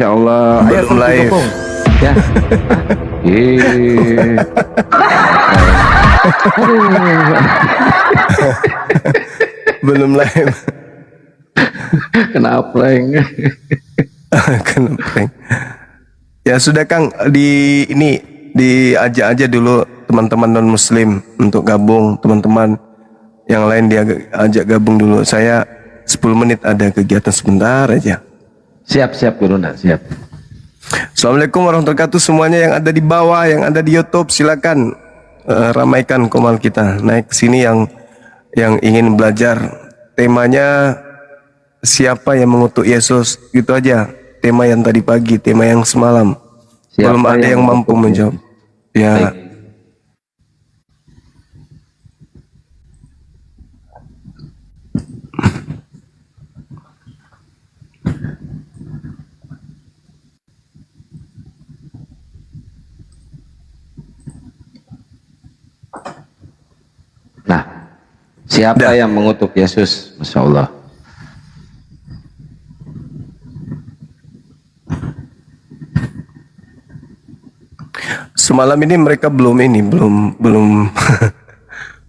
Masya Allah. Ayo Belum live. dukung. Ya. Ih. Belum live. Kenapa Leng? Kenapa? Ya sudah Kang, diajak aja dulu teman-teman non muslim untuk gabung, teman-teman yang lain dia ajak gabung dulu. Saya 10 menit ada kegiatan sebentar aja. Siap Gurunda, siap. Assalamualaikum warahmatullahi wabarakatuh semuanya yang ada di bawah, yang ada di YouTube, silakan ramaikan komal kita. Naik ke sini yang ingin belajar. Temanya siapa yang mengutuk Yesus, gitu aja. Tema yang tadi pagi, tema yang semalam. Siapa Belum ada yang mampu menjawab. Ya. Baik. Nah, siapa Dah. yang mengutuk Yesus? Masya Allah. Semalam ini mereka belum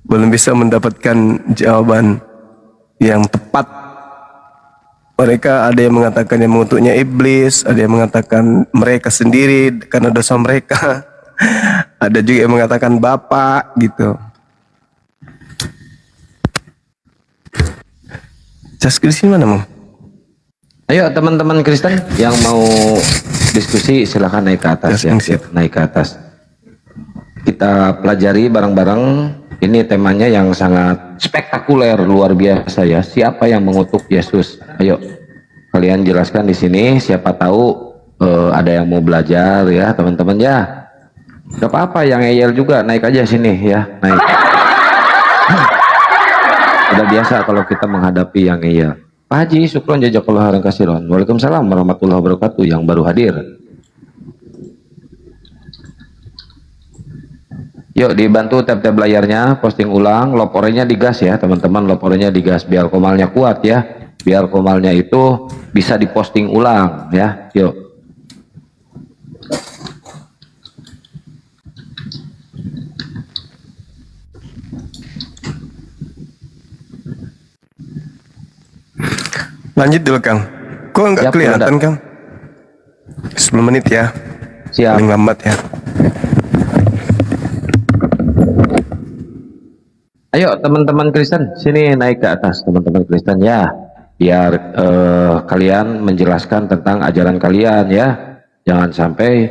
belum bisa mendapatkan jawaban yang tepat. Mereka ada yang mengatakan yang mengutuknya iblis, ada yang mengatakan mereka sendiri karena dosa mereka. Ada juga yang mengatakan Bapak gitu. Jas di sini mana, Mang? Ayo teman-teman Kristen yang mau diskusi silahkan naik ke atas ya. Naik ke atas. Kita pelajari bareng-bareng. Ini temanya yang sangat spektakuler, luar biasa ya. Siapa yang mengutuk Yesus? Ayo kalian jelaskan di sini. Siapa tahu ada yang mau belajar ya teman-teman ya. Gak apa-apa yang ngeyel juga naik aja sini ya. Naik. Udah biasa kalau kita menghadapi yang ngeyel. Pak Haji, syukron jazakallahu khairan katsiran. Waalaikumsalam warahmatullahi wabarakatuh yang baru hadir. Yuk dibantu tab-tab layarnya, posting ulang, lopornya digas ya teman-teman, lopornya digas biar komalnya kuat ya. Biar komalnya itu bisa diposting ulang ya. Yuk. Lanjut dulu Kang. Kok nggak Siap, kelihatan Kang? 10 menit ya. Siap. Paling lambat ya. Ayo teman-teman Kristen, sini naik ke atas teman-teman Kristen ya. Biar kalian menjelaskan tentang ajaran kalian ya. Jangan sampai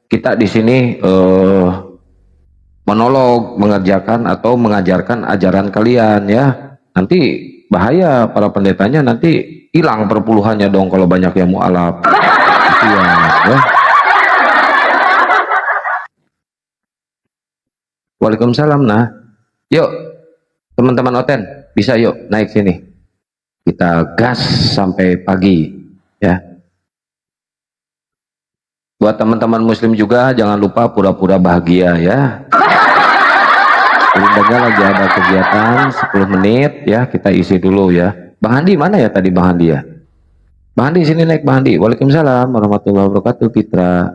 kita di sini monolog mengerjakan atau mengajarkan ajaran kalian ya. Nanti bahaya para pendetanya, nanti hilang perpuluhannya dong kalau banyak yang mualaf. Ya. Waalaikumsalam. Nah, yuk teman-teman Oten, bisa yuk naik sini. Kita gas sampai pagi ya. Buat teman-teman muslim juga jangan lupa pura-pura bahagia ya. Sebenarnya lagi ada kegiatan 10 menit ya, kita isi dulu ya. Bang Handi mana ya tadi Bang Handi ya? Bang Handi sini naik Bang Handi. Waalaikumsalam warahmatullahi wabarakatuh Fitra.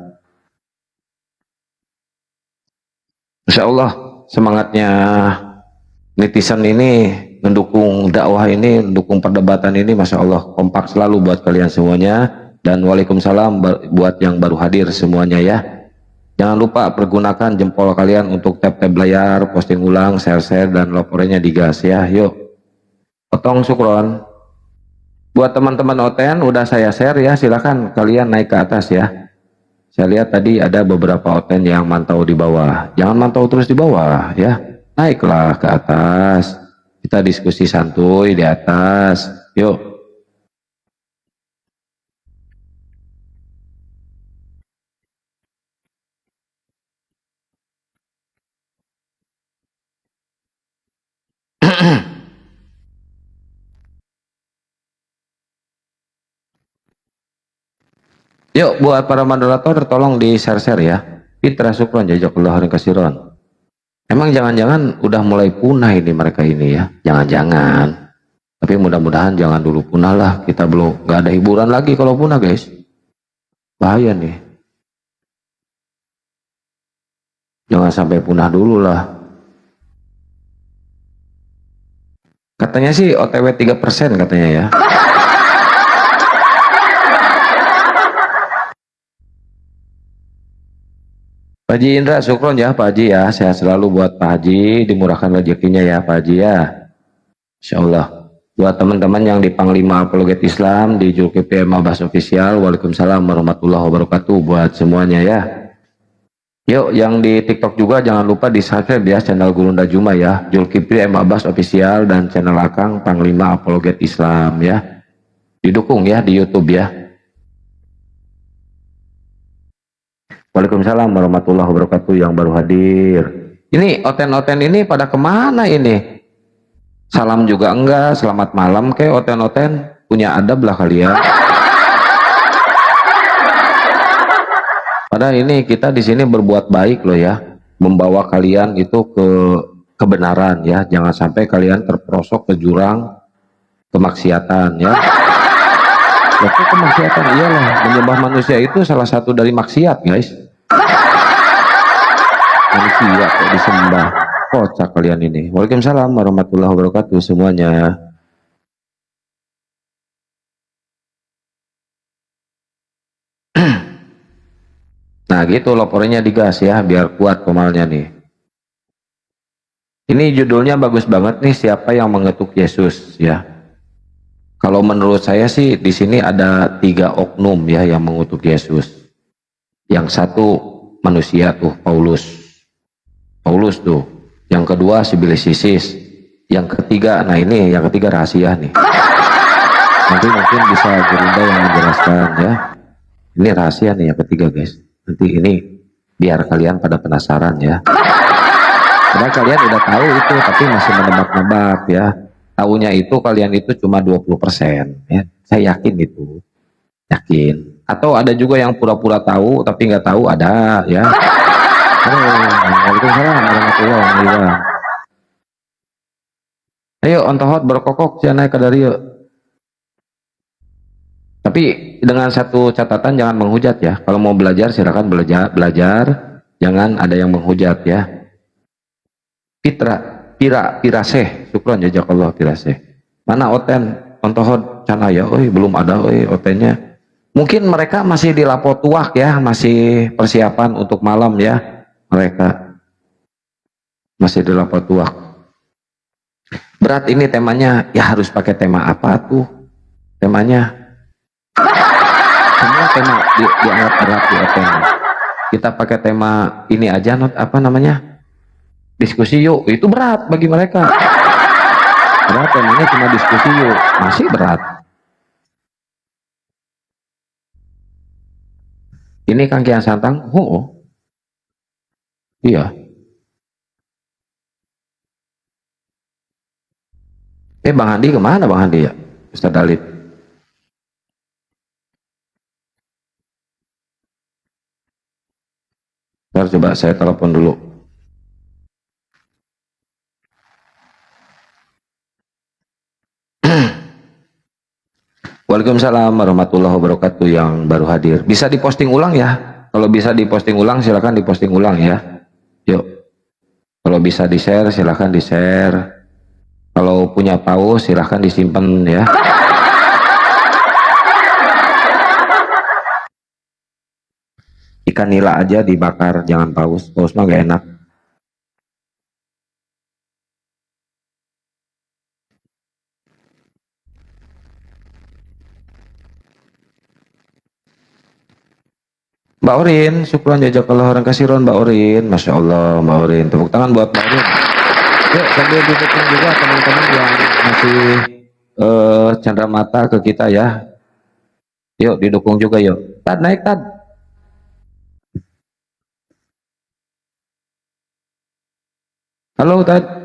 Insya Allah semangatnya netizen ini mendukung dakwah ini, mendukung perdebatan ini, Masya Allah kompak selalu buat kalian semuanya. Dan waalaikumsalam buat yang baru hadir semuanya ya. Jangan lupa pergunakan jempol kalian untuk tab-tab layar, posting ulang, share-share, dan laporannya digas ya. Yuk, potong syukron. Buat teman-teman OTN udah saya share ya, silakan kalian naik ke atas ya. Saya lihat tadi ada beberapa OTN yang mantau di bawah. Jangan mantau terus di bawah ya. Naiklah ke atas. Kita diskusi santuy di atas. Yuk. Yuk buat para moderator tolong di share-share ya. Fitra syukron jazakallahu khairan katsiran. Emang jangan-jangan udah mulai punah ini mereka ini ya. Jangan-jangan. Tapi mudah-mudahan jangan dulu punah lah. Kita belum nggak ada hiburan lagi kalau punah guys. Bahaya nih. Jangan sampai punah dulu lah. Katanya sih OTW 3% katanya ya. Pak Haji Indra, syukron ya Pak Haji ya. Sehat selalu buat Pak Haji, dimurahkan rezekinya ya Pak Haji ya. Insya Allah. Buat teman-teman yang di Panglima Apologet Islam, di Zulkifli M. Abbas Official, Waalaikumsalam warahmatullahi wabarakatuh buat semuanya ya. Yuk, yang di TikTok juga jangan lupa di subscribe ya channel Gurunda Juma ya, Zulkifli M. Abbas Official dan channel Akang Panglima Apologet Islam ya. Didukung ya di YouTube ya. Waalaikumsalam warahmatullahi wabarakatuh yang baru hadir. Ini oten-oten ini pada kemana ini? Salam juga enggak, selamat malam ke oten-oten, punya adab lah kalian. Padahal ini kita di sini berbuat baik loh ya, membawa kalian itu ke kebenaran ya, jangan sampai kalian terperosok ke jurang kemaksiatan ya. Itu kemaksiatan iyalah, menyembah manusia itu salah satu dari maksiat guys. Manusia kok disembah, kocak kalian ini. Waalaikumsalam warahmatullahi wabarakatuh semuanya. Nah gitu laporannya digas ya, biar kuat komalnya nih. Ini judulnya bagus banget nih, siapa yang mengetuk Yesus ya. Kalau menurut saya sih di sini ada 3 oknum ya yang mengutuk Yesus. Yang satu manusia tuh Paulus tuh. Yang kedua si Bilisisis. Yang ketiga, nah ini yang ketiga rahasia nih. Nanti mungkin bisa Gurunda yang menjelaskan ya. Ini rahasia nih yang ketiga guys. Nanti ini biar kalian pada penasaran ya. Karena kalian udah tahu itu tapi masih menebak-nebak ya. Taunya itu kalian itu cuma 20% ya. Saya yakin itu. Yakin. Atau ada juga yang pura-pura tahu tapi nggak tahu, ada ya. Waalaikumsalam warahmatullahi wabarakatuh. Ayo ontohot berkokok jangan naik ke dari yuk. Tapi dengan satu catatan, jangan menghujat ya. Kalau mau belajar silakan belajar, jangan ada yang menghujat ya. Piraseh, syukron jazakallah piraseh. Mana oten ontohot canaya, belum ada otennya. Mungkin mereka masih di lapo tuak ya, masih persiapan untuk malam ya. Mereka masih di lapo tuak. Berat ini temanya, ya harus pakai tema apa tuh? Temanya semua tema dianggap berat di open. Kita pakai tema ini aja, apa namanya, diskusi yuk, itu berat bagi mereka. Padahal temanya cuma diskusi yuk, masih berat. Ini Kang Kian Santang, iya. Bang Handi kemana Bang Handi ya, Ustaz Dalib? Ntar coba saya telepon dulu. Waalaikumsalam warahmatullahi wabarakatuh yang baru hadir. Bisa diposting ulang ya? Kalau bisa diposting ulang silakan diposting ulang ya. Yuk. Kalau bisa di-share silakan di-share. Kalau punya paus silahkan disimpan ya. Ikan nila aja dibakar, jangan paus. Paus mah gak enak. Mbak Orin, syukron jazakallah orang kasiron Mbak Orin. Masya Allah Mbak Orin. Tepuk tangan buat Mbak Orin. Yuk sambil didukung juga teman-teman yang masih candra mata ke kita ya. Yuk didukung juga yuk. Tad naik tad. Halo tad.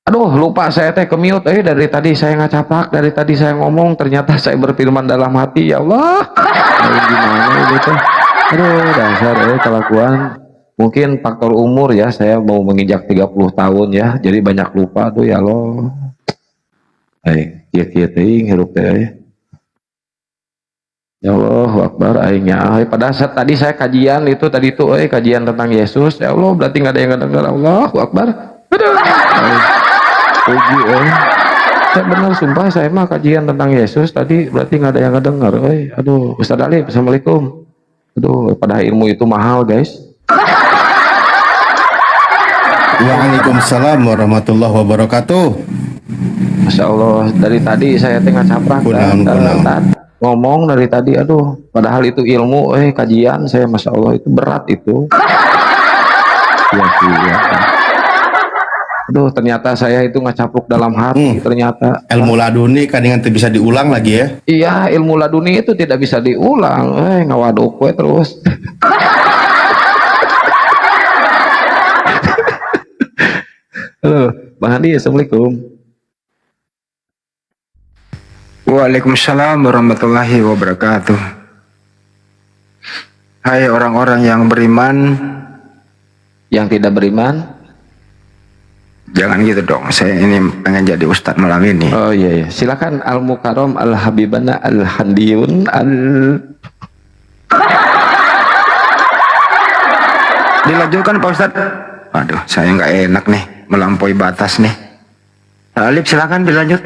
Aduh, lupa saya teh ke-mute. Dari tadi saya ngacapak, dari tadi saya ngomong, ternyata saya berfirman dalam hati, ya Allah. Gimana ini teh? Aduh, dasar kelakuan. Mungkin faktor umur ya, saya mau menginjak 30 tahun ya, jadi banyak lupa tuh ya Allah. Kieu-kieu teuing hirup teh. Ya Allah, Akbar aingnya. Pada saat tadi saya kajian itu tadi tuh kajian tentang Yesus. Ya Allah, berarti nggak ada yang dengar. Allahu Akbar. Aduh. Puji saya benar sumpah saya mah kajian tentang Yesus tadi berarti nggak ada yang dengar. Aduh, Ustaz Ali, assalamualaikum. Aduh, padahal ilmu itu mahal guys. Waalaikumsalam warahmatullahi wabarakatuh. Masya Allah, dari tadi saya tengah caprak ngomong dari tadi, aduh, padahal itu ilmu, kajian saya, Masya Allah itu berat itu. Ya. Aduh, ternyata saya itu ngacapluk dalam hati, ternyata. Ilmu laduni kan dengan bisa diulang lagi ya. Iya, ilmu laduni itu tidak bisa diulang. Ngawaduk we terus. Halo, Bang Hadi, assalamualaikum. Waalaikumsalam warahmatullahi wabarakatuh. Hai orang-orang yang beriman. Yang tidak beriman, jangan gitu dong, saya ini pengen jadi ustadz malam ini. Oh iya, silakan Al-Mukarram Al-Habibana Al-Handiyun Dilanjutkan Pak Ustadz. Aduh, saya nggak enak nih, melampaui batas nih. Alif silakan dilanjut.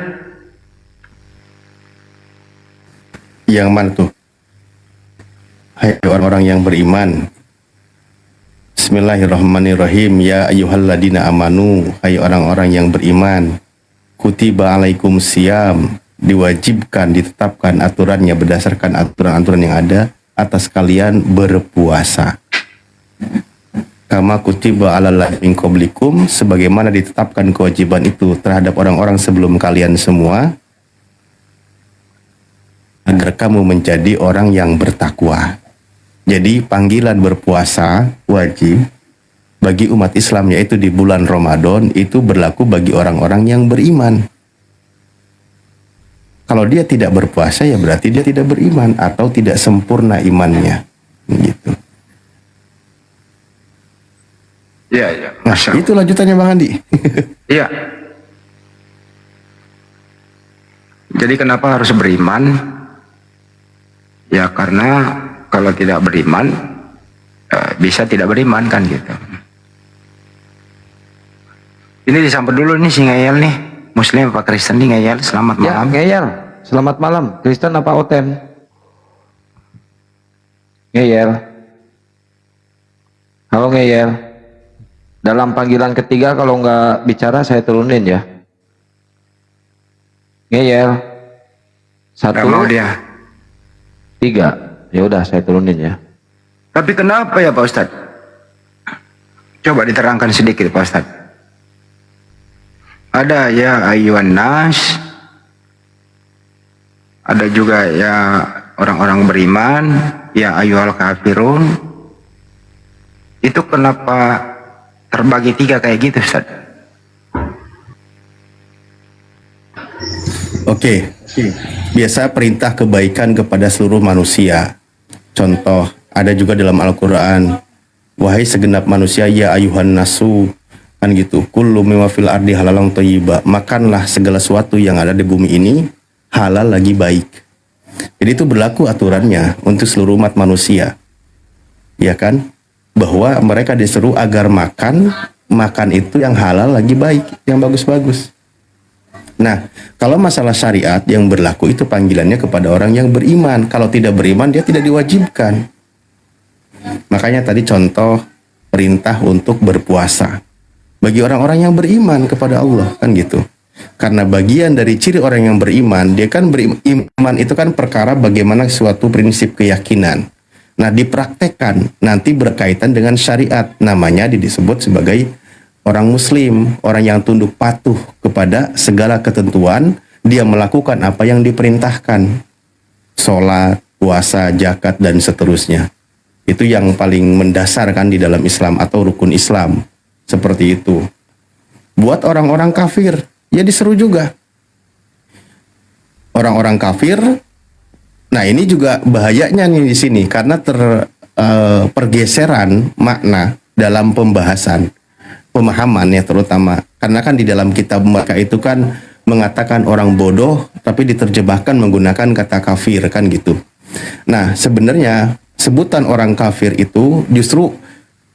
Yang mana tuh? Hai orang-orang yang beriman. Bismillahirrahmanirrahim. Ya ayyuhalladzina amanu, hai orang-orang yang beriman. Kutiba alaikum siyam, diwajibkan, ditetapkan aturannya berdasarkan aturan-aturan yang ada atas kalian berpuasa. Kama kutiba alal ladzina min qablikum, sebagaimana ditetapkan kewajiban itu terhadap orang-orang sebelum kalian semua, agar kamu menjadi orang yang bertakwa. Jadi panggilan berpuasa wajib bagi umat Islam, yaitu di bulan Ramadan, itu berlaku bagi orang-orang yang beriman. Kalau dia tidak berpuasa ya berarti dia tidak beriman atau tidak sempurna imannya. Gitu. Iya. Nah, itu lanjutannya Bang Andi. Iya. Jadi kenapa harus beriman? Ya karena kalau tidak beriman, bisa tidak beriman kan gitu. Ini disamper dulu nih si ngeyel nih, Muslim apa Kristen nih ngeyel, selamat malam. Ya, ngeyel, selamat malam. Kristen apa Oten? Ngeyel. Halo ngeyel. Dalam panggilan ketiga kalau nggak bicara saya turunin ya. Ngeyel. Gak 1, mau dia. 3. Ya udah saya turunin ya. Tapi kenapa ya Pak Ustadz? Coba diterangkan sedikit Pak Ustadz. Ada ya ayuhan nas, ada juga ya orang-orang beriman, ya ayuhal kafirun. Itu kenapa terbagi 3 kayak gitu Ustadz? Oke. Biasa perintah kebaikan kepada seluruh manusia. Contoh, ada juga dalam Al-Quran, wahai segenap manusia, ya ayuhan nasu, kan gitu, kullu mimma fil ardi halalang thayyiba, makanlah segala sesuatu yang ada di bumi ini halal lagi baik. Jadi itu berlaku aturannya untuk seluruh umat manusia, ya kan, bahwa mereka disuruh agar makan itu yang halal lagi baik, yang bagus-bagus. Nah, kalau masalah syariat yang berlaku itu panggilannya kepada orang yang beriman. Kalau tidak beriman, dia tidak diwajibkan. Makanya tadi contoh perintah untuk berpuasa. Bagi orang-orang yang beriman kepada Allah, kan gitu. Karena bagian dari ciri orang yang beriman, dia kan beriman itu kan perkara bagaimana suatu prinsip keyakinan. Nah, dipraktekkan, nanti berkaitan dengan syariat. Namanya disebut sebagai orang muslim, orang yang tunduk patuh kepada segala ketentuan, dia melakukan apa yang diperintahkan. Sholat, puasa, zakat, dan seterusnya. Itu yang paling mendasar kan di dalam Islam atau rukun Islam. Seperti itu. buat orang-orang kafir. Ya diseru juga. Orang-orang kafir. Nah, ini juga bahayanya nih di sini karena pergeseran makna dalam pembahasan, pemahaman ya terutama. Karena kan di dalam kitab mereka itu kan mengatakan orang bodoh tapi diterjemahkan menggunakan kata kafir kan gitu. Nah, sebenarnya sebutan orang kafir itu justru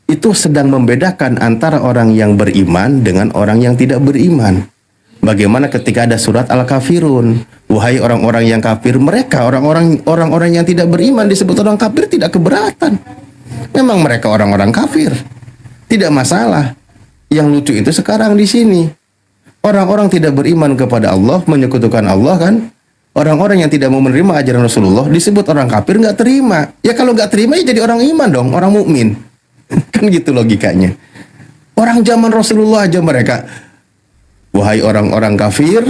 itu sedang membedakan antara orang yang beriman dengan orang yang tidak beriman. Bagaimana ketika ada surat Al-Kafirun, wahai orang-orang yang kafir, mereka orang-orang yang tidak beriman disebut orang kafir tidak keberatan. Memang mereka orang-orang kafir, tidak masalah. Yang lucu itu sekarang di sini, orang-orang tidak beriman kepada Allah, menyekutukan Allah kan. Orang-orang yang tidak mau menerima ajaran Rasulullah disebut orang kafir, nggak terima. Ya kalau nggak terima ya jadi orang iman dong, orang mukmin. Kan gitu logikanya. Orang zaman Rasulullah aja mereka, wahai orang-orang kafir,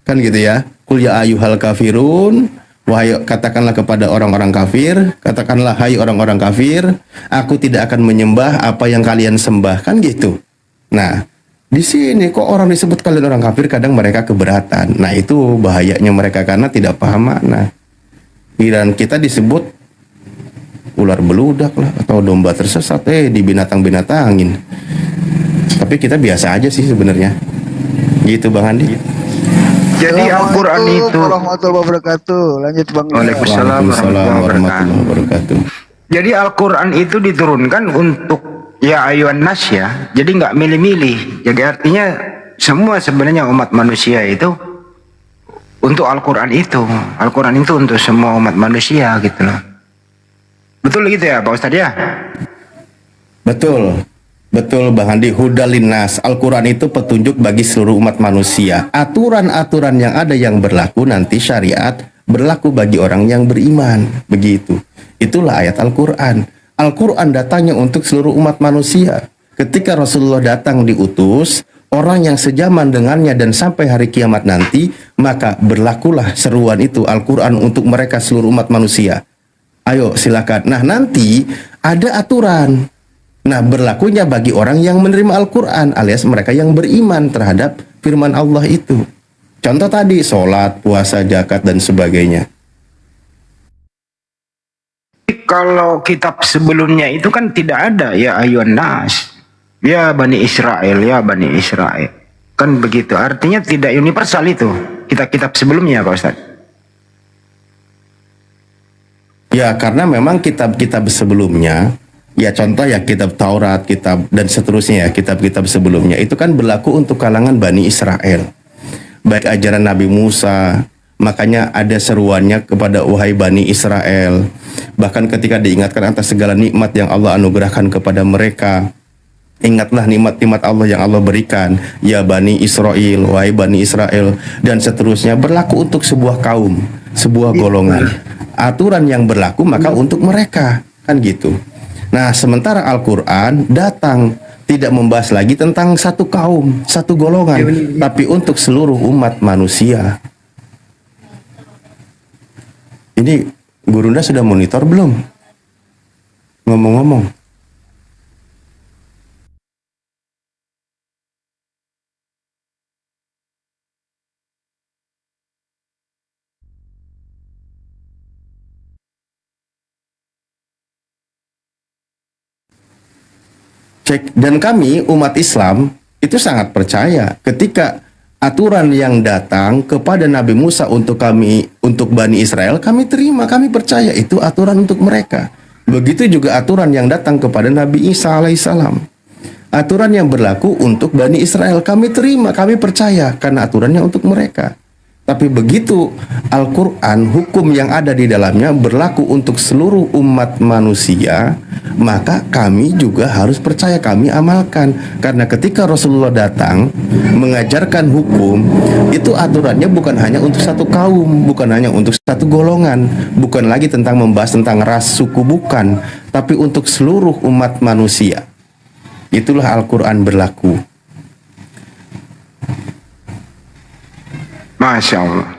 kan gitu ya. Qul ya ayyuhal kafirun, wahai, katakanlah kepada orang-orang kafir, katakanlah hai orang-orang kafir, aku tidak akan menyembah apa yang kalian sembah, kan gitu. Nah, di sini kok orang disebut kalian orang kafir, kadang mereka keberatan. Nah, itu bahayanya mereka karena tidak paham makna. Dan kita disebut ular beludak lah atau domba tersesat di binatang-binatangin. Tapi kita biasa aja sih sebenarnya. Gitu Bang Andi. Jadi Al-Quran itu. Warahmatullahi wabarakatuh. Lanjut Bang. Waalaikumsalam warahmatullahi wabarakatuh. Jadi Al-Quran itu diturunkan untuk ya ayuhan nas ya. Jadi nggak milih-milih. Jadi artinya semua sebenarnya umat manusia itu untuk Al-Quran itu. Al-Quran itu untuk semua umat manusia gitu loh. Betul gitu ya Pak Ustadz ya? Betul. Betul Bang Andi, hudalinas. Al-Quran itu petunjuk bagi seluruh umat manusia. Aturan-aturan yang ada yang berlaku nanti syariat berlaku bagi orang yang beriman. Begitu. Itulah ayat Al-Quran. Al-Quran datangnya untuk seluruh umat manusia. Ketika Rasulullah datang diutus, orang yang sejaman dengannya dan sampai hari kiamat nanti, maka berlakulah seruan itu Al-Quran untuk mereka seluruh umat manusia. Ayo silakan. Nah nanti ada aturan. Nah berlakunya bagi orang yang menerima Al-Quran alias mereka yang beriman terhadap firman Allah itu. Contoh tadi sholat, puasa, zakat dan sebagainya. Kalau kitab sebelumnya itu kan tidak ada ya ayuhan nas. Ya Bani Israel, ya Bani Israel. Kan begitu. Artinya tidak universal itu. Kitab-kitab sebelumnya Pak Ustadz. Ya karena memang kitab-kitab sebelumnya, ya contoh ya kitab Taurat, kitab dan seterusnya ya, kitab-kitab sebelumnya itu kan berlaku untuk kalangan Bani Israel. Baik ajaran Nabi Musa, makanya ada seruannya kepada wahai Bani Israel. Bahkan ketika diingatkan atas segala nikmat yang Allah anugerahkan kepada mereka, ingatlah nikmat-nikmat Allah yang Allah berikan, ya Bani Israel, wahai Bani Israel, dan seterusnya berlaku untuk sebuah kaum, sebuah golongan. Aturan yang berlaku maka untuk mereka, kan gitu. Nah, sementara Al-Quran datang tidak membahas lagi tentang satu kaum, satu golongan, tapi untuk seluruh umat manusia. Ini Gurunda sudah monitor belum? Ngomong-ngomong. Cek, dan kami umat Islam itu sangat percaya ketika aturan yang datang kepada Nabi Musa untuk kami, untuk Bani Israel, kami terima, kami percaya itu aturan untuk mereka. Begitu juga aturan yang datang kepada Nabi Isa alaihissalam. Aturan yang berlaku untuk Bani Israel kami terima, kami percaya karena aturannya untuk mereka. Tapi begitu Al-Quran, hukum yang ada di dalamnya berlaku untuk seluruh umat manusia, maka kami juga harus percaya, kami amalkan. Karena ketika Rasulullah datang mengajarkan hukum, itu aturannya bukan hanya untuk satu kaum, bukan hanya untuk satu golongan, bukan lagi tentang membahas tentang ras, suku, bukan, tapi untuk seluruh umat manusia. Itulah Al-Quran berlaku. Masya Allah.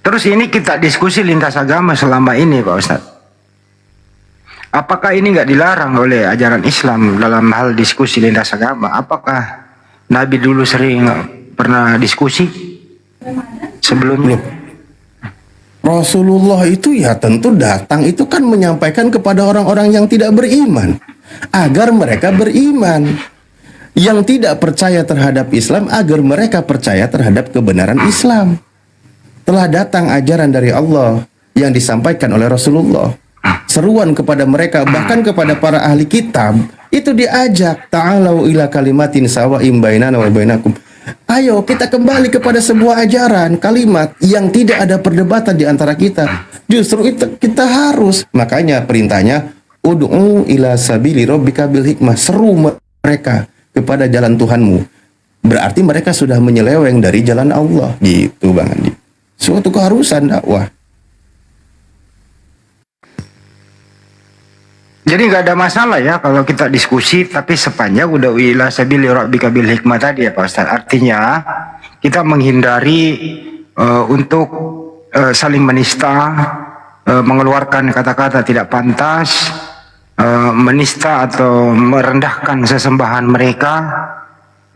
Terus ini kita diskusi lintas agama selama ini Pak Ustadz. Apakah ini nggak dilarang oleh ajaran Islam dalam hal diskusi lintas agama? Apakah Nabi dulu sering pernah diskusi sebelumnya? Rasulullah itu ya tentu datang itu kan menyampaikan kepada orang-orang yang tidak beriman agar mereka beriman. Yang tidak percaya terhadap Islam agar mereka percaya terhadap kebenaran Islam. Telah datang ajaran dari Allah yang disampaikan oleh Rasulullah. Seruan kepada mereka, bahkan kepada para ahli kitab, itu diajak, ta'alau ila kalimatin sawa'im bainana wa bainakum. Ayo kita kembali kepada sebuah ajaran, kalimat yang tidak ada perdebatan di antara kita. Justru itu kita harus. Makanya perintahnya, ud'u ila sabili rabbika bil hikmah. Seru mereka kepada jalan Tuhanmu. Berarti mereka sudah menyeleweng dari jalan Allah. Gitu Bang Andi. Suatu keharusan dakwah. Jadi nggak ada masalah ya kalau kita diskusi, tapi sepanjang udah ila sabili rabbika bil hikmah tadi ya Pak Ustaz. Artinya kita menghindari untuk saling menista, mengeluarkan kata-kata tidak pantas, menista atau merendahkan sesembahan mereka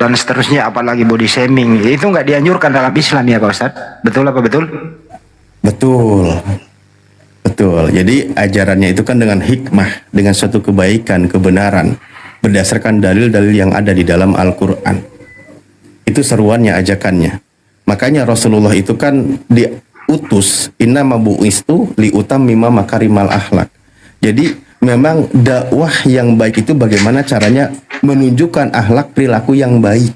dan seterusnya, apalagi body shaming. Itu nggak dianjurkan dalam Islam ya Pak Ustaz. Betul apa betul? Betul. Betul. Jadi ajarannya itu kan dengan hikmah, dengan suatu kebaikan, kebenaran, berdasarkan dalil-dalil yang ada di dalam Al-Quran. Itu seruannya, ajakannya. Makanya Rasulullah itu kan diutus, innama bu'istu liutammima makarimal akhlak. Jadi memang dakwah yang baik itu bagaimana caranya menunjukkan akhlak perilaku yang baik.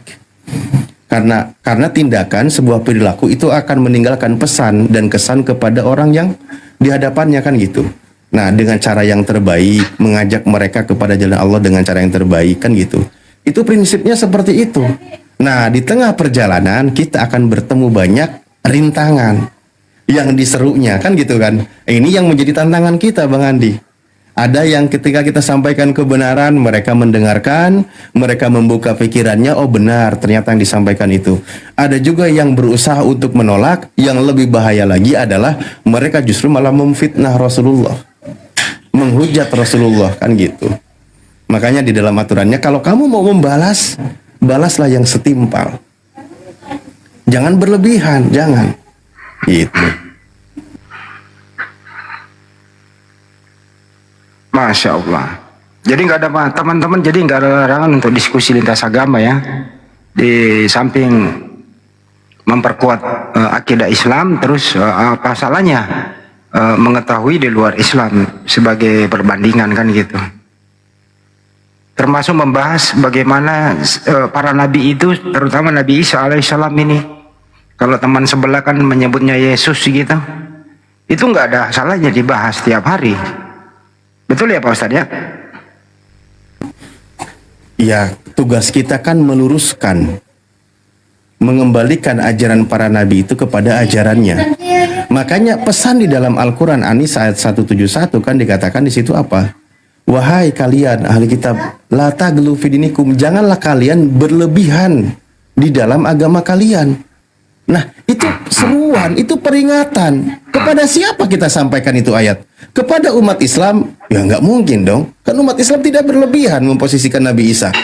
Karena tindakan sebuah perilaku itu akan meninggalkan pesan dan kesan kepada orang yang di hadapannya kan gitu. Nah, dengan cara yang terbaik, mengajak mereka kepada jalan Allah dengan cara yang terbaik kan gitu. Itu prinsipnya seperti itu. Nah, di tengah perjalanan kita akan bertemu banyak rintangan yang diserunya kan gitu kan. Ini yang menjadi tantangan kita Bang Andi. Ada yang ketika kita sampaikan kebenaran, mereka mendengarkan, mereka membuka pikirannya, oh benar, ternyata yang disampaikan itu. Ada juga yang berusaha untuk menolak, yang lebih bahaya lagi adalah mereka justru malah memfitnah Rasulullah. Menghujat Rasulullah, kan gitu. Makanya di dalam aturannya, kalau kamu mau membalas, balaslah yang setimpal. Jangan berlebihan, jangan. Gitu. Masya Allah. Jadi nggak ada teman-teman, jadi nggak ada larangan untuk diskusi lintas agama ya. Di samping memperkuat akidah Islam, terus apa salahnya mengetahui di luar Islam sebagai perbandingan kan gitu. Termasuk membahas bagaimana para nabi itu, terutama Nabi Isa alaihissalam ini. Kalau teman sebelah kan menyebutnya Yesus gitu, itu nggak ada salahnya dibahas tiap hari. Betul ya Pak Ustadz ya? Ya, tugas kita kan meluruskan, mengembalikan ajaran para nabi itu kepada ajarannya. Makanya pesan di dalam Al-Quran An-Nisa ayat 171 kan dikatakan di situ apa? Wahai kalian ahli kitab, la taghlu fi dinikum, janganlah kalian berlebihan di dalam agama kalian. Nah, itu seruan, itu peringatan. Kepada siapa kita sampaikan itu ayat? Kepada umat Islam? Ya nggak mungkin dong. Kan umat Islam tidak berlebihan memposisikan Nabi Isa.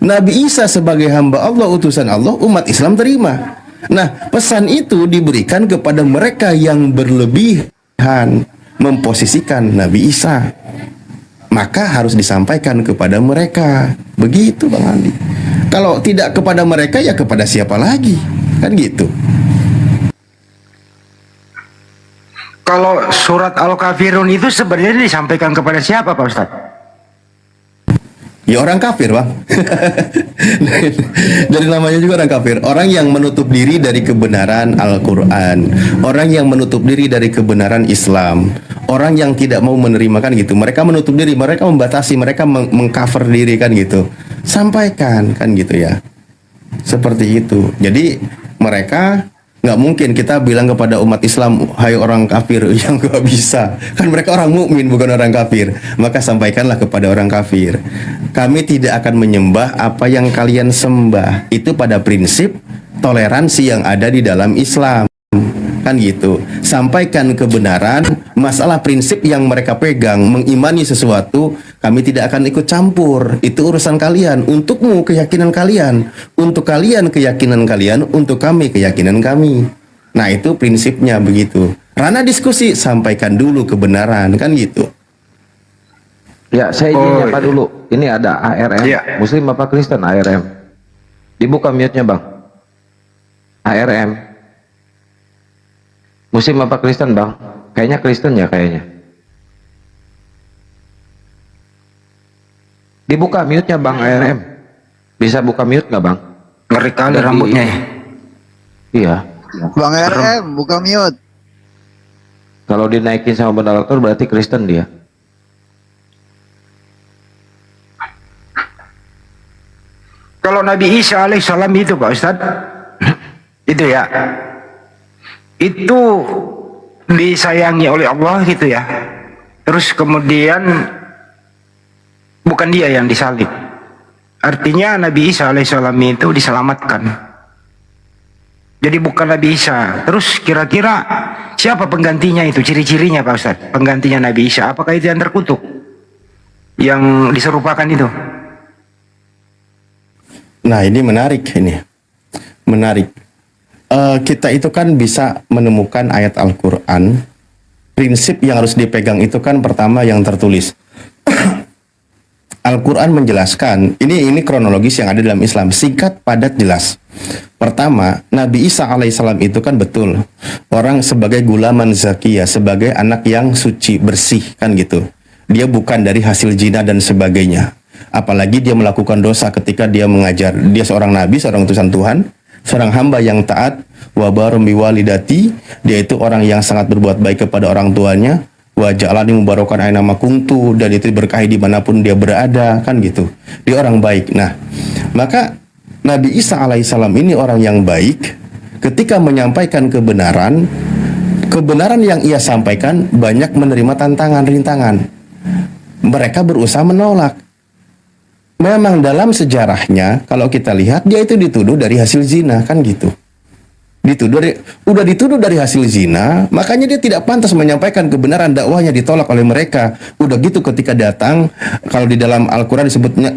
Nabi Isa sebagai hamba Allah, utusan Allah, umat Islam terima. Nah, pesan itu diberikan kepada mereka yang berlebihan memposisikan Nabi Isa. Maka harus disampaikan kepada mereka. Begitu Bang Andi. Kalau tidak kepada mereka, ya kepada siapa lagi? Kan gitu. Kalau surat Al-Kafirun itu sebenarnya disampaikan kepada siapa Pak Ustadz? Ya orang kafir Bang. Dari namanya juga orang kafir. Orang yang menutup diri dari kebenaran Al-Quran, orang yang menutup diri dari kebenaran Islam, orang yang tidak mau menerima kan gitu. Mereka menutup diri, mereka membatasi, mereka mengcover diri kan gitu. Sampaikan kan gitu ya. Seperti itu. Jadi mereka nggak mungkin kita bilang kepada umat Islam, hai orang kafir, yang nggak bisa. Kan mereka orang mukmin bukan orang kafir. Maka sampaikanlah kepada orang kafir, kami tidak akan menyembah apa yang kalian sembah. Itu pada prinsip toleransi yang ada di dalam Islam. kan gitu. Sampaikan kebenaran, masalah prinsip yang mereka pegang, mengimani sesuatu, kami tidak akan ikut campur. Itu urusan kalian, untukmu keyakinan kalian, untuk kalian keyakinan kalian, untuk kami keyakinan kami. Nah, itu prinsipnya begitu. Ranah diskusi, sampaikan dulu kebenaran, kan gitu. Ya, saya izin nyapa dulu. Ini ada ARM, Iya. Muslim apa Kristen ARM? Dibuka mute-nya, Bang. ARM. Muslim apa Kristen, Bang? Kayaknya Kristen ya kayaknya. Dibuka mute-nya, Bang, ARM. Bisa buka mute nggak, Bang? Ngeri kali Ada di- rambutnya ya. Iya. Bang RM, buka mute. Kalau dinaikin sama moderator berarti Kristen dia. Kalau Nabi Isa alaihissalam itu Pak Ustadz, itu ya, itu disayangi oleh Allah gitu ya. Terus kemudian bukan dia yang disalib. Artinya Nabi Isa alaihissalam itu diselamatkan. Jadi bukan Nabi Isa. Terus kira-kira siapa penggantinya itu? Ciri-cirinya Pak Ustadz, penggantinya Nabi Isa. Apakah itu yang terkutuk? Yang diserupakan itu? Nah, ini menarik ini. Menarik. Kita itu kan bisa menemukan ayat Al-Quran. Prinsip yang harus dipegang itu kan pertama yang tertulis. Al-Quran menjelaskan, ini kronologis yang ada dalam Islam, singkat, padat, jelas. Pertama, Nabi Isa alaihissalam itu kan betul orang sebagai gulaman zakiyah, sebagai anak yang suci, bersih, kan gitu. Dia bukan dari hasil zina dan sebagainya. Apalagi dia melakukan dosa ketika dia mengajar. Dia seorang nabi, seorang utusan Tuhan, seorang hamba yang taat, wa barum biwalidati, dia itu orang yang sangat berbuat baik kepada orang tuanya, wa ja'alani mubarakan aina ma kuntu, dan itu berkahi dimanapun dia berada, kan gitu. Dia orang baik. Nah, maka Nabi Isa alaihissalam ini orang yang baik. Ketika menyampaikan kebenaran, kebenaran yang ia sampaikan banyak menerima tantangan, rintangan. Mereka berusaha menolak. Memang dalam sejarahnya kalau kita lihat dia itu dituduh dari hasil zina, kan gitu. Udah dituduh dari hasil zina, makanya dia tidak pantas menyampaikan kebenaran, dakwahnya ditolak oleh mereka. Udah gitu ketika datang, kalau di dalam Al-Qur'an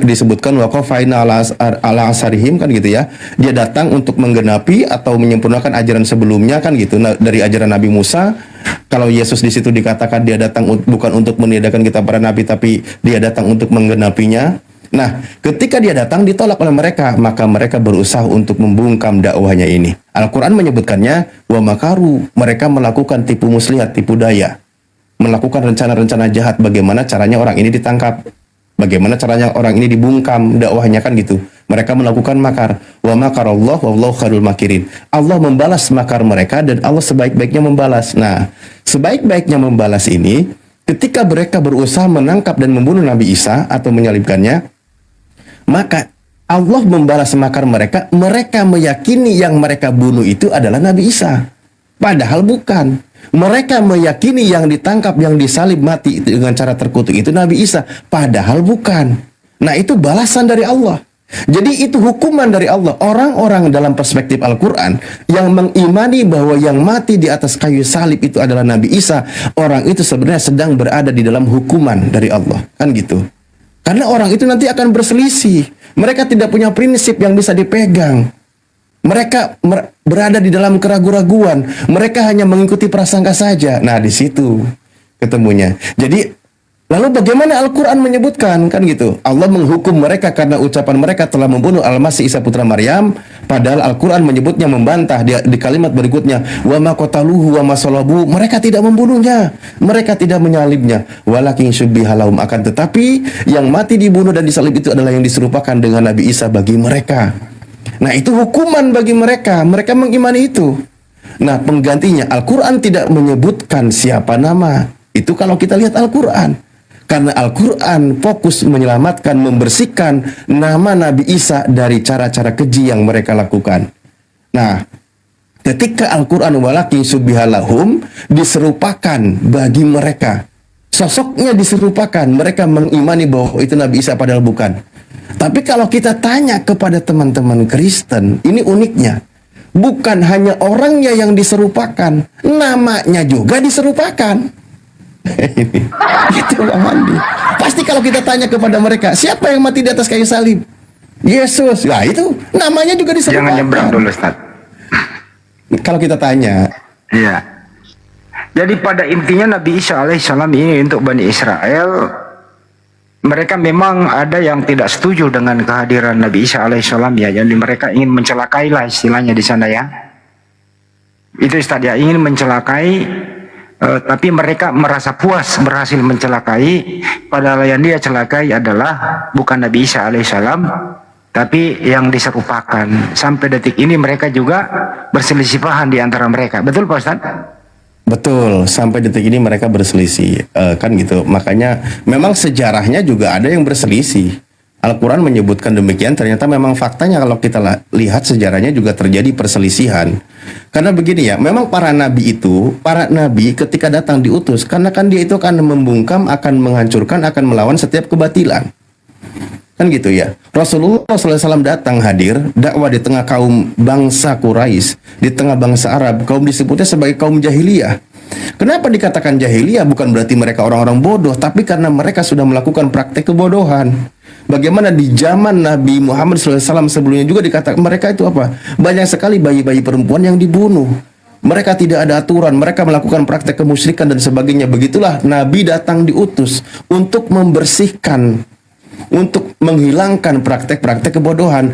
disebutkan waqafaina ala asarihim, kan gitu ya. Dia datang untuk menggenapi atau menyempurnakan ajaran sebelumnya, kan gitu. Nah, dari ajaran Nabi Musa, kalau Yesus di situ dikatakan dia datang bukan untuk meniadakan kita para nabi, tapi dia datang untuk menggenapinya. Nah, ketika dia datang ditolak oleh mereka, maka mereka berusaha untuk membungkam dakwahnya ini. Al-Quran menyebutkannya, wa makaru, mereka melakukan tipu muslihat, tipu daya. Melakukan rencana-rencana jahat, bagaimana caranya orang ini ditangkap. Bagaimana caranya orang ini dibungkam dakwahnya, kan gitu. Mereka melakukan makar. Wa makarallah wallahu khairul makirin. Allah membalas makar mereka dan Allah sebaik-baiknya membalas. Nah, sebaik-baiknya membalas ini, ketika mereka berusaha menangkap dan membunuh Nabi Isa atau menyalibkannya, maka Allah membalas makar mereka. Mereka meyakini yang mereka bunuh itu adalah Nabi Isa. Padahal bukan. Mereka meyakini yang ditangkap, yang disalib mati dengan cara terkutuk itu Nabi Isa. Padahal bukan. Nah, itu balasan dari Allah. Jadi itu hukuman dari Allah. Orang-orang dalam perspektif Al-Quran yang mengimani bahwa yang mati di atas kayu salib itu adalah Nabi Isa, orang itu sebenarnya sedang berada di dalam hukuman dari Allah. Kan gitu. Karena orang itu nanti akan berselisih. Mereka tidak punya prinsip yang bisa dipegang. Mereka berada di dalam keraguan-raguan. Mereka hanya mengikuti prasangka saja. Nah, di situ ketemunya. Jadi, lalu bagaimana Al-Quran menyebutkan? Kan gitu. Allah menghukum mereka karena ucapan mereka telah membunuh Al-Masih Isa putra Maryam. Padahal Al-Quran menyebutnya membantah di kalimat berikutnya. Wa ma qataluhu wa ma salabu. Mereka tidak membunuhnya. Mereka tidak menyalibnya. Walakin syubbiha lahum, akan tetapi yang mati dibunuh dan disalib itu adalah yang diserupakan dengan Nabi Isa bagi mereka. Nah, itu hukuman bagi mereka. Mereka mengimani itu. Nah, penggantinya Al-Quran tidak menyebutkan siapa nama. Itu kalau kita lihat Al-Quran. Karena Al-Quran fokus menyelamatkan, membersihkan nama Nabi Isa dari cara-cara keji yang mereka lakukan. Nah, ketika Al-Quran walakin subbihalahum diserupakan bagi mereka. Sosoknya diserupakan. Mereka mengimani bahwa itu Nabi Isa padahal bukan. Tapi kalau kita tanya kepada teman-teman Kristen, ini uniknya. Bukan hanya orangnya yang diserupakan, namanya juga diserupakan. Itu Bang Andi. Pasti kalau kita tanya kepada mereka, siapa yang mati di atas kayu salib? Yesus. Nah itu namanya juga diserupakan. Jangan nyebrang dulu, Ustaz. Kalau kita tanya, Iya. Jadi pada intinya Nabi Isa alaihissalam ini untuk Bani Israel, mereka memang ada yang tidak setuju dengan kehadiran Nabi Isa alaihissalam ya. Jadi mereka ingin mencelakai lah istilahnya di sana ya. Itu Ustaz ya, ingin mencelakai, tapi mereka merasa puas berhasil mencelakai. Padahal yang dia celakai adalah bukan Nabi Isa alaihissalam, tapi yang diserupakan. Sampai detik ini mereka juga berselisih paham di antara mereka. Betul Pak Ustaz? betul, sampai detik ini mereka berselisih, kan gitu. Makanya memang sejarahnya juga ada yang berselisih. Al-Quran menyebutkan demikian, ternyata memang faktanya kalau kita lihat sejarahnya juga terjadi perselisihan. Karena begini ya, memang para nabi ketika datang diutus, karena kan dia itu akan membungkam, akan menghancurkan, akan melawan setiap kebatilan. Kan gitu ya. Rasulullah SAW datang hadir, dakwah di tengah kaum bangsa Quraisy, di tengah bangsa Arab, kaum disebutnya sebagai kaum jahiliyah. Kenapa dikatakan jahiliyah? Bukan berarti mereka orang-orang bodoh, tapi karena mereka sudah melakukan praktek kebodohan. Bagaimana di zaman Nabi Muhammad SAW sebelumnya juga dikatakan mereka itu apa? Banyak sekali bayi-bayi perempuan yang dibunuh. Mereka tidak ada aturan, mereka melakukan praktek kemusyrikan dan sebagainya. Begitulah Nabi datang diutus untuk membersihkan, untuk menghilangkan praktek-praktek kebodohan.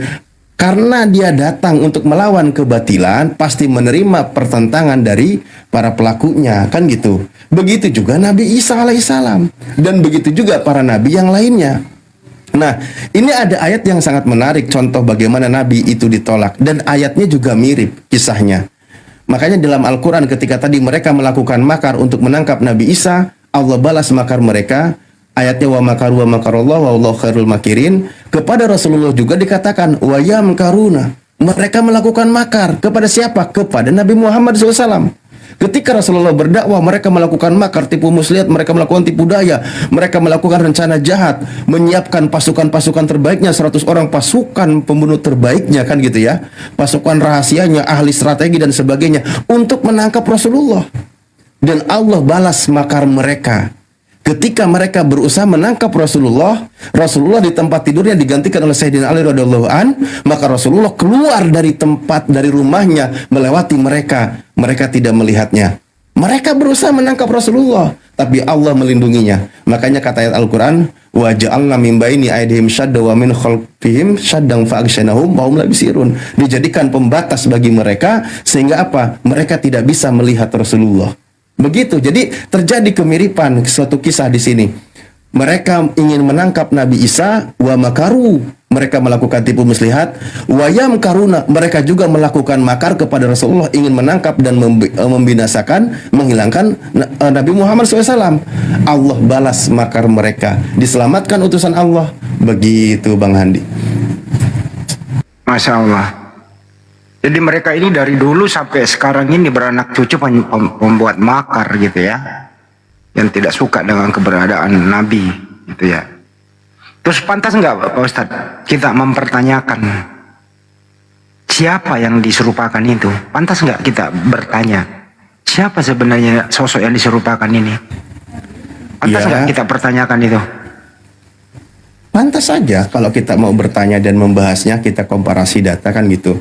Karena dia datang untuk melawan kebatilan, pasti menerima pertentangan dari para pelakunya, kan gitu. Begitu juga Nabi Isa alaihissalam, dan begitu juga para nabi yang lainnya. Nah, ini ada ayat yang sangat menarik, contoh bagaimana nabi itu ditolak, dan ayatnya juga mirip kisahnya. Makanya dalam Al-Quran ketika tadi mereka melakukan makar untuk menangkap Nabi Isa, Allah balas makar mereka. Ayatnya wa makaru wa makarallah wa wallahu khairul makirin. Kepada Rasulullah juga dikatakan wa yamkaruna. Mereka melakukan makar kepada siapa? Kepada Nabi Muhammad SAW. Ketika Rasulullah berdakwah, mereka melakukan makar, tipu muslihat, mereka melakukan tipu daya, mereka melakukan rencana jahat, menyiapkan pasukan-pasukan terbaiknya, 100 orang pasukan pembunuh terbaiknya, kan gitu ya, pasukan rahasianya, ahli strategi dan sebagainya, untuk menangkap Rasulullah. Dan Allah balas makar mereka. Ketika mereka berusaha menangkap Rasulullah, Rasulullah di tempat tidurnya digantikan oleh Sayyidina Ali radhiyallahu an, maka Rasulullah keluar dari tempat, dari rumahnya, melewati mereka. Mereka tidak melihatnya. Mereka berusaha menangkap Rasulullah, tapi Allah melindunginya. Makanya kata ayat Al-Quran, wa ja'alna min baini aydihim syadda wa min khalfihim syaddan fa'aghshaynahum wa hum la yubsirun. Dijadikan pembatas bagi mereka sehingga apa? Mereka tidak bisa melihat Rasulullah. Begitu. Jadi terjadi kemiripan suatu kisah di sini. Mereka ingin menangkap Nabi Isa, wa makaru, mereka melakukan tipu muslihat, wa yamkaruna, mereka juga melakukan makar kepada Rasulullah, ingin menangkap dan membinasakan, menghilangkan Nabi Muhammad SAW. Allah balas makar mereka, diselamatkan utusan Allah. Begitu Bang Handi. Masya Allah. Jadi mereka ini dari dulu sampai sekarang ini beranak cucu pembuat makar gitu ya, yang tidak suka dengan keberadaan Nabi gitu ya. Terus pantas nggak Pak Ustadz kita mempertanyakan siapa yang diserupakan itu? Pantas nggak kita bertanya siapa sebenarnya sosok yang diserupakan ini? Pantas nggak kita pertanyakan itu? Pantas saja kalau kita mau bertanya dan membahasnya, kita komparasi data kan gitu.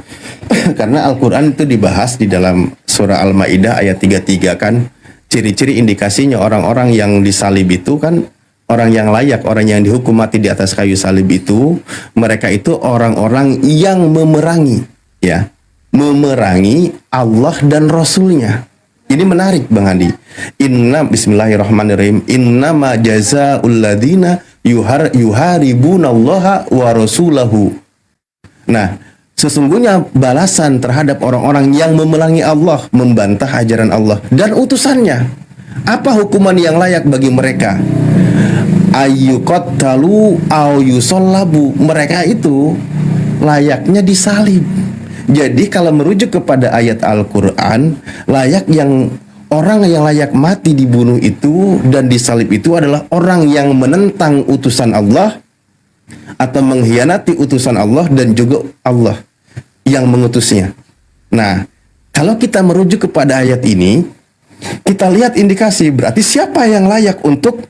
Karena Al-Quran itu dibahas di dalam surah Al-Ma'idah ayat 33 kan. Ciri-ciri indikasinya orang-orang yang disalib itu kan orang yang layak, orang yang dihukum mati di atas kayu salib itu, mereka itu orang-orang yang memerangi, ya, memerangi Allah dan Rasulnya. Ini menarik Bang Andi. Bismillahirrahmanirrahim. Innama jazaa'ul ladina yuharibunallaha wa rasulahu. Nah, sesungguhnya balasan terhadap orang-orang yang memerangi Allah, membantah ajaran Allah dan utusannya. Apa hukuman yang layak bagi mereka? Ayyuqattalu aw yusallabu. Mereka itu layaknya disalib. Jadi kalau merujuk kepada ayat Al-Quran, layak yang orang yang layak mati dibunuh itu dan disalib itu adalah orang yang menentang utusan Allah atau mengkhianati utusan Allah dan juga Allah yang mengutusnya. Nah, kalau kita merujuk kepada ayat ini, kita lihat indikasi berarti siapa yang layak untuk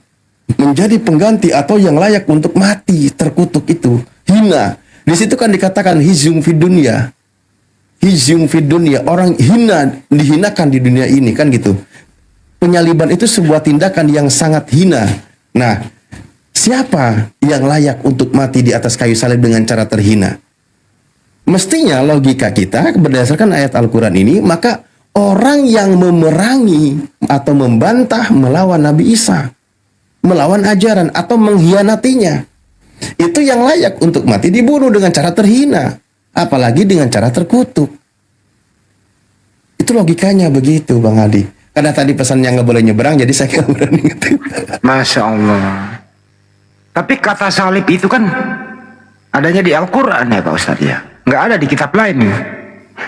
menjadi pengganti atau yang layak untuk mati terkutuk itu hina. Di situ kan dikatakan hizyum fid dunya. Hizyum fid dunya, orang hina, dihinakan di dunia ini kan gitu. Penyaliban itu sebuah tindakan yang sangat hina. Nah, siapa yang layak untuk mati di atas kayu salib dengan cara terhina? Mestinya logika kita berdasarkan ayat Al-Quran ini, maka orang yang memerangi atau membantah melawan Nabi Isa, melawan ajaran atau mengkhianatinya, itu yang layak untuk mati dibunuh dengan cara terhina, apalagi dengan cara terkutuk. Itu logikanya begitu, Bang Adi. Karena tadi pesannya nggak boleh nyeberang, jadi saya nggak berani ngetik. Masya Allah. Tapi kata salib itu kan adanya di Al-Quran ya Pak Ustadz ya. Nggak ada di kitab lain.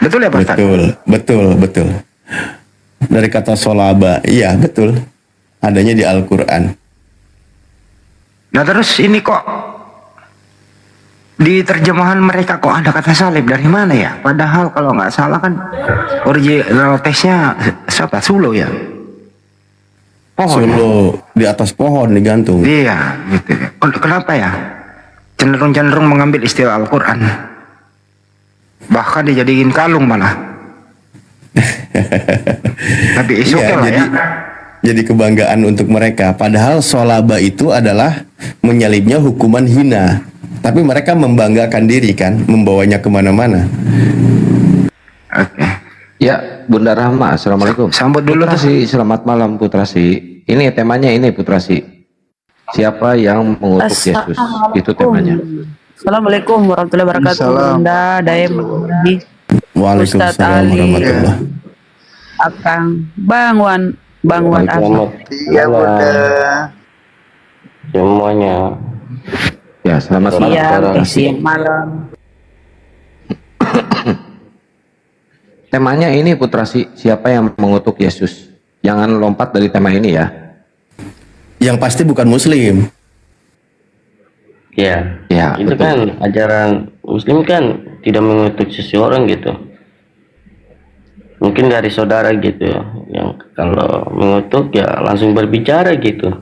Betul ya Pak Ustadz? Betul. Dari kata solaba, iya betul. Adanya di Al-Quran. Nah terus ini kok di terjemahan mereka kok ada kata salib, dari mana ya? Padahal kalau nggak salah kan original teksnya siapa? Sulo ya? Pohon. Solo di atas pohon digantung. Iya, gitu. Kenapa ya? Cenderung mengambil istilah Al-Quran. Bahkan dijadiin kalung malah. Tapi esok Iya, lah ya. jadi kebanggaan untuk mereka. Padahal solaba itu adalah menyalibnya hukuman hina. Tapi mereka membanggakan diri kan, membawanya kemana-mana. Oke. Ya, Bunda Rahma, assalamualaikum. Sambut dulu tuh. Putrasi, selamat malam Putrasi. Ini temanya ini Putrasi. Siapa yang mengutuk Yesus? Itu temanya. Assalamualaikum warahmatullahi wabarakatuh. Salam. Bunda, Daim, Waalaikumsalam Ustadz Ali. warahmatullah. Akang, Bang Wan Ahmad. Iya Bunda. Semuanya. Ya, selamat malam. Siang malam. Temanya ini Putrasi, siapa yang mengutuk Yesus? Jangan lompat dari tema ini ya. Yang pasti bukan Muslim. Ya, Ya, itu betul. kan ajaran Muslim kan tidak mengutuk seseorang gitu. Mungkin dari saudara gitu, yang kalau mengutuk ya langsung berbicara gitu,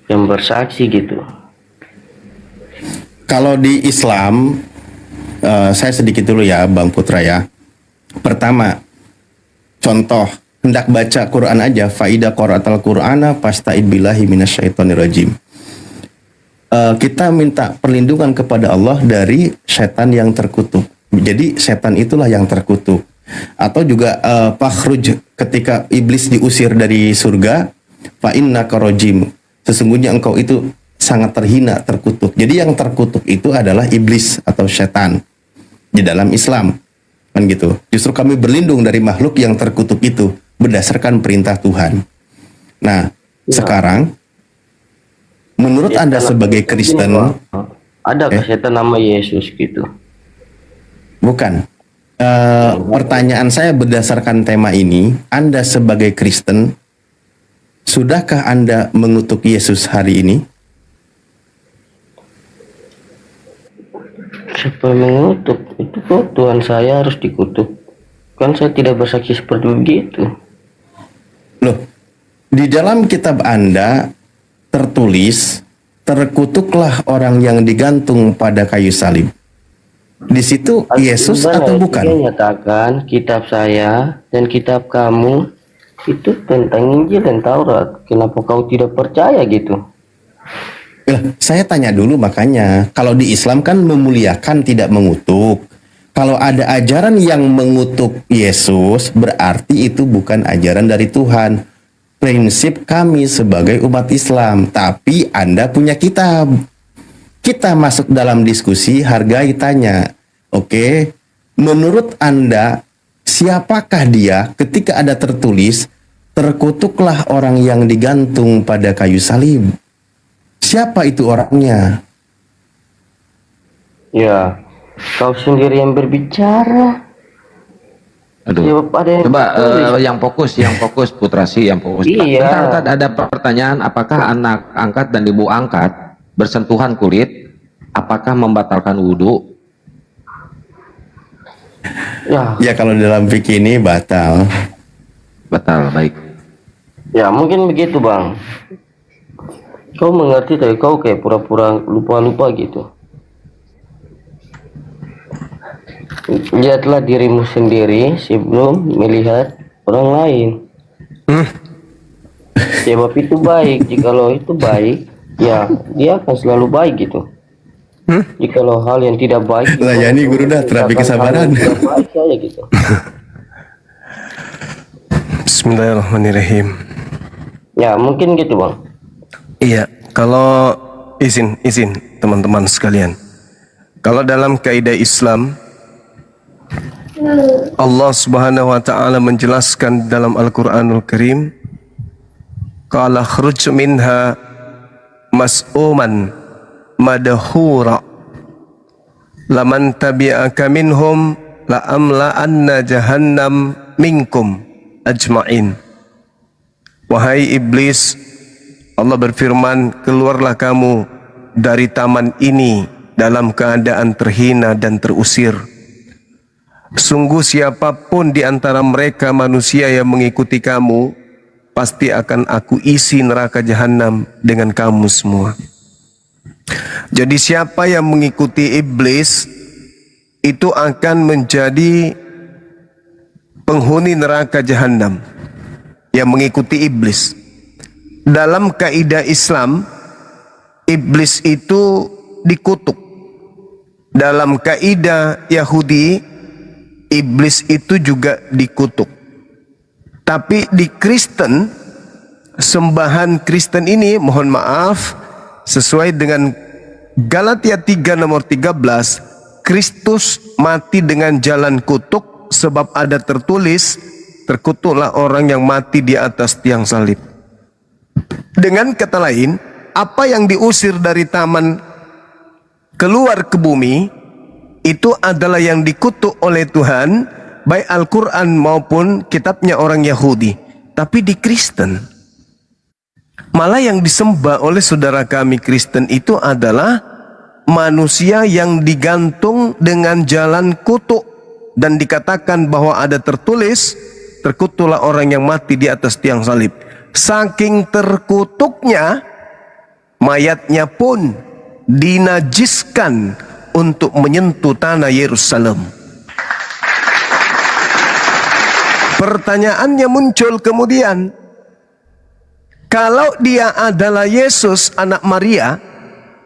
yang bersaksi gitu. Kalau di Islam, saya sedikit dulu ya, Bang Putra ya. Pertama, contoh, hendak baca Quran aja, faida qara'atal Qur'ana fasta'id billahi minasyaitonirrajim. Kita minta perlindungan kepada Allah dari setan yang terkutuk. Jadi setan itulah yang terkutuk. Atau juga fakhruj, ketika iblis diusir dari surga, fa innaka rajim. Sesungguhnya engkau itu sangat terhina, terkutuk. Jadi yang terkutuk itu adalah iblis atau setan di dalam Islam. Kan gitu. Justru kami berlindung dari makhluk yang terkutuk itu berdasarkan perintah Tuhan. Nah, sekarang menurut Anda sebagai Kristen, Ada setan nama Yesus gitu. bukan. Pertanyaan saya berdasarkan tema ini, Anda sebagai Kristen, sudahkah Anda mengutuk Yesus hari ini? Siapa yang mengutuk? Itu kok Tuhan saya harus dikutuk. Kan saya tidak bersaksi seperti begitu. Loh, di dalam kitab Anda tertulis, terkutuklah orang yang digantung pada kayu salib. Di situ Yesus atau Dia bukan? nyatakan kitab saya dan kitab kamu itu tentang Injil dan Taurat. Kenapa kau tidak percaya gitu? Saya tanya dulu makanya, kalau di Islam kan memuliakan tidak mengutuk. Kalau ada ajaran yang mengutuk Yesus, berarti itu bukan ajaran dari Tuhan. Prinsip kami sebagai umat Islam, tapi Anda punya kitab. Kita masuk dalam diskusi, hargai, tanya. Oke, menurut Anda, siapakah dia ketika ada tertulis, terkutuklah orang yang digantung pada kayu salib? Siapa itu orangnya? Ya, kau sendiri yang berbicara. Aduh. Jawab ada yang Coba tertulis. yang fokus Putrasi, yang fokus. Iya. Bentar, ada pertanyaan, apakah anak angkat dan ibu angkat bersentuhan kulit, apakah membatalkan wudhu? Ya, Ya kalau dalam fikih ini batal. Batal, baik. ya mungkin begitu bang. Kau mengerti tapi kau kayak pura-pura lupa-lupa gitu. Lihatlah dirimu sendiri sebelum melihat orang lain. Sebab itu baik. Jikalau itu baik, ya dia akan selalu baik gitu. Jikalau hal yang tidak baik, Layani guru dah, terapi kesabaran. tidak baik saja gitu. Bismillahirrahmanirrahim. Ya mungkin gitu bang. Iya, kalau izin teman-teman sekalian. Kalau dalam kaidah Islam, Allah Subhanahu wa taala menjelaskan dalam Al-Qur'anul Karim, qala khruj minha mas'uman madhura laman tabi'aka minhum la amla'anna jahannam minkum ajma'in. Wahai iblis, Allah berfirman, keluarlah kamu dari taman ini dalam keadaan terhina dan terusir. Sungguh siapapun di antara mereka manusia yang mengikuti kamu, pasti akan aku isi neraka jahanam dengan kamu semua. Jadi siapa yang mengikuti iblis, itu akan menjadi penghuni neraka jahanam yang mengikuti iblis. Dalam kaidah Islam, iblis itu dikutuk. Dalam kaidah Yahudi, iblis itu juga dikutuk. Tapi di Kristen, sembahan Kristen ini, mohon maaf, sesuai dengan Galatia 3 nomor 13, Kristus mati dengan jalan kutuk, sebab ada tertulis, terkutuklah orang yang mati di atas tiang salib. Dengan kata lain, apa yang diusir dari taman keluar ke bumi, itu adalah yang dikutuk oleh Tuhan, baik Al-Quran maupun kitabnya orang Yahudi. Tapi di Kristen, malah yang disembah oleh saudara kami Kristen itu adalah manusia yang digantung dengan jalan kutuk. Dan dikatakan bahwa ada tertulis, terkutuklah orang yang mati di atas tiang salib. Saking terkutuknya, mayatnya pun dinajiskan untuk menyentuh tanah Yerusalem. Pertanyaannya muncul kemudian, kalau dia adalah Yesus anak Maria,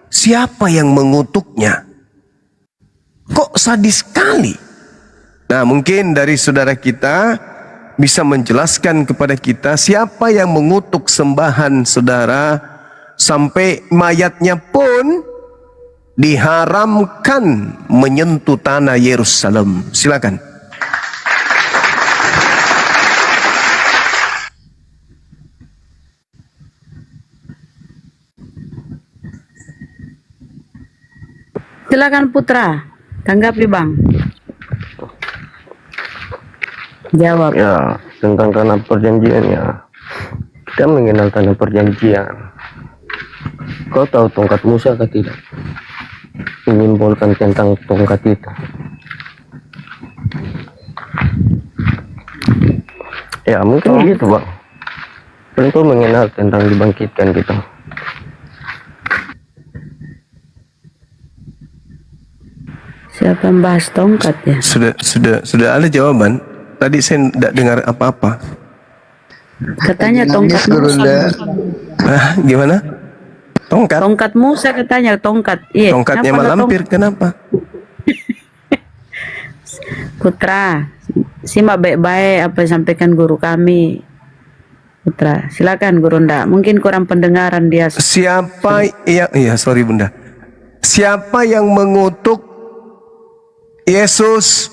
siapa yang mengutuknya? Kok sadis sekali? Nah, mungkin dari saudara kita bisa menjelaskan kepada kita siapa yang mengutuk sembahan saudara sampai mayatnya pun diharamkan menyentuh tanah Yerusalem. Silakan. Silakan Putra, tanggapi bang. Jawab. Ya, tentang tanah perjanjian ya. Kita mengenal tanah perjanjian. Kau tahu tongkat Musa atau tidak? Menyimbolkan tentang tongkat itu. Ya, mungkin gitu bang. Tentu mengenal tentang dibangkitkan gitu. Siapa yang bahas tongkat ya? Sudah ada jawaban. Tadi saya tidak dengar apa-apa. Katanya tongkat Nangis, Gurunda. Ah, gimana? Tongkat? Tongkat Musa katanya tongkat. Iya. Tongkatnya kenapa ada malampir, kenapa? Putra, simak baik-baik apa yang sampaikan guru kami. Putra, silakan Gurunda. Mungkin kurang pendengaran dia. Siapa yang, iya sorry bunda. Siapa yang mengutuk Yesus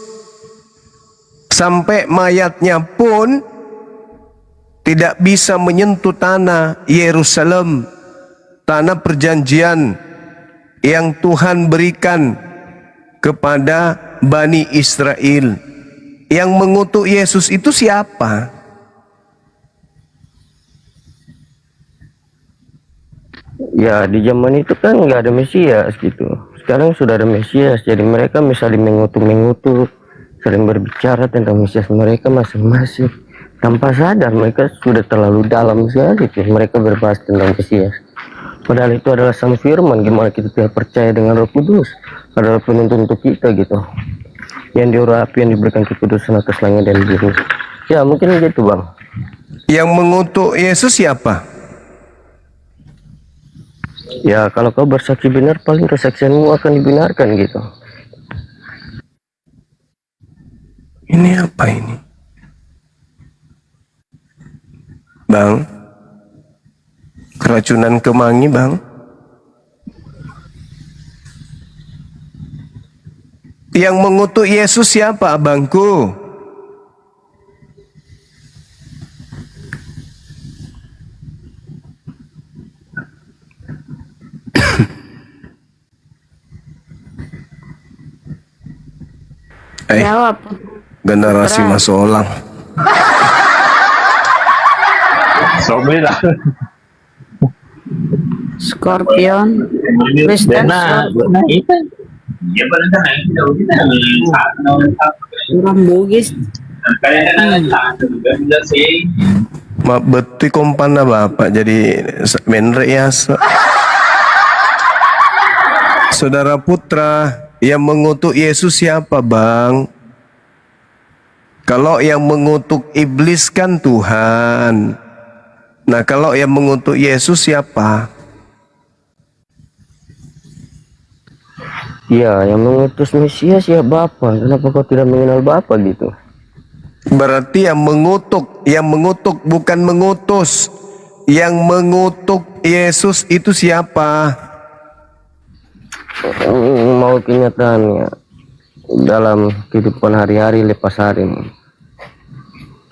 sampai mayatnya pun tidak bisa menyentuh tanah Yerusalem, tanah perjanjian yang Tuhan berikan kepada Bani Israel. Yang mengutuk Yesus itu siapa? Ya, di zaman itu kan nggak ada Mesias gitu. Sekarang sudah ada Mesias, jadi mereka misalnya mengutuk sering berbicara tentang Mesias mereka masing-masing. Tanpa sadar mereka sudah terlalu dalam sekali tuh mereka berbahas tentang Mesias. Padahal itu adalah sang firman, gimana kita tidak percaya dengan Roh Kudus adalah penuntun untuk kita gitu. Yang diurapi, yang diberikan kekudusan atas langit dan bumi. Ya mungkin gitu bang. Yang mengutuk Yesus siapa? Ya kalau kau bersaksi benar paling kesaksianmu akan dibenarkan gitu. Ini apa ini? Bang, keracunan kemangi bang. Yang mengutuk Yesus siapa abangku? Jawab. Generasi Putra. masolang. Scorpion. Kristen. Orang Bugis. Mak betul kompan na bapak jadi menre ya. Saudara Putra, yang mengutuk Yesus siapa bang? Kalau yang mengutuk iblis kan Tuhan. Nah kalau yang mengutuk Yesus siapa? Ya yang mengutus Mesias ya Bapa. Kenapa kau tidak mengenal Bapa gitu? Berarti yang mengutuk bukan mengutus. Yang mengutuk Yesus itu siapa? Mau kenyataannya dalam kehidupan hari-hari lepas hari ini.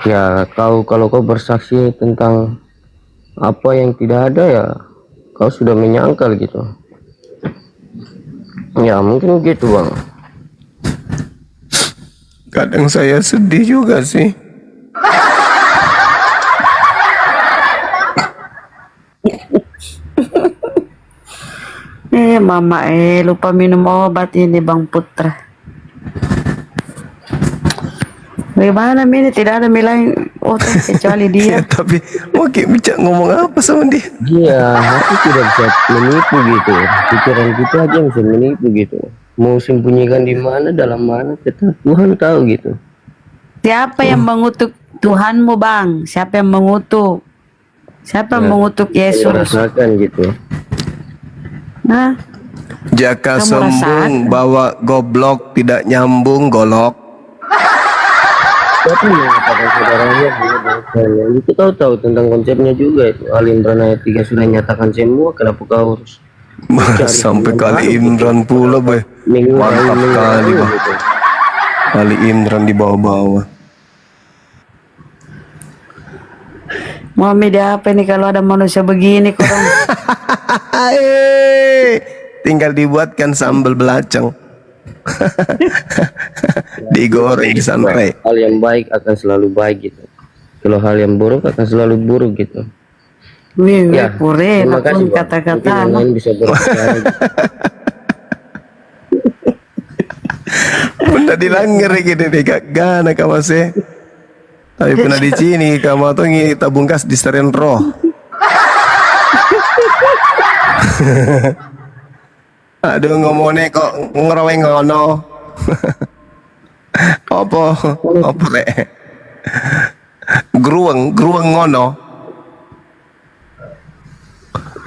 Ya kalau kau bersaksi tentang apa yang tidak ada ya kau sudah menyangkal gitu. Ya mungkin gitu bang. Kadang saya sedih juga sih. Mama lupa minum obat ini Bang Putra. Bagaimana ini tidak ada milain otak kecuali Ya, dia. tapi mau bicara ngomong apa sama dia? Iya hati tidak bisa menipu gitu. Pikiran kita aja yang bisa menipu gitu. Mau sembunyikan di mana dalam mana tetap Tuhan tahu gitu. Siapa yang mengutuk Tuhanmu Bang? Siapa yang mengutuk? Siapa yang mengutuk Yesus? Rasakan gitu. Nah, Jaka Kamu sembung rasakan. bawa goblok tidak nyambung golok. Siapa yang mengatakan saudaranya dia dosanya? Itu kau tahu tentang konsepnya juga itu. Al Imran ayat 3 sudah nyatakan semua. Kenapa kau harus Sampai kali Imran pula boy. Mantap kali bang. gitu. Kali Imran di bawah-bawah. mau media apa nih kalau ada manusia begini kurang? Tinggal dibuatkan sambal belacang. Digoreng santai. Hal yang baik akan selalu baik gitu. Kalau hal yang buruk akan selalu buruk gitu. Wih, Ya, pure, terima kasih, pun Bang. kata-kata. Mungkin yang lain bisa berbicara gitu. Pernah dilanggar gitu deh kak gana kamase. Tapi pernah di sini kamu tuh tabungkas di seren roh. Aduh ngomongnya kok ngerawe ngono. Apa le? Gruweng ngono.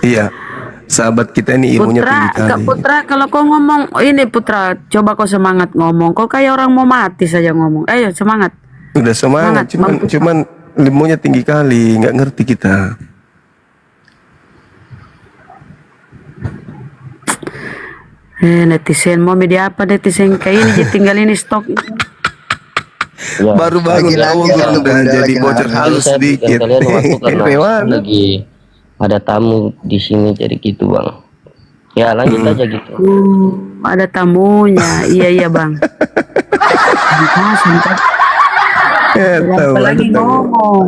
Iya. Sahabat kita ini ilmunya Putra, tinggi Kak kali. Putra, kalau kau ngomong ini Putra, coba kau semangat ngomong. Kau kayak orang mau mati saja ngomong. Ayo semangat. Udah semangat, Semangat, cuman ilmunya tinggi kali, nggak ngerti kita. Netizen mau media apa netizen kayak ini jadi tinggal ini stok. Ya, Baru bangun Lagi-lagi tahu ada udah bunda jadi lagi bocor nangis. halus saya berikan sedikit. kalian waktu karena Gimana? lagi ada tamu di sini jadi gitu bang. Ya lanjut aja gitu. Ada tamunya. Iya Bang. Santai. Ya, tahu Apalagi ada tamu. ngomong.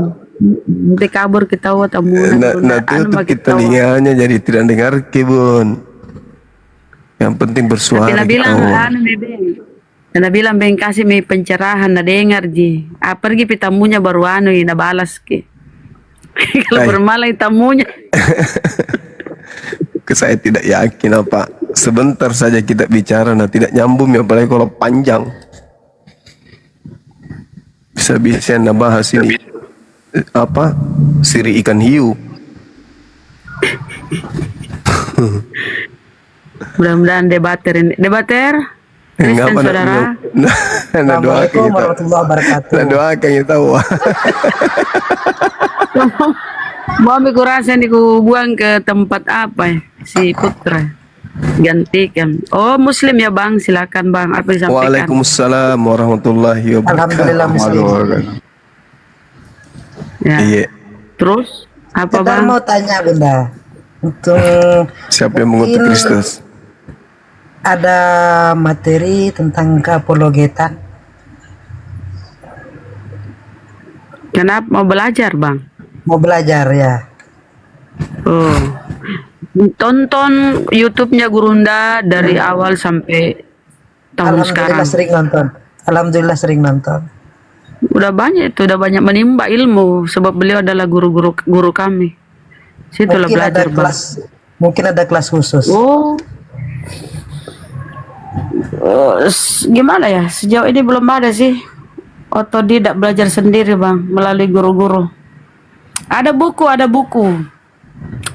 Nanti kabur kita tamunya. Nah tutup kita telinganya jadi tidak dengar kebun. Yang penting bersuara Bila kita. bilang anu Bebe. Dan bilang beng kasih mi pencerahan na dengar ji. Pergi pi tamunya baru na balas ki. Kalau Ay. bermalam tamunya. Saya tidak yakin apa. Sebentar saja kita bicara, nah tidak nyambung ya, apalagi kalau panjang. Bisa-bisa nak bahas ini apa siri ikan hiu. Mudah-mudahan debater. Enggak Kristen saudara. Nah doakan kita. Nah doakan kita. Mau ambil kurasa nih ku buang ke tempat apa ya? Si Putra. Gantikan. Oh Muslim ya Bang, silakan Bang. Apa yang disampaikan? Waalaikumsalam warahmatullahi wabarakatuh. Alhamdulillah Muslim. Ya. Iya. Terus apa Kita Bang? mau tanya Bunda, untuk Siapa yang mengutuk mungkin Kristus? ada materi tentang keapologetan. Kenapa mau belajar Bang? Mau belajar ya. Oh. Tonton YouTube-nya Gurunda dari awal sampai tahun sekarang. Alhamdulillah sering nonton. Udah banyak itu, udah banyak menimba ilmu sebab beliau adalah guru kami. Situlah Mungkin ada belajar Bang. mungkin ada kelas khusus. Oh. Gimana ya? Sejauh ini belum ada sih. Otodidak belajar sendiri Bang melalui guru-guru. Ada buku.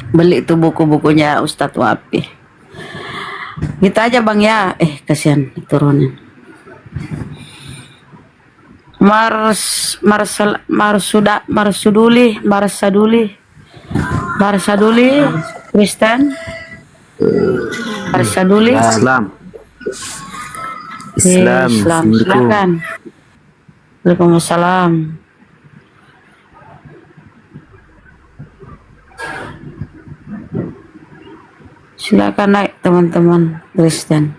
Beli tuh buku-bukunya Ustadz Wapi. Gitu aja Bang ya. Kasihan turunin. Marsaduli Kristen. Marsaduli Islam. Silakan. Waalaikumsalam. Silakan naik teman-teman Kristen.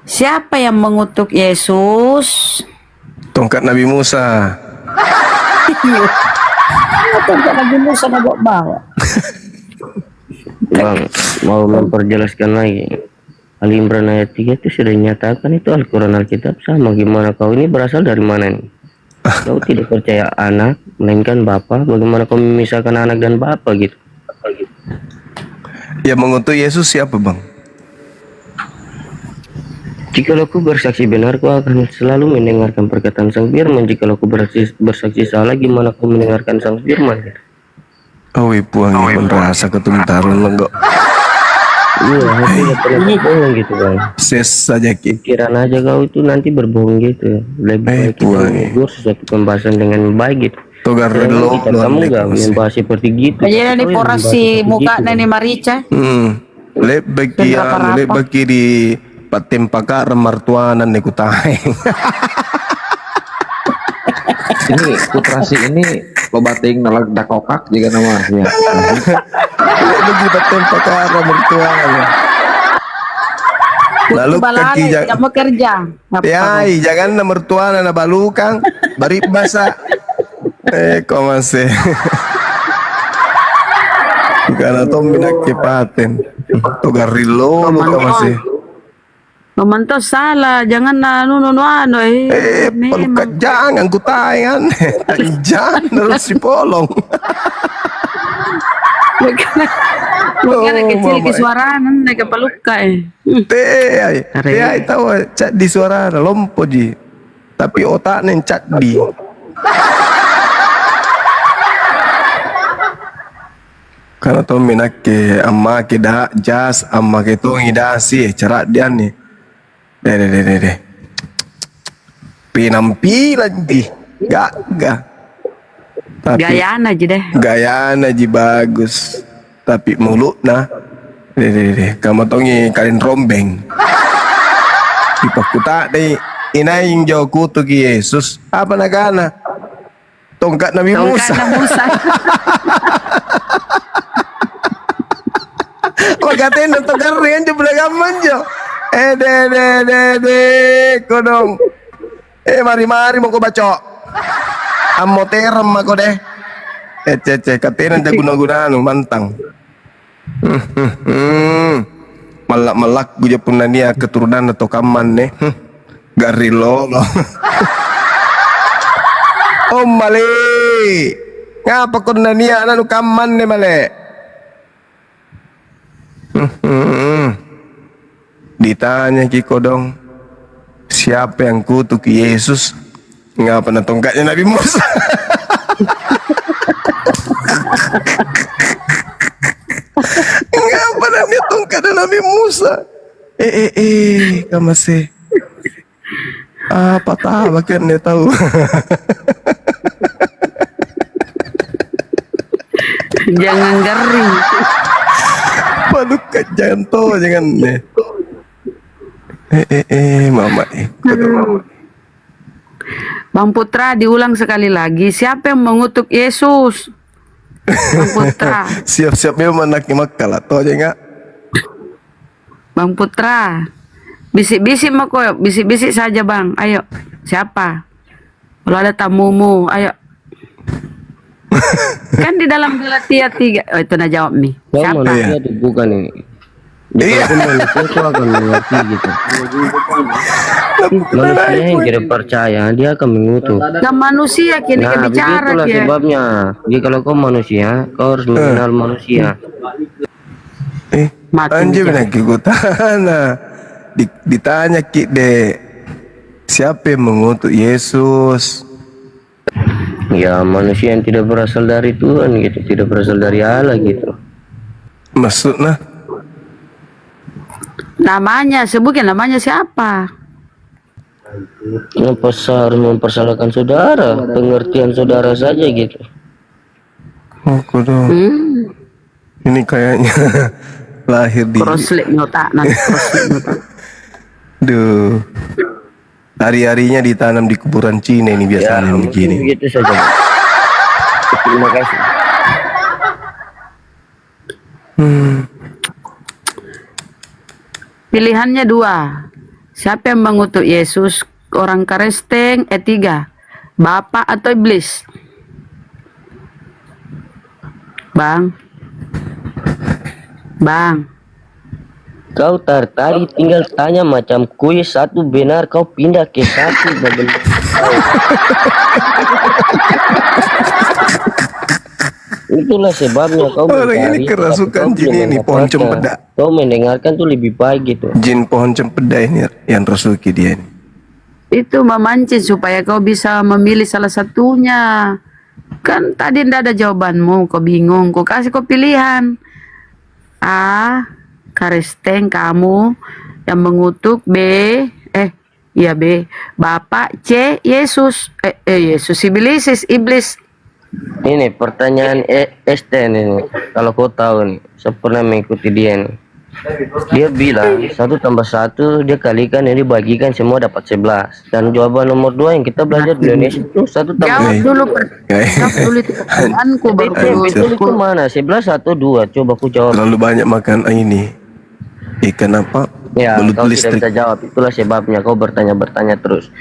Siapa yang mengutuk Yesus? Tongkat Nabi Musa. Tongkat Nabi Musa bawa. Bang, mau memperjelaskan lagi. Ali Imran ayat 3 itu sudah dinyatakan itu Al-Quran Alkitab sama. Gimana kau ini berasal dari mana nih? Kau tidak percaya anak, melainkan Bapa. Bagaimana kau memisahkan anak dan Bapa gitu? Yang mengutuk Yesus siapa Bang? Jikalau aku bersaksi benar, kau akan selalu mendengarkan perkataan Sang Firman. Jikalau aku bersaksi salah, gimana kau mendengarkan Sang Firman? Oh puang merasa ketumtaran lenggok. Iya, aku tidak pernah berbohong gitu Bang. Ses saja ki. Pikiran aja kau itu nanti berbohong gitu. Lebih baik kita menegur sesuatu pembahasan dengan baik gitu. Togar Jangan lo kita, kamu gak membahas seperti gitu. Jadi ini porasi muka Neni Marica. Lebih di patim pakar martuanan nekutaeng. Ini putrasi ini lobating nalag dakokak juga nama ya. Lebih patim pakar martuanan. Lalu kaki kamu kerja. Yai, jangan na mertuana na balukang bari basa. Kok masih. Karena to minakkipaten. Togarilo lu kok masih. Memantau salah, jangan Pelukat jangan kutayan. Jangan harus si polong. Bukan kecil ke suara ke peluka Teh tahu cat di suara lompo ji. Tapi otak nen cat di. Karena to minake amma ke da jas amma ke to ngidasi cerak dia nih. Deh. Penampilan ji. Gak. Tapi gayaan aja deh. Gayaan aja bagus. Tapi mulut nah. Deh. Kamu tongi kalian rombeng. Ipakuta deh. Inaing jauh kutu ki Yesus. Apa nagana? Tongkat Nabi Musa. Pagatin na tongkat rin di belagaman jo. De kodong. Mari mau ko baco. Amo terem ako deh. Katenan da guna-guna mantang. malak guja punania keturunan atau kaman nih. Garilo loh. Oh male. Ngapa kau nania nanu kaman nih male? Ditanya Kiko dong, siapa yang kutuk Yesus? Ngapa na tongkatnya Nabi Musa? Ngapa na dia tongkatnya Nabi Musa? Kamase. Apa tahu kan dia tahu. Jangan garing. Palukan jangan tahu jangan nih. Mama Bang Putra, diulang sekali lagi. Siapa yang mengutuk Yesus? Bang Putra. Siap-siap memang anaknya Makkah lah, tahu aja nggak? Bang Putra. Bisik-bisik mah koyo, bisik-bisik saja bang. Ayo, siapa? Kalau ada tamumu, ayo. Kan di dalam Galatia 3. Oh, itu nak jawab nih. Kau Siapa? manusia itu bukan ini. Jika kau manusia kau akan mengerti gitu. Manusia yang tidak percaya dia akan mengutuk. Kan manusia kini Nah bicara begitulah dia. sebabnya. Jadi kalau kau manusia, kau harus mengenal manusia. Mati Anjir dia. benar Kiko tanah. Ditanya Ki dek, siapa yang mengutuk Yesus? Ya manusia yang tidak berasal dari Tuhan gitu, tidak berasal dari Allah gitu. Maksudnya? Namanya, sebutkan namanya siapa? Kenapa harus mempersalahkan saudara? Pengertian saudara saja gitu. Oh kudu. Ini kayaknya lahir di. Crosslet nota, nanti crosslet nota. Duh. Hari-harinya ditanam di kuburan Cina ini biasanya mungkin begini. begitu saja. Terima kasih. Pilihannya 2. Siapa yang mengutuk Yesus? Orang Kristen, 3. Bapak atau iblis? Bang. Bang. Kau tadi tinggal tanya macam kuis satu benar kau pindah ke satu bagaimana? Itulah sebabnya kau Orang ini mencari, kerasukan tapi kau jin belum ini, pohon mendapatkan. cempedak. Kau mendengarkan tuh lebih baik gitu. Jin pohon cempeda ini yang rasuki dia ini. Itu memancing supaya kau bisa memilih salah satunya. Kan tadi ndak ada jawabanmu, kau bingung. Kau kasih kau pilihan. A. Kristen kamu yang mengutuk. B. Iya B. Bapak. C. Yesus. Yesus iblis. Ini pertanyaan Einstein ini. Kalau kau tahu nih, saya pernah mengikuti dia nih. Dia bilang 1 tambah 1 dia kalikan ini bagikan semua dapat 11. Dan jawaban nomor 2 yang kita belajar di Indonesia itu 1 tambah Jawab dulu. Jawab dulu itu pertanyaanku baru kau betul itu mana? 11 atau 2? Coba aku jawab. Terlalu banyak makan ini. Ikan apa? Ya, Belut kau listrik. tidak bisa jawab. Itulah sebabnya kau bertanya terus.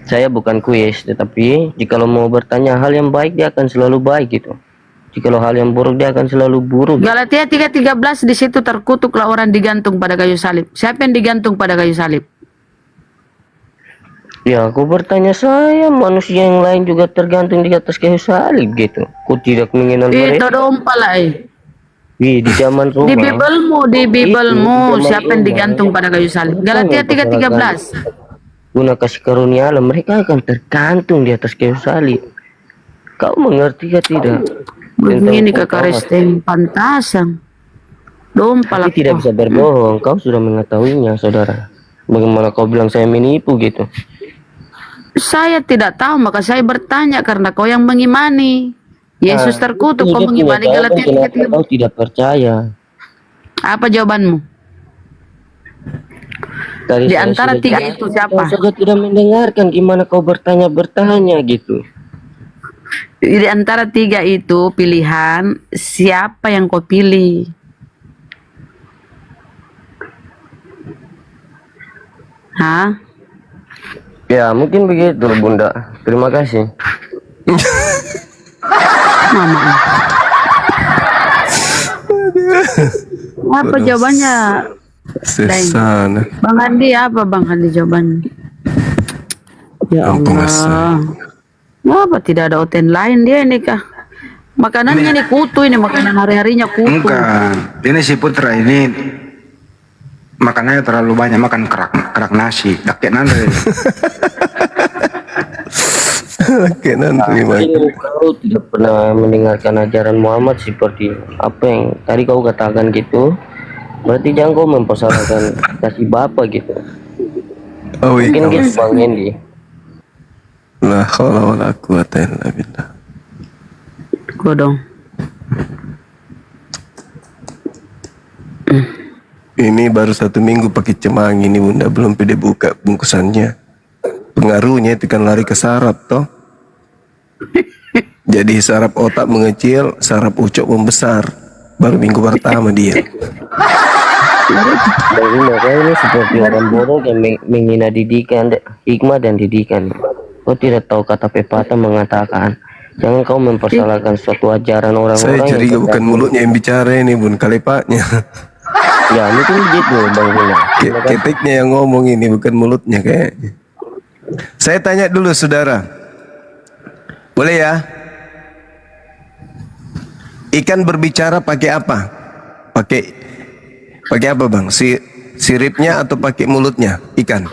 Saya bukan kuis, tetapi jika lo mau bertanya hal yang baik, dia akan selalu baik gitu. Jika lo hal yang buruk, dia akan selalu buruk. Galatia 3:13 di situ terkutuklah orang digantung pada kayu salib. Siapa yang digantung pada kayu salib? Ya, aku bertanya saya, manusia yang lain juga tergantung di atas kayu salib gitu. Aku tidak mengenal Itu mereka. dompa lah. Di zaman Roma. Di Bibelmu, Itu, siapa yang zaman digantung Roma. pada kayu salib? Galatia 3:13. Guna kasih karunia Allah, mereka akan tergantung di atas kayu salib. Kau mengerti ya tidak? Begini ke Kristen pantasan. Dompa lah. Tapi tidak bisa berbohong. Kau sudah mengetahuinya, saudara. Bagaimana kau bilang saya menipu gitu? Saya tidak tahu, maka saya bertanya karena kau yang mengimani. Yesus terkutuk, kau mengimani Galatia 3:13. Kau tidak percaya. Apa jawabanmu? Tadi Di saya antara sudah 3 jawab. itu siapa? Kau saja tidak mendengarkan gimana kau bertanya gitu. Di antara 3 itu pilihan, siapa yang kau pilih? Hah? Ya mungkin begitu Bunda. Terima kasih. Mama. Apa jawabannya? Sesana. Bang Andi apa Bang Andi jawabannya? Ya Ampun, Allah. Kenapa tidak ada oten lain dia ini kah? Makanannya nih kutu ini, makanan hari-harinya kutu. Enggak, ini si Putra ini makanannya terlalu banyak, makan kerak nasi. Dakek nanti. Oke, nanti Bang. Kau tidak pernah mendengarkan ajaran Muhammad seperti apa yang tadi kau katakan gitu. Berarti jangan kau mempersalahkan kasih bapak gitu. Oh iya. Mungkin gitu Bang Hendy. La haula wala quwata illa billah. Godong. Ini baru 1 minggu pakai cemang ini bunda, belum pede buka bungkusannya. Pengaruhnya itu kan lari ke saraf toh. Jadi saraf otak mengecil, saraf ucap membesar. Baru minggu pertama dia. Jadi makanya ini seperti orang bodoh yang menghina didikan, hikmah dan didikan. Kau tidak tahu kata pepatah mengatakan, jangan kau mempersalahkan suatu ajaran Saya orang-orang. curiga bukan mulutnya yang bicara ini bun, kalepaknya. Ya mungkin gitu Bang Hina. Ketiknya yang ngomong ini bukan mulutnya kayaknya. Saya tanya dulu saudara, boleh ya? Ikan berbicara pakai apa? Pakai apa bang? Siripnya atau pakai mulutnya? Ikan.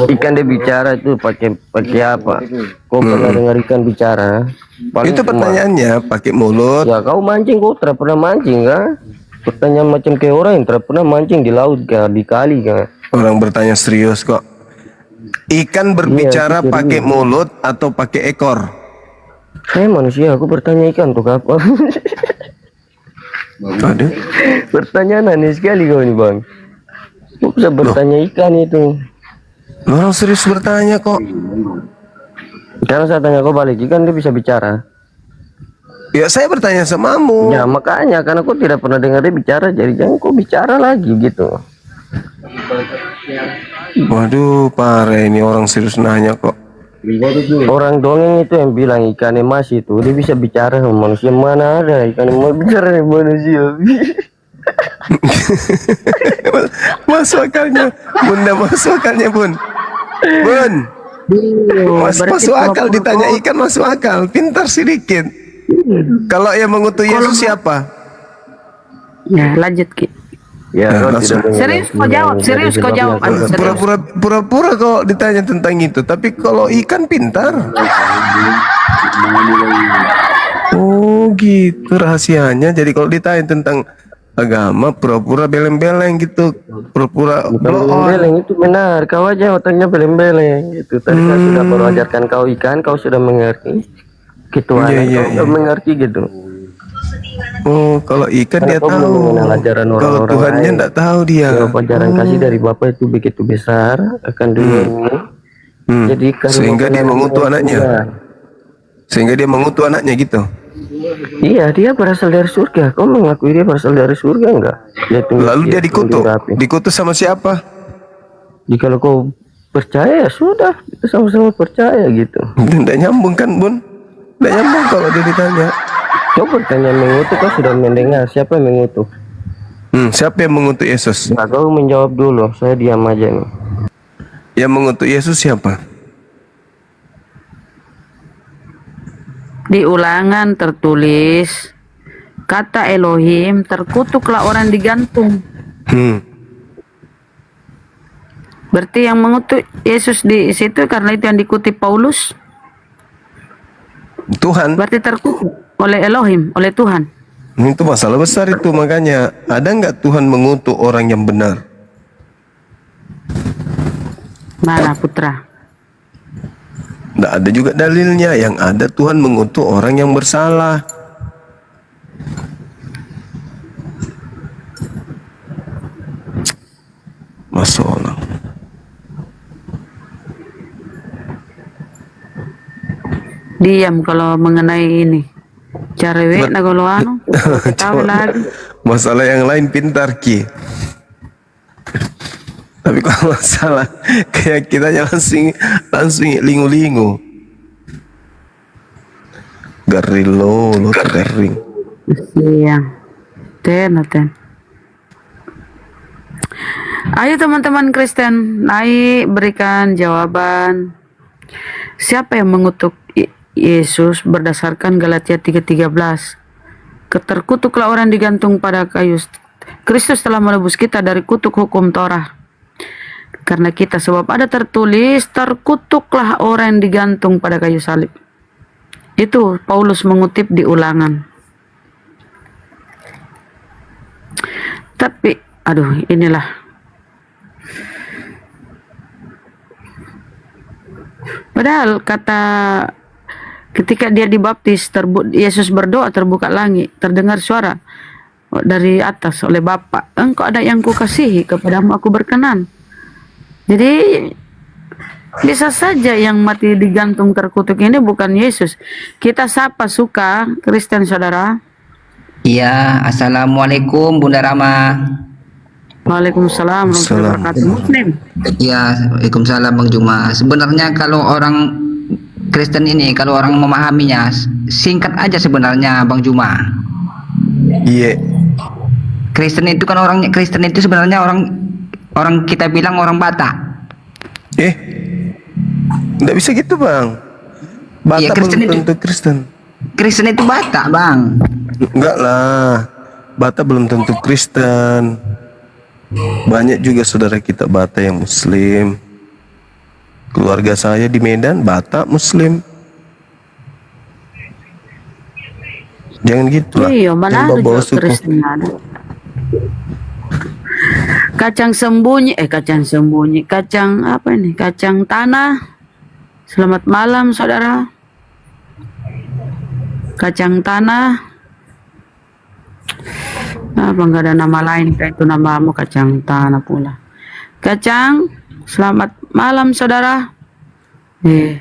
Ikan dia bicara itu pakai apa? Kau pernah dengar ikan bicara? Paling Itu cuma- pertanyaannya pakai mulut. Ya kau mancing, kau tidak pernah mancing kan? Pertanyaan macam kayak orang yang tidak pernah mancing di laut kah, di kali kah? Orang bertanya serius kok. Ikan berbicara Iya, pakai mulut atau pakai ekor? Saya manusia, aku bertanya ikan untuk apa? Aduh. Pertanyaan aneh sekali kau ini bang. Kau bisa bertanya ikan itu. Orang serius bertanya kok. Karena saya tanya kau balik, ikan dia bisa bicara. Ya saya bertanya samamu. Ya makanya, karena kau tidak pernah dengar dia bicara, jadi jangan kau bicara lagi gitu. Waduh parah ini orang serius nanya kok. Orang dongeng itu yang bilang ikan emas itu dia bisa bicara sama manusia, mana ada ikan emas bicara sama manusia. Masuk akalnya, bunda masuk akalnya bun. Bun, masuk akal ditanya ikan masuk akal, pintar sedikit. Kalau yang mengutus Yesus siapa? Ya lanjut Ki. Ya, kau langsung. tidak dengar. Serius kau jawab, serius kau jawab. Andi, serius. Pura-pura kok ditanya tentang itu, tapi kalau ikan pintar. Oh gitu rahasianya. Jadi kalau ditanya tentang agama pura-pura beleng-beleng gitu, pura-pura Bukan blow on. beleng-beleng itu benar, kau aja otaknya beleng-beleng gitu. Tadi saya sudah baru ajarkan kau ikan, kau sudah mengerti. Gitu Iya, aja, iya, kau iya. sudah mengerti gitu. Oh kalau ikan Karena dia kau belum tahu, mengenal ajaran kalau orang-orang Tuhannya lain. enggak tahu dia. Kalau ajaran kasih dari Bapa itu begitu besar akan dunia ini. Jadi karena Sehingga dia mengutuk anaknya. Sehingga dia mengutuk anaknya gitu. Iya, dia berasal dari surga. Kau mengakui dia berasal dari surga enggak? Lalu dia dikutuk. Dikutuk sama siapa? Jika kau percaya ya sudah, kita sama-sama percaya gitu. Tidak nyambung kan bun? Tidak nyambung kalau dia ditanya. Kau bertanya mengutuk, kau sudah mendengar siapa yang mengutuk? Siapa yang mengutuk Yesus? Nah, kau menjawab dulu, saya diam aja nih. Yang mengutuk Yesus siapa? Di Ulangan tertulis kata Elohim, terkutuklah orang digantung. Berarti yang mengutuk Yesus di situ karena itu yang dikutip Paulus. Tuhan. Berarti terkutuk oleh Elohim, oleh Tuhan. Itu masalah besar itu, makanya ada nggak Tuhan mengutuk orang yang benar? Mana Putra? Nggak ada juga dalilnya. Yang ada Tuhan mengutuk orang yang bersalah. Masya Allah. Diam kalau mengenai ini. Carewek na kalau anu, tahu lagi. Masalah yang lain pintar Ki. Tapi kalau masalah keyakinannya langsung lingu-lingu. Garilo lo garing. Iya. Ten. Ayo teman-teman Kristen, naik berikan jawaban. Siapa yang mengutuk Yesus berdasarkan Galatia 3:13? Terkutuklah orang digantung pada kayu. Kristus telah menebus kita dari kutuk hukum Torah. Karena kita, sebab ada tertulis, terkutuklah orang yang digantung pada kayu salib. Itu Paulus mengutip di Ulangan. Tapi, aduh, inilah. Padahal kata ketika dia dibaptis, Yesus berdoa, terbuka langit, terdengar suara dari atas oleh Bapa, engkau ada yang kukasihi, kepadamu aku berkenan. Jadi bisa saja yang mati digantung terkutuk ini bukan Yesus. Kita sapa suka Kristen saudara. Iya, assalamualaikum Bunda Rama. Waalaikumsalam warahmatullahi wabarakatuh. Muslim. Iya, waalaikumsalam Bang Juma. Sebenarnya kalau orang Kristen ini, kalau orang memahaminya, singkat aja sebenarnya Bang Juma. Iya. Kristen itu kan Kristen itu sebenarnya orang kita bilang orang Batak. Nggak bisa gitu bang. Batak Iya, Kristen belum itu. tentu Kristen. Kristen itu Batak, Bang. Enggak lah, Batak belum tentu Kristen. Banyak juga saudara kita Batak yang Muslim. Keluarga saya di Medan Batak Muslim. Jangan gitu lah. Iya, mana Jangan ada bawa-bawa juga suku. Kristen ada. Kacang sembunyi, kacang apa ini? Kacang tanah. Selamat malam saudara. Kacang tanah. Apa nggak ada nama lain kayak itu namamu kacang tanah pula. Kacang, selamat malam saudara. Ini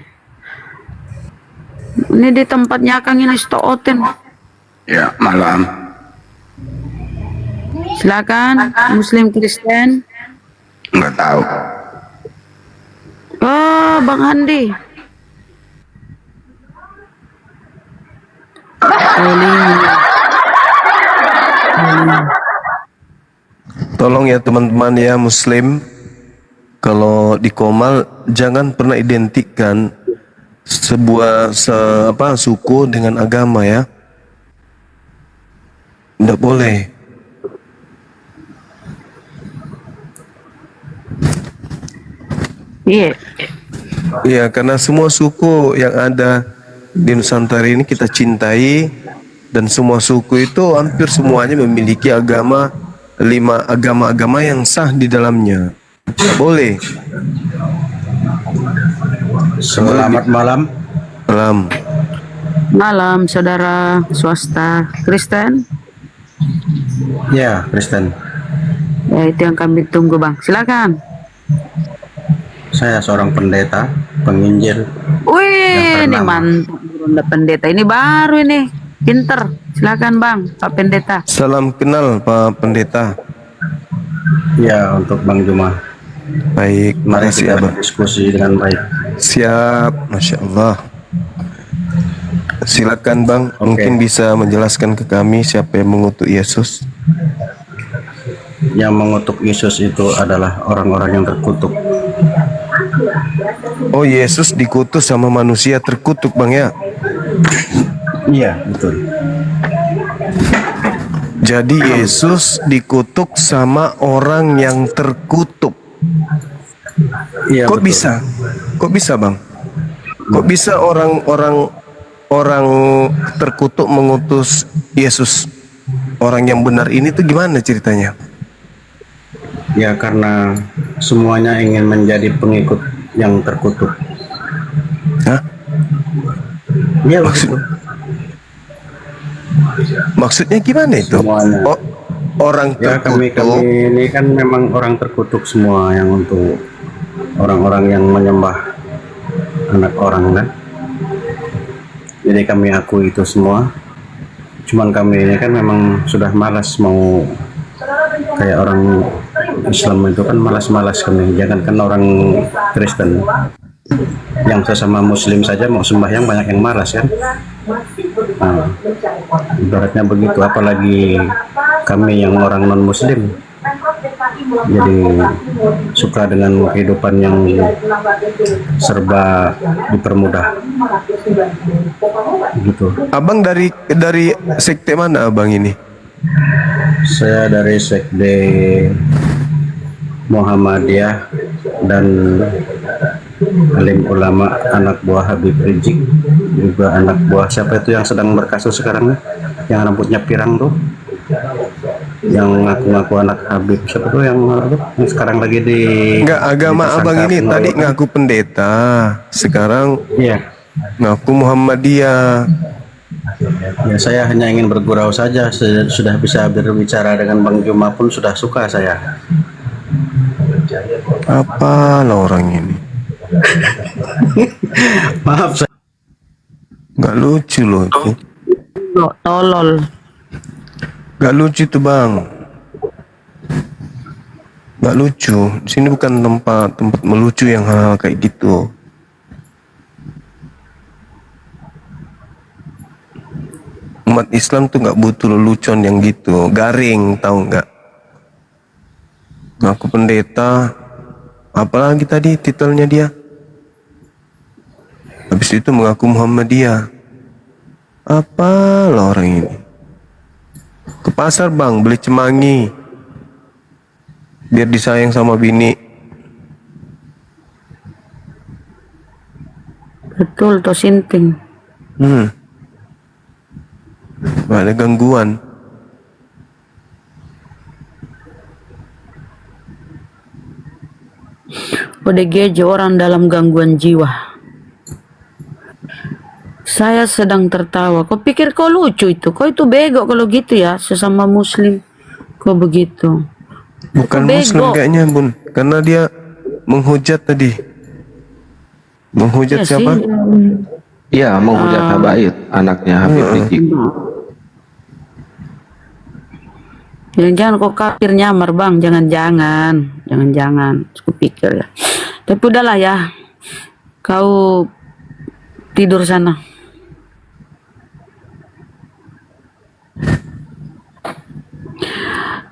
di tempatnya Kang ini Stooten. Ya, malam. Silakan Muslim Kristen. Nggak tahu. Oh, Bang Handi. Tolong ya teman-teman ya Muslim, kalau di Komal jangan pernah identikkan sebuah suku dengan agama ya. Tidak boleh. Iya. Iya, karena semua suku yang ada di Nusantara ini kita cintai, dan semua suku itu hampir semuanya memiliki agama, 5 agama-agama yang sah di dalamnya. Tidak boleh. Selamat malam. Salam. Malam saudara swasta Kristen. Ya, Kristen. Ya itu yang kami tunggu Bang. Silakan. Saya seorang pendeta, penginjil. Wih, ini mantap Bunda Pendeta. Ini baru ini. Pinter. Silakan Bang, Pak Pendeta. Salam kenal Pak Pendeta. Ya, untuk Bang Juma. Baik, Mari makasih kita Abang. berdiskusi dengan baik. Siap, Masya Allah. Silakan Bang, mungkin bisa menjelaskan ke kami siapa yang mengutuk Yesus. Yang mengutuk Yesus itu adalah orang-orang yang terkutuk. Oh, Yesus dikutuk sama manusia terkutuk Bang ya. Iya, betul. Jadi Yesus dikutuk sama orang yang terkutuk. Iya, Kok betul. bisa? Kok bisa Bang? Kok bisa orang terkutuk mengutus Yesus? Orang yang benar ini tuh gimana ceritanya? Ya, karena semuanya ingin menjadi pengikut yang terkutuk. Hah? Iya, Maksud- betul. Maksudnya gimana itu? Semuanya. Oh, orang Ya, kami terkutuk. ini kan memang orang terkutuk semua, yang untuk orang-orang yang menyembah anak orang kan. Jadi kami akui itu semua. Cuman kami ini kan memang sudah malas mau kayak orang Islam itu kan malas-malas kami. Jangankan orang Kristen, yang sesama Muslim saja mau sembahyang banyak yang malas kan. Nah, ibaratnya begitu, apalagi kami yang orang non Muslim. Jadi suka dengan kehidupan yang serba dipermudah. Gitu. Abang dari sekte mana abang ini? Saya dari Sekde Muhammadiyah dan alim ulama, anak buah Habib Rizik, juga anak buah siapa itu yang sedang berkasus sekarang, yang rambutnya pirang tuh, yang ngaku-ngaku anak Habib, siapa tuh yang sekarang lagi di Enggak, agama ditersangka abang ini tadi pengeroyokan. ngaku pendeta, sekarang Iya. ngaku Muhammadiyah. Ya, saya hanya ingin bergurau saja. Sudah bisa berbicara dengan Bang Juma pun sudah suka saya. Apa lah orang ini? Maaf saya. Nggak lucu loh itu. Tolol. Nggak lucu tuh bang. Nggak lucu. Di sini bukan tempat melucu yang hal kayak gitu. Umat Islam tuh nggak butuh lelucon yang gitu, garing, tahu nggak? Ngaku pendeta, apalagi tadi titelnya dia. Habis itu mengaku Muhammadiyah. Apa lah orang ini? Ke pasar bang, beli cemangi, biar disayang sama bini. Betul toh sinting. Nggak ada gangguan. ODGJ orang dalam gangguan jiwa. Saya sedang tertawa. Kau pikir kau lucu itu? Kau itu bego kalau gitu ya, sesama muslim. Kau begitu. Bukan Kau Muslim bego. kayaknya bun, karena dia menghujat tadi. Menghujat Ya siapa? sih. Iya, menghujat Habaib, anaknya Habib Rizik. Jangan-jangan kau kafir nyamar bang, jangan-jangan, aku pikir ya. Tapi udahlah ya, kau tidur sana.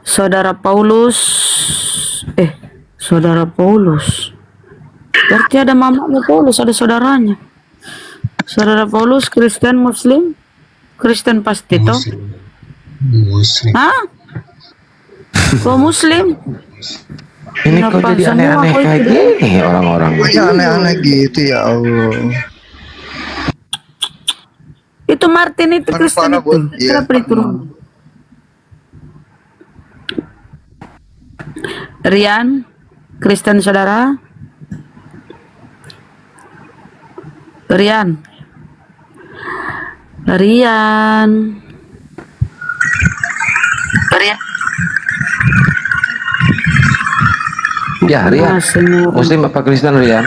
Saudara Paulus, berarti ada mamanya Paulus, ada saudaranya. Saudara Paulus Kristen Muslim, Kristen pasti toh? Hah? Kau Muslim? Ini kok Kenapa jadi semua aneh-aneh kau kayak itu? gini orang-orang. Banyak aneh-aneh gitu ya Allah. Itu Martin itu Mana Kristen mana, itu. Bun? Iya. Kenapa diturun? Rian, Kristen saudara. Rian. Ya, Rian. Masih Muslim apa Kristen, Rian?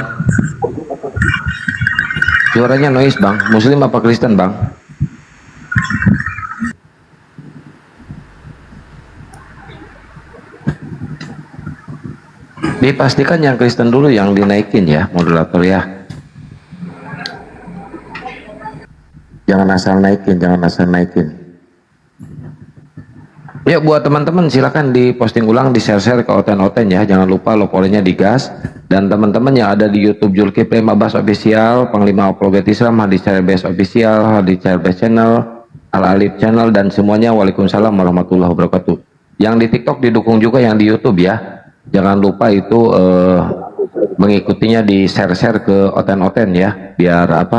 Suaranya noise, Bang. Muslim apa Kristen, Bang? Dipastikan yang Kristen dulu yang dinaikin ya, moderator ya. Jangan asal naikin. Ya, buat teman-teman silakan diposting ulang, di-share ke oten-oten ya. Jangan lupa lopornya digas. Dan teman-teman yang ada di YouTube Zulkifli Mabas Official, Panglima Apologet Islam, Hadis Channel Official, Hadis Channel, Al-Alif Channel, dan semuanya Waalaikumsalam warahmatullahi wabarakatuh. Yang di TikTok didukung juga yang di YouTube ya. Jangan lupa itu mengikutinya, di share ke oten-oten ya. Biar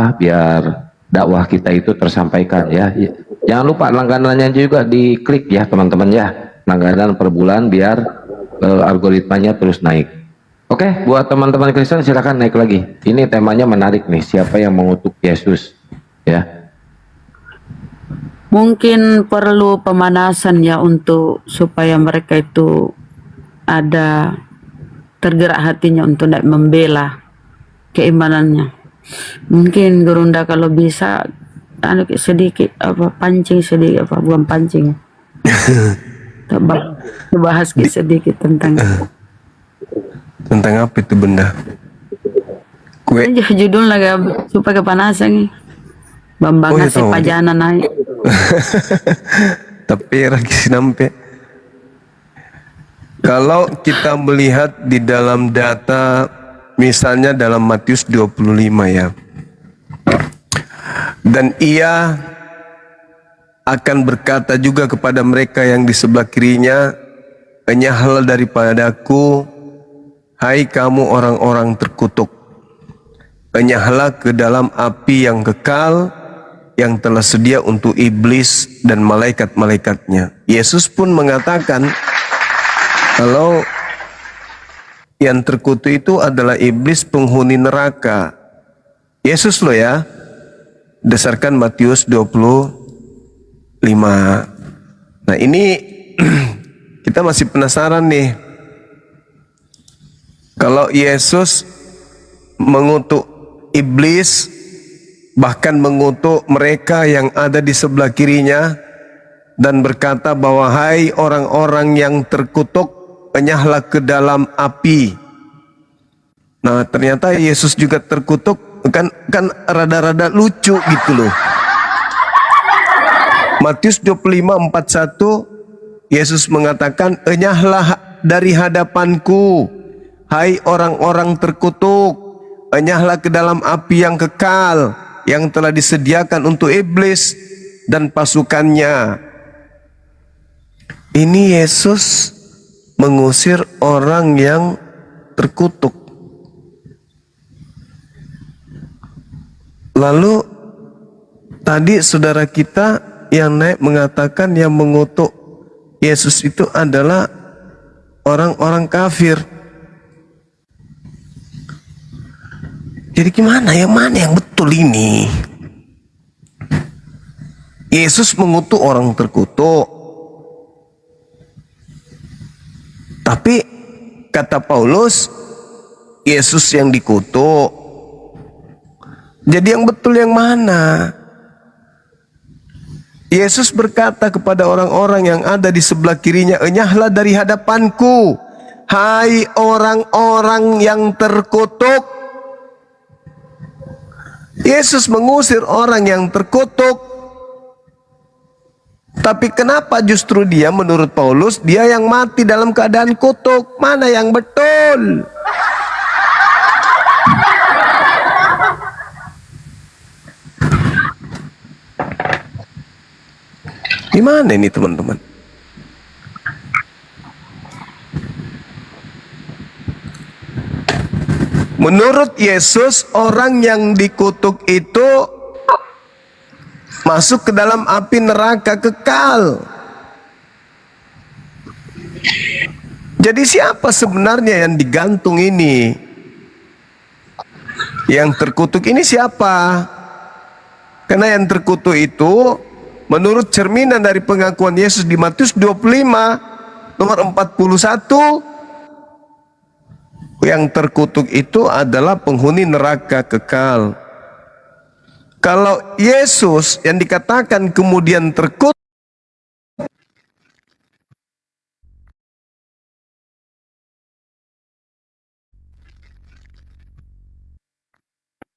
dakwah kita itu tersampaikan ya. Jangan lupa langganannya juga diklik ya teman-teman ya. Langganan per bulan biar algoritmanya terus naik. Oke, buat teman-teman Kristen silakan naik lagi. Ini temanya menarik nih, siapa yang mengutuk Yesus ya. mungkin perlu pemanasan ya untuk supaya mereka itu ada tergerak hatinya untuk tidak membela keimanannya. Mungkin Gurunda kalau bisa sedikit pancing sedikit bukan pancing. Bahas sedikit tentang apa itu benda? Kue. Judul lagi supaya kepanasan nih. Bambang ngasih tahu. pajana naik. Tapi lagi sinampe. Kalau kita melihat di dalam data, misalnya dalam Matius 25 ya. Dan ia akan berkata juga kepada mereka yang di sebelah kirinya, enyahlah daripadaku, hai kamu orang-orang terkutuk. Enyahlah ke dalam api yang kekal, yang telah sedia untuk iblis dan malaikat-malaikatnya. Yesus pun mengatakan, kalau yang terkutuk itu adalah iblis, penghuni neraka. Yesus loh ya, berdasarkan Matius 25. Nah ini kita masih penasaran nih. Kalau Yesus mengutuk iblis, bahkan mengutuk mereka yang ada di sebelah kirinya, dan berkata bahwa hai orang-orang yang terkutuk, enyahlah ke dalam api. Nah ternyata Yesus juga terkutuk, kan rada-rada lucu gitu loh. Matius 25:41, Yesus mengatakan, enyahlah dari hadapanku, hai orang-orang terkutuk, enyahlah ke dalam api yang kekal, yang telah disediakan untuk iblis dan pasukannya. Ini Yesus mengusir orang yang terkutuk. Lalu tadi saudara kita yang naik mengatakan yang mengutuk Yesus itu adalah orang-orang kafir. Jadi gimana? Yang mana yang betul ini? Yesus mengutuk orang terkutuk. Tapi kata Paulus, Yesus yang dikutuk. Jadi yang betul yang mana? Yesus berkata kepada orang-orang yang ada di sebelah kirinya, enyahlah dari hadapanku, hai orang-orang yang terkutuk. Yesus mengusir orang yang terkutuk. Tapi kenapa justru dia, menurut Paulus, dia yang mati dalam keadaan kutuk? Mana yang betul? Gimana ini teman-teman? Menurut Yesus, orang yang dikutuk itu masuk ke dalam api neraka kekal. Jadi siapa sebenarnya yang digantung ini? Yang terkutuk ini siapa? Karena yang terkutuk itu menurut cerminan dari pengakuan Yesus di Matius 25 nomor 41, yang terkutuk itu adalah penghuni neraka kekal. Kalau Yesus yang dikatakan kemudian terkutuk,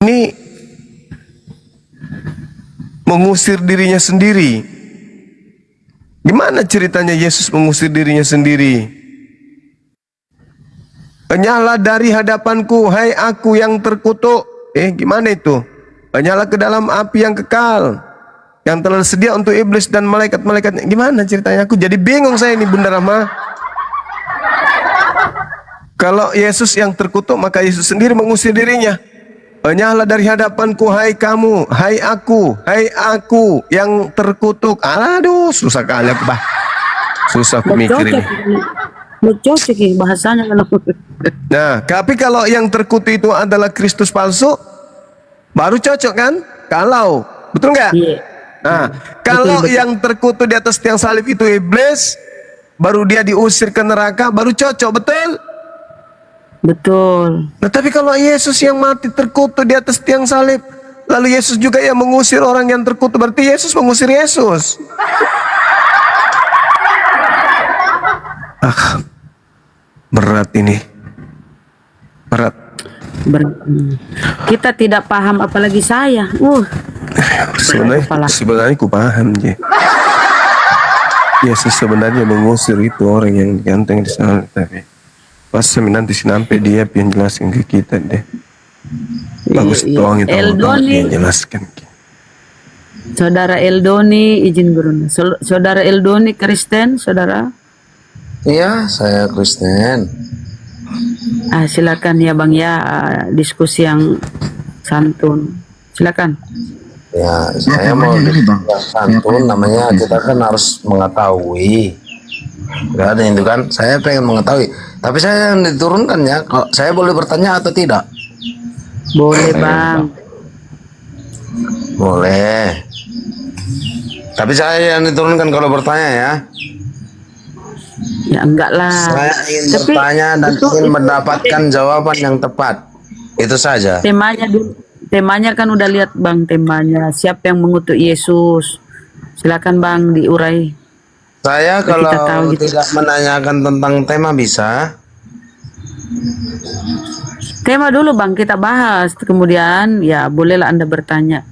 ini mengusir dirinya sendiri. Gimana ceritanya Yesus mengusir dirinya sendiri? Enyahlah dari hadapanku, hai aku yang terkutuk. Gimana itu? Enyahlah ke dalam api yang kekal, yang telah sedia untuk iblis dan malaikat-malaikatnya. Gimana ceritanya? Aku jadi bingung saya ini, Bunda Rahma. Kalau Yesus yang terkutuk, maka Yesus sendiri mengusir dirinya. Enyahlah dari hadapanku, hai kamu, hai aku yang terkutuk. Aduh, susah kali aku, bah. Susah aku mikir ini. Cocok bahasanya. Nah, tapi kalau yang terkutuk itu adalah Kristus palsu, baru cocok kan? Kalau, betul nggak? Iya. Nah, kalau yang terkutuk di atas tiang salib itu iblis, baru dia diusir ke neraka, baru cocok, betul? Betul. Nah, tapi kalau Yesus yang mati terkutuk di atas tiang salib, lalu Yesus juga yang mengusir orang yang terkutuk, berarti Yesus mengusir Yesus. Berat ini. Berat. Kita tidak paham, apalagi saya. Sebenarnya ku paham je. Ya sih sebenarnya mengusir itu orang yang diganteng di sana, tapi pas nanti sampai dia yang jelaskan ke kita deh. Bagus Iya, doang itu Eldoni. yang jelaskan. Saudara Eldoni, izin guru. Saudara Eldoni Kristen, saudara. Iya, saya Kristen. Silakan ya Bang ya, diskusi yang santun. Silakan. Ya, saya mau santun, namanya kita kan harus mengetahui. Kan itu kan, saya pengen mengetahui. Tapi saya yang diturunkan ya, kalau saya boleh bertanya atau tidak? Boleh Bang. Boleh. Tapi saya yang diturunkan kalau bertanya ya. Ya enggak lah. Saya ingin Tapi bertanya dan ingin mendapatkan jawaban yang tepat. Itu saja. temanya dulu. Temanya kan udah lihat Bang temanya. Siapa yang mengutuk Yesus? Silakan Bang diurai. Saya Biar kita tahu kalau gitu. tidak menanyakan tentang tema bisa. Tema dulu Bang kita bahas. Kemudian ya bolehlah Anda bertanya.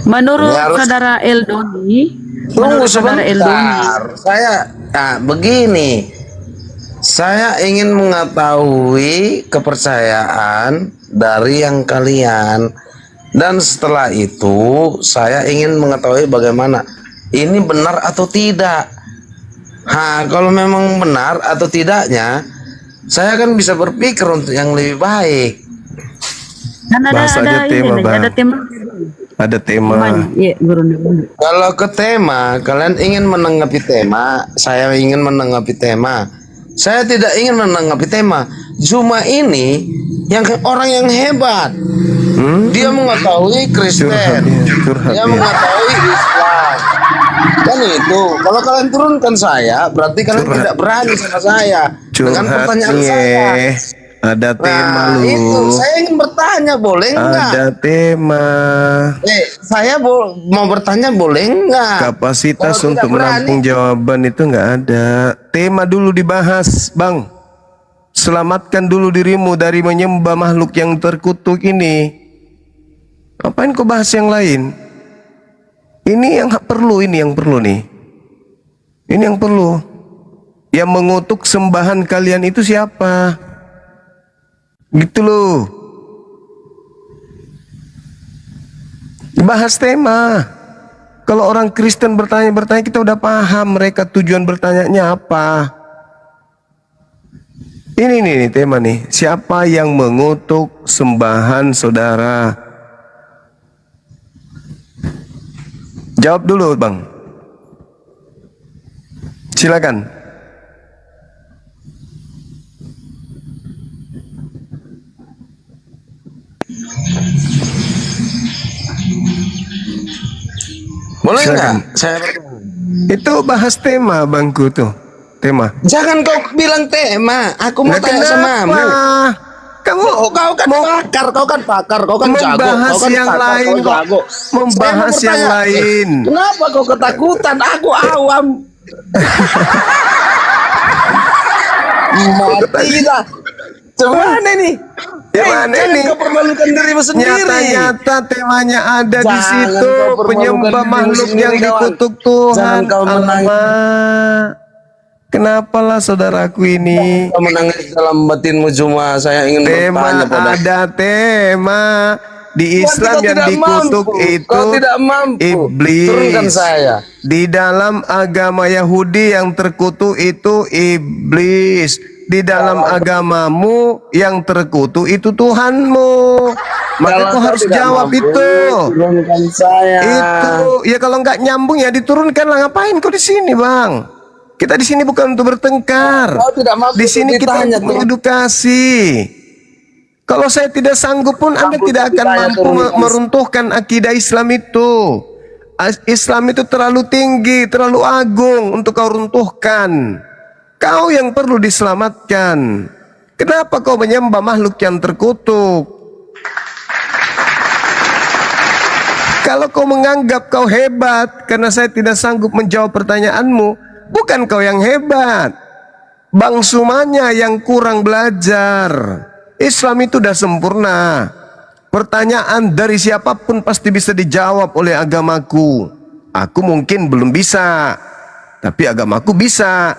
Menurut Ya, harus- saudara Eldoni, Tunggu menurut saudara Eldoni, sebentar. Begini. Saya ingin mengetahui kepercayaan dari yang kalian. Dan setelah itu saya ingin mengetahui bagaimana ini benar atau tidak. Kalau memang benar atau tidaknya, saya kan bisa berpikir untuk yang lebih baik. kan Bahas aja ini tema, nih, Bang. ada tema. Ada tema. Temanya. Iya, guru. Kalau ke tema, kalian ingin menanggapi tema, saya ingin menanggapi tema. Saya tidak ingin menanggapi tema. Zuma ini yang orang yang hebat. Dia mengetahui Kristen, Curhat dia ya. mengetahui Islam. Kan itu. Kalau kalian turunkan saya, berarti kalian Curhat. tidak berani sama saya dengan Curhat pertanyaan nih. saya. Ada tema Nah, lu. itu saya ingin bertanya, boleh enggak? Ada tema. Saya mau bertanya, boleh enggak? Kapasitas Kalau tidak untuk menampung jawaban itu nggak ada. Tema dulu dibahas, Bang. Selamatkan dulu dirimu dari menyembah makhluk yang terkutuk ini. Apain kau bahas yang lain? Ini yang perlu, ini yang perlu nih. Ini yang perlu. Yang mengutuk sembahan kalian itu siapa? Gitu loh. Bahas tema. Kalau orang Kristen bertanya kita udah paham mereka tujuan bertanyanya apa. Ini nih tema nih. Siapa yang mengutuk sembahan saudara? Jawab dulu Bang. Silakan. Boleh Silakan. enggak? Saya Itu bahas tema Bangku tuh. Tema. jangan kau bilang tema. Aku mau Nah, tanya kenapa? sama Kamu kau kan pakar, kau kan pakar, kau kan jago, membahas kau kan yang pakar, lain kau kok. jago. Membahas Saya mau yang bertanya, lain. Kenapa kau ketakutan? Aku awam. Mati dah. Gimana nih? Gimana jangan nih? kau permalukan dirimu sendiri. Nyata-nyata temanya ada di Jangan situ. kau permalukan Penyembah dirimu makhluk sendiri, yang kawan. dikutuk Tuhan. Jangan kau menangis. Alamak. Kenapalah saudaraku ini? Kau menangis dalam batinmu cuma saya ingin Tema bertanya pada ada tema di Islam Kau yang tidak dikutuk mampu. itu Kau tidak mampu. iblis. Turunkan saya. Di dalam agama Yahudi yang terkutuk itu iblis. Di dalam agamamu yang terkutuk itu Tuhanmu. Maka Kalau kau kau harus tidak jawab mampu, itu. turunkan saya. Itu ya kalau nggak nyambung ya diturunkan lah. Ngapain kau di sini Bang? Kita di sini bukan untuk bertengkar. Kau tidak mampu Di sini kita ditanya, untuk tuh. mengedukasi. Kalau saya tidak sanggup pun Anda Mampu tidak akan ditanya, mampu turunkan. meruntuhkan akidah Islam itu. Islam itu terlalu tinggi, terlalu agung untuk kau runtuhkan. Kau yang perlu diselamatkan. Kenapa kau menyembah makhluk yang terkutuk? Kalau kau menganggap kau hebat karena saya tidak sanggup menjawab pertanyaanmu, bukan kau yang hebat. Bangsumanya yang kurang belajar. Islam itu sudah sempurna. Pertanyaan dari siapapun pasti bisa dijawab oleh agamaku. Aku mungkin belum bisa, tapi agamaku bisa.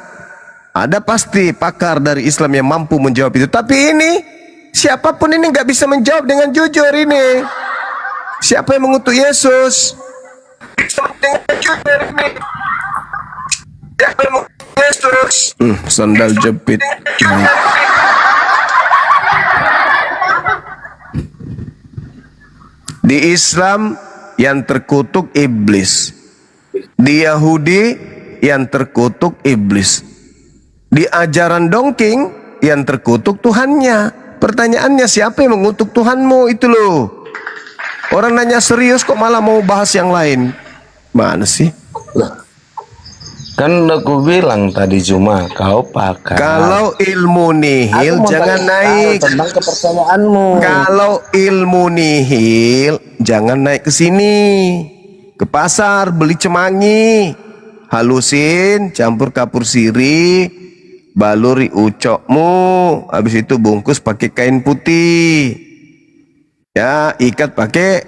Ada pasti pakar dari Islam yang mampu menjawab itu. Tapi ini, siapapun ini nggak bisa menjawab dengan jujur ini. Siapa yang mengutuk Yesus? Dengan jujur ini. Siapa yang mengutuk Yesus? Sandal jepit. Di Islam yang terkutuk iblis. Di Yahudi yang terkutuk iblis. Di ajaran dongking yang terkutuk Tuhannya. Pertanyaannya, siapa yang mengutuk Tuhanmu itu loh? Orang nanya serius kok malah mau bahas yang lain. Mana sih? Kan udah aku bilang tadi cuma kau pakar. Kalau ilmu nihil jangan naik. Tentang kepercayaanmu. Kalau ilmu nihil jangan naik ke sini. Ke pasar beli cemangi, halusin, campur kapur sirih, baluri ucokmu, habis itu bungkus pakai kain putih. Ya, ikat pakai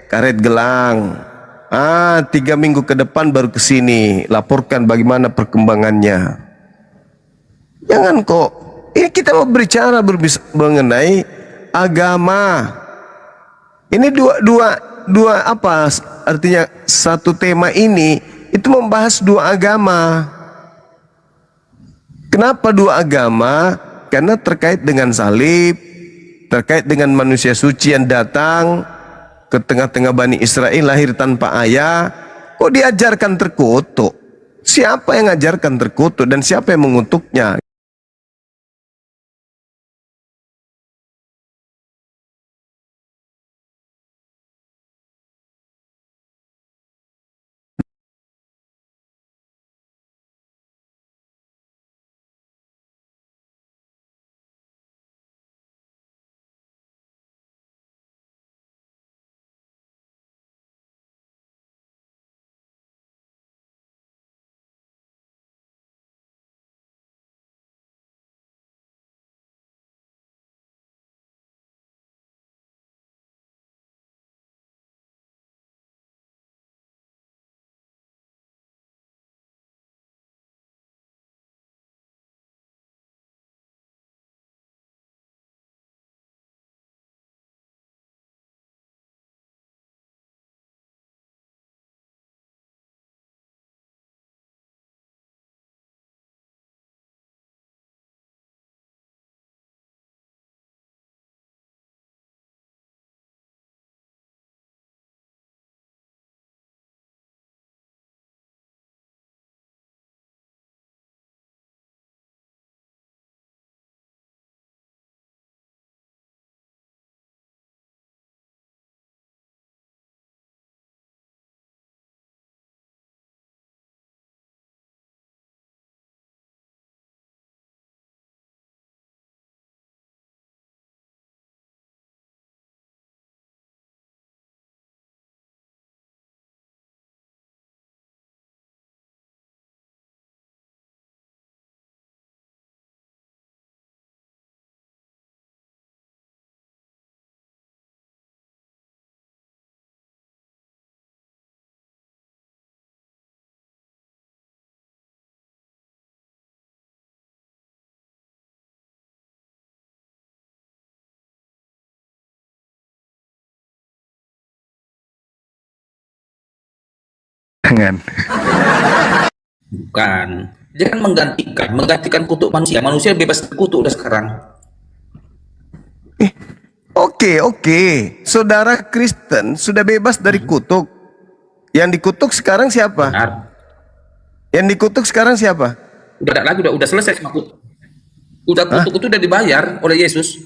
karet gelang. 3 minggu ke depan baru ke sini, laporkan bagaimana perkembangannya. Jangan kok. Ini kita mau berbicara mengenai agama. Ini dua apa artinya, satu tema ini itu membahas 2 agama. Kenapa 2 agama? Karena terkait dengan salib, terkait dengan manusia suci yang datang ke tengah-tengah Bani Israel lahir tanpa ayah. Kok diajarkan terkutuk? Siapa yang mengajarkan terkutuk dan siapa yang mengutuknya? Bukan. Dia kan menggantikan kutuk manusia. Manusia bebas kutuk udah sekarang. Oke. Saudara Kristen sudah bebas dari kutuk. Yang dikutuk sekarang siapa? Benar. Yang dikutuk sekarang siapa? Udah ada lagi, udah selesai sama kutuk. Kutuk itu udah dibayar oleh Yesus.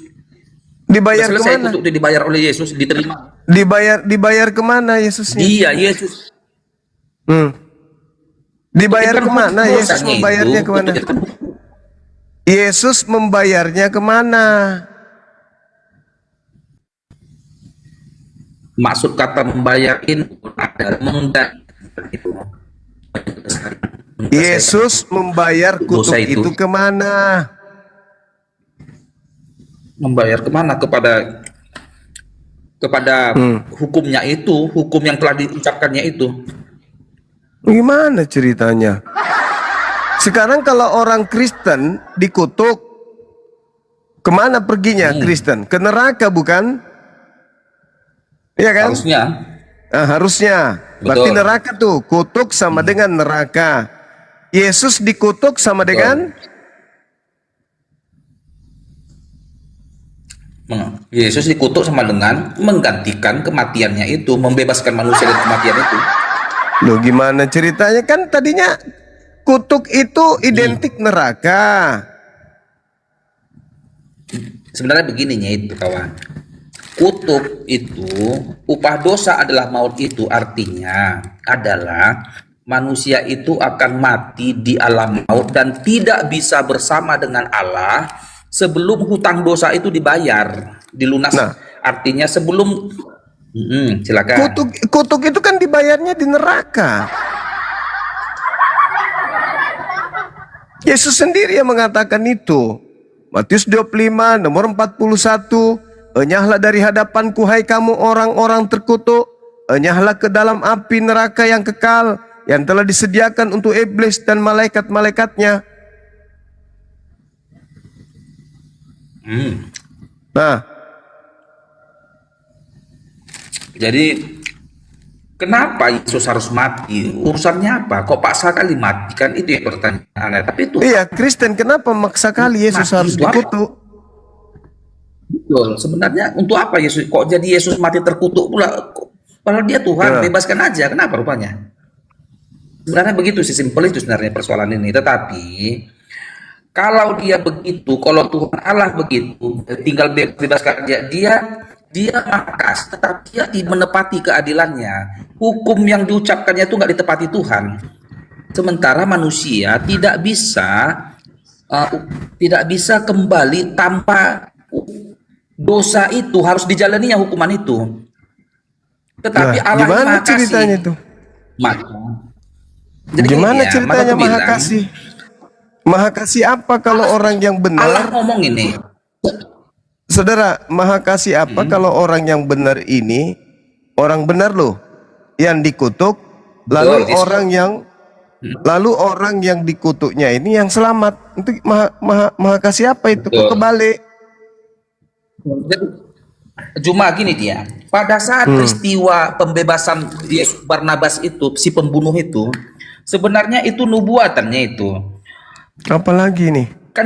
Dibayar Udah selesai kemana? kutuk itu dibayar oleh Yesus, diterima. Dibayar kemana Yesusnya? Dia Yesus. Dibayar Itu kan kemana? dosanya Yesus itu, membayarnya kemana? itu kan Yesus membayarnya kemana? maksud kata membayarin adalah itu. Yesus membayar kutuk Dosa itu kemana? Membayar kemana? Kepada hukumnya itu, hukum yang telah diucapkannya itu. Gimana ceritanya? Sekarang kalau orang Kristen dikutuk, kemana perginya Kristen? Ke neraka bukan? Iya kan? Harusnya. Harusnya. Berarti Betul. neraka tuh, kutuk sama dengan neraka. Yesus dikutuk sama dengan Yesus dikutuk sama dengan menggantikan kematiannya itu, membebaskan manusia dari kematian itu. Loh gimana ceritanya? Kan tadinya kutuk itu identik neraka. Sebenarnya begininya itu kawan. Kutuk itu, upah dosa adalah maut itu, artinya adalah manusia itu akan mati di alam maut dan tidak bisa bersama dengan Allah sebelum hutang dosa itu dibayar, dilunas. Nah. Artinya sebelum silakan. Kutuk itu kan dibayarnya di neraka. Yesus sendiri yang mengatakan itu. Matius 25 nomor 41. Enyahlah dari hadapanku hai kamu orang-orang terkutuk. Enyahlah ke dalam api neraka yang kekal, yang telah disediakan untuk iblis dan malaikat-malaikatnya. Nah, Jadi kenapa Yesus harus mati? Urusannya apa? Kok paksa kali mati? Kan itu yang pertanyaannya. Tapi itu iya Kristen kenapa maksa kali Yesus Mati harus itu apa? dikutuk? betul. Sebenarnya untuk apa Yesus? Kok jadi Yesus mati terkutuk pula? Padahal dia Tuhan, bebaskan aja. Kenapa rupanya? Sebenarnya begitu sih, simpel itu sebenarnya persoalan ini. Tetapi kalau dia begitu, kalau Tuhan Allah begitu, tinggal bebaskan dia makas, tetapi dia menepati keadilannya. Hukum yang diucapkannya itu nggak ditepati Tuhan. Sementara manusia tidak bisa kembali tanpa dosa itu, harus dijalaninya hukuman itu. Tetapi Nah, Allah gimana Maha Kasih. ceritanya itu? Maka, jadi Gimana gini ya, ceritanya maka aku Maha bilang, Kasih? Maha Kasih apa kalau orang yang Allah benar? ngomong ini. Saudara, Maha Kasih apa kalau orang yang benar ini, orang benar loh, yang dikutuk, lalu Betul, orang yang dikutuknya ini yang selamat. Itu Maha Kasih apa itu? Kok Betul. kebalik? Cuma gini dia, pada saat peristiwa pembebasan Yesus Barnabas itu, si pembunuh itu, sebenarnya itu nubuatannya itu. Apalagi nih? Kan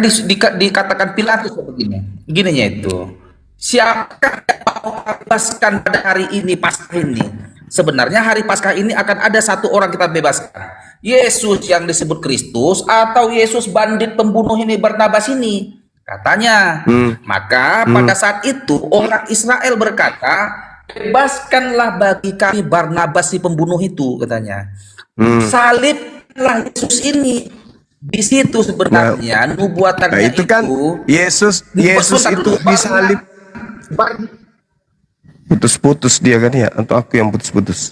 dikatakan Pilatus begini, gininya itu. Siapakah yang mau bebaskan pada hari ini, Paskah ini? Sebenarnya hari Paskah ini akan ada satu orang kita bebaskan. Yesus yang disebut Kristus atau Yesus bandit pembunuh ini, Barnabas ini. Katanya. Maka pada saat itu orang Israel berkata, bebaskanlah bagi kami Barnabas si pembunuh itu, katanya. Saliblah Yesus ini. Di situ sebenarnya nubuatannya itu kan Yesus itu disalib. Putus-putus dia kan ya, atau aku yang putus-putus?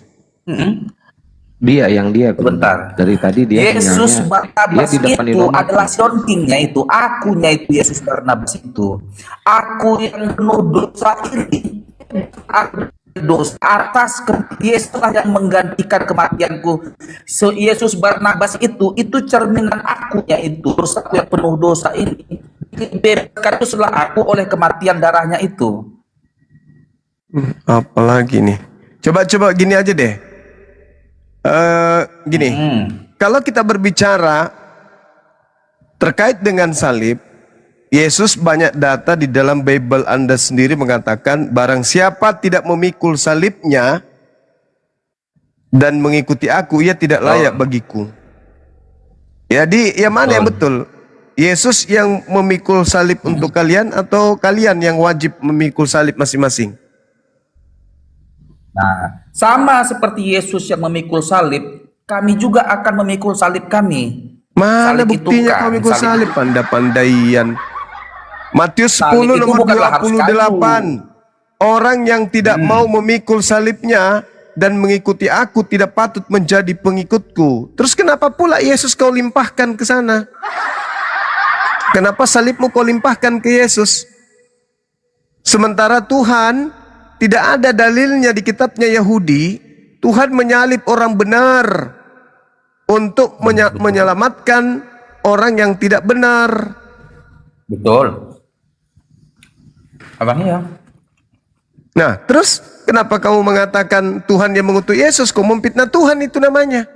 Dia Bentar. dari tadi dia Yesus Barnabas dia di depan itu Imam Mati. adalah sontingnya itu, akunya itu Yesus Barnabas itu. Aku yang penuh dosa ini, aku dosa atas Yesus lah yang menggantikan kematianku. Yesus Barnabas itu cerminan akunya itu, terus aku yang penuh dosa ini dibebaskan setelah aku oleh kematian darahnya itu. Apalagi nih? Coba gini aja deh. Gini, kalau kita berbicara terkait dengan salib, Yesus banyak data di dalam Bible Anda sendiri mengatakan barang siapa tidak memikul salibnya dan mengikuti aku, ia tidak layak bagiku. Jadi yang mana yang betul? Yesus yang memikul salib untuk kalian atau kalian yang wajib memikul salib masing-masing? Nah, sama seperti Yesus yang memikul salib, kami juga akan memikul salib kami. Mana Salib itu buktinya kan, kau mikul salib? Pandai-pandaian. Matius 10 Salib itu nomor bukanlah harus 28. Orang yang tidak mau memikul salibnya dan mengikuti aku tidak patut menjadi pengikutku. Terus kenapa pula Yesus kau limpahkan ke sana? Kenapa salibmu kau limpahkan ke Yesus? Sementara Tuhan tidak ada dalilnya di kitabnya Yahudi, Tuhan menyalib orang benar. untuk menyelamatkan orang yang tidak benar. Betul. Abang ya. Nah, terus kenapa kamu mengatakan Tuhan yang mengutus Yesus? Kau memfitnah Tuhan, itu namanya.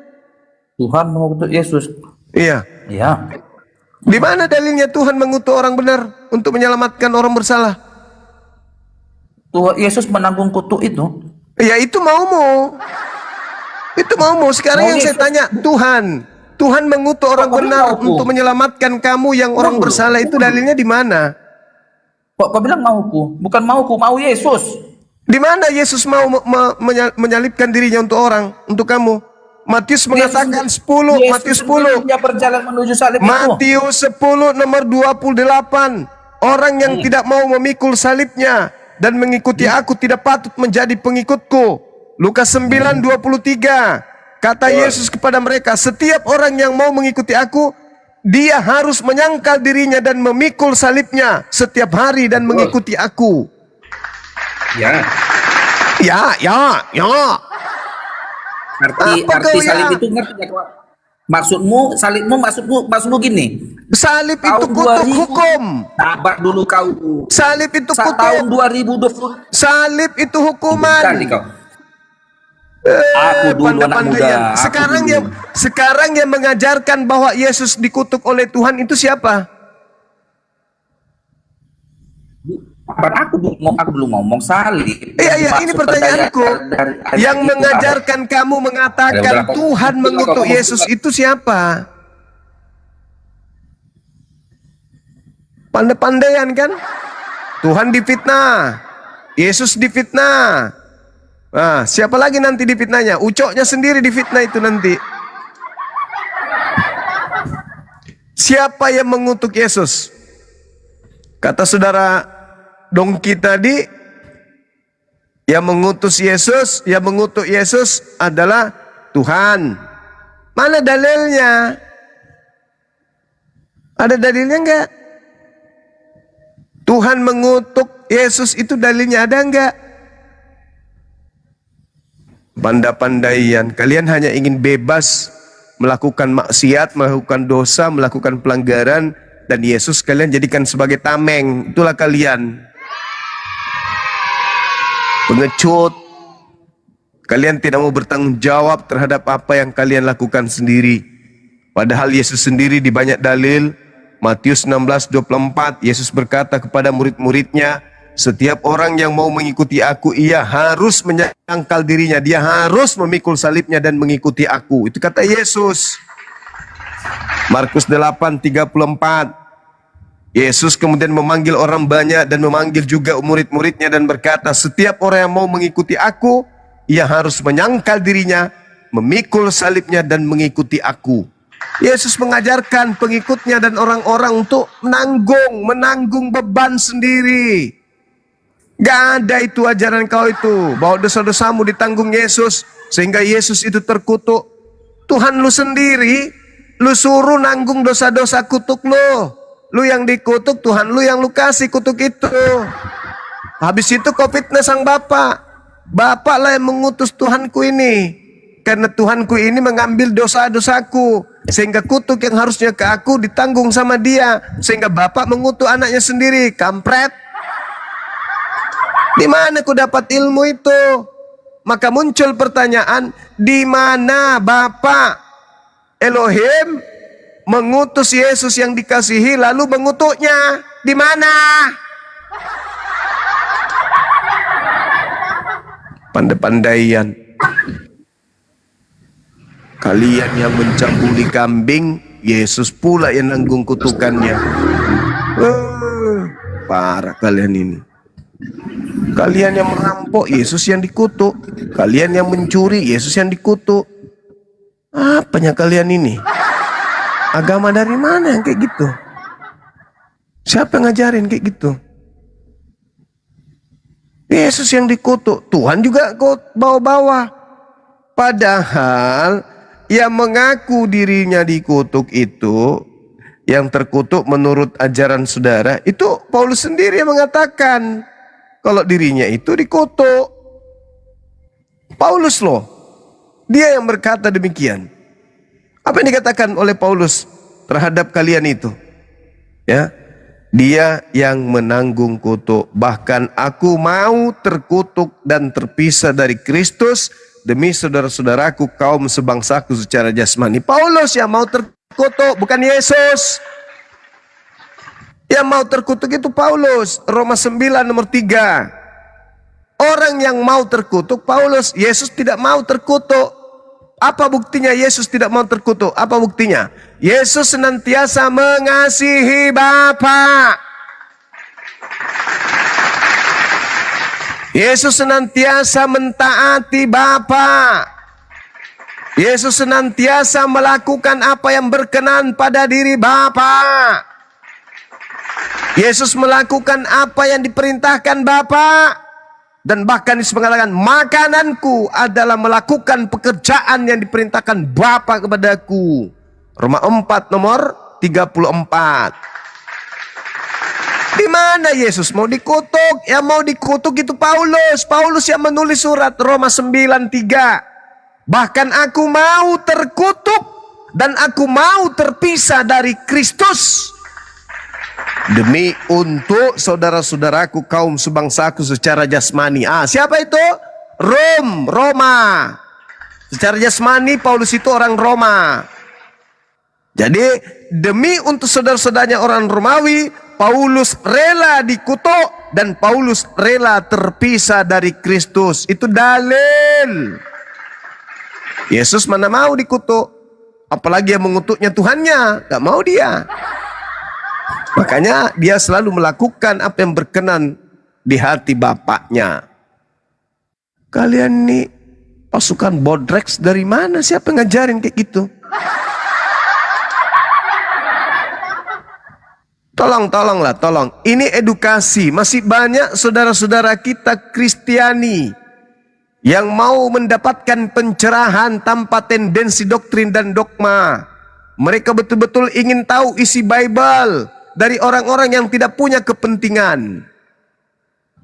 Tuhan mengutus Yesus. Iya. Iya. Di mana dalilnya Tuhan mengutus orang benar untuk menyelamatkan orang bersalah? Tuhan Yesus menanggung kutuk itu. Ya itu maumu. Itu maumu. Sekarang yang saya tanya, Tuhan mengutus orang benar untuk menyelamatkan kamu yang orang bersalah, itu dalilnya di mana? Kok kau bilang mauku? Bukan mauku, mau Yesus. Di mana Yesus mau menyalibkan dirinya untuk orang, untuk kamu? Matius mengatakan 10, Matius 10. Dia berjalan menuju salib itu. Matius 10 nomor 28. Orang yang tidak mau memikul salibnya dan mengikuti aku tidak patut menjadi pengikutku. Lukas 9:23. Kata Yesus kepada mereka, setiap orang yang mau mengikuti aku, dia harus menyangkal dirinya dan memikul salibnya setiap hari dan mengikuti aku. Ya. Ya. Arti salib itu ngerti gak? Maksudmu maksudmu gini. Salib itu Tahun kutuk 2000. hukum. Sabar dulu kau. Salib itu kutuk. Tahun 2020. Salib itu hukuman. Kali kau. Aku dulu anak muda. Sekarang yang mengajarkan bahwa Yesus dikutuk oleh Tuhan itu siapa? Aku belum ngomong salib. Iya, ini pertanyaanku. Yang mengajarkan kamu mengatakan Tuhan mengutuk Yesus itu siapa? Pandai-pandaian kan? Tuhan difitnah, Yesus difitnah. Nah, siapa lagi nanti difitnahnya? Ucoknya sendiri difitnah itu nanti. Siapa yang mengutuk Yesus? Kata saudara Dongki tadi, yang mengutus Yesus adalah Tuhan. Mana dalilnya? Ada dalilnya enggak? Tuhan mengutuk Yesus itu dalilnya ada enggak? Pandai-pandaian, kalian hanya ingin bebas melakukan maksiat, melakukan dosa, melakukan pelanggaran, dan Yesus kalian jadikan sebagai tameng. Itulah kalian. Pengecut. Kalian tidak mau bertanggung jawab terhadap apa yang kalian lakukan sendiri. Padahal Yesus sendiri di banyak dalil, Matius 16:24, Yesus berkata kepada murid-muridnya, setiap orang yang mau mengikuti aku, ia harus menyangkal dirinya, dia harus memikul salibnya dan mengikuti aku. Itu kata Yesus. Markus 8:34. Yesus kemudian memanggil orang banyak dan memanggil juga murid-muridnya dan berkata, setiap orang yang mau mengikuti aku, ia harus menyangkal dirinya, memikul salibnya dan mengikuti aku. Yesus mengajarkan pengikutnya dan orang-orang untuk menanggung beban sendiri. Gak ada itu ajaran kau itu, bahwa dosa-dosamu ditanggung Yesus, sehingga Yesus itu terkutuk. Tuhan lu sendiri, lu suruh nanggung dosa-dosa kutuk lu. Lu yang dikutuk, Tuhan lu yang lu kasih kutuk itu. Habis itu kau fitnah sang Bapak. Bapak lah yang mengutus Tuhanku ini. Karena Tuhanku ini mengambil dosa-dosaku. Sehingga kutuk yang harusnya ke aku ditanggung sama dia. Sehingga Bapak mengutuk anaknya sendiri. Kampret. Di mana ku dapat ilmu itu? Maka muncul pertanyaan, di mana Bapak Elohim mengutus Yesus yang dikasihi lalu mengutuknya? Di mana? Pandai-pandaian. Kalian yang mencambuli kambing, Yesus pula yang nanggung kutukannya. Parah kalian ini. Kalian yang merampok, Yesus yang dikutuk. Kalian yang mencuri, Yesus yang dikutuk. Apanya kalian ini? Agama dari mana yang kayak gitu? Siapa yang ngajarin kayak gitu? Yesus yang dikutuk, Tuhan juga kok bawa-bawa. Padahal yang mengaku dirinya dikutuk itu, yang terkutuk menurut ajaran saudara, itu Paulus sendiri yang mengatakan kalau dirinya itu dikutuk. Paulus loh, dia yang berkata demikian. Apa yang dikatakan oleh Paulus terhadap kalian itu? Ya, dia yang menanggung kutuk. Bahkan aku mau terkutuk dan terpisah dari Kristus demi saudara-saudaraku kaum sebangsaku secara jasmani. Paulus yang mau terkutuk, bukan Yesus. Yang mau terkutuk itu Paulus. Roma 9 nomor 3. Orang yang mau terkutuk Paulus. Yesus tidak mau terkutuk. Apa buktinya Yesus tidak mau terkutuk? Apa buktinya? Yesus senantiasa mengasihi Bapa. Yesus senantiasa mentaati Bapa. Yesus senantiasa melakukan apa yang berkenan pada diri Bapa. Yesus melakukan apa yang diperintahkan Bapa. Dan bahkan Yesus mengatakan, makananku adalah melakukan pekerjaan yang diperintahkan Bapa kepadaku. Roma 4 nomor 34. Di mana Yesus mau dikutuk? Yang mau dikutuk itu Paulus. Paulus yang menulis surat Roma 9:3. Bahkan aku mau terkutuk dan aku mau terpisah dari Kristus demi untuk saudara-saudaraku kaum sebangsaku secara jasmani. Siapa itu? Roma. Secara jasmani Paulus itu orang Roma. Jadi demi untuk saudara-saudaranya orang Romawi, Paulus rela dikutuk dan Paulus rela terpisah dari Kristus. Itu dalil. Yesus mana mau dikutuk? Apalagi yang mengutuknya Tuhannya, gak mau dia. Makanya dia selalu melakukan apa yang berkenan di hati Bapaknya. Kalian nih pasukan bodrex dari mana? Siapa yang ngajarin kayak gitu? Tolong. Ini edukasi. Masih banyak saudara-saudara kita Kristiani yang mau mendapatkan pencerahan tanpa tendensi doktrin dan dogma. Mereka betul-betul ingin tahu isi Bible dari orang-orang yang tidak punya kepentingan.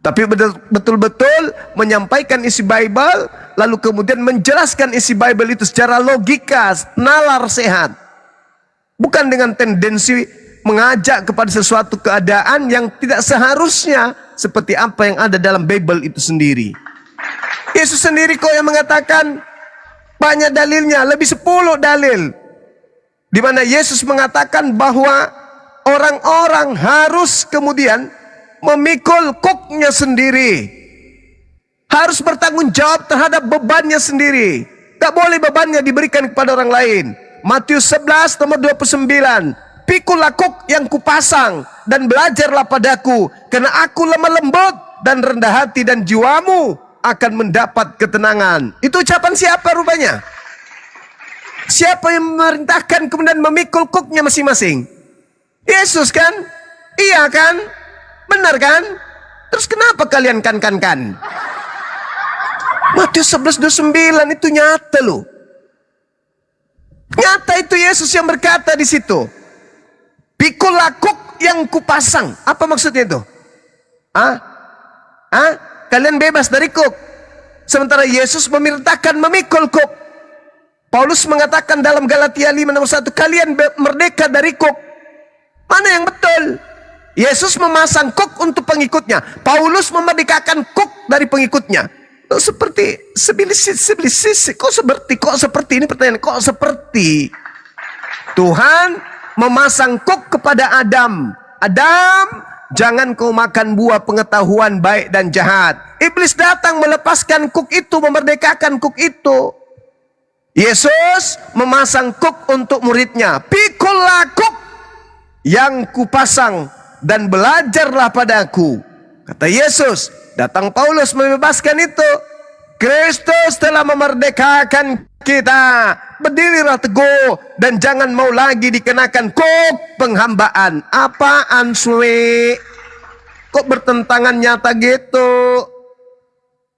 Tapi betul-betul menyampaikan isi Bible, lalu kemudian menjelaskan isi Bible itu secara logika, nalar sehat. Bukan dengan tendensi mengajak kepada sesuatu keadaan yang tidak seharusnya seperti apa yang ada dalam Bible itu sendiri. Yesus sendiri kok yang mengatakan banyak dalilnya, lebih 10 dalil. Di mana Yesus mengatakan bahwa orang-orang harus kemudian memikul kuknya sendiri. Harus bertanggung jawab terhadap bebannya sendiri. Tak boleh bebannya diberikan kepada orang lain. Matius 11 nomor 29. Pikullah kuk yang kupasang dan belajarlah padaku, karena aku lemah lembut dan rendah hati, dan jiwamu akan mendapat ketenangan. Itu ucapan siapa rupanya? Siapa yang memerintahkan kemudian memikul kuknya masing-masing? Yesus kan? Iya kan? Benar kan? Terus kenapa kalian kan? Matius 11:29 itu nyata loh. Nyata itu Yesus yang berkata di situ. Pikullah kuk yang kupasang. Apa maksudnya itu? Kalian bebas dari kuk. Sementara Yesus memerintahkan memikul kuk. Paulus mengatakan dalam Galatia 5 nomor 1, kalian merdeka dari kuk. Mana yang betul? Yesus memasang kuk untuk pengikutnya. Paulus memerdekakan kuk dari pengikutnya. Seperti sebelis. Kok seperti ini pertanyaan. Kok seperti? Tuhan memasang kuk kepada Adam. Adam, jangan kau makan buah pengetahuan baik dan jahat. Iblis datang melepaskan kuk itu, memerdekakan kuk itu. Yesus memasang kuk untuk muridnya. Pikullah kuk yang kupasang dan belajarlah padaku. Kata Yesus, datang Paulus membebaskan itu. Kristus telah memerdekakan kita. Berdirilah teguh dan jangan mau lagi dikenakan kuk penghambaan. Apaan suwe? Kok bertentangan nyata gitu?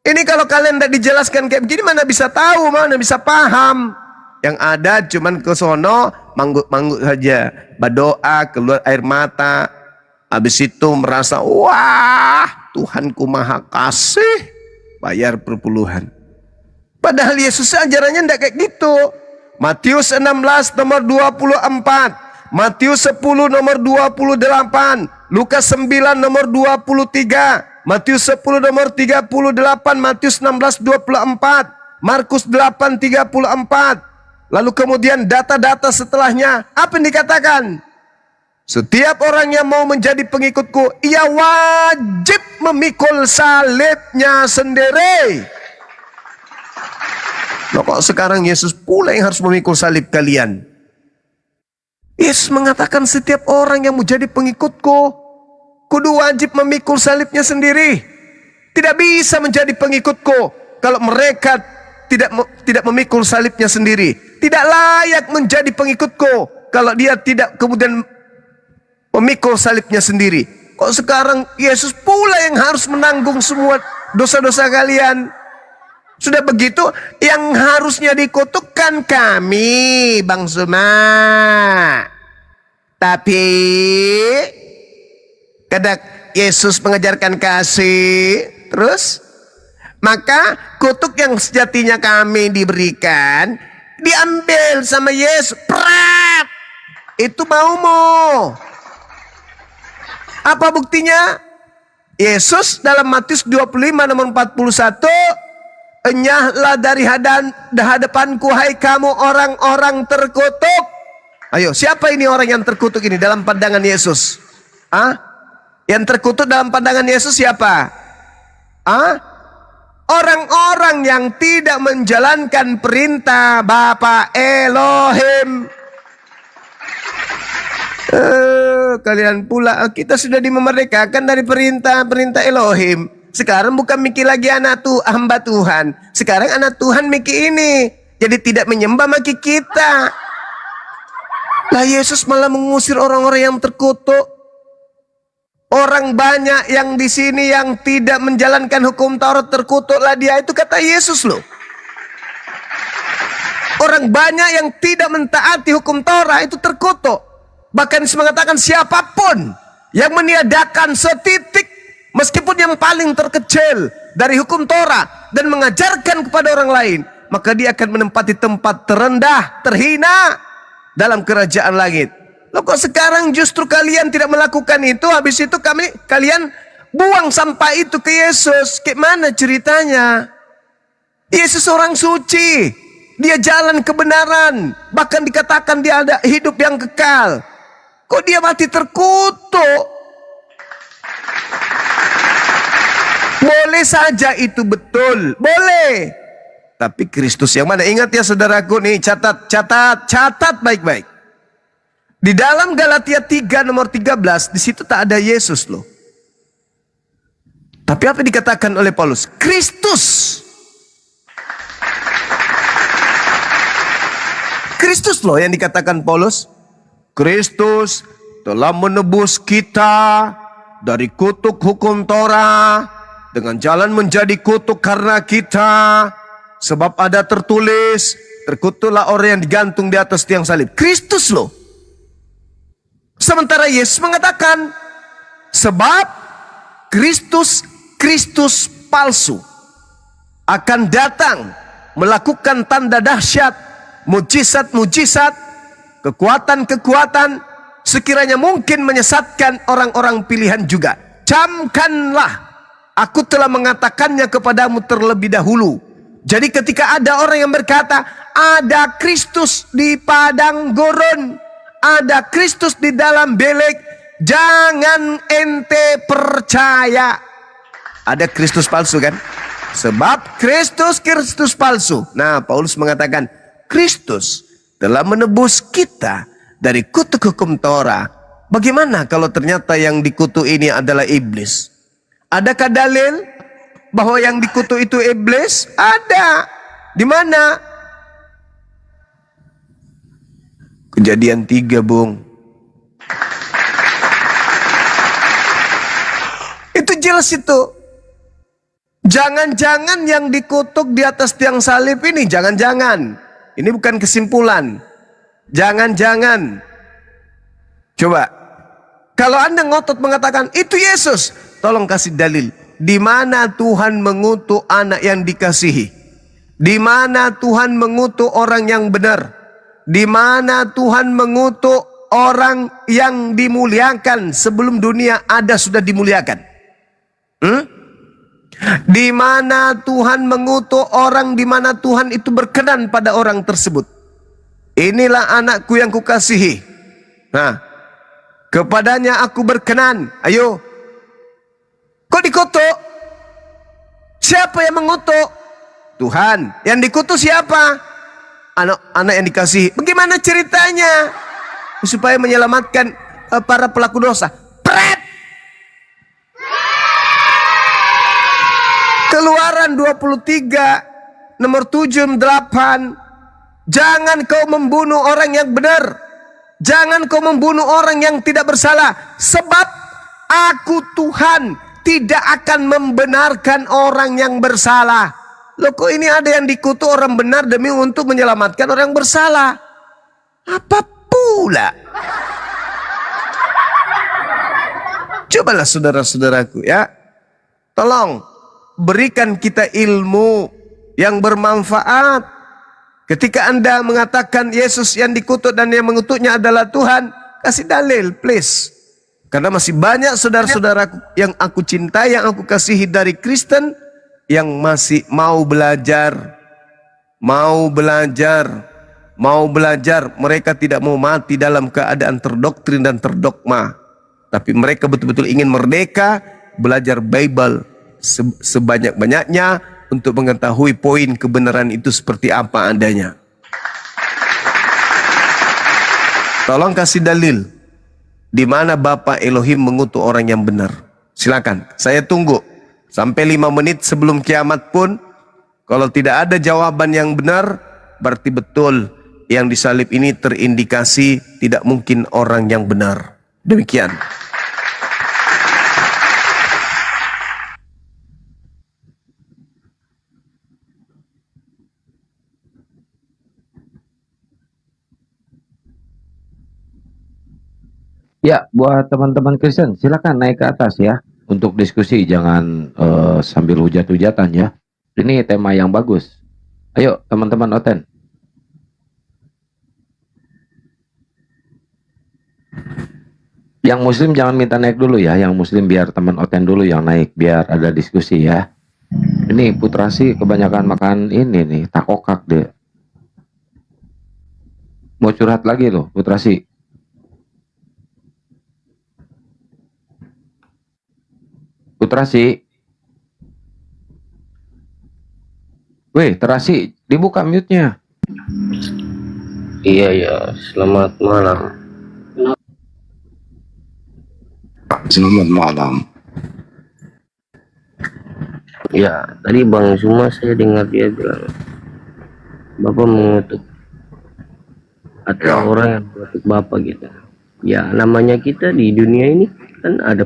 Ini kalau kalian tidak dijelaskan kayak begini, mana bisa tahu, mana bisa paham. Yang ada cuman ke sono manggut-manggut saja, berdoa keluar air mata, habis itu merasa wah Tuhanku maha kasih, bayar perpuluhan. Padahal Yesus ajarannya tidak kayak gitu. Matius 16 nomor 24, Matius 10 nomor 28, Lukas 9 nomor 23, Matius 10 nomor 38, Matius 16 24, Markus 8 34. Lalu kemudian data-data setelahnya, apa yang dikatakan? Setiap orang yang mau menjadi pengikutku, ia wajib memikul salibnya sendiri. Loh, kok sekarang Yesus pula yang harus memikul salib kalian? Yesus mengatakan setiap orang yang mau jadi pengikutku, kudu wajib memikul salibnya sendiri. Tidak bisa menjadi pengikutku kalau mereka tidak memikul salibnya sendiri. Tidak layak menjadi pengikutku kalau dia tidak kemudian memikul salibnya sendiri. Kok sekarang Yesus pula yang harus menanggung semua dosa-dosa kalian? Sudah begitu, yang harusnya dikutukkan kami, Bang Suma. Tapi kadang Yesus mengajarkan kasih, terus maka kutuk yang sejatinya kami diberikan diambil sama Yesus. Prat! Itu maumu. Apa buktinya? Yesus dalam Matius 25 nomor 41, enyahlah dari hadapanku hai kamu orang-orang terkutuk. Ayo, siapa ini orang yang terkutuk ini dalam pandangan Yesus? Yang terkutuk dalam pandangan Yesus siapa? Orang-orang yang tidak menjalankan perintah Bapa Elohim. Kalian pula, kita sudah dimerdekakan dari perintah Elohim. Sekarang bukan mikir lagi hamba Tuhan. Sekarang anak Tuhan mikir ini. Jadi tidak menyembah maki kita. Lah Yesus malah mengusir orang-orang yang terkutuk. Orang banyak yang di sini yang tidak menjalankan hukum Taurat terkutuklah dia, itu kata Yesus loh. Orang banyak yang tidak mentaati hukum Taurat itu terkutuk. Bahkan mengatakan siapapun yang meniadakan setitik meskipun yang paling terkecil dari hukum Torah dan mengajarkan kepada orang lain, maka dia akan menempati tempat terendah, terhina dalam kerajaan langit. Loh, kok sekarang justru kalian tidak melakukan itu, habis itu kalian buang sampah itu ke Yesus. Gimana ceritanya? Yesus orang suci, dia jalan kebenaran, bahkan dikatakan dia ada hidup yang kekal. Kok dia mati terkutuk? Boleh saja itu betul, boleh. Tapi Kristus yang mana? Ingat ya saudaraku nih, catat baik-baik. Di dalam Galatia 3 nomor 13, di situ tak ada Yesus loh. Tapi apa dikatakan oleh Paulus? Kristus. Kristus loh yang dikatakan Paulus. Kristus telah menebus kita dari kutuk hukum Torah dengan jalan menjadi kutuk karena kita. Sebab ada tertulis, terkutuklah orang yang digantung di atas tiang salib. Kristus loh. Sementara Yesus mengatakan, sebab Kristus palsu akan datang melakukan tanda dahsyat, mujizat-mujizat, kekuatan-kekuatan, sekiranya mungkin menyesatkan orang-orang pilihan juga. Camkanlah, aku telah mengatakannya kepadamu terlebih dahulu. Jadi ketika ada orang yang berkata, ada Kristus di padang gurun, ada Kristus di dalam belik, jangan ente percaya. Ada Kristus palsu kan? Sebab Kristus palsu. Nah, Paulus mengatakan, Kristus telah menebus kita dari kutuk hukum Torah. Bagaimana kalau ternyata yang dikutuk ini adalah iblis? Adakah dalil bahwa yang dikutuk itu iblis? Ada. Di mana? Kejadian 3, Bung. Itu jelas itu. Jangan-jangan yang dikutuk di atas tiang salib ini, jangan-jangan. Ini bukan kesimpulan. Jangan-jangan. Coba. Kalau Anda ngotot mengatakan, itu Yesus. Tolong kasih dalil. Di mana Tuhan mengutuk anak yang dikasihi? Di mana Tuhan mengutuk orang yang benar? di mana Tuhan mengutuk orang yang dimuliakan sebelum dunia ada sudah dimuliakan. Di mana Tuhan mengutuk orang, di mana Tuhan itu berkenan pada orang tersebut. Inilah anakku yang kukasihi. Nah, kepadanya aku berkenan. Ayo. Kok dikutuk? Siapa yang mengutuk? Tuhan. Yang dikutuk siapa? Anak-anak yang dikasihi. Bagaimana ceritanya? Supaya menyelamatkan para pelaku dosa. Pret! Keluaran 23 nomor 7 8. Jangan kau membunuh orang yang benar. Jangan kau membunuh orang yang tidak bersalah. Sebab aku Tuhan tidak akan membenarkan orang yang bersalah. Loh, kok ini ada yang dikutuk orang benar demi untuk menyelamatkan orang yang bersalah? Apa pula? Cobalah saudara-saudaraku ya. Tolong berikan kita ilmu yang bermanfaat. Ketika Anda mengatakan Yesus yang dikutuk dan yang mengutuknya adalah Tuhan, kasih dalil please. Karena masih banyak saudara-saudaraku yang aku cintai, yang aku kasihi dari Kristen, yang masih mau belajar. Mereka tidak mau mati dalam keadaan terdoktrin dan terdogma. Tapi mereka betul-betul ingin merdeka, belajar Bible sebanyak-banyaknya untuk mengetahui poin kebenaran itu seperti apa adanya. Tolong kasih dalil di mana Bapa Elohim mengutuk orang yang benar. Silakan, saya tunggu sampai 5 menit sebelum kiamat pun. Kalau tidak ada jawaban yang benar, berarti betul yang disalib ini terindikasi tidak mungkin orang yang benar. Demikian. Ya, buat teman-teman Kristen, silakan naik ke atas ya untuk diskusi, jangan sambil hujat-hujatan ya. Ini tema yang bagus. Ayo teman-teman Oten. Yang Muslim jangan minta naik dulu ya, yang Muslim biar teman Oten dulu yang naik biar ada diskusi ya. Ini Putrasi kebanyakan makan ini nih, takokak deh. Mau curhat lagi loh Putrasi. Putrasi. Weh, Terasi, dibuka mute-nya. Iya ya, selamat malam. Selamat malam. Ya, tadi Bang Zuma saya dengar dia bilang Bapak mengutuk atau orang yang mengutuk Bapak gitu. Ya, namanya kita di dunia ini kan ada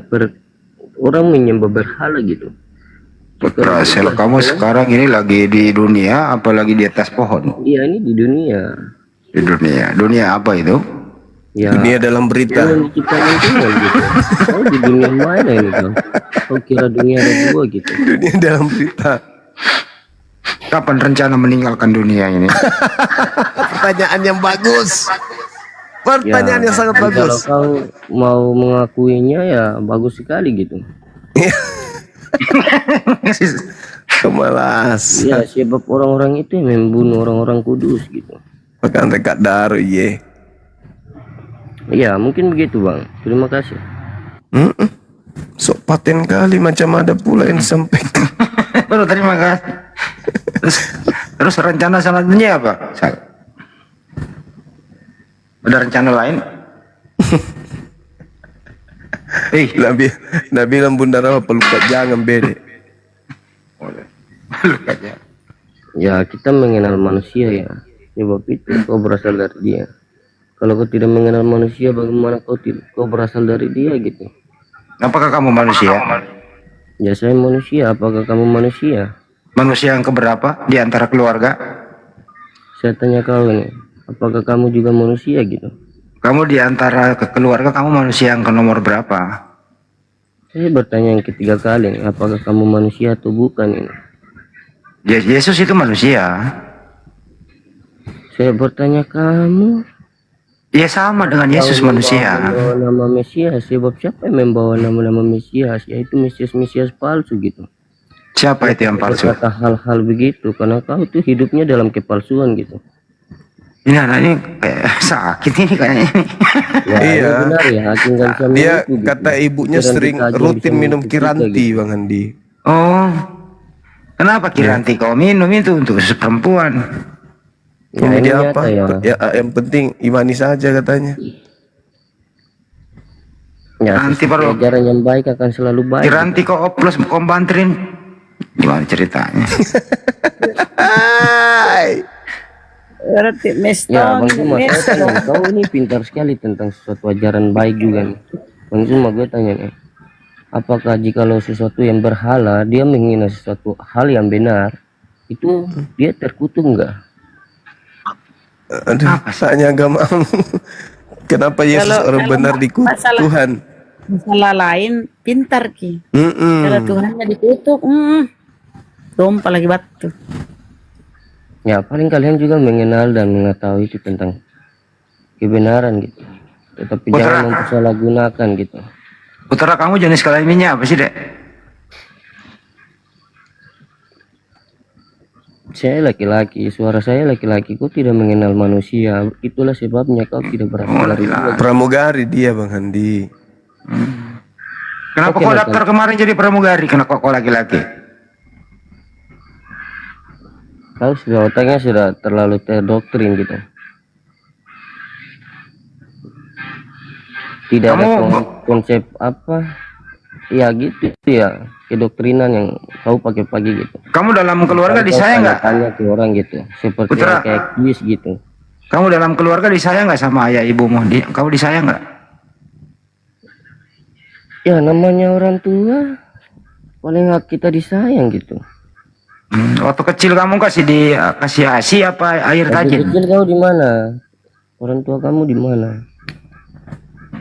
orang menyembah berhala gitu. Sel, kamu sekarang ini lagi di dunia apalagi di atas pohon? Iya, ini di dunia. Di dunia. Dunia apa itu? Ya, Dunia dalam berita. Kita lingkungan gitu. Oh, di dunia mana ini Bang? Kau kira dunia ada dua gitu? Dunia dalam berita. Kapan rencana meninggalkan dunia ini? Pertanyaan yang bagus. Pertanyaan yang sangat kalau bagus. kau mau mengakuinya ya bagus sekali gitu. Kemalas. Ya, sebab orang-orang itu yang membunuh orang-orang kudus gitu. Makan rekat daru ye. Ya, mungkin begitu Bang. Terima kasih. Sok paten kali macam ada pula yang disampaikan. Baru terima kasih. Terus rencana selanjutnya apa? Ada rencana lain? Nabi Bunda Rawa pelukat jangan bede. Ya, kita mengenal manusia ya. Sebab itu kau berasal dari dia. Kalau kau tidak mengenal manusia, bagaimana kau berasal dari dia gitu? Apakah kamu manusia? Ya, saya manusia. Apakah kamu manusia? Manusia yang keberapa di antara keluarga? Saya tanya kau nih, apakah kamu juga manusia gitu? Kamu di antara keluarga kamu manusia yang ke nomor berapa? Saya bertanya yang ketiga kali, apakah kamu manusia atau bukan ini? Yesus itu manusia. Saya bertanya kamu, Ya sama dengan Yesus kau manusia. membawa nama Mesias, sebab siapa yang membawa nama-nama Mesias? Yaitu Mesias palsu gitu. Siapa itu yang palsu? Berkata hal-hal begitu karena kau tuh hidupnya dalam kepalsuan gitu. Ini anak ini kayak sakit ini kayaknya ini. Ya, Iya. ini benar ya, hakim kan bisa Dia menipu gitu. kata ibunya Pikiran sering kita aja rutin bisa minum menipu kita, Kiranti, gitu. Bang Andi. Oh, kenapa Kiranti kau minum itu untuk perempuan? Ya, Ini ini dia nyata apa? ya. Ya, yang penting imani saja katanya. Ya, Nanti sisi baru- ajaran yang baik akan selalu baik. Kiranti kau oplos kau banterin. Gimana ceritanya? Hai. Berarti Ya, Bang Zuma, saya tanya, kau ini pintar sekali tentang sesuatu ajaran baik juga nih. Bang Zuma, gue tanya nih, apakah jikalau sesuatu yang berhala, dia menghina sesuatu hal yang benar, itu dia terkutuk enggak? Aduh, tanya agamamu. Kenapa Yesus orang benar dikutuk masalah- Tuhan? Masalah lain pintar ki. Mm-mm. Kalau Tuhannya dikutuk, dompa lagi batu. Ya, paling kalian juga mengenal dan mengetahui itu tentang kebenaran gitu. Tetapi Putra. jangan mempersalahgunakan gitu. Putra kamu jenis kelaminnya apa sih, Dek? Saya laki-laki, suara saya laki-laki, kau tidak mengenal manusia. Itulah sebabnya kau tidak berasal dari dia. Pramugari dia, Bang Andi. Kenapa Oke, kau Mas. daftar kemarin jadi pramugari? Kenapa kau laki-laki? Kau sudah otaknya sudah terlalu terdoktrin gitu. Tidak ada Kamu- konsep apa? Ya gitu ya, kedoktrinan yang kau pakai pagi gitu. Kamu dalam keluarga Kau disayang nggak? tanya ke orang gitu, seperti Putra. yang kayak kuis gitu. Kamu dalam keluarga disayang nggak sama ayah ibumu? Kamu disayang nggak? Ya namanya orang tua, paling hak kita disayang gitu. Waktu kecil kamu kasih ASI apa air Waktu tajin? kecil kau di mana? Orang tua kamu di mana?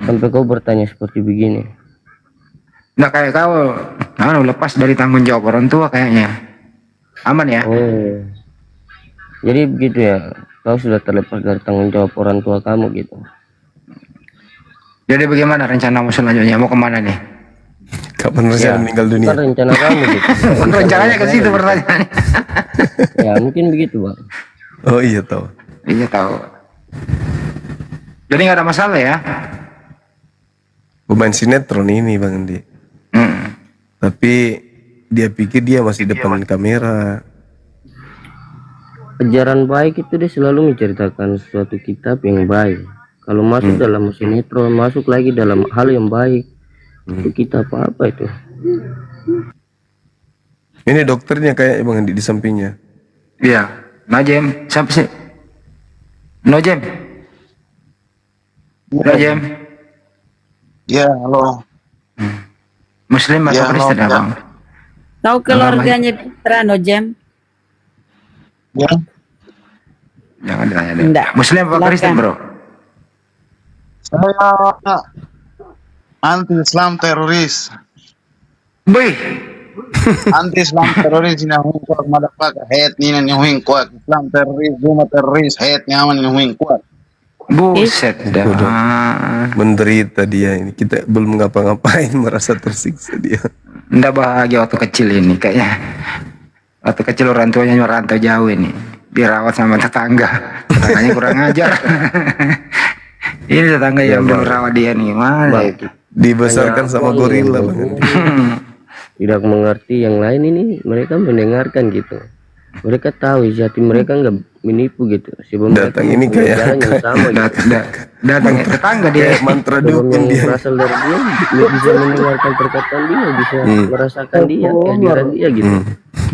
Sampai kau bertanya seperti begini. Nggak kayak kau, lepas dari tanggung jawab orang tua kayaknya. Aman ya? Oh, jadi begitu ya. Kau sudah terlepas dari tanggung jawab orang tua kamu gitu. Jadi bagaimana rencanamu selanjutnya? Mau kemana nih? Kapan Ya, saya meninggal bukan dunia? rencana kamu gitu. Rencananya ke situ pertanyaannya. Ya mungkin begitu bang. Oh iya tahu. Iya tahu. Jadi nggak ada masalah ya? Pemain sinetron ini, Bang Andi. Tapi dia pikir dia masih depan kamera. Ajaran baik itu dia selalu menceritakan suatu kitab yang baik. Kalau masuk dalam sinetron, masuk lagi dalam hal yang baik, itu kitab apa itu? Ini dokternya kayak Bang Andi di sampingnya. Iya. Najem, siapa sih? Nojem. Nojem. Ya, halo. Muslim atau Ya, Kristen no, abang? Tahu keluarganya Putra Nojem? Ya, Jangan ditanya deh. Enggak. Muslim apa Silakan. Kristen bro? saya anti-Islam teroris. Bih, Anti-Islam teroris ini huing kuat madapak. Het ni ni huing kuat. Islam teroris, Juma teroris. Het ni aman ni huing kuat. buset dah. Menderita dia ini. Kita belum ngapa-ngapain merasa tersiksa dia. Nggak bahagia waktu kecil ini kayaknya. Waktu kecil orang tuanya merantau jauh ini. Dirawat sama tetangga. Tetangganya kurang ajar. Ini tetangga yang dulu rawat dia nih. Mana? Bang, Dibesarkan sama Bang, gorila, Bang Andi. tidak mengerti yang lain ini, mereka mendengarkan gitu. Mereka tahu hati mereka nggak menipu gitu. Sebelum Datang ini mempunyai kayak- jalan yang sama gitu. Datang tetangga dia. Kayak mantra Sebelum dukun yang dia. berasal dari dia bisa mendengarkan perkataan dia, bisa merasakan dia, kehadiran dia gitu.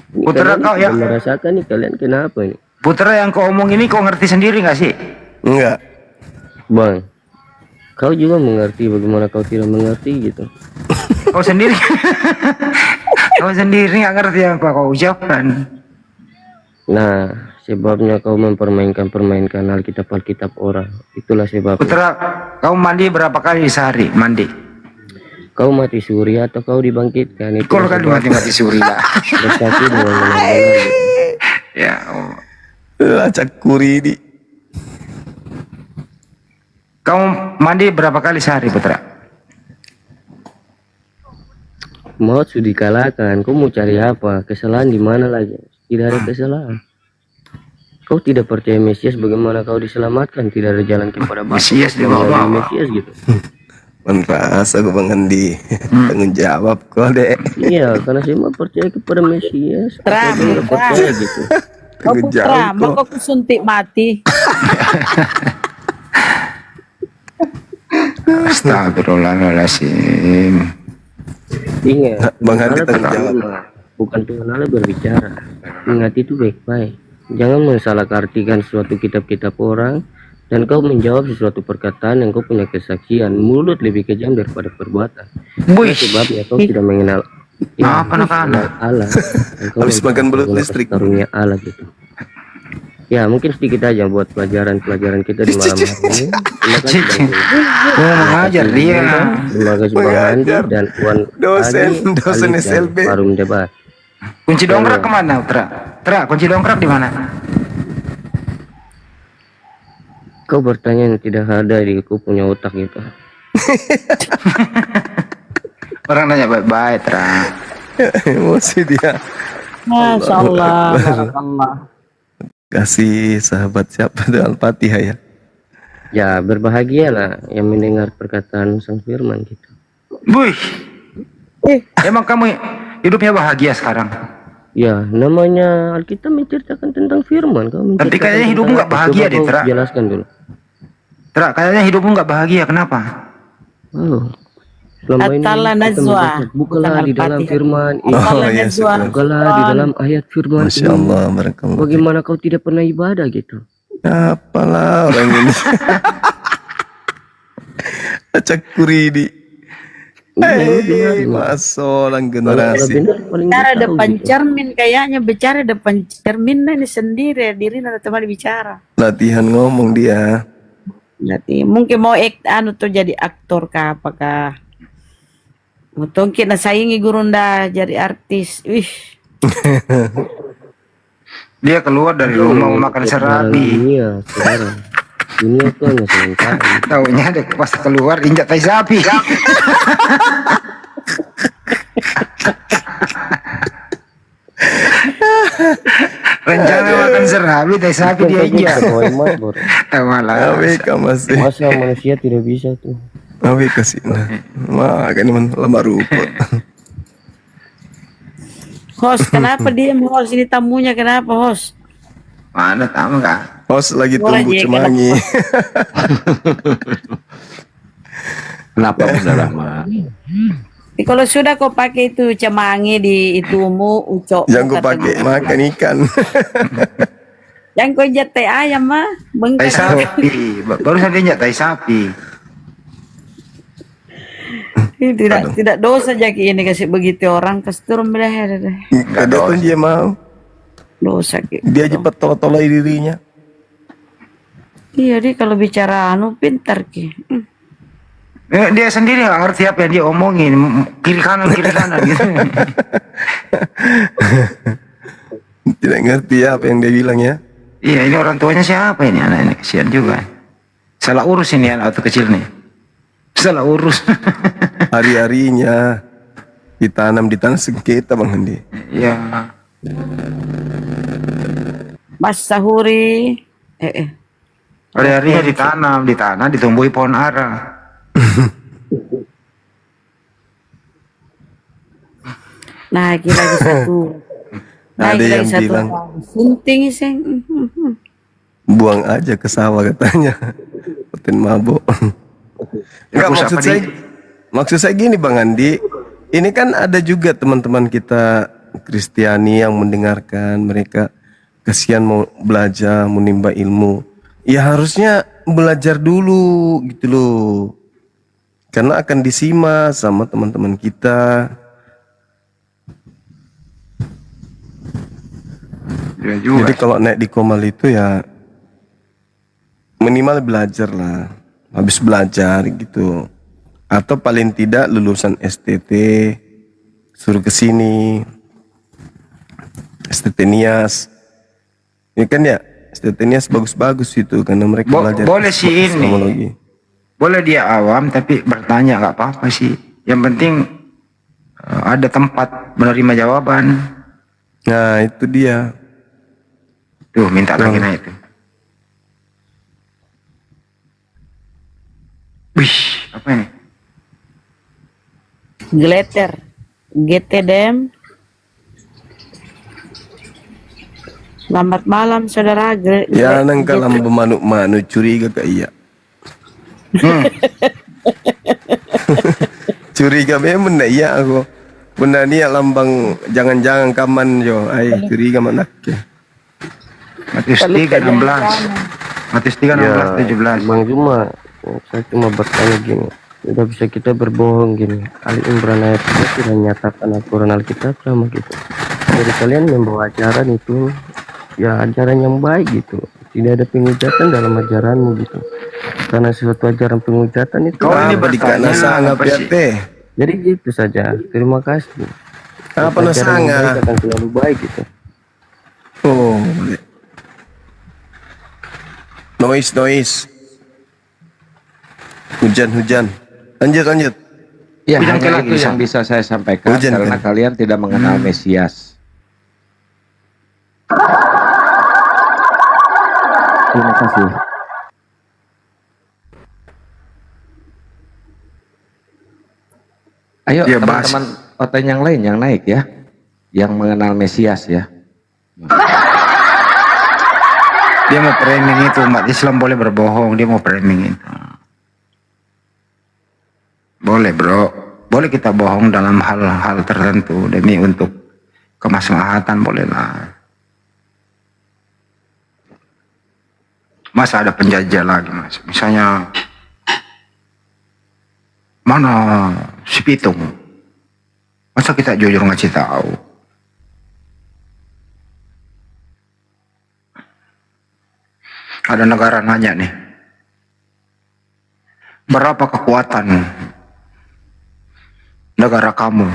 Ini Putra kalian kau ya? tidak merasakan nih, kalian kenapa ini? Putra yang kau omong ini kau ngerti sendiri nggak sih? Enggak. Bang, kau juga mengerti, bagaimana kau tidak mengerti gitu. Kau sendiri. Kau sendiri nggak ngerti apa kau ucapkan. Nah, sebabnya kau mempermainkan Alkitab orang. Itulah sebabnya. Putra, kau mandi berapa kali sehari? Mandi. Kau mati suri atau kau dibangkitkan. Itu Kau kan mati suri lah. bersatu dengan benar-benar gitu. Ya. Oh. Acak kuri ini. Kamu mandi berapa kali sehari, Putra? Maut sudah dikalahkan. Kau mau cari apa? Kesalahan di mana lagi? Tidak ada kesalahan. Kau tidak percaya Mesias, bagaimana kau diselamatkan? Tidak ada jalan kepada Bapa. Mesias di Melalui bawah. Mesias gitu. Pantas aku Bang Andi. Tanggung jawab kau dek. Iya, karena saya mau percaya kepada Mesias. Terang, Saya tidak percaya gitu. Oh Tanggung Putra, jawab kau. maka aku suntik mati. Astagfirullahaladzim. Ingat, Bang Andi Tuhan tanggung Allah jawab. berfirman, bukan Tuhan Allah berbicara. Ingat itu baik-baik. Jangan mensalahkartikan suatu kitab-kitab orang, dan kau menjawab sesuatu perkataan yang kau punya kesaksian. Mulut lebih kejam daripada perbuatan. Wih. Sebabnya kau tidak mengenal Apa anak-anak? Allah. Dan kau Habis makan belut menggunakan listrik. karunia Allah gitu. Ya mungkin sedikit aja buat pelajaran-pelajaran kita di malam hari ini. Terima kasih Bang Andi. Oh, mengajar dia. Terima kasih Bang Andi Mengajar. dan Tuan Dosen Alif dan SLB. Forum Debat. Kunci dongkrak kemana, Putra? Putra, kunci dongkrak di mana? Kau bertanya yang tidak ada di ku punya otak gitu. Orang nanya baik-baik, Putra. Emosi dia. Masya Allah. Barakallah. Kasih sahabat siapa tuh Al-Fatihah ya. Ya berbahagialah yang mendengar perkataan Sang Firman gitu. Wih. Emang kamu hidupnya bahagia sekarang? Ya namanya Alkitab menceritakan tentang Firman. Kau Tapi menceritakan kayaknya hidupmu tentang nggak bahagia apa? deh, Coba Tra. kau jelaskan dulu. Tra, kayaknya hidupmu nggak bahagia. Kenapa? Oh, selama ini Atala kita Najwa, membaca, bukalah bukan di dalam Al-Fatihah. Firman ini. Atala iya, Najwa. Bukalah di dalam ayat Firman Masya ini. Allah, barakallah. Bagaimana kau tidak pernah ibadah gitu? Apalah orang ini. Acak kuridi. Hei, masolang Kalau generasi. benar paling Bicara tahu depan gitu. cermin, kayaknya bicara depan cermin ini sendiri, diri ada teman bicara. Latihan ngomong dia. Nanti mungkin mau anu tuh jadi aktor kah apakah? Mungkin kita saingi gurunda jadi artis. Wih, Dia keluar dari rumah mau makan serabi. Dunia sekarang. Dunia itu hanya sementara. Taunya ada pas keluar injak tai sapi. Rencana makan serabi, tai sapi dia injak. Malah. Awe masih. Masa manusia tidak bisa tuh. Awe kasih. Makanya man lama rupa. host, kenapa dia host ini tamunya kenapa host? Mana tamu kah? Host lagi Orang tunggu je, cemangi. Kenapa Bunda Rahma? Kalau sudah kau pakai itu cemangi di itumu ucok. Yang gue pakai makan ikan. Yang kau injak teh ayam mah, Tai bengkak. sapi. Barusan dia injak tai sapi. Tidak dosa jadi ini kasih begitu orang kasih turun belajar deh. Ada tuh dia mau. Dosa gitu. Dia cepat tolong dirinya. Iya dia kalau bicara anu pintar ki. Dia sendiri nggak ngerti apa yang dia omongin, kiri kanan gitu. Tidak ngerti ya apa yang dia bilang ya. Iya, ini orang tuanya siapa ini anak ini, kasihan juga. Salah urus ini anak waktu kecil nih. Salah urus. Hari-harinya ditanam di tanah sengketa Bang Andi. Iya. Mas Sahuri. Hari-harinya ditanam di tanah, ditumbuhi pohon ara. Nah, lagi satu. Ada Naik yang lagi satu. bilang Sunting sih. buang aja ke sawah katanya. Petin mabuk. Enggak, Aku maksud siapa saya maksud saya gini Bang Andi, ini kan ada juga teman-teman kita Kristiani yang mendengarkan, mereka kasihan mau belajar, menimba ilmu. Ya harusnya belajar dulu gitu loh. Karena akan disimak sama teman-teman kita. Ya juga. Jadi kalau naik di Komal itu ya minimal belajar lah. Habis belajar gitu. Atau paling tidak lulusan STT suruh ke sini. STT Nias. Ini kan ya STT Nias bagus-bagus itu karena mereka belajar Boleh sih ini. kosmologi. Boleh dia awam tapi bertanya nggak apa-apa sih. Yang penting ada tempat menerima jawaban. Nah, itu dia. Tuh, minta lagi naik itu. Wih, apa ini? Glitter. GTDM. Lambat malam saudara. Ya nang kalam bemanuk-manuk curiga ke iya. Curiga memang na iya aku. Benda ni lambang jangan-jangan kaman jo. Ay, curiga mana ke? Matius 3:16. Matius 3:16 17. Bang Juma, saya cuma bertanya gini, tidak bisa kita berbohong gini. Ali Imran ayat itu sudah nyatakan Al-Quran Alkitab sama gitu. Jadi kalian membawa ajaran itu, ya ajaran yang baik gitu. Tidak ada penghujatan dalam ajaranmu gitu. Karena suatu ajaran penghujatan itu. Kau ini Apa dikana sangat apa sih? teh? Jadi gitu saja. Terima kasih. Apa Ajaran na yang sangat? baik akan selalu baik gitu. Oh, boleh. Noise. Hujan. Lanjut. Ya, Hujan hanya lagi, itu yang bisa saya sampaikan Hujan, karena kan? kalian tidak mengenal Mesias. Terima kasih. Ayo Ya, bahas. teman-teman OTN yang lain yang naik ya, yang mengenal Mesias ya. Dia mau framing itu, umat Islam boleh berbohong, dia mau framing itu. Boleh bro, boleh kita bohong dalam hal-hal tertentu demi untuk kemaslahatan, boleh lah. Masa ada penjajah lagi mas, misalnya mana si Pitung, masa kita jujur ngasih tahu? Ada negara nanya nih, berapa kekuatan negara kamu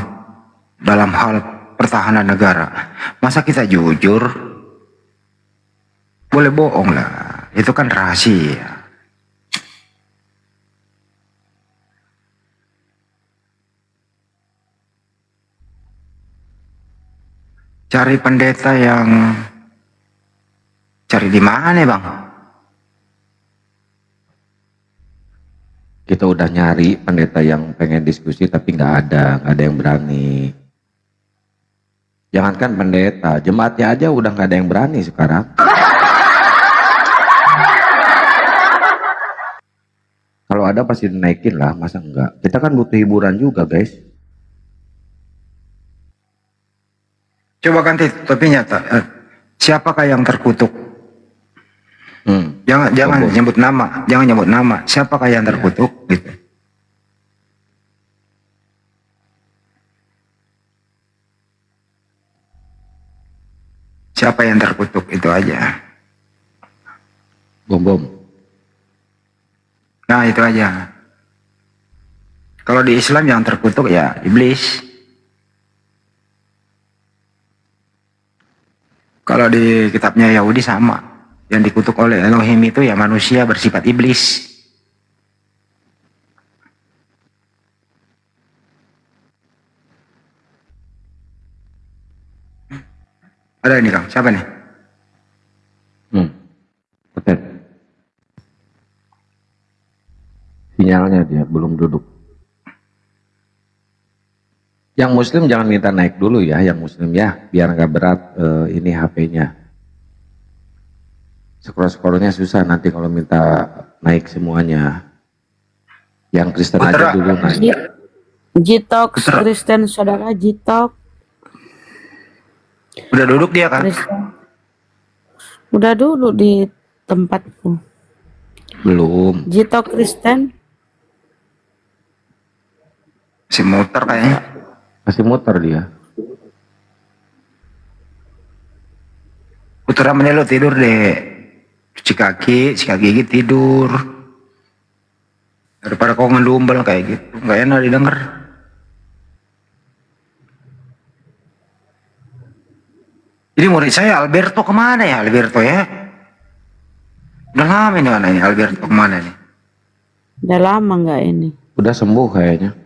dalam hal pertahanan negara? Masa kita jujur? Boleh bohong lah, itu kan rahasia. Cari pendeta yang cari di mana bang? Kita udah nyari pendeta yang pengen diskusi tapi nggak ada yang berani. Jangankan pendeta, jemaatnya aja udah nggak ada yang berani sekarang. Kalau ada pasti dinaikin lah, masa enggak? Kita kan butuh hiburan juga guys. Coba ganti topinya, siapakah yang terkutuk? Jangan Sombong. nyebut nama, jangan nyebut nama. Siapakah yang terkutuk? Gitu. Siapa yang terkutuk itu aja. Bom. Nah itu aja. Kalau di Islam yang terkutuk ya iblis. Kalau di kitabnya Yahudi sama. Yang dikutuk oleh Elohim itu ya manusia bersifat iblis. Ada ini Kang, siapa nih? Betul. Sinyalnya dia belum duduk. Yang muslim jangan minta naik dulu ya, yang muslim ya, biar nggak berat ini HP-nya. Skor-skornya susah nanti kalau minta naik semuanya. Yang Kristen aja dulu naik. Jitok Kristen saudara Jitok. Udah duduk dia kan? Kristen. Udah dulu di tempatku. Belum. Jitok Kristen. Si muter kayaknya. Masih muter dia. Putra menelo tidur deh. Cuci kaki gigi tidur. Daripada kau ngelumbel kayak gitu, nggak enak didengar. Jadi murid saya Alberto kemana ya Alberto ya? Udah lama ini mana ini Alberto kemana nih? Udah lama nggak ini. Udah sembuh kayaknya.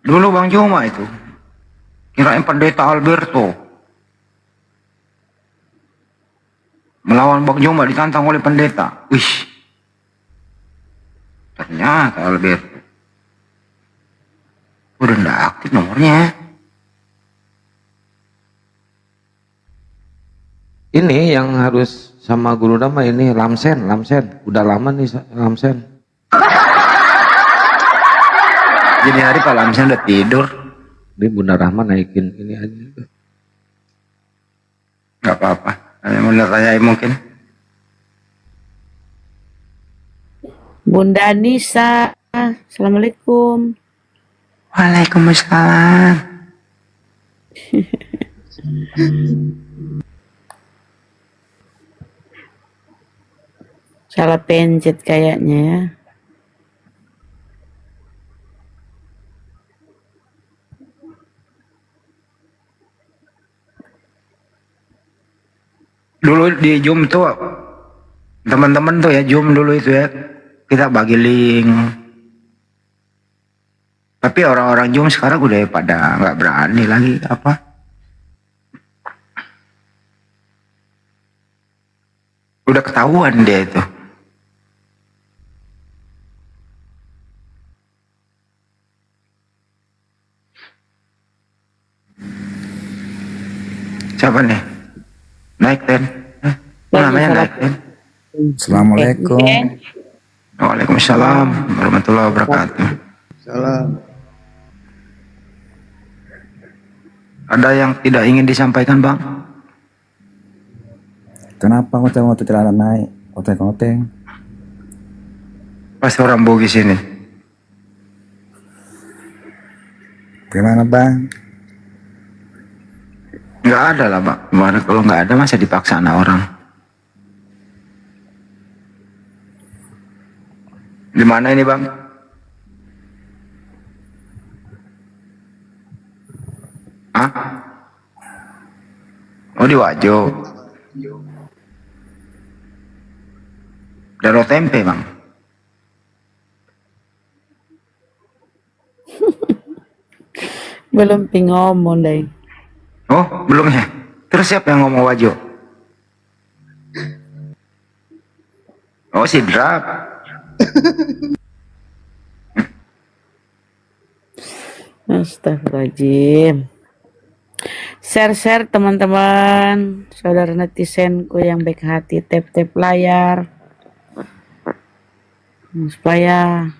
Dulu Bang Joma itu. Kirain pendeta Alberto. Melawan Bang Joma ditantang oleh pendeta. Wih. Ternyata Alberto. Udah nggak aktif nomornya. Ini yang harus sama Guru Dhamma ini Lamsen. Udah lama nih Lamsen. Jadi hari Pak Lamsen udah tidur. Ini Bunda Rahma naikin ini aja. Nggak apa-apa. Hanya mau tanyain mungkin. Bunda Nisa, Assalamualaikum. Waalaikumsalam. Salah pencet kayaknya ya. Dulu di Zoom tuh teman-teman tuh ya Zoom dulu itu ya kita bagi link. Tapi orang-orang Zoom sekarang udah pada nggak berani lagi apa. Udah ketahuan dia itu. Siapa nih? Naik ten. Namanya naik ten. Assalamualaikum. Waalaikumsalam warahmatullahi wabarakatuh. Salam. Ada yang tidak ingin disampaikan Bang? Kenapa ngotek-ngotek tidak naik? Ngotek-ngotek. Pas orang Bugis ini. Gimana Bang? Nggak ada lah Bang. Kemarin kalau nggak ada masa dipaksa anak orang. Di mana ini Bang? Hah? Oh di Wajo. Daro tempe Bang. Belum ngomong deh. Oh belum ya? Terus siapa yang ngomong Wajo? Oh si Drap. Astagfirullahaladzim. Share teman-teman, saudara netizenku yang baik hati, tap layar supaya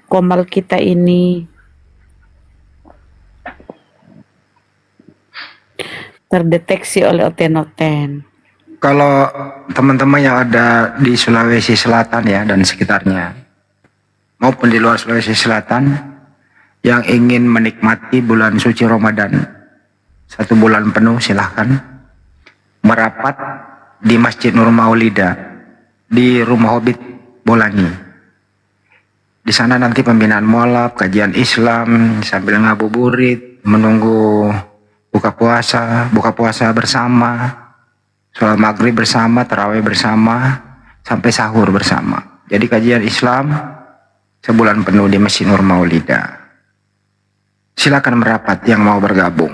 komal kita ini terdeteksi oleh oten-oten. Kalau teman-teman yang ada di Sulawesi Selatan ya dan sekitarnya maupun di luar Sulawesi Selatan yang ingin menikmati bulan suci Ramadan 1 bulan penuh, silahkan merapat di Masjid Nur Maulida di Rumah Hobbit Bolangi. Di sana nanti pembinaan mualaf, kajian Islam sambil ngabuburit, menunggu buka puasa bersama, sholat maghrib bersama, tarawih bersama, sampai sahur bersama. Jadi kajian Islam sebulan penuh di Masjid Nur Maulida. Silakan merapat yang mau bergabung.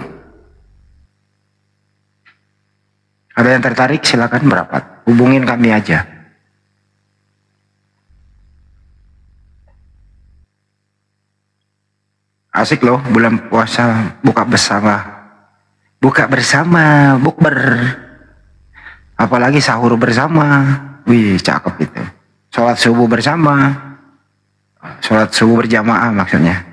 Ada yang tertarik silakan merapat. Hubungin kami aja. Asik loh bulan puasa buka bersama. Bukber. Apalagi sahur bersama. Wih, cakep itu. Sholat subuh bersama. Sholat subuh berjamaah maksudnya.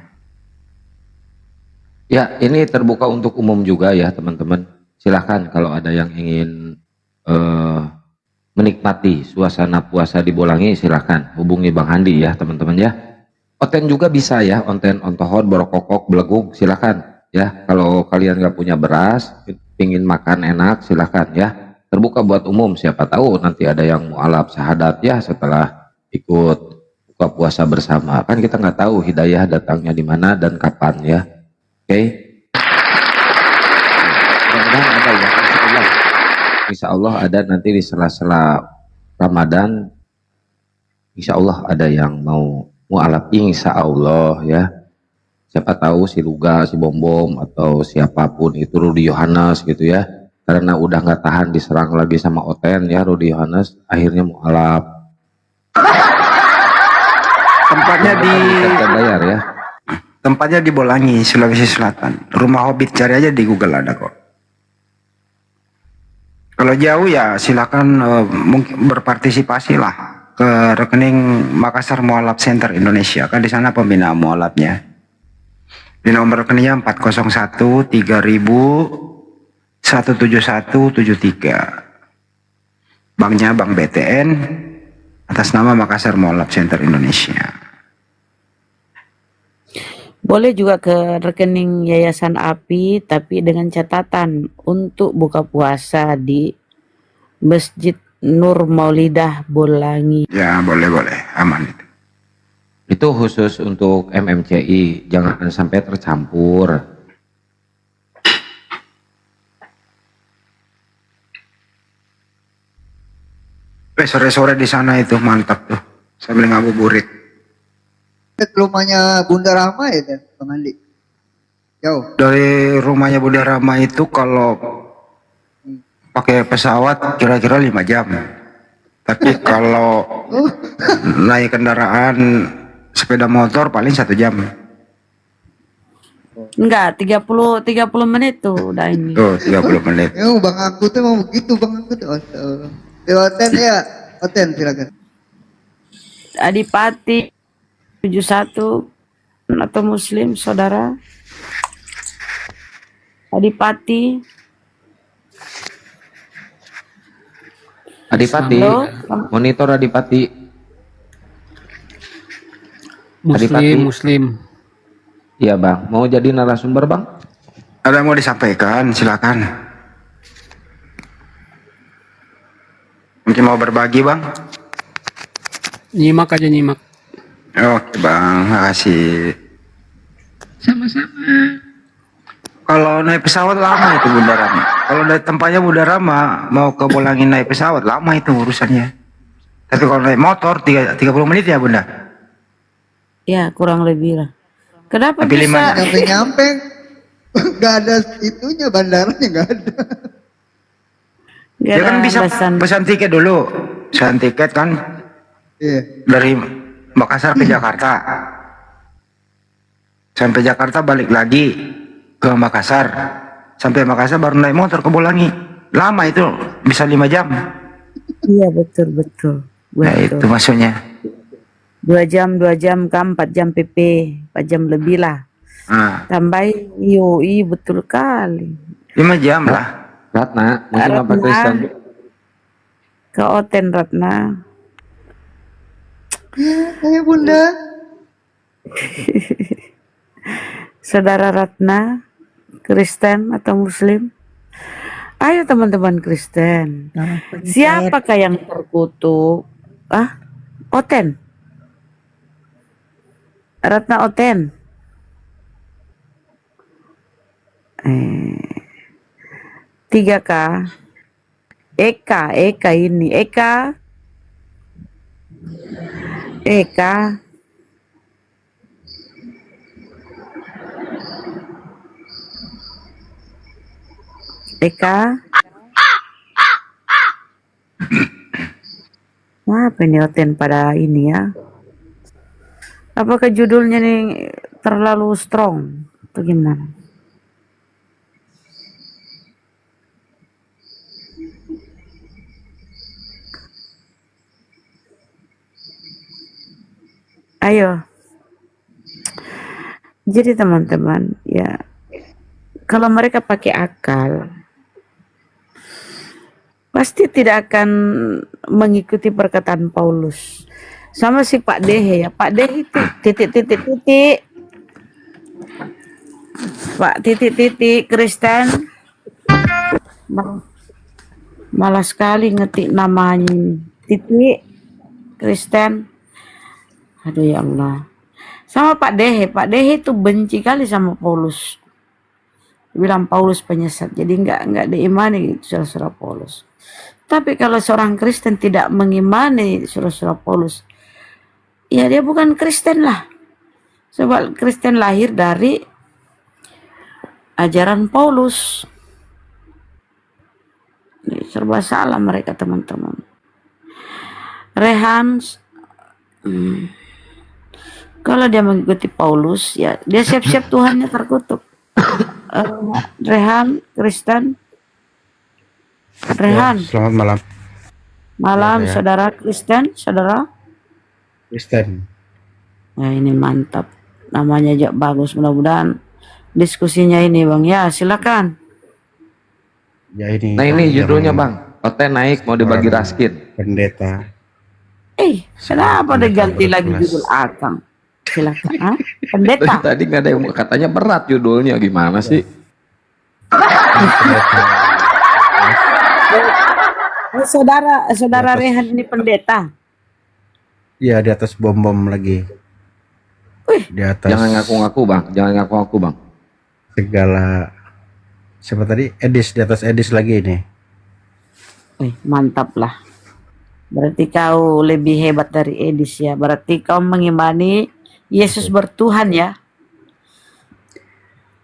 Ya, ini terbuka untuk umum juga ya teman-teman. Silahkan kalau ada yang ingin menikmati suasana puasa di Bolangi, silahkan hubungi Bang Handi ya teman-teman ya. Oten juga bisa ya, onten ontohon, borokokok, belegung, silahkan ya. Kalau kalian nggak punya beras, ingin makan enak, silahkan ya. Terbuka buat umum, siapa tahu nanti ada yang mualaf syahadat ya setelah ikut buka puasa bersama. Kan kita nggak tahu hidayah datangnya di mana dan kapan ya. Oke. Mudah-mudahan ada ya, insya Allah ada nanti di sela-sela Ramadan insya Allah ada yang mau mualaf, insya Allah ya. Siapa tahu si Luga, si Bom Bom atau siapapun itu, Rudy Yohanes gitu ya, karena udah nggak tahan diserang lagi sama Oten ya, Rudy Yohanes akhirnya mualaf. Tempatnya di Kita bayar ya. tempatnya di Bolangi, Sulawesi Selatan. Rumah Hobbit, cari aja di Google ada kok. Kalau jauh ya silakan mungkin berpartisipasi lah ke rekening Makassar Mualaf Center Indonesia, kan di sana pembina mualafnya. Di nomor rekeningnya 401 3000 17173. Banknya Bank BTN atas nama Makassar Mualaf Center Indonesia. Boleh juga ke rekening Yayasan API, tapi dengan catatan untuk buka puasa di Masjid Nur Maulidah Bolangi. Ya boleh aman itu. Itu khusus untuk MMCI, jangan sampai tercampur. Sore-sore di sana itu mantap tuh, sambil ngabuburit. Rumahnya Bunda Rama ya, Bang Andi? Jauh. Dari rumahnya Bunda Rama itu kalau pakai pesawat kira-kira 5 jam. Tapi kalau naik kendaraan sepeda motor paling 1 jam. Enggak, 30 menit tuh udah ini. Tuh 30 menit. Bang aku tuh mau begitu, Bang aku tuh. Oten ya, Oten silakan. Adipati 71 atau Muslim, saudara? Adipati. Halo? Monitor Adipati. Muslim. Iya Bang, mau jadi narasumber Bang? Ada yang mau disampaikan, silakan. Mungkin mau berbagi Bang? Nyimak aja. Oke Bang, makasih. Sama-sama. Kalau naik pesawat lama itu Bunda Rama. Kalau dari tempatnya Bunda Rama mau ke Bolangi naik pesawat lama itu urusannya. Tapi kalau naik motor 30 menit ya Bunda. Ya, kurang lebih lah. Kenapa Tapi bisa? Nyampe nggak ada itunya, bandaranya nggak ada. Nggak Ya kan ada bisa alasan. pesan tiket dulu. Pesan tiket kan Iya. dari Makassar ke Jakarta. Sampai Jakarta balik lagi ke Makassar. Sampai Makassar baru naik motor ke Bolangi. Lama itu, bisa 5 jam. Iya, betul. Nah itu maksudnya. 2 jam kan 4 jam PP, 4 jam lebih lah. Nah, Tambahin IOI, betul kali. 5 jam lah. Ratna, mungkin Bapak Kristen. Ke Oten Ratna. Ya, Bunda. Saudara Ratna, Kristen atau Muslim? Ayo teman-teman Kristen. Siapakah yang terkutuk? Oten. Ratna Oten. 3K. Eka ini. Eka. Apa ini Oten pada ini ya? Apakah judulnya nih terlalu strong atau gimana? Ayo. Jadi teman-teman, ya kalau mereka pakai akal, pasti tidak akan mengikuti perkataan Paulus. Sama si Pak Dehe ya. Pak Dehe itu titik. Pak titik Kristen. Malah sekali ngetik namanya ini. Titik Kristen. Aduh ya Allah. Sama Pak Dehe itu benci kali sama Paulus. Bilang Paulus penyesat. Jadi enggak diimani surah-surah Paulus. Tapi kalau seorang Kristen tidak mengimani surah-surah Paulus, ya dia bukan Kristen lah. Sebab Kristen lahir dari ajaran Paulus. Ini serba salah mereka teman-teman. Rehan, kalau dia mengikuti Paulus, ya dia siap-siap Tuhannya terkutuk. Rehan, Kristen. Rehan, Selamat malam. malam Ya, saudara Kristen, saudara. Kristen. Nah ini mantap. Namanya juga bagus. Mudah-mudahan diskusinya ini Bang. Ya silakan. Ya ini. Nah ini yang judulnya Bang, Oten naik mau dibagi seorang raskin. pendeta. Kenapa Pendeta diganti lagi berkelas. judul Akang? Silakan. Ah? Pendeta. Tadi nggak ada yang katanya berat judulnya, gimana sih? Saudara Rehan ini pendeta. Iya, di atas bom-bom lagi. Di atas Jangan ngaku-ngaku Bang, jangan ngaku-ngaku Bang. segala, siapa tadi? Edis, di atas Edis lagi ini. Mantap lah. Berarti kau lebih hebat dari Edis ya. Berarti kau mengimani Yesus bertuhan ya.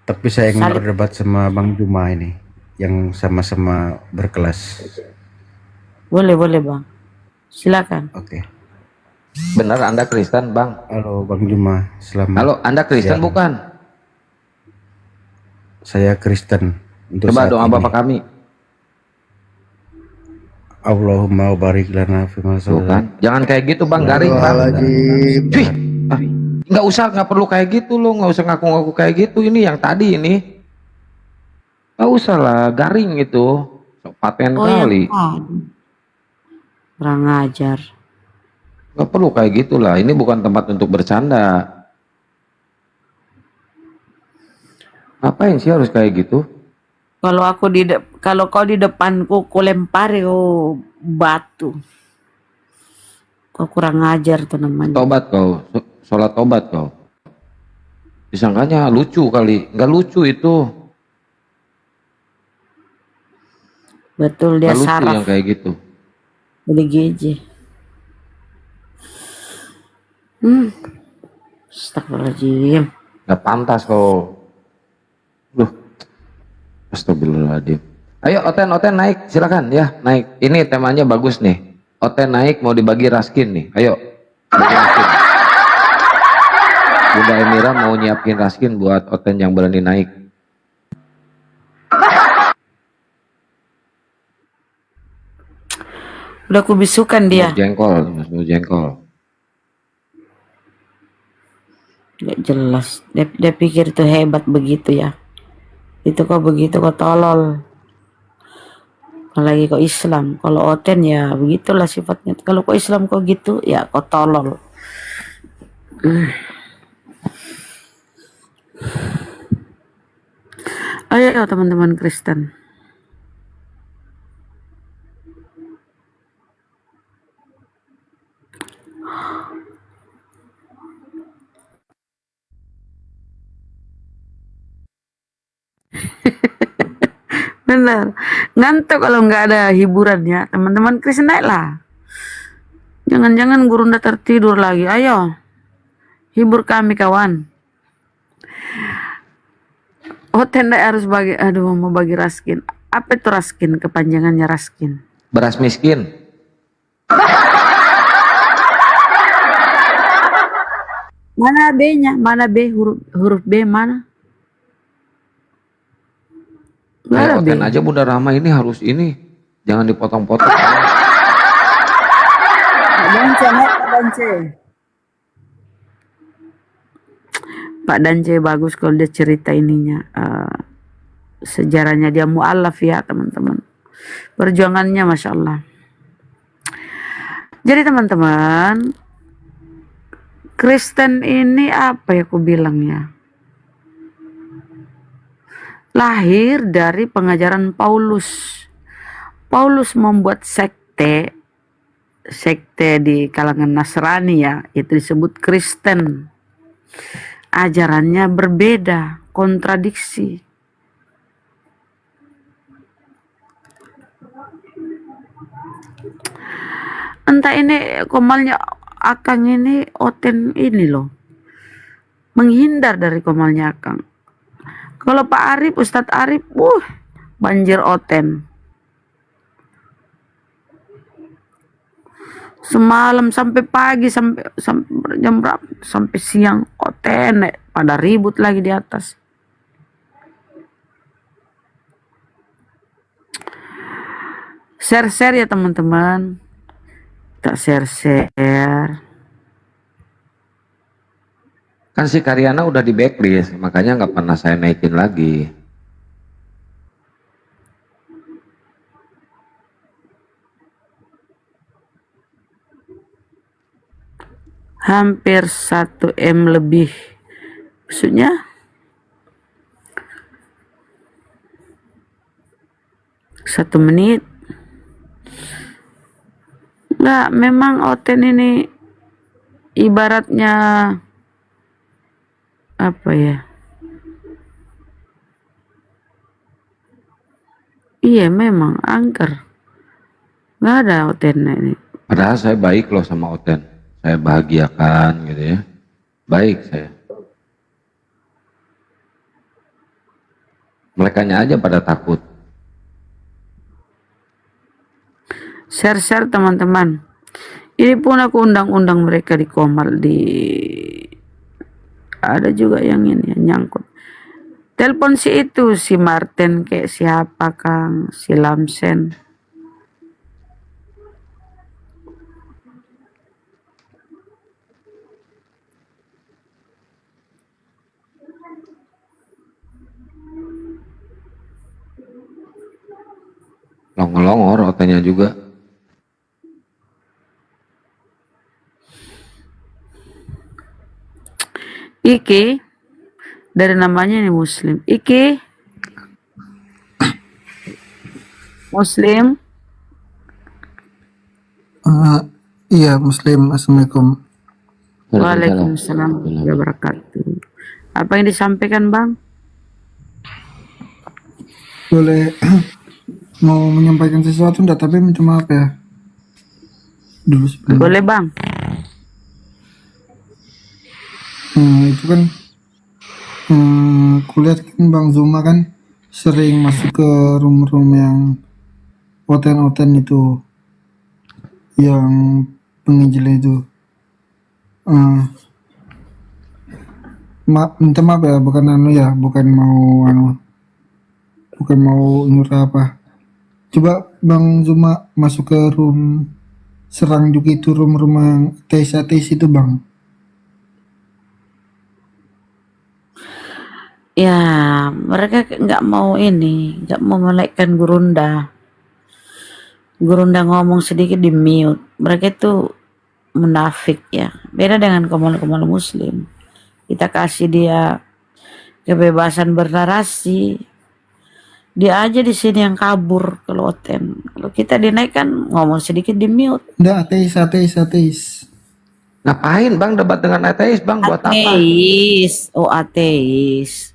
Tapi saya ingin Salib. berdebat sama Bang Juma ini, yang sama-sama berkelas. Boleh Bang. Silakan. Oke. Benar Anda Kristen Bang? Halo Bang Juma, selamat. Halo, Anda Kristen siang. bukan? Saya Kristen. Untuk Coba saat doa ini. Bapak kami. Allahumma barik lana fima Tuh kan? Jangan kayak gitu Bang, garing Bang. Wih, nggak perlu kayak gitu loh, nggak usah ngaku-ngaku kayak gitu. Ini yang tadi ini, nggak usah lah, garing itu, sok paten kali. Kurang ajar. Nggak perlu kayak gitulah. Ini bukan tempat untuk bercanda. Ngapain sih harus kayak gitu? Kalau kau di depanku, ku lempari batu. Kau kurang ajar tuh namanya. Tobat kau, sholat tobat kau. Disangkanya lucu kali, nggak lucu itu. Betul dia Nggak lucu saraf. yang kayak gitu. Beli GJ. Astagfirullahaladzim. Nggak pantas kau. Duh, astagfirullahaladzim. Ayo Oten naik, silakan ya naik. Ini temanya bagus nih. Oten naik mau dibagi raskin nih. Ayo. Bagi raskin. Bunda Emira mau nyiapin raskin buat Oten yang berani naik. Udah kubisukan dia. Mau jengkol. Gak jelas. Dia pikir itu hebat begitu ya. Itu kok begitu kok tolol. Apalagi kok Islam. Kalau Oten ya begitulah sifatnya. Kalau kok Islam kok gitu ya kok tolol. Ayo teman-teman Kristen. Bener, ngantuk kalau nggak ada hiburan ya teman-teman Kristen, naiklah. Jangan-jangan guru udah tertidur lagi. Ayo hibur kami kawan. Tenda harus bagi, mau bagi raskin. Apa itu raskin? Kepanjangannya raskin. Beras miskin. Mana B-nya? Mana B? Huruf B mana? Nggak ada B. Oten aja Bunda Rahma ini harus ini. Jangan dipotong-potong. Pak Dance. Pak Dance bagus kalau dia cerita ininya. Sejarahnya dia mu'alaf ya teman-teman. Perjuangannya Masya Allah. Jadi teman-teman, Kristen ini apa ya aku bilangnya? Lahir dari pengajaran Paulus. Paulus membuat sekte di kalangan Nasrani ya, itu disebut Kristen. Ajarannya berbeda, kontradiksi. Entah ini komalnya Akang ini Oten ini loh menghindar dari Komalnya Akang. Kalau Pak Arif, Ustadz Arif, banjir Oten. Semalam sampai pagi, sampai jam berapa? Sampai siang Oten pada ribut lagi di atas. Share-share ya teman-teman. Tak share-share. Kan si Karyana udah di backlist, makanya nggak pernah saya naikin lagi. Hampir 1 M lebih. Maksudnya satu menit. Enggak, memang Oten ini ibaratnya apa ya? Iya memang angker. Nggak ada Oten ini. Padahal saya baik loh sama Oten. Saya bahagiakan gitu ya. Baik saya. Merekanya aja pada takut. Share-share teman-teman. Ini pun aku undang-undang mereka di Komal ada juga yang ini nyangkut. Telepon si itu, si Martin kayak siapa Kang, si Lamsen. Longor-longor Otennya juga. Iki dari namanya nih Muslim. Iki Muslim. Iya, Muslim. Assalamualaikum. Waalaikumsalam warahmatullahi wabarakatuh. Apa yang disampaikan Bang? Boleh mau menyampaikan sesuatu enggak, tapi minta maaf ya. Dulu sebelum. Boleh Bang. Itu kan kulihat kan Bang Zuma kan sering masuk ke room-room yang Oten itu, yang penginjil itu. Minta maaf ya, bukan mau nyuruh apa. Coba Bang Zuma masuk ke room, serang juga itu room-room yang ateis itu Bang. Ya, mereka nggak mau menaikkan Gurunda. Gurunda ngomong sedikit di mute. Mereka itu munafik ya. Beda dengan komal-komal Muslim. Kita kasih dia kebebasan bernarasi. Dia aja di sini yang kabur kalau Oten. Kalau kita dinaikkan ngomong sedikit di mute. Enggak, ateis. Ngapain Bang debat dengan ateis Bang? Buat apa? Ateis. Oh ateis.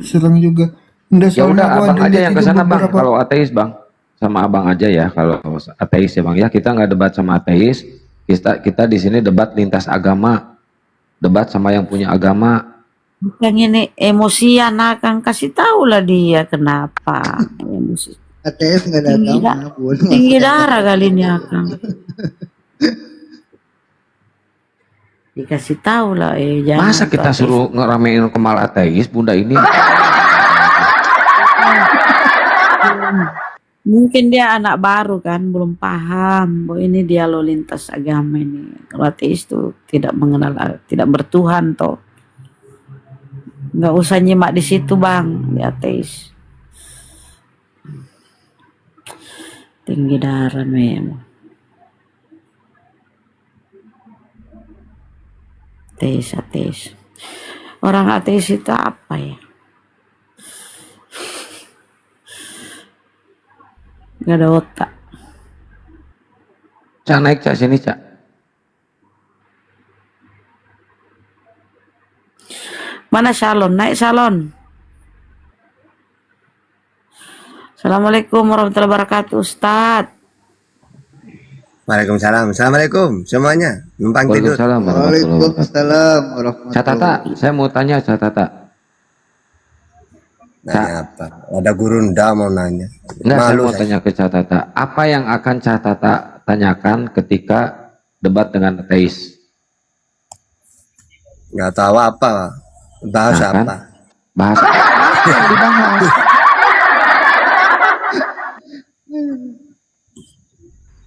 Serang juga. Ya udah abang aja yang kesana Bang. Kalau ateis Bang, sama abang aja ya. Kalau ateis ya Bang ya, kita nggak debat sama ateis. Kita di sini debat lintas agama, debat sama yang punya agama. Yang ini emosian Akang, kasih tahu lah dia kenapa emosi. ATS nggak ada agama. Tinggi darah kali ini Akang. Dikasih tahu lah jangan. Masa kita suruh ngeramein Komal ateis Bunda ini? Mungkin dia anak baru kan, belum paham bahwa ini dialog lintas agama ini. Kalau ateis itu tidak mengenal, tidak bertuhan toh. Nggak usah nyimak di situ Bang, di ateis. Tinggi darah memang. Ateis. Orang ateis itu apa ya? Gak ada otak. Cak naik Cak sini Cak. Mana Shalon? Naik Shalon. Assalamualaikum warahmatullahi wabarakatuh Ustadz. Waalaikumsalam. Assalamualaikum semuanya. Numpang tidur. Waalaikumsalam warahmatullahi wabarakatuh. Waalaikumsalam warahmatullahi Catata, saya mau tanya Catata. Nanya apa? Ada guru ndak mau nanya. Enggak, saya Malu mau tanya ke Catata. Apa yang akan Catata tanyakan ketika debat dengan ateis? nggak tahu apa. Bahas Nah, kan? apa? Bahas apa yang dibahas?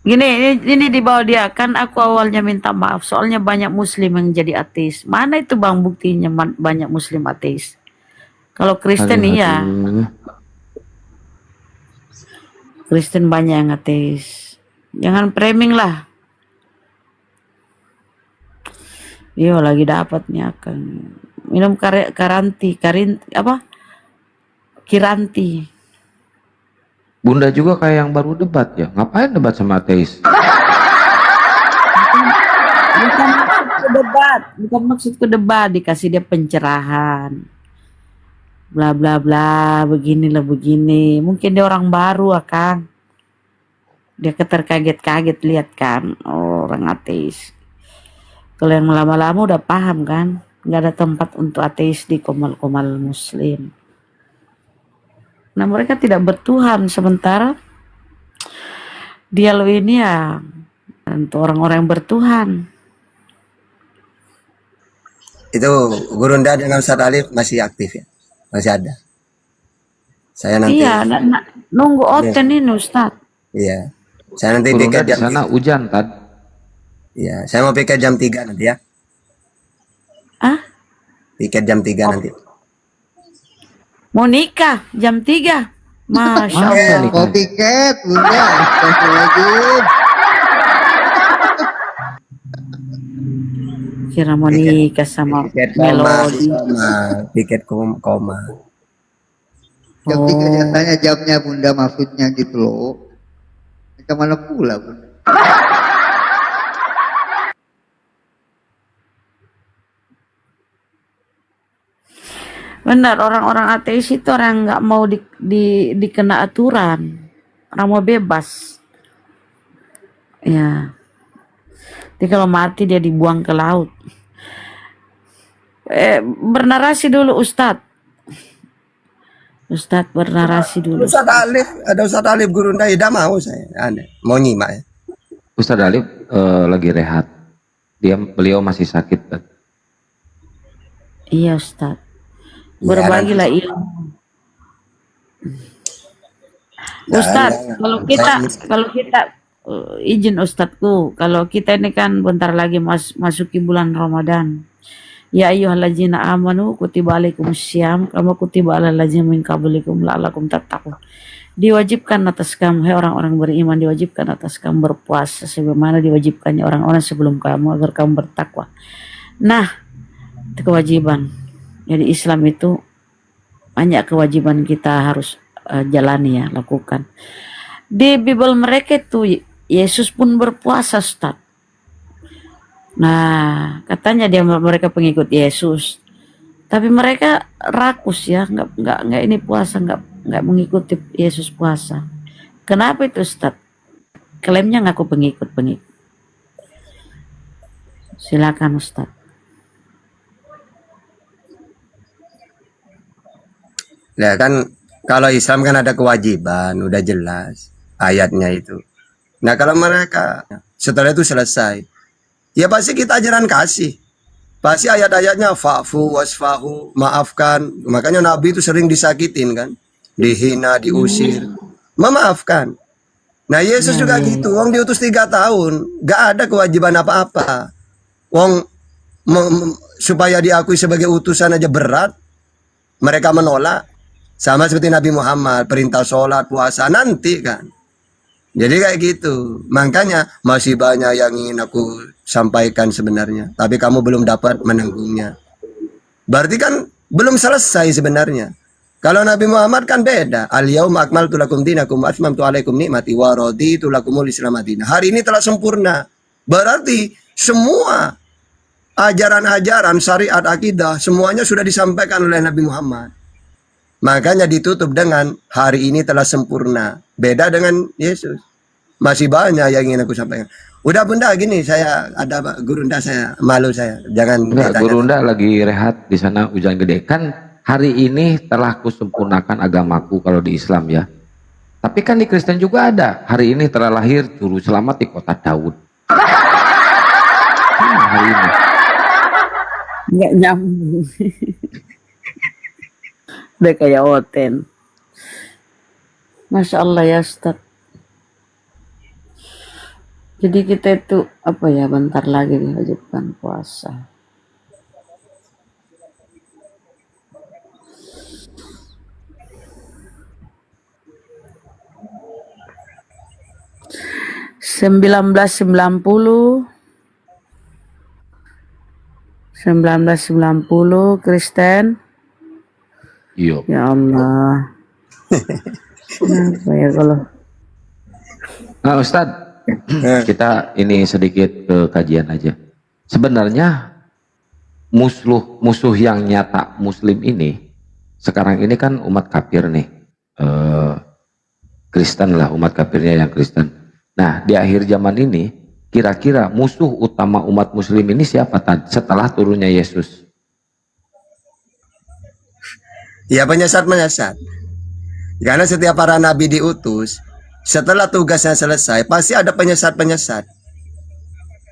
Gini, ini di bawah dia kan aku awalnya minta maaf soalnya banyak muslim yang jadi ateis. Mana itu bang buktinya banyak muslim ateis? Kalau Kristen Aduh, iya, aduh. Kristen banyak yang ateis. Jangan framing lah. Yo lagi dapatnya akan minum Kiranti. Bunda juga kayak yang baru debat ya. Ngapain debat sama ateis? Bukan maksud ke debat, dikasih dia pencerahan. Bla bla bla, beginilah begini. Mungkin dia orang baru, Kang. Dia terkaget-kaget lihat kan, orang ateis. Kalau yang lama-lama udah paham kan, nggak ada tempat untuk ateis di komal-komal muslim. Nah mereka tidak bertuhan, sementara dialog ini ya untuk orang-orang yang bertuhan. Itu guru ndak dengan Ustaz Alif masih aktif ya? Masih ada. Saya nanti. Iya, nunggu oten ini Ustaz. Iya. Saya nanti Bunda piket di jam. sana hujan Tad. Iya. Saya mau piket jam 3 nanti ya. Ah? Piket jam 3 nanti. Mau nikah jam 3. Masya Allah. Mau piket, Bunda. Astagfirullahaladzim. Kira mau nikah sama Piket koma, Melody. piket koma. Jam 3 dia tanya jamnya Bunda maksudnya gitu loh. Ke mana pula Bunda? Benar, orang-orang ateis itu orang nggak mau dikena aturan, orang mau bebas. Ya, jadi kalau mati dia dibuang ke laut. Bernarasi dulu Ustadz. Ustadz bernarasi dulu. Ustaz Alif, ada Ustaz Alif guru tidak mau saya. Aneh, mau nyimak ya. Ustadz Alif lagi rehat. Beliau masih sakit. Tad. Iya Ustadz. Berbagilah ilmu. Ustadz, kalau kita izin Ustadzku, kalau kita ini kan bentar lagi masuki bulan Ramadan. Ya ayyuhallazina amanu kutiba alaikumussyam kama kutiba alal ladzina min qablikum la'allakum tattaqun. Diwajibkan atas kamu, hai orang-orang beriman, diwajibkan atas kamu berpuasa sebagaimana diwajibkannya orang-orang sebelum kamu agar kamu bertakwa. Nah, itu kewajiban. Jadi Islam itu banyak kewajiban kita harus jalani ya, lakukan. Di Bible mereka itu Yesus pun berpuasa, Ustaz. Nah, katanya mereka pengikut Yesus. Tapi mereka rakus ya, nggak ini puasa, nggak mengikuti Yesus puasa. Kenapa itu, Ustaz? Klaimnya ngaku pengikut. Silakan, Ustaz. Ya kan kalau Islam kan ada kewajiban, udah jelas ayatnya itu. Nah kalau mereka setelah itu selesai, ya pasti kita ajaran kasih. Pasti ayat-ayatnya fa'fu wasfahu, maafkan. Makanya Nabi itu sering disakitin kan, dihina, diusir, memaafkan. Nah Yesus juga gitu. Wong diutus 3 tahun, gak ada kewajiban apa-apa. Wong supaya diakui sebagai utusan aja berat, mereka menolak. Sama seperti Nabi Muhammad, perintah sholat, puasa nanti kan. Jadi kayak gitu. Makanya masih banyak yang ingin aku sampaikan sebenarnya. Tapi kamu belum dapat menanggungnya. Berarti kan belum selesai sebenarnya. Kalau Nabi Muhammad kan beda. Al-yauma akmaltu lakum dinakum wa atmamtu alaikum ni'mati wa raditu lakumul Islam madinah. Hari ini telah sempurna. Berarti semua ajaran-ajaran syariat akidah semuanya sudah disampaikan oleh Nabi Muhammad. Makanya ditutup dengan hari ini telah sempurna. Beda dengan Yesus. Masih banyak yang ingin aku sampaikan. Udah bunda gini, saya ada gurunda saya, malu saya. Jangan Enggak, ditanya. Gurunda lagi rehat di sana hujan gede. Kan hari ini telah kusempurnakan agamaku kalau di Islam ya. Tapi kan di Kristen juga ada. Hari ini telah lahir juru selamat di kota Daud. Hari ini. Nggak nyambung. Udah kayak Oten. Masya Allah ya Ustaz. Jadi kita itu apa ya, bentar lagi diwajibkan puasa. Sembilan belas sembilan puluh Kristen. Iya. Ya Allah. Kenapa ya kalau Nah, Ustadz, kita ini sedikit ke kajian aja. Sebenarnya musuh yang nyata Muslim ini sekarang ini kan umat kafir nih, Kristen lah, umat kafirnya yang Kristen. Nah, di akhir zaman ini kira-kira musuh utama umat Muslim ini siapa setelah turunnya Yesus? Ya penyesat-penyesat. Karena setiap para nabi diutus, setelah tugasnya selesai, pasti ada penyesat-penyesat.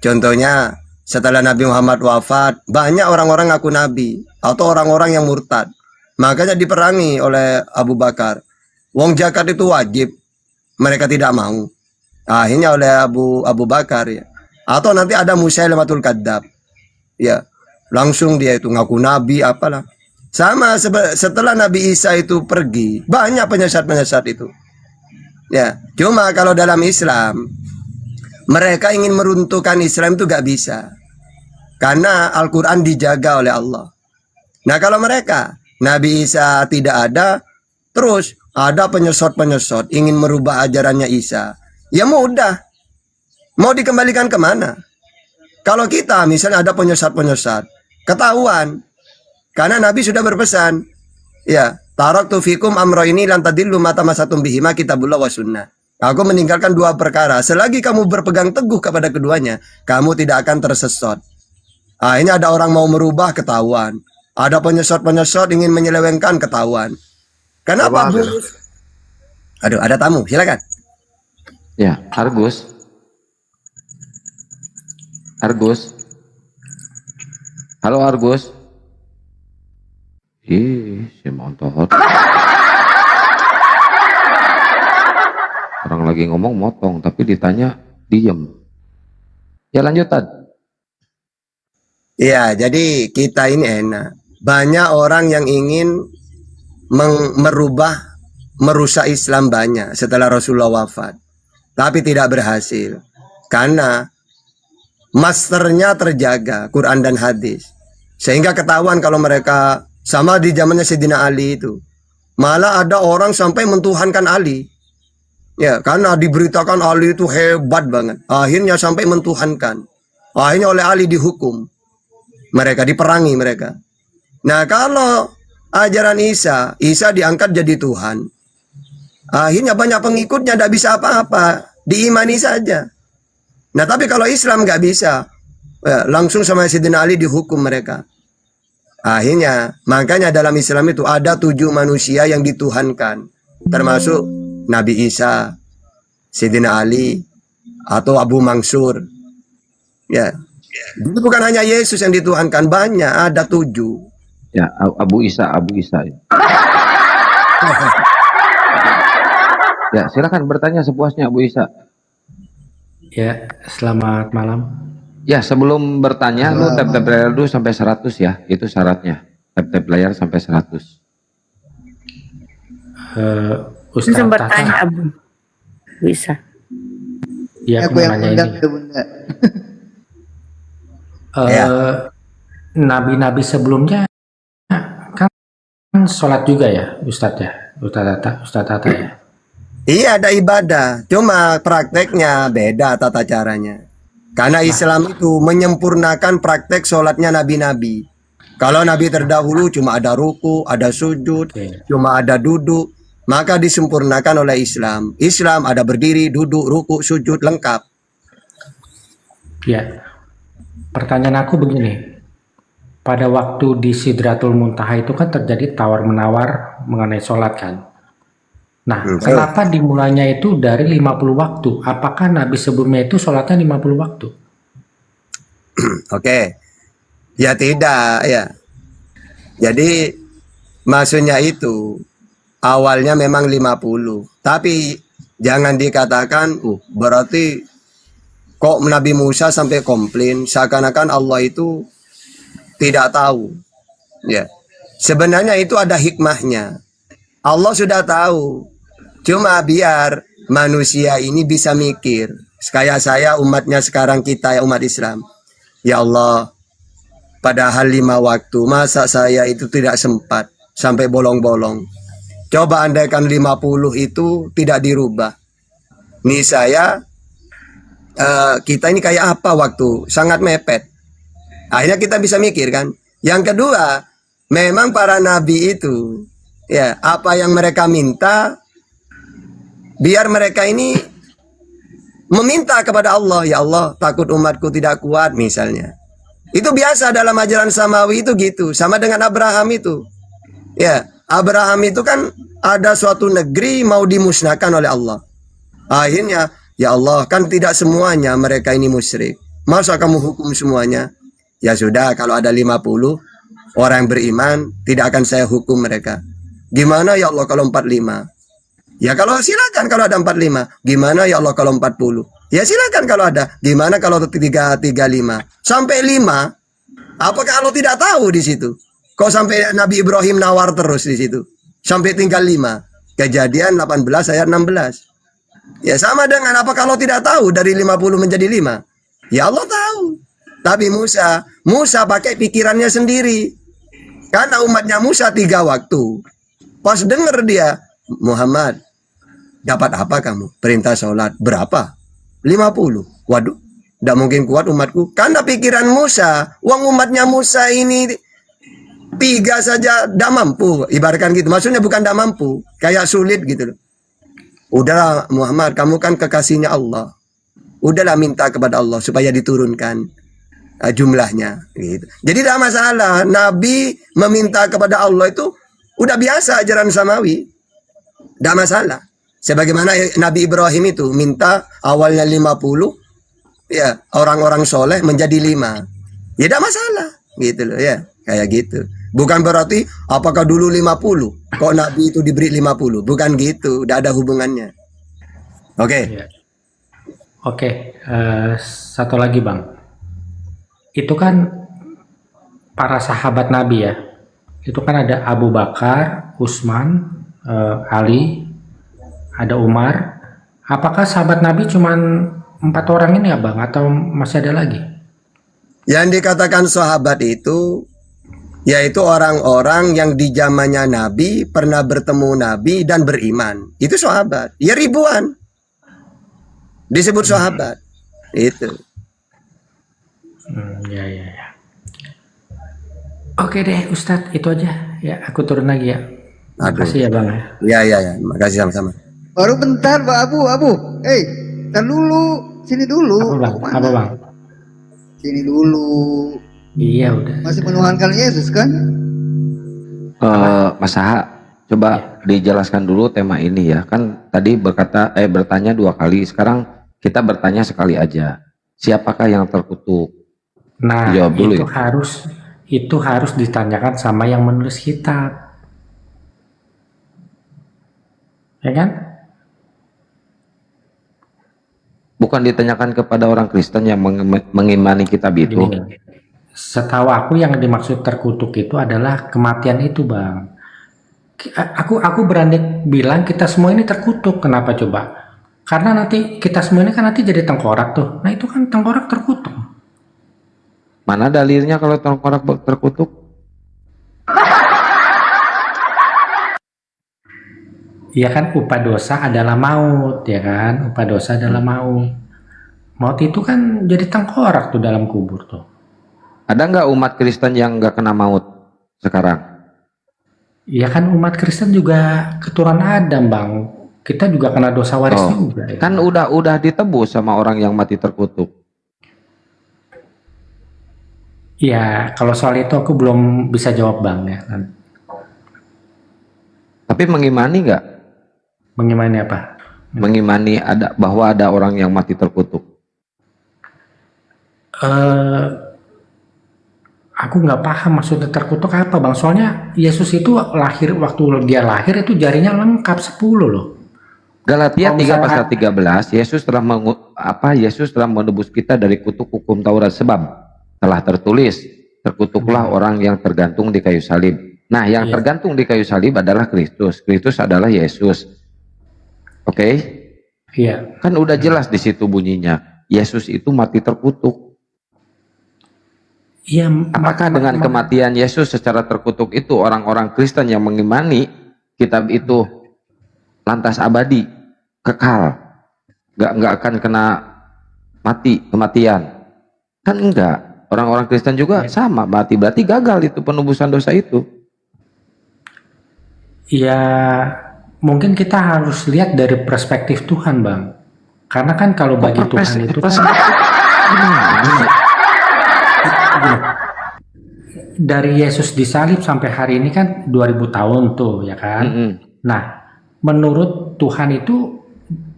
Contohnya, setelah Nabi Muhammad wafat, banyak orang-orang ngaku nabi atau orang-orang yang murtad. Makanya diperangi oleh Abu Bakar. Wong zakat itu wajib, mereka tidak mau. Akhirnya oleh Abu Bakar ya. Atau nanti ada Musailamatul Kadzab. Ya, langsung dia itu ngaku nabi apalah. Sama setelah Nabi Isa itu pergi, banyak penyesat-penyesat itu. Ya, cuma kalau dalam Islam mereka ingin meruntuhkan Islam itu gak bisa. Karena Al-Quran dijaga oleh Allah. Nah kalau mereka, Nabi Isa tidak ada, terus ada penyesot-penyesot ingin merubah ajarannya Isa, ya mudah. Mau dikembalikan kemana? Kalau kita misalnya ada penyesat-penyesat, ketahuan. Karena Nabi sudah berpesan, ya, taraktu fikum amro ini lan tadillu ma tamasatum bihima kitabullah wa sunnah. Aku meninggalkan dua perkara, selagi kamu berpegang teguh kepada keduanya, kamu tidak akan tersesat. Akhirnya ada orang mau merubah, ketahuan. Ada penyesat-penyesat ingin menyelewengkan, ketahuan. Kenapa? Aduh, ada tamu, silakan. Ya, Argus. Halo Argus. Si motor. Orang lagi ngomong motong, tapi ditanya diem. Ya lanjut Tad. Ya, jadi kita ini enak. Banyak orang yang ingin merusak Islam banyak setelah Rasulullah wafat. Tapi tidak berhasil. Karena masternya terjaga, Quran dan hadis. Sehingga ketahuan kalau mereka sama di zamannya Sayyidina Ali itu. Malah ada orang sampai mentuhankan Ali. Ya, karena diberitakan Ali itu hebat banget. Akhirnya sampai mentuhankan. Akhirnya oleh Ali dihukum. Mereka diperangi mereka. Nah, kalau ajaran Isa diangkat jadi Tuhan. Akhirnya banyak pengikutnya, tidak bisa apa-apa. Diimani saja. Nah, tapi kalau Islam nggak bisa. Ya, langsung sama Sayyidina Ali dihukum mereka. Akhirnya, makanya dalam Islam itu ada 7 manusia yang dituhankan. Termasuk Nabi Isa, Sayyidina Ali, atau Abu Mansur. Ya, itu bukan hanya Yesus yang dituhankan, banyak, ada 7. Ya, Abu Isa. Ya, silakan bertanya sepuasnya Abu Isa. Ya, selamat malam. Ya, sebelum bertanya, lu tap-tap layar dulu sampai 100 ya, itu syaratnya. Tap-tap layar sampai 100. Ustaz Bisa Tata, bertanya Abu. Bisa. ya aku mau nanya ini. Nabi-nabi sebelumnya kan sholat juga ya, Ustadz ya, Ustadz Tata ya. Iya, ada ibadah, cuma prakteknya beda tata caranya. Karena Islam itu menyempurnakan praktek sholatnya nabi-nabi. Kalau nabi terdahulu cuma ada ruku, ada sujud, cuma ada duduk. maka disempurnakan oleh Islam. Islam ada berdiri, duduk, ruku, sujud, lengkap. Ya, pertanyaan aku begini. Pada waktu di Sidratul Muntaha itu kan terjadi tawar-menawar mengenai sholat kan. Nah, kenapa dimulainya itu dari 50 waktu? Apakah Nabi sebelumnya itu sholatnya 50 waktu? Oke. Ya tidak, ya. Jadi maksudnya itu awalnya memang 50. Tapi jangan dikatakan, berarti kok Nabi Musa sampai komplain seakan-akan Allah itu tidak tahu. Ya. Sebenarnya itu ada hikmahnya. Allah sudah tahu. Cuma biar manusia ini bisa mikir. Kayak saya umatnya sekarang, kita ya umat Islam. Ya Allah, padahal 5 waktu, masa saya itu tidak sempat sampai bolong-bolong. Coba andaikan 50 itu tidak dirubah. Nih saya, kita ini kayak apa waktu? Sangat mepet. Akhirnya kita bisa mikir kan. Yang kedua, memang para nabi itu, ya apa yang mereka minta, biar mereka ini meminta kepada Allah, ya Allah, takut umatku tidak kuat misalnya. Itu biasa dalam ajaran samawi itu gitu, sama dengan Abraham itu. Ya, Abraham itu kan ada suatu negeri mau dimusnahkan oleh Allah. Akhirnya, ya Allah, kan tidak semuanya mereka ini musyrik. Masa kamu hukum semuanya? Ya sudah, kalau ada 50 orang yang beriman, tidak akan saya hukum mereka. Gimana ya Allah kalau 45? Ya kalau silakan kalau ada 45. Gimana ya Allah kalau 40? Ya silakan kalau ada. Gimana kalau 35? Sampai 5. Apakah Allah tidak tahu di situ? Kok sampai Nabi Ibrahim nawar terus di situ? Sampai tinggal 5. Kejadian 18 ayat 16. Ya sama dengan apa kalau tidak tahu dari 50 menjadi 5? Ya Allah tahu. Tapi Musa pakai pikirannya sendiri. Karena umatnya Musa 3 waktu. Pas dengar dia, Muhammad, dapat apa kamu? Perintah sholat. Berapa? 50. Waduh, tidak mungkin kuat umatku. Karena pikiran Musa, uang umatnya Musa ini 3 saja tidak mampu. Ibaratkan gitu. Maksudnya bukan tidak mampu. Kayak sulit gitu loh. Udahlah Muhammad, kamu kan kekasihnya Allah. Udahlah minta kepada Allah supaya diturunkan jumlahnya gitu. Jadi tidak masalah. Nabi meminta kepada Allah itu udah biasa ajaran samawi. Tidak masalah. Sebagaimana Nabi Ibrahim itu minta awalnya 50, ya orang-orang soleh menjadi 5. Ya tidak masalah gitu loh ya. Kayak gitu. Bukan berarti apakah dulu 50 kok Nabi itu diberi 50. Bukan gitu. Tidak ada hubungannya. Oke. Oke, satu lagi Bang. Itu kan para sahabat Nabi ya. Itu kan ada Abu Bakar, Utsman, Ali, ada Umar. Apakah sahabat Nabi cuman 4 orang ini ya Bang? Atau masih ada lagi? Yang dikatakan sahabat itu yaitu orang-orang yang di zamannya Nabi pernah bertemu Nabi dan beriman. Itu sahabat. Ya ribuan. Disebut sahabat. Itu. Ya. Oke deh Ustadz, itu aja. Ya, aku turun lagi ya. Makasih ya Bang. Ya. Makasih sama-sama. Baru bentar Pak Abu. Tar dulu. Sini dulu. Apa Bang? Sini dulu. Iya udah. Masih menuhankan Yesus kan? Mas Aha, coba dijelaskan dulu tema ini ya. Kan tadi bertanya 2 kali, sekarang kita bertanya sekali aja. Siapakah yang terkutuk? Nah, Jawab dulu itu harus ditanyakan sama yang menulis kitab. Ya kan? Bukan ditanyakan kepada orang Kristen yang mengimani kitab itu. Setahu aku yang dimaksud terkutuk itu adalah kematian itu Bang. Aku berani bilang kita semua ini terkutuk. Kenapa coba? Karena nanti kita semua ini kan nanti jadi tengkorak tuh. Nah itu kan tengkorak terkutuk. Mana dalilnya kalau tengkorak terkutuk? Ya kan upah dosa adalah maut, ya kan? Upah dosa adalah maut. Maut itu kan jadi tengkorak tuh dalam kubur tuh. Ada nggak umat Kristen yang nggak kena maut sekarang? Ya kan umat Kristen juga keturunan Adam, Bang. Kita juga kena dosa waris Oh, juga. Ya. kan udah ditebus sama orang yang mati terkutuk. Ya, kalau soal itu aku belum bisa jawab, Bang. Ya. Tapi mengimani nggak? Mengimani apa? Mengimani bahwa ada orang yang mati terkutuk. Aku nggak paham maksudnya terkutuk apa, Bang. Soalnya Yesus itu waktu dia lahir itu jarinya lengkap 10 loh. Galatia Kalau 3 misalnya- pasal 13, Yesus telah menebus kita dari kutuk hukum Taurat, sebab telah tertulis, terkutuklah orang yang tergantung di kayu salib. Nah, yang Iya. tergantung di kayu salib adalah Kristus. Kristus adalah Yesus. Oke? Iya. Kan udah jelas di situ bunyinya. Yesus itu mati terkutuk. Iya. Apakah dengan kematian Yesus secara terkutuk itu orang-orang Kristen yang mengimani kitab itu lantas abadi, kekal, nggak akan kena kematian? Kan enggak. Orang-orang Kristen juga sama mati, berarti gagal itu penebusan dosa itu. Ya, mungkin kita harus lihat dari perspektif Tuhan, Bang. Karena kan kalau bagi Tuhan itu kan dari Yesus disalib sampai hari ini kan 2000 tahun tuh, ya kan? Nah, menurut Tuhan itu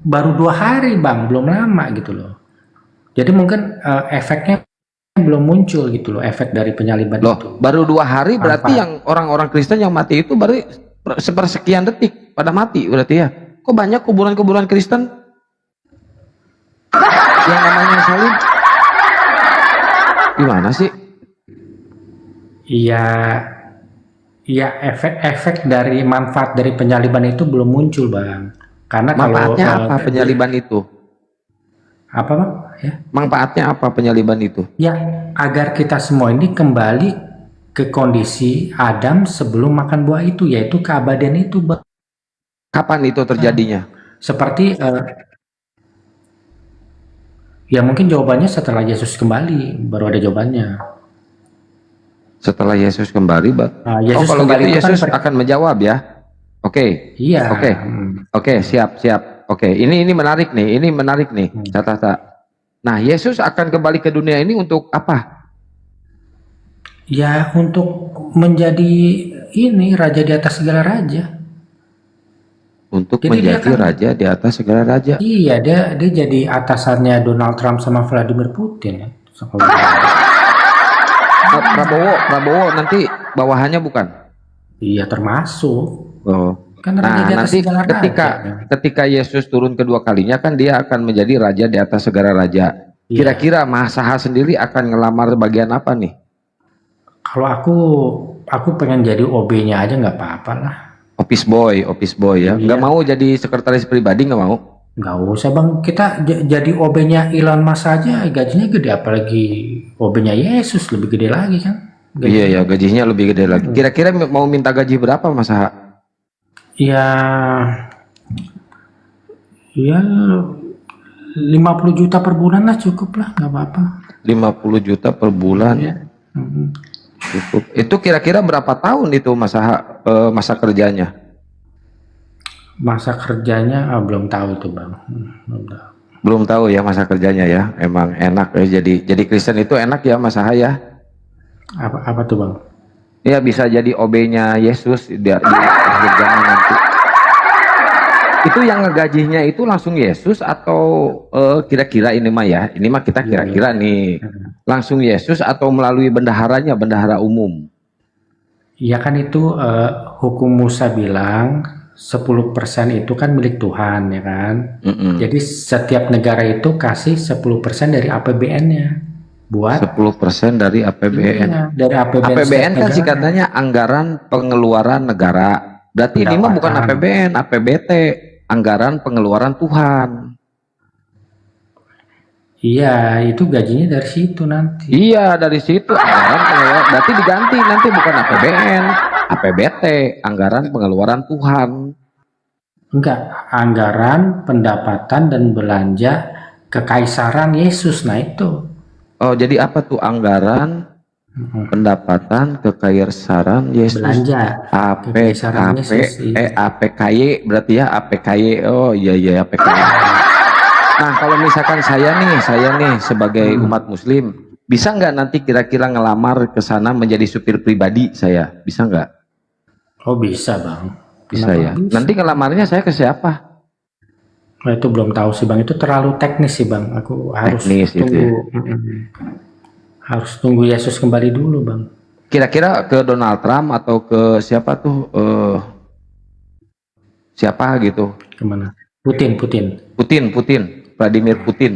baru 2 hari, Bang, belum lama gitu loh. Jadi mungkin efeknya belum muncul gitu loh, efek dari penyaliban itu. Baru 2 hari berarti yang orang-orang Kristen yang mati itu baru sepersekian detik pada mati berarti ya. Kok banyak kuburan-kuburan Kristen yang namanya salib? Gimana sih? Iya, efek dari manfaat dari penyaliban itu belum muncul, Bang. Karena Manfaatnya kalau apa penyaliban itu? Apa, Bang? Ya. Manfaatnya apa penyaliban itu? Ya, agar kita semua ini kembali ke kondisi Adam sebelum makan buah itu, yaitu keabadian itu, Bang. Kapan itu terjadinya? Seperti ya mungkin jawabannya setelah Yesus kembali, baru ada jawabannya. Setelah Yesus kembali, Yesus kalau kembali gitu itu kan Yesus akan menjawab ya. Oke. Iya. Oke, siap. Oke, ini menarik nih, Catat. Nah, Yesus akan kembali ke dunia ini untuk apa? Ya, untuk menjadi ini raja di atas segala raja. Untuk Jadi dia menjadi kan- raja di atas segala raja. Iya, dia jadi atasannya Donald Trump sama Vladimir Putin ya. Prabowo nanti bawahannya bukan? Iya, termasuk. Oh. Kan raja Nah, di atas nanti segala ketika Yesus turun kedua kalinya kan dia akan menjadi raja di atas segala raja. Iya. Kira-kira Masaha sendiri akan ngelamar bagian apa nih? Kalau aku pengen jadi OB-nya aja nggak apa-apa lah. Office boy ya. Nggak mau jadi sekretaris pribadi, nggak mau? Nggak usah, Bang. Kita jadi OB-nya Elon Musk aja gajinya gede, apalagi OB-nya Yesus lebih gede lagi kan. Iya ya, gajinya lebih gede lagi. Kira-kira mau minta gaji berapa Masaha? Ya 50 juta per bulan lah, cukup lah, nggak apa-apa. 50 juta per bulan. Cukup. Itu kira-kira berapa tahun itu masa kerjanya? Masa kerjanya belum tahu itu, Bang. Belum tahu ya masa kerjanya ya. Emang enak ya, jadi Kristen itu enak ya Masaha ya. Apa tuh, Bang? Ya bisa jadi OB-nya Yesus di akhir zaman nanti. Itu yang ngegajinya itu langsung Yesus atau kira-kira ini mah kita kira-kira nih langsung Yesus atau melalui bendaharanya, bendahara umum? Iya kan itu hukum Musa bilang 10% itu kan milik Tuhan ya kan. Jadi setiap negara itu kasih 10% dari APBN-nya buat 10% dari APBN. Iya, dari APBN APBN kan negara. singkatannya anggaran pengeluaran negara. Berarti ini mah bukan APBN, APBT, anggaran pengeluaran Tuhan. Iya, itu gajinya dari situ nanti. Iya, dari situ anggaran pengeluaran. Berarti diganti nanti bukan APBN, APBT, anggaran pengeluaran Tuhan. Enggak, anggaran pendapatan dan belanja kekaisaran Yesus. Nah itu. Oh, jadi apa tuh anggaran Pendapatan kekaisaran Yesus. Belanja. Kekaisaran Yesus, iya. APKY berarti ya, APKY. Oh iya APKY. Nah kalau misalkan saya nih sebagai umat muslim, bisa nggak nanti kira-kira ngelamar ke sana menjadi supir pribadi saya? Bisa nggak? Oh bisa bang. Bisa Kenapa ya. bisa? Nanti ngelamarnya saya ke siapa? Nah, itu belum tahu sih bang. Itu terlalu teknis sih bang. Aku harus Teknis itu tunggu. ya. Harus tunggu Yesus kembali dulu bang. Kira-kira ke Donald Trump atau ke siapa tuh? Siapa gitu? Kemana? Putin. Vladimir Putin.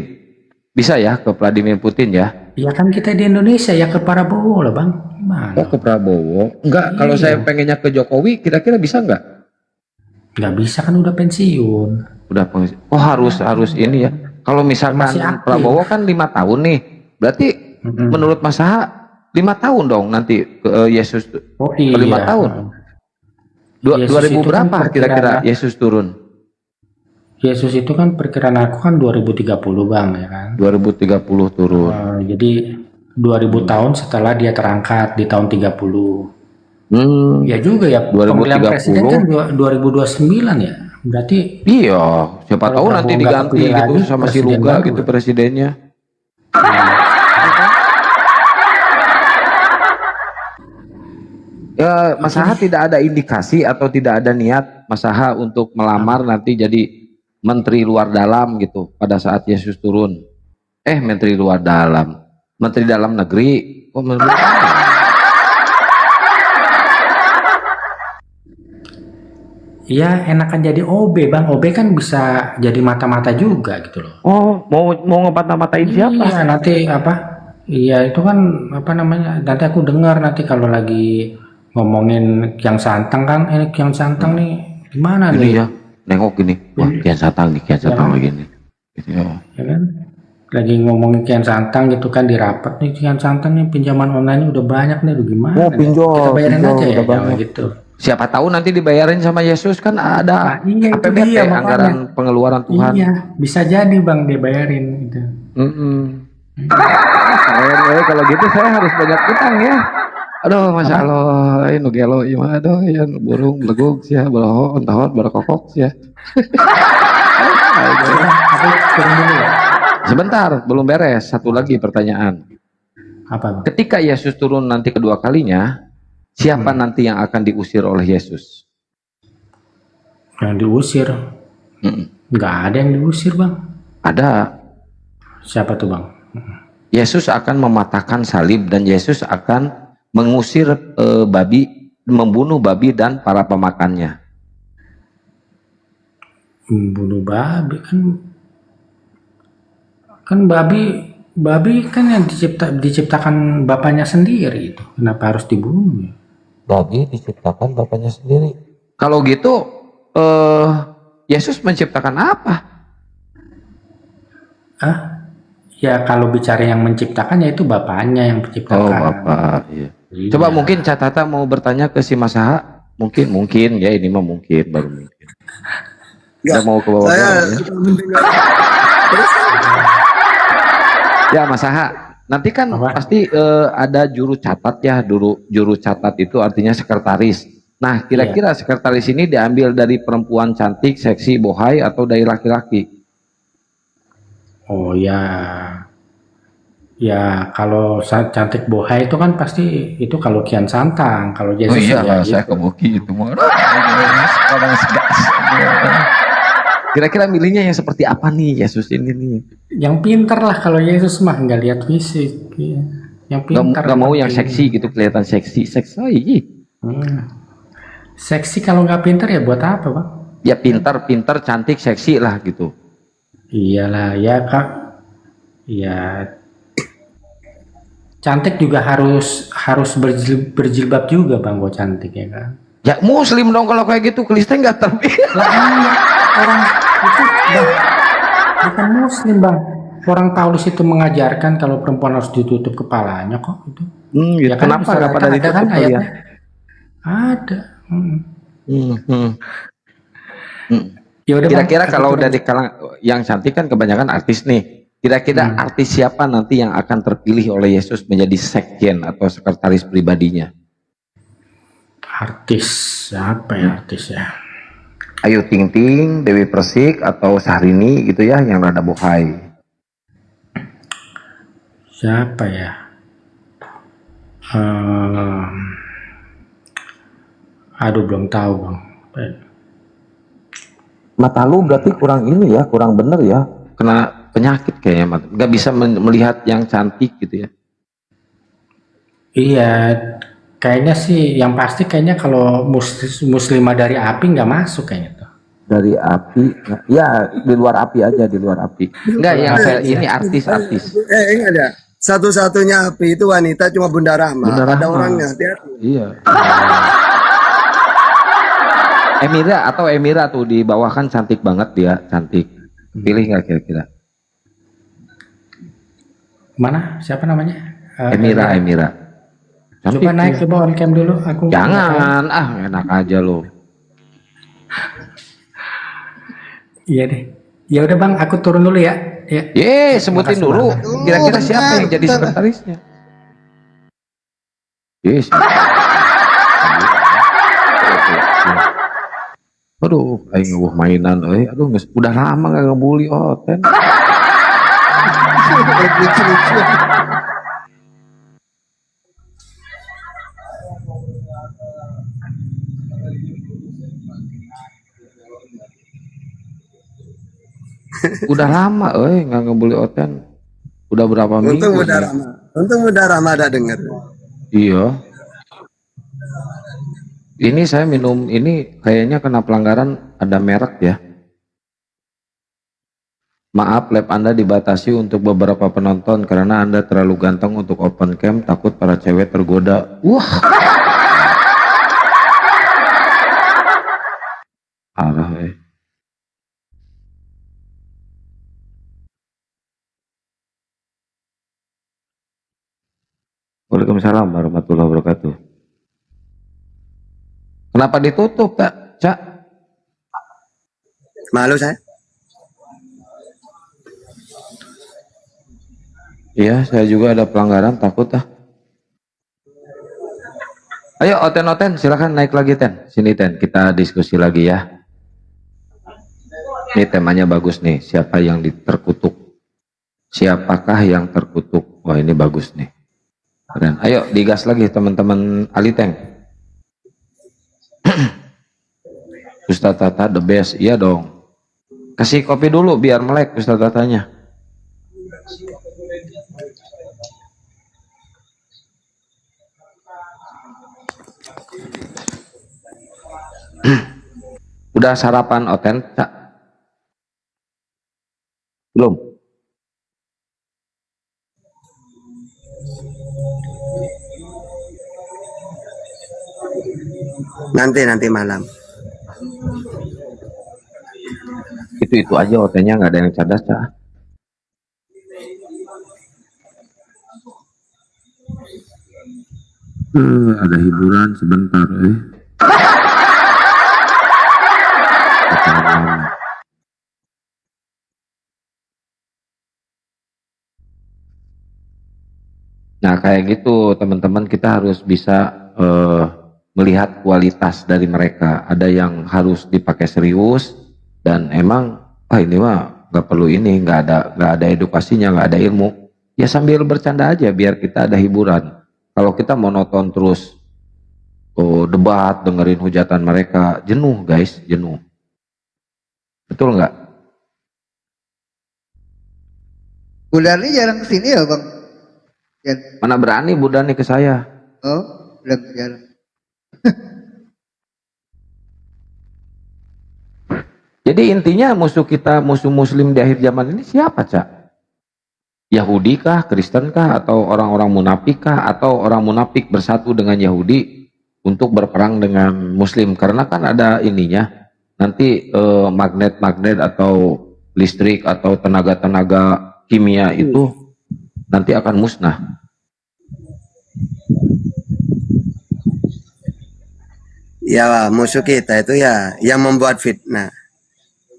Bisa ya ke Vladimir Putin ya? Ya kan kita di Indonesia ya ke Prabowo lah bang. Gimana? Oh ke Prabowo? Enggak, kalau Iya. saya pengennya ke Jokowi, kira-kira bisa nggak? Nggak bisa kan udah pensiun. Oh harus ini ya. Kalau misalkan Masih aktif. Prabowo kan 5 tahun nih, berarti menurut Mas Aha 5 tahun dong nanti ke Yesus. Oh Ke 5 iya. tahun. Yesus 2000 itu kan berapa kira-kira perkiraan- Yesus turun? Yesus itu kan perkiraan aku kan 2030 bang ya kan. 2030 turun. Jadi 2000 tahun setelah dia terangkat di tahun 30. Ya juga ya. 2030. Pemilihan presiden kan 2029 ya. Berarti Iya, siapa Kalau tahu nanti Prabowo nggak diganti kepilih gitu lagi, sama si presiden Luga baru. gitu presidennya. Ya, Mas Aha tidak ada indikasi atau tidak ada niat Mas Aha untuk melamar nanti jadi menteri luar dalam gitu pada saat Yesus turun. Menteri luar dalam, menteri dalam negeri. Oh, menteri dalam. ya enakan jadi OB bang. OB kan bisa jadi mata-mata juga gitu loh. Oh, mau ngemata-matain siapa? Iya nanti apa? Iya itu kan apa namanya? Nanti aku dengar nanti kalau lagi ngomongin Kian Santang kan, Kian Santang nih gimana Ini nih? ya, nengok gini. Wah, Kian Santang nih, Kian Santang begini. Gitu ya. Ya kan? Lagi ngomongin Kian Santang gitu kan di rapat nih Kian Santang nih pinjaman online udah banyak nih, gimana? Oh, nih? pinjol, Kita bayarin pinjol, aja ya, udah jangan banyak. gitu. Siapa tahu nanti dibayarin sama Yesus kan ada Iya, itu APBD, dia, makanya. anggaran pengeluaran Tuhan. Iya, bisa jadi bang dia bayarin gitu. Keren, kalau gitu saya harus banyak utang ya. Aduh, masya Allah, ini gelo, iya, aduh, ya burung belegug sih ya, belohon, tahun, berkokok sih ya. Aku turun dulu ya. Sebentar, belum beres. Satu lagi pertanyaan. Apa bang? Ketika Yesus turun nanti kedua kalinya, siapa nanti yang akan diusir oleh Yesus? Yang diusir? Nggak ada yang diusir bang. Ada. Siapa tuh bang? Yesus akan mematahkan salib dan Yesus akan mengusir babi, membunuh babi dan para pemakannya. Membunuh babi kan babi kan yang diciptakan bapaknya sendiri itu. Kenapa harus dibunuh ya? Babi diciptakan bapaknya sendiri. Kalau gitu, Yesus menciptakan apa? Ya kalau bicara yang menciptakan ya itu bapaknya yang menciptakan. Oh, Bapak. Iya. Iya. Coba mungkin Catata mau bertanya ke si Mas Aha. Mungkin ya, ini mah mungkin, baru mungkin. Nggak mau ke bawah ya. Ya Mas Aha, nanti kan pasti ada juru catat ya, juru catat itu artinya sekretaris. Nah, kira-kira sekretaris ini diambil dari perempuan cantik, seksi, bohai atau dari laki-laki? Oh ya, ya kalau cantik bohai itu kan pasti itu kalau Kian Santang, kalau Yesus Oh iya, ya saya gitu. kebuki itu mah. Orang segas. Kira-kira milihnya yang seperti apa nih Yesus ini nih? Yang pintar lah kalau Yesus mah nggak lihat fisik, ya. Yang pintar. Gak mau yang seksi gitu, kelihatan seksi. Seksi kalau nggak pintar ya buat apa bang? Ya pintar, cantik, seksi lah gitu. Iyalah ya kak, ya cantik juga harus berjilbab juga bang, buat cantik ya kan? Ya muslim dong kalau kayak gitu, Kristen nggak terbiasa. Orang itu bukan muslim bang. Orang Paulus itu mengajarkan kalau perempuan harus ditutup kepalanya kok itu. Gitu. Ya kan, Kenapa nggak pada ada ditutup kan kalian? ayatnya? Ada. Ya udah, Kira-kira Bang, kalau aku dari kalangan yang cantik kan kebanyakan artis nih. Kira-kira artis siapa nanti yang akan terpilih oleh Yesus menjadi sekjen atau sekretaris pribadinya? Artis siapa ya artis ya? Ayu Ting Ting, Dewi Persik, atau Syahrini gitu ya, yang rada bohai. Siapa ya? Aduh belum tahu bang. Mata lu berarti kurang ini ya, kurang bener ya, kena penyakit kayaknya, nggak bisa melihat yang cantik gitu ya. Iya, kayaknya sih yang pasti kayaknya kalau muslimah dari api nggak masuk kayaknya tuh. Dari api, ya di luar api aja, di luar api. Enggak, yang saya ini artis-artis. Ingat ya, satu-satunya api itu wanita cuma Bunda Rahma. Bunda Ada Rahma. orangnya, hati-hati. Iya. Emira tuh di bawah kan cantik banget dia, cantik. Pilih nggak kira-kira? Mana? Siapa namanya? Emira. Cantik Coba naik dia. coba on cam dulu. Aku Jangan, enak aja lo. Iya deh. Ya udah bang, aku turun dulu ya. Ya. Sebutin Makasih dulu. banget. Kira-kira siapa yang jadi sekretarisnya? Yes. Aduh, aing ngeueuh mainan euy. Aduh, udah lama gak ngebully Oten. Udah lama euy nggak ngebully Oten. Udah berapa minggu? Untung Bunda Rahma ada denger. Iya. Ini saya minum ini kayaknya kena pelanggaran, ada merek ya. Maaf, lab Anda dibatasi untuk beberapa penonton karena Anda terlalu ganteng untuk open cam, takut para cewek tergoda. Wah. Parah ya. Waalaikumsalam warahmatullahi wabarakatuh. Kenapa ditutup, Cak? Malu saya. Iya, saya juga ada pelanggaran, takut ah. Ayo, Oten, silakan naik lagi, Ten. Sini, Ten, kita diskusi lagi ya. Ini temanya bagus nih, siapa yang terkutuk? Siapakah yang terkutuk? Wah, ini bagus nih. Keren. Ayo, digas lagi teman-teman Aliteng. Ustadz Tata the best, iya dong. Kasih kopi dulu biar melek Ustadz Tatanya. Udah sarapan Oten, Cak? Belum? Nanti malam. Itu aja Otennya, nggak ada yang cerdas, Cak. Ada hiburan sebentar, Nah, kayak gitu teman-teman, kita harus bisa melihat kualitas dari mereka. Ada yang harus dipakai serius dan emang ini mah nggak perlu ini, nggak ada edukasinya, nggak ada ilmu. Ya sambil bercanda aja biar kita ada hiburan. Kalau kita monoton terus debat, dengerin hujatan mereka, jenuh guys, jenuh. Betul nggak? Budani jarang kesini ya bang? Mana berani Budani ke saya? Oh, belum jarang. Jadi intinya musuh kita, musuh muslim di akhir zaman ini siapa, Cak? Yahudi kah, Kristen kah, atau orang-orang munafik kah, atau orang munafik bersatu dengan Yahudi untuk berperang dengan muslim? Karena kan ada ininya, nanti magnet-magnet atau listrik atau tenaga-tenaga kimia itu nanti akan musnah. Ya musuh kita itu ya yang membuat fitnah.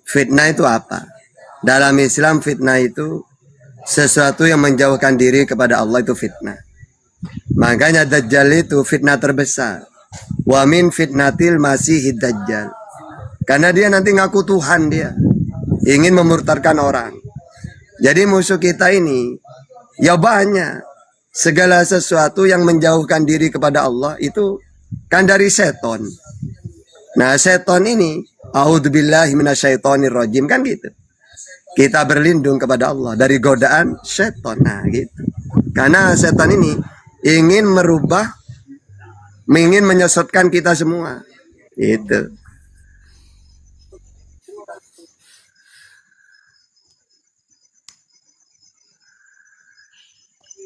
Fitnah itu apa? Dalam Islam fitnah itu sesuatu yang menjauhkan diri kepada Allah itu fitnah. Makanya Dajjal itu fitnah terbesar. Wa min fitnatil masihid Dajjal. Karena dia nanti ngaku Tuhan dia. Ingin memurtadkan orang. Jadi musuh kita ini ya banyak. Segala sesuatu yang menjauhkan diri kepada Allah itu kan dari seton. Nah, seton ini a'udzubillahi minasyaitonirrajim kan gitu. Kita berlindung kepada Allah dari godaan seton. Nah, gitu. Karena setan ini ingin merubah, ingin menyesatkan kita semua. Itu.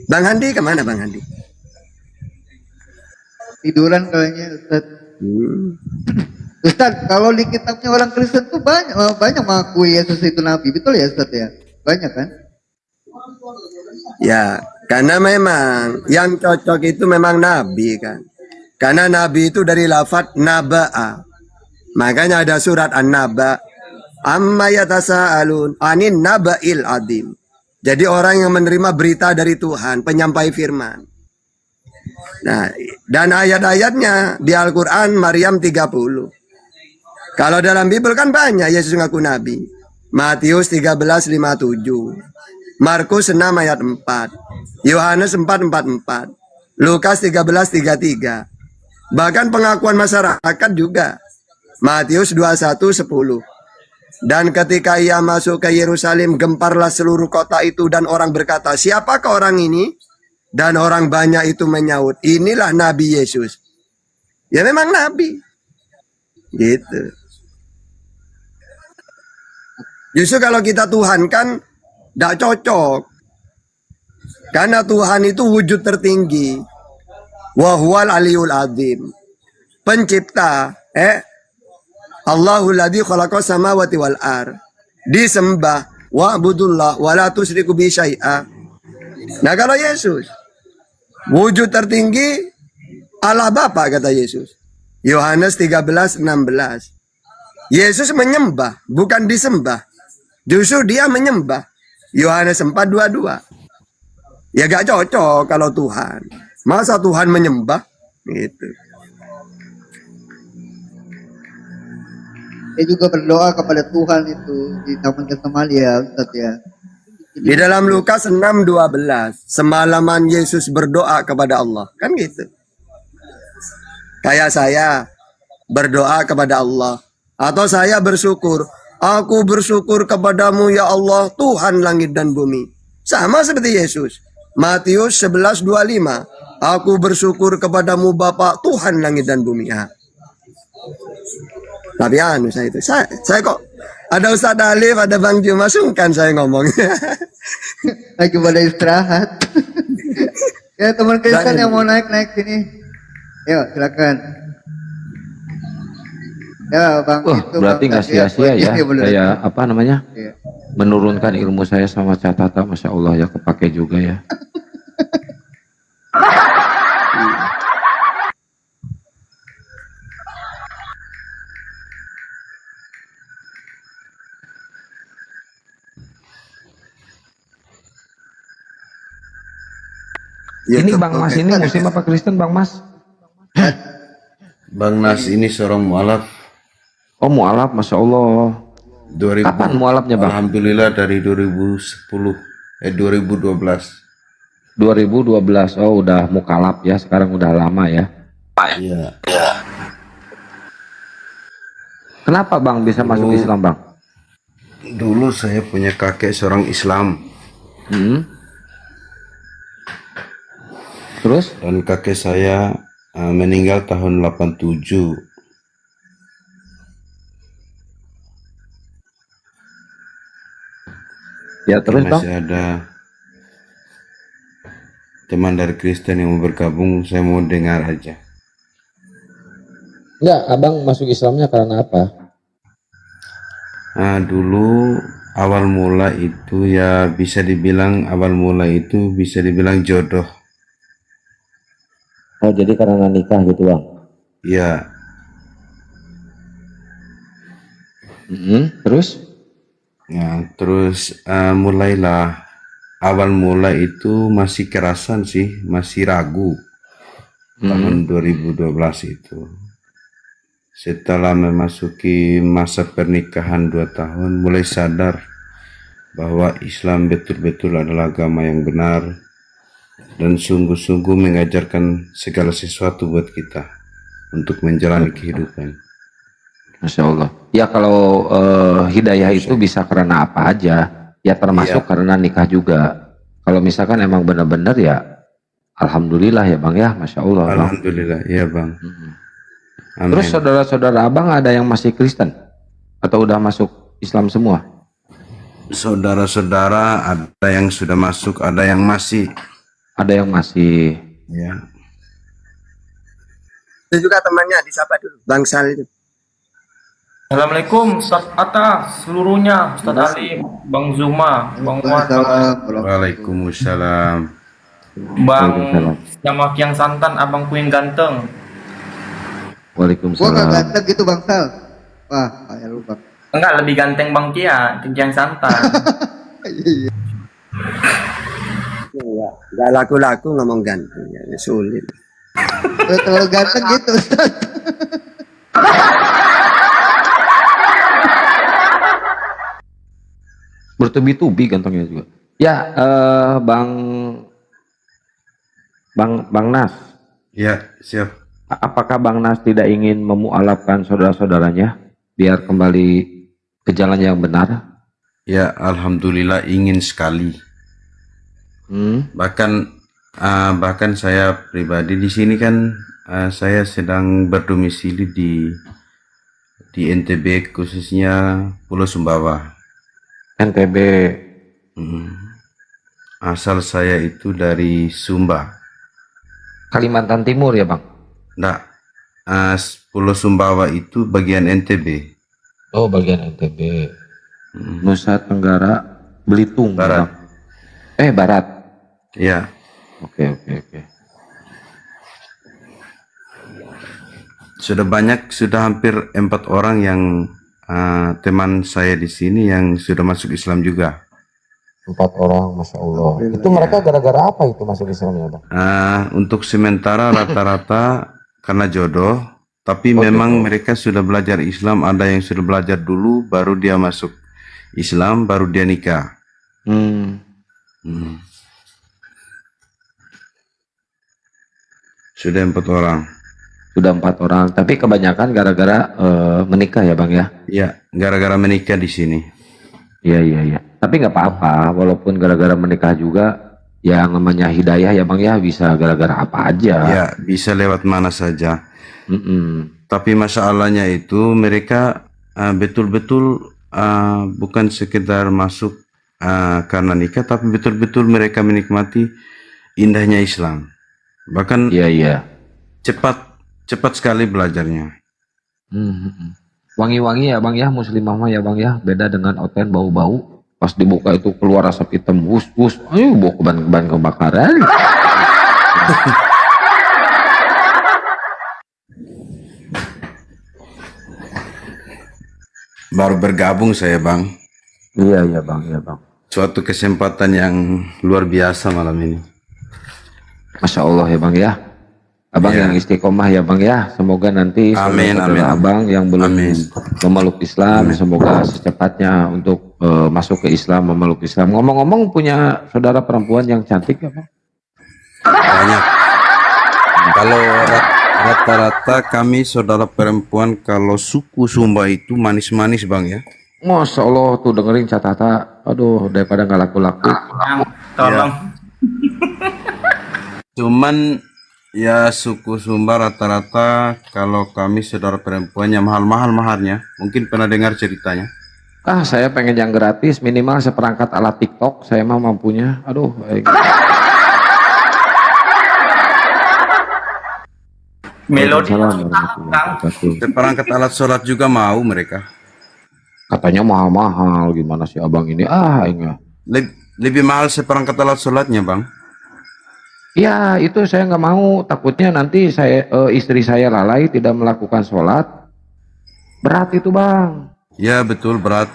Bang Handi kemana Bang Handi? Tiduran kayaknya Ustaz. Ustaz, kalau di kitabnya orang Kristen tuh banyak mengakui Yesus itu nabi, betul ya Ustaz ya? Banyak kan? Ya, karena memang yang cocok itu memang nabi kan. Karena nabi itu dari lafadz naba'a. Makanya ada surat An-Naba. Amma yatasa'alun anin naba'il adim. Jadi orang yang menerima berita dari Tuhan, penyampai firman. Nah, dan ayat-ayatnya di Al-Quran Maryam 30. Kalau dalam Bible kan banyak Yesus ngaku nabi. Matius 13:57. Markus 6 ayat 4. Yohanes 4:44. Lukas 13:33. Bahkan pengakuan masyarakat juga. Matius 21:10. Dan ketika ia masuk ke Yerusalem, gemparlah seluruh kota itu dan orang berkata, siapakah orang ini? Dan orang banyak itu menyaut, inilah Nabi Yesus. Ya memang Nabi. Gitu. Justru kalau kita Tuhan kan tidak cocok. Karena Tuhan itu wujud tertinggi. Wahual aliyul azim. Pencipta. Allahul ladzi khalaqas samawati wal ar. Disembah wa'budullah wa la tusyriku bi syai'a. Nah, kalau Yesus wujud tertinggi Allah Bapa kata Yesus. Yohanes 13:16. Yesus menyembah, bukan disembah. Justru dia menyembah. Yohanes 4:22. Ya gak cocok kalau Tuhan. Masa Tuhan menyembah? Gitu. Dia juga berdoa kepada Tuhan itu di Taman Getsemani ya Ustaz ya. Di dalam Lukas 6:12, semalaman Yesus berdoa kepada Allah. Kan gitu. Kayak saya berdoa kepada Allah. Atau saya bersyukur. Aku bersyukur kepadamu ya Allah, Tuhan langit dan bumi. Sama seperti Yesus. Matius 11:25. Aku bersyukur kepadamu Bapa, Tuhan langit dan bumi. Ya. Tapi anu saya itu. Saya kok ada Ustaz Alif, ada Bang Juma, sungkan saya ngomong. Lagi pada istirahat. Ya teman Kristen yang mau naik sini. Yuk silakan. Ya Bang itu berarti nggak sia-sia ya. Saya apa namanya? Iya. Menurunkan ilmu saya sama catatan, Masya Allah ya, kepake juga ya. Ini Bang Mas ini muslim apa Kristen Bang Mas? Bang Nas ini seorang mualaf. Oh mualaf, Masya Allah. 2000, Kapan mualafnya Bang? Alhamdulillah dari 2012. 2012. Oh udah mukalaf ya, sekarang udah lama ya. Iya. Kenapa Bang bisa masuk Islam Bang? Dulu saya punya kakek seorang Islam. Terus? Dan kakek saya meninggal tahun 87. Ya terus Bang? Masih ada teman dari Kristen yang mau bergabung, saya mau dengar aja. Enggak, Abang masuk Islamnya karena apa? Dulu awal mula itu ya bisa dibilang jodoh. Oh jadi karena nikah gitu Bang? Ya. Terus? Ya, terus mulailah awal mula itu masih kerasan sih, masih ragu. Tahun 2012 itu. Setelah memasuki masa pernikahan 2 tahun, mulai sadar bahwa Islam betul-betul adalah agama yang benar dan sungguh-sungguh mengajarkan segala sesuatu buat kita untuk menjalani kehidupan. Masya Allah. Ya kalau hidayah itu bisa karena apa aja, ya termasuk karena nikah juga. Kalau misalkan emang benar-benar ya, alhamdulillah ya Bang ya, Masya Allah. Bang. Alhamdulillah, ya Bang. Amin. Terus saudara-saudara Abang ada yang masih Kristen? Atau udah masuk Islam semua? Saudara-saudara ada yang sudah masuk, ada yang masih. Ada yang masih. Ya. Itu juga temannya disapa dulu, Bang Sal itu. Assalamualaikum Ustaz Atta seluruhnya, Ustaz Ali, Bang Zuma, Bang Wan, Waalaikumsalam. Bang Jamak yang santan, Abangku yang ganteng. Gua gak Waalaikumsalam. ganteng gitu Bang Sal. Wah, kayak lu Bang. Enggak, lebih ganteng Bang Kia, yang santan. Gak laku-laku ngomong ganteng, ya sulit. Terlalu ganteng gitu Ustaz. Bertubi-tubi gantengnya juga. Ya, Bang Nas. Ya, siap. Apakah Bang Nas tidak ingin memualafkan saudara-saudaranya biar kembali ke jalan yang benar? Ya, alhamdulillah ingin sekali. Bahkan saya pribadi di sini kan saya sedang berdomisili di NTB, khususnya Pulau Sumbawa. NTB. Asal saya itu dari Sumba. Kalimantan Timur ya Bang? Enggak. Pulau Sumbawa itu bagian NTB. Oh, bagian NTB. Nusa Tenggara Belitung. Barat. Bang. Barat. Ya. Oke. Sudah hampir 4 orang yang teman saya di sini yang sudah masuk Islam juga. 4 orang, Masya Allah. Itu mereka gara-gara apa itu masuk Islamnya Bang? Untuk sementara rata-rata karena jodoh, tapi memang mereka sudah belajar Islam. Ada yang sudah belajar dulu, baru dia masuk Islam, baru dia nikah. Sudah 4 orang. Sudah 4 orang, tapi kebanyakan gara-gara menikah ya Bang ya? Iya, gara-gara menikah di sini. Iya. Tapi nggak apa-apa, walaupun gara-gara menikah juga, yang namanya hidayah ya Bang ya, bisa gara-gara apa aja. Ya, bisa lewat mana saja. Tapi masalahnya itu mereka betul-betul bukan sekedar masuk karena nikah, tapi betul-betul mereka menikmati indahnya Islam. Bahkan cepat sekali belajarnya. Wangi-wangi ya Bang ya, muslimah mah ya Bang ya, beda dengan oten bau-bau. Pas dibuka itu keluar asap hitam, wus, ayo bawa ke ban kebakaran. Baru bergabung saya Bang. Iya Bang. Suatu kesempatan yang luar biasa malam ini. Masya Allah ya Bang ya. Abang yang istiqomah ya Bang ya. Semoga nanti saudara Abang yang belum memeluk Islam, semoga secepatnya untuk masuk ke Islam, memeluk Islam. Ngomong-ngomong, punya saudara perempuan yang cantik ya Bang? Banyak. Kalau rata-rata kami saudara perempuan, kalau suku Sumba itu manis-manis Bang ya. Masya Allah tuh dengerin catata. Aduh, daripada nggak laku-laku. Tolong. Cuman ya suku Sumba rata-rata kalau kami saudara perempuannya mahal-mahal maharnya. Mungkin pernah dengar ceritanya. Saya pengen yang gratis, minimal seperangkat alat TikTok. Saya mah mampunya. Aduh. Melodi. Seperangkat alat sholat juga mau mereka. Katanya mahal-mahal. Gimana sih Abang ini? Enggak. Lebih mahal seperangkat alat sholatnya Bang. Ya itu saya nggak mau, takutnya nanti istri saya lalai tidak melakukan sholat, berat itu Bang. Ya betul berat.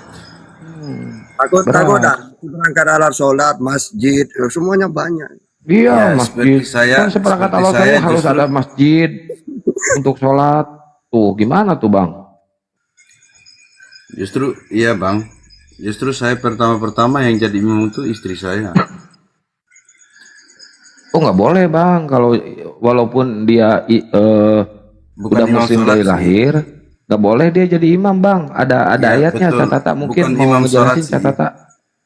Takut Perangkat alat sholat, masjid, semuanya banyak. Iya, Ya, masjid. seperti saya, Kan seperangkat seperti alat saya sholat harus justru- ada masjid untuk sholat. Tuh, gimana tuh Bang? Justru iya bang, justru saya pertama-pertama yang jadi imam itu istri saya. Oh nggak boleh Bang, kalau walaupun dia Bukan udah imam muslim sholat dari sih. lahir, nggak boleh dia jadi imam Bang. Ada Ya, ayatnya, betul. Catata mungkin Bukan mau imam sholat ngejelasin sih. Catata.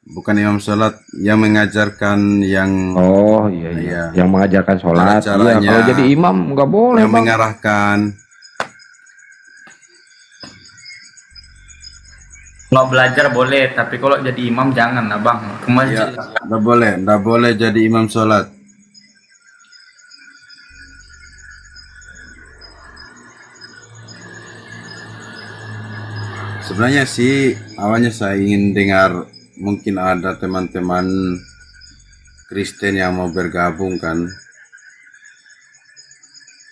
Bukan imam sholat, yang mengajarkan yang Oh iya, Iya. yang mengajarkan sholat. Iya, Cara-caranya, kalau jadi imam nggak boleh yang Bang. mengarahkan. Kalau belajar boleh, tapi kalau jadi imam jangan lah bang. Ke masjid. Ya, nggak boleh jadi imam sholat. Sebenarnya sih awalnya saya ingin dengar mungkin ada teman-teman Kristen yang mau bergabung kan.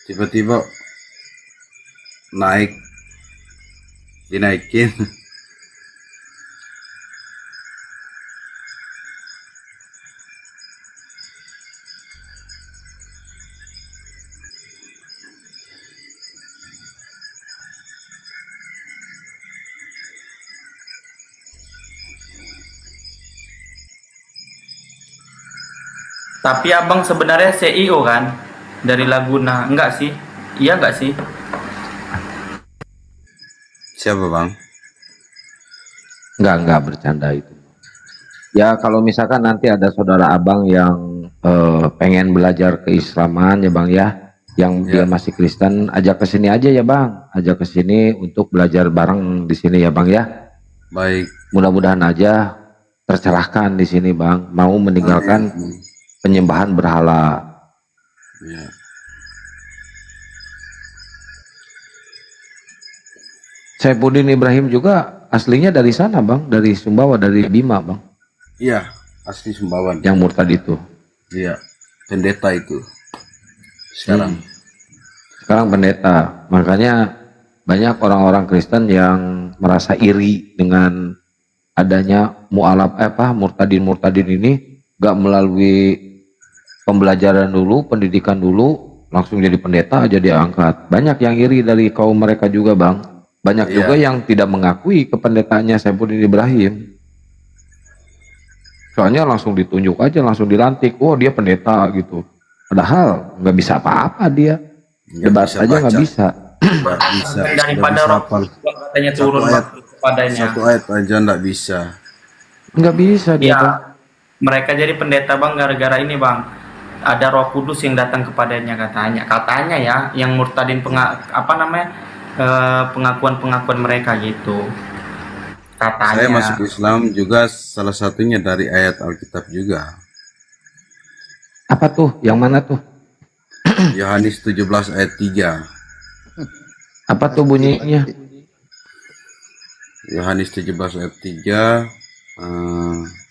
Tiba-tiba dinaikin. Tapi abang sebenarnya CEO kan dari Laguna, enggak sih? Iya enggak sih? Siapa bang? Nggak bercanda itu. Ya kalau misalkan nanti ada saudara abang yang pengen belajar keislaman ya Bang ya, yang dia masih Kristen, ajak ke sini aja ya Bang, ajak ke sini untuk belajar bareng di sini ya Bang ya. Baik. Mudah-mudahan aja tercerahkan di sini Bang, mau meninggalkan penyembahan berhala. Ya. Saifuddin Ibrahim juga aslinya dari sana Bang, dari Sumbawa, dari Bima Bang, Iya, asli Sumbawan. yang murtad itu. Iya, pendeta itu. Sekarang. Sekarang pendeta, makanya banyak orang-orang Kristen yang merasa iri dengan adanya murtadin ini, gak melalui pembelajaran dulu, pendidikan dulu, langsung jadi pendeta aja diangkat. Banyak yang iri dari kaum mereka juga Bang. Banyak juga yang tidak mengakui kependetaannya Saifuddin Ibrahim. Soalnya langsung ditunjuk aja, langsung dilantik. Oh dia pendeta gitu. Padahal nggak bisa apa-apa dia. Debat bisa aja nggak baca. bisa. Nggak bisa. Daripada nggak bisa roh hafal. katanya turun waktu kepadanya. Satu ayat aja nggak bisa. Nggak bisa dia Bang. Ya, mereka jadi pendeta bang gara-gara ini bang. Ada Roh Kudus yang datang kepadanya katanya ya, yang murtadin pengakuan-pengakuan mereka gitu. Katanya. Saya masuk Islam juga salah satunya dari ayat Alkitab juga. Apa tuh? Yang mana tuh? Yohanes 17 ayat 3. Apa tuh bunyinya? Yohanes 17 ayat 3.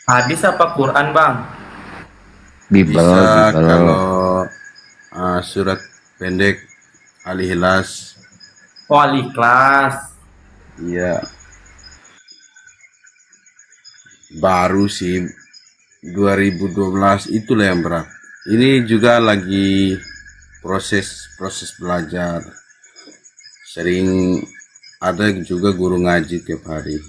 Hadis apa Quran bang? Bible, Bisa Bible. kalau surat pendek Al-Ikhlas. Oh Al-Ikhlas. Iya. Baru sih 2012 itulah yang berat. Ini juga lagi proses belajar. Sering ada juga guru ngaji tiap hari.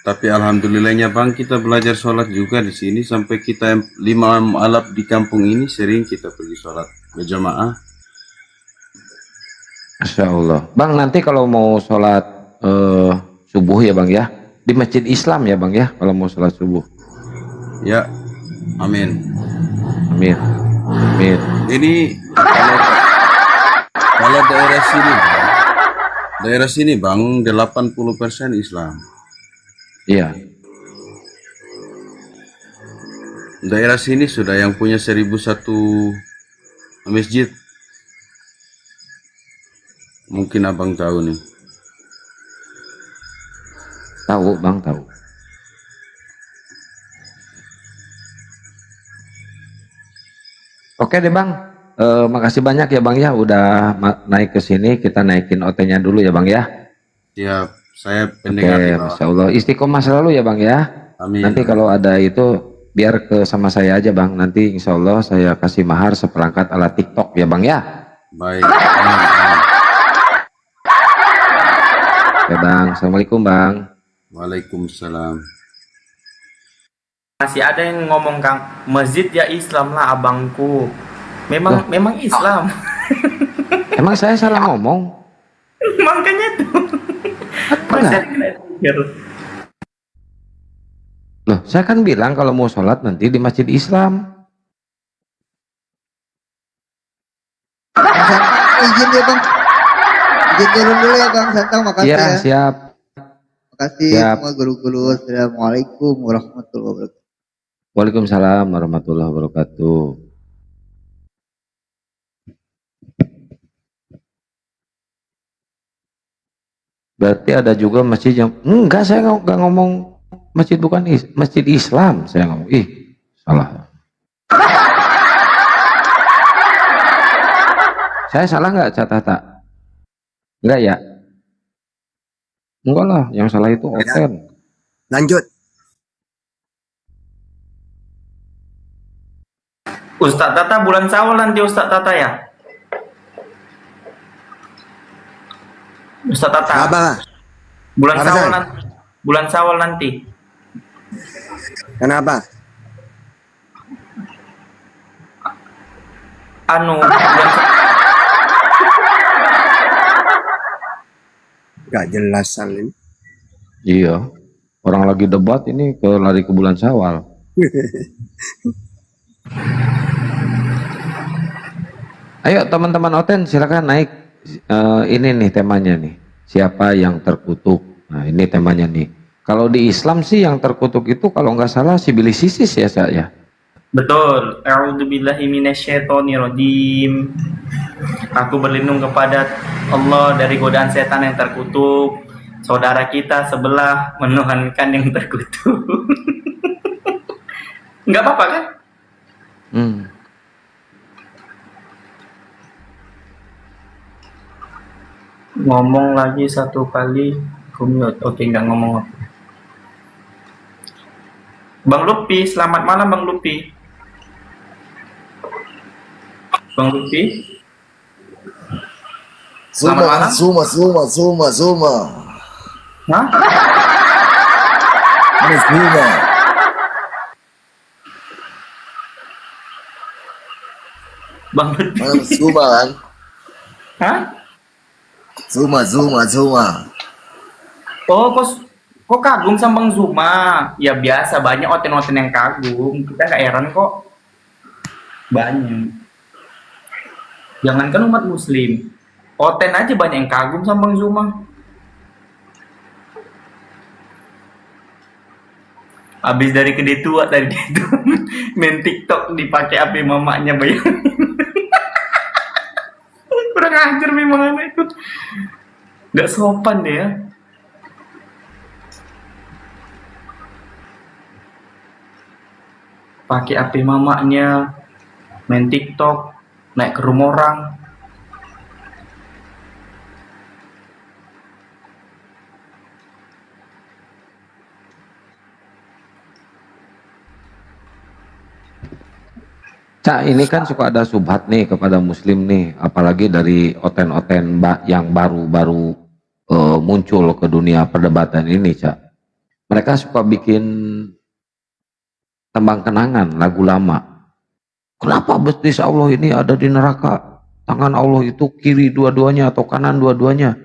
Tapi alhamdulillahnya Bang, kita belajar sholat juga di sini sampai kita 5 alap di kampung ini sering kita pergi sholat berjamaah. Masya Allah. Bang nanti kalau mau sholat subuh ya Bang ya, di masjid Islam ya Bang ya, kalau mau sholat subuh. Ya, amin. Amin. Amin. Ini kalau daerah sini Bang 80% Islam. Iya. Daerah sini sudah yang punya 1001 masjid. Mungkin abang tahu nih. Tahu Bang, tahu. Oke deh Bang. Makasih banyak ya Bang ya udah naik ke sini. Kita naikin OT-nya dulu ya Bang ya. Siap, Saya Oke, pendengar di bawah. Masya Allah. Istiqomah selalu ya Bang ya. Amin. Nanti kalau ada itu biar ke sama saya aja Bang. Nanti insya Allah saya kasih mahar seperangkat alat TikTok ya Bang ya. Baik. Amin. Oke Bang. Assalamualaikum Bang. Waalaikumsalam. Masih ada yang ngomong Kang, masjid ya Islam lah abangku. Memang Islam. Emang saya salah ngomong? Makanya tuh. Masih ada yang kena trigger. Loh, saya kan bilang kalau mau sholat nanti di masjid Islam. Izin ya bang. Izin turun dulu ya bang Santang, makasih Iya, ya. siap. Makasih Siap. semua guru-guru. Assalamualaikum warahmatullahi wabarakatuh. Waalaikumsalam warahmatullahi wabarakatuh. Berarti ada juga masjid yang enggak, saya nggak ngomong masjid, bukan masjid Islam, saya ngomong. Ih, salah. Saya salah nggak, Cak Tata? Enggak ya? Enggak lah, yang salah itu Oten. Lanjut. Ustadz Tata bulan Syawal nanti Ustadz Tata ya? Ustadz Tata. Apa? Bulan Apa, Syawal San? nanti. Bulan Syawal nanti. Kenapa? Bulan Gak jelas Sal ini. Iya, orang lagi debat ini lari ke bulan Syawal. Ayo teman-teman Oten silakan naik. Ini nih temanya nih. Siapa yang terkutuk? Nah ini temanya nih. Kalau di Islam sih yang terkutuk itu kalau nggak salah si Bilis Isis ya saya. Betul. A'udzubillahi minasyaitonirrajim. Aku berlindung kepada Allah dari godaan setan yang terkutuk. Saudara kita sebelah menuhankan yang terkutuk. Nggak apa-apa kan? Ngomong lagi satu kali, kumut. Oke, nggak ngomong. Bang Lupi, selamat malam Bang Lupi. Bang Lupi. Selamat malam. Suma. Hah? Suma. Bang Lupi. Suma kan? Hah? Suma. Oh, kok kagum sama Bang Zuma? Ya biasa, banyak oten-oten yang kagum. Kita nggak heran kok. Banyak. Jangankan umat muslim. Oten aja banyak yang kagum sama Bang Zuma. Habis dari gede tua tadi itu main TikTok dipakai HP mamanya, bayangin. Kurang ajar memang anak itu. Nggak sopan deh ya. Pakai HP mamanya, main TikTok, naik ke rumah orang. Cak, ini kan suka ada subhat nih kepada muslim nih, apalagi dari oten-oten yang baru-baru muncul ke dunia perdebatan ini, Cak. Mereka suka bikin tembang kenangan, lagu lama. Kenapa betis Allah ini ada di neraka? Tangan Allah itu kiri dua-duanya atau kanan dua-duanya?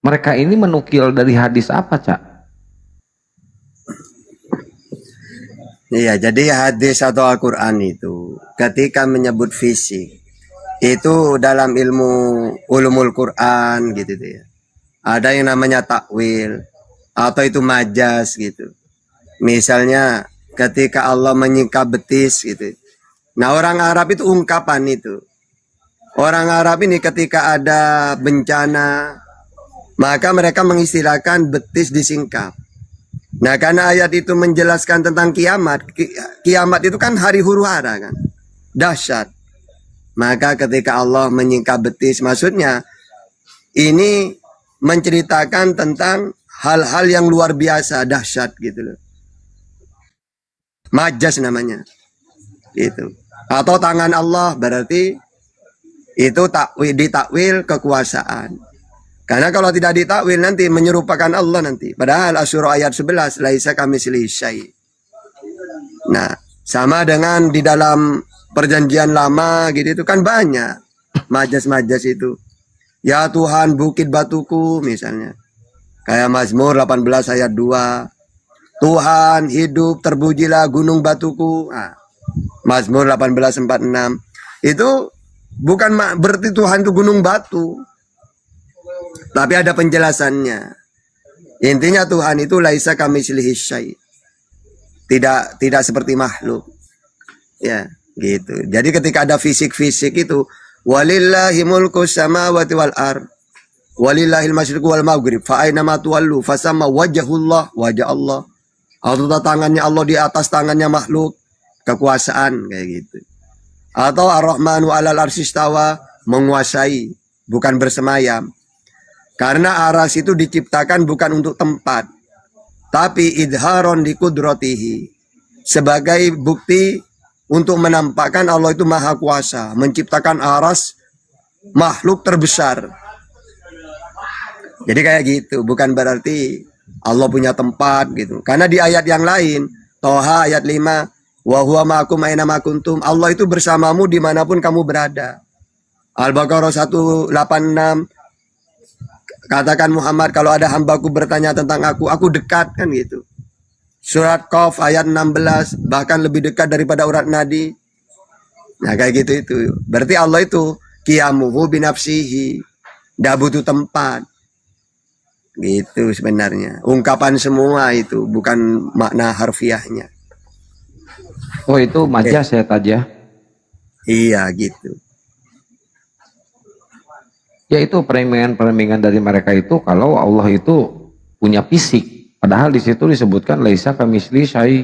Mereka ini menukil dari hadis apa, Cak? Iya, jadi hadis atau Al-Quran itu ketika menyebut fisik itu dalam ilmu ulumul Quran gitu ya. Ada yang namanya takwil atau itu majas gitu. Misalnya ketika Allah menyingkap betis gitu. Nah, orang Arab itu ungkapan itu. Orang Arab ini ketika ada bencana maka mereka mengistilahkan betis disingkap. Nah, karena ayat itu menjelaskan tentang kiamat, kiamat itu kan hari huru hara kan, dahsyat. Maka ketika Allah menyingkap betis, maksudnya ini menceritakan tentang hal-hal yang luar biasa, dahsyat gitu loh. Majas namanya. Gitu. Atau tangan Allah berarti itu ditakwil kekuasaan. Karena kalau tidak ditakwil nanti menyerupakan Allah nanti. Padahal Asyura ayat 11, laisa kamitslihi syai'. Nah, sama dengan di dalam perjanjian lama gitu itu kan banyak majas-majas itu. Ya Tuhan bukit batuku misalnya. Kayak Mazmur 18 ayat 2. Tuhan hidup terpujilah gunung batuku. Nah, Mazmur 18:46. Itu bukan berarti Tuhan itu gunung batu. Tapi ada penjelasannya. Intinya Tuhan itu laisa kamitslihi syai'. Tidak seperti makhluk. Ya, gitu. Jadi ketika ada fisik-fisik itu walillahi mulku samawati wal ard. Walillahil masyriqu wal maghrib. Fa aina ma tuwallu fasamma wajhullah, wajah Allah. Atau tangannya Allah di atas tangannya makhluk, kekuasaan kayak gitu. Atau Ar-Rahmanu 'alal arsy istawa, menguasai, bukan bersemayam. Karena aras itu diciptakan bukan untuk tempat, tapi idharon di kudratihi, sebagai bukti untuk menampakkan Allah itu maha kuasa, menciptakan aras makhluk terbesar. Jadi kayak gitu, bukan berarti Allah punya tempat gitu. Karena di ayat yang lain, Toha ayat 5, wa huwa ma'akum aina ma kuntum, Allah itu bersamamu dimanapun kamu berada. Al-Baqarah 186, katakan Muhammad, kalau ada hambaku bertanya tentang aku dekat kan gitu. Surat Qaf ayat 16, bahkan lebih dekat daripada urat nadi. Nah kayak gitu itu. Berarti Allah itu qiyamuhu binafsihi, tidak butuh tempat. Gitu sebenarnya. Ungkapan semua itu, bukan makna harfiahnya. Oh itu majas ya Taja? Iya gitu. Ya itu permengan dari mereka itu kalau Allah itu punya fisik. Padahal di situ disebutkan laisa kamitslihi syai'.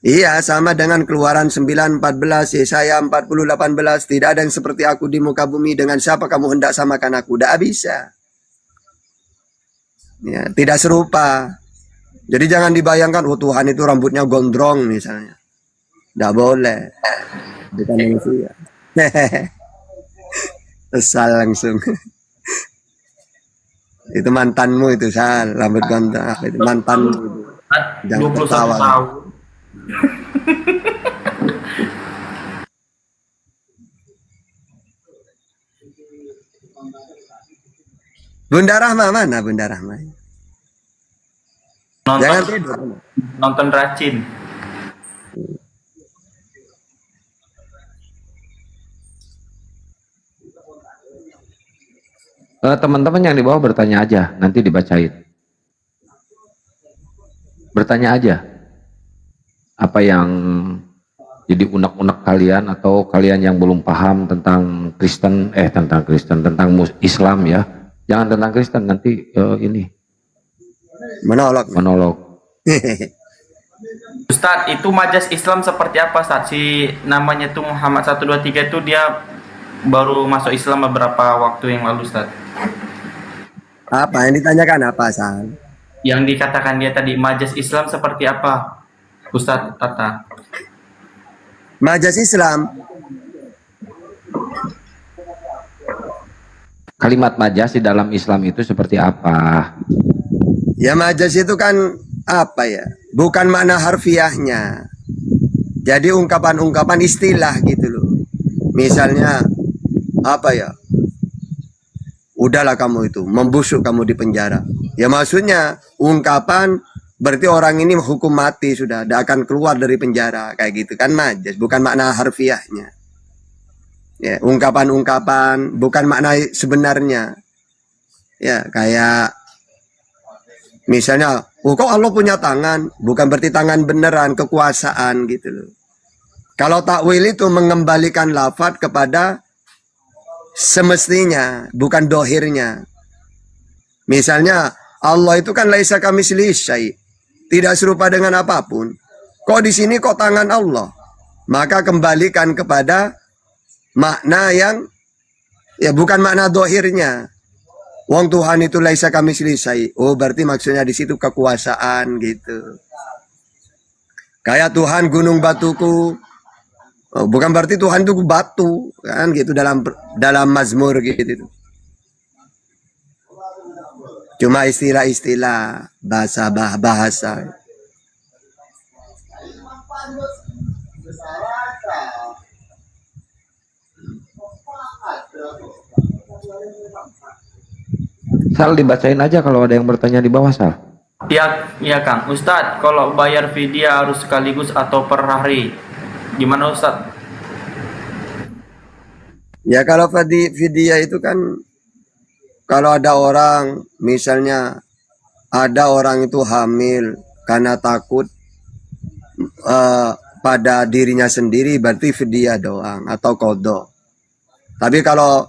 Iya, sama dengan Keluaran 9:14, Yesaya 40:18, tidak ada yang seperti aku di muka bumi, dengan siapa kamu hendak samakan aku? Tidak bisa. Ya, tidak serupa. Jadi jangan dibayangkan, oh Tuhan itu rambutnya gondrong misalnya. Tidak boleh. Bukan manusia. Kesal langsung. Itu mantanmu itu, Sal, rambut gondrong. Itu mantanmu itu. Jangan 21 ketawa. tahun. Bunda Rahma mana Bunda Rahma? Jangan tidur. Nonton racin. Teman-teman yang di bawah bertanya aja, nanti dibacain. Bertanya aja. Apa yang jadi unek-unek kalian atau kalian yang belum paham tentang Kristen, tentang Islam ya. Jangan tentang Kristen, nanti ini. Menolok. Ustadz, itu majas Islam seperti apa, Ustadz? Si namanya tuh Muhammad 123 itu dia baru masuk Islam beberapa waktu yang lalu, Ustadz. Apa yang ditanyakan apa, Sal? Yang dikatakan dia tadi, majas Islam seperti apa, Ustadz Tata? Majas Islam. Kalimat majas di dalam Islam itu seperti apa? Ya majas itu kan apa ya? Bukan makna harfiahnya. Jadi ungkapan-ungkapan istilah gitu loh. Misalnya apa ya? Udahlah kamu itu, membusuk kamu di penjara. Ya maksudnya ungkapan berarti orang ini hukum mati sudah, tidak akan keluar dari penjara kayak gitu kan majas, bukan makna harfiahnya. Ya, ungkapan-ungkapan bukan makna sebenarnya. Ya, kayak misalnya, oh kok Allah punya tangan, bukan berarti tangan beneran, kekuasaan gitu loh. Kalau takwil itu mengembalikan lafadz kepada semestinya, bukan dohirnya. Misalnya, Allah itu kan laisa kamitslihi syai', tidak serupa dengan apapun. Kok di sini kok tangan Allah? Maka kembalikan kepada makna yang Ya bukan makna dohirnya. Wong Tuhan itu laisa kami selisai. Oh berarti maksudnya di situ kekuasaan gitu. Kayak Tuhan gunung batuku. Oh, bukan berarti Tuhan itu batu kan gitu dalam Mazmur gitu. Cuma istilah-istilah bahasa. Sal, dibacain aja kalau ada yang bertanya di bawah, Sal. Iya Kang. Ustadz, kalau bayar vidya harus sekaligus atau per hari? Gimana Ustadz? Ya kalau vidya itu kan kalau ada orang misalnya ada orang itu hamil karena takut pada dirinya sendiri berarti vidya doang atau qadha. Tapi kalau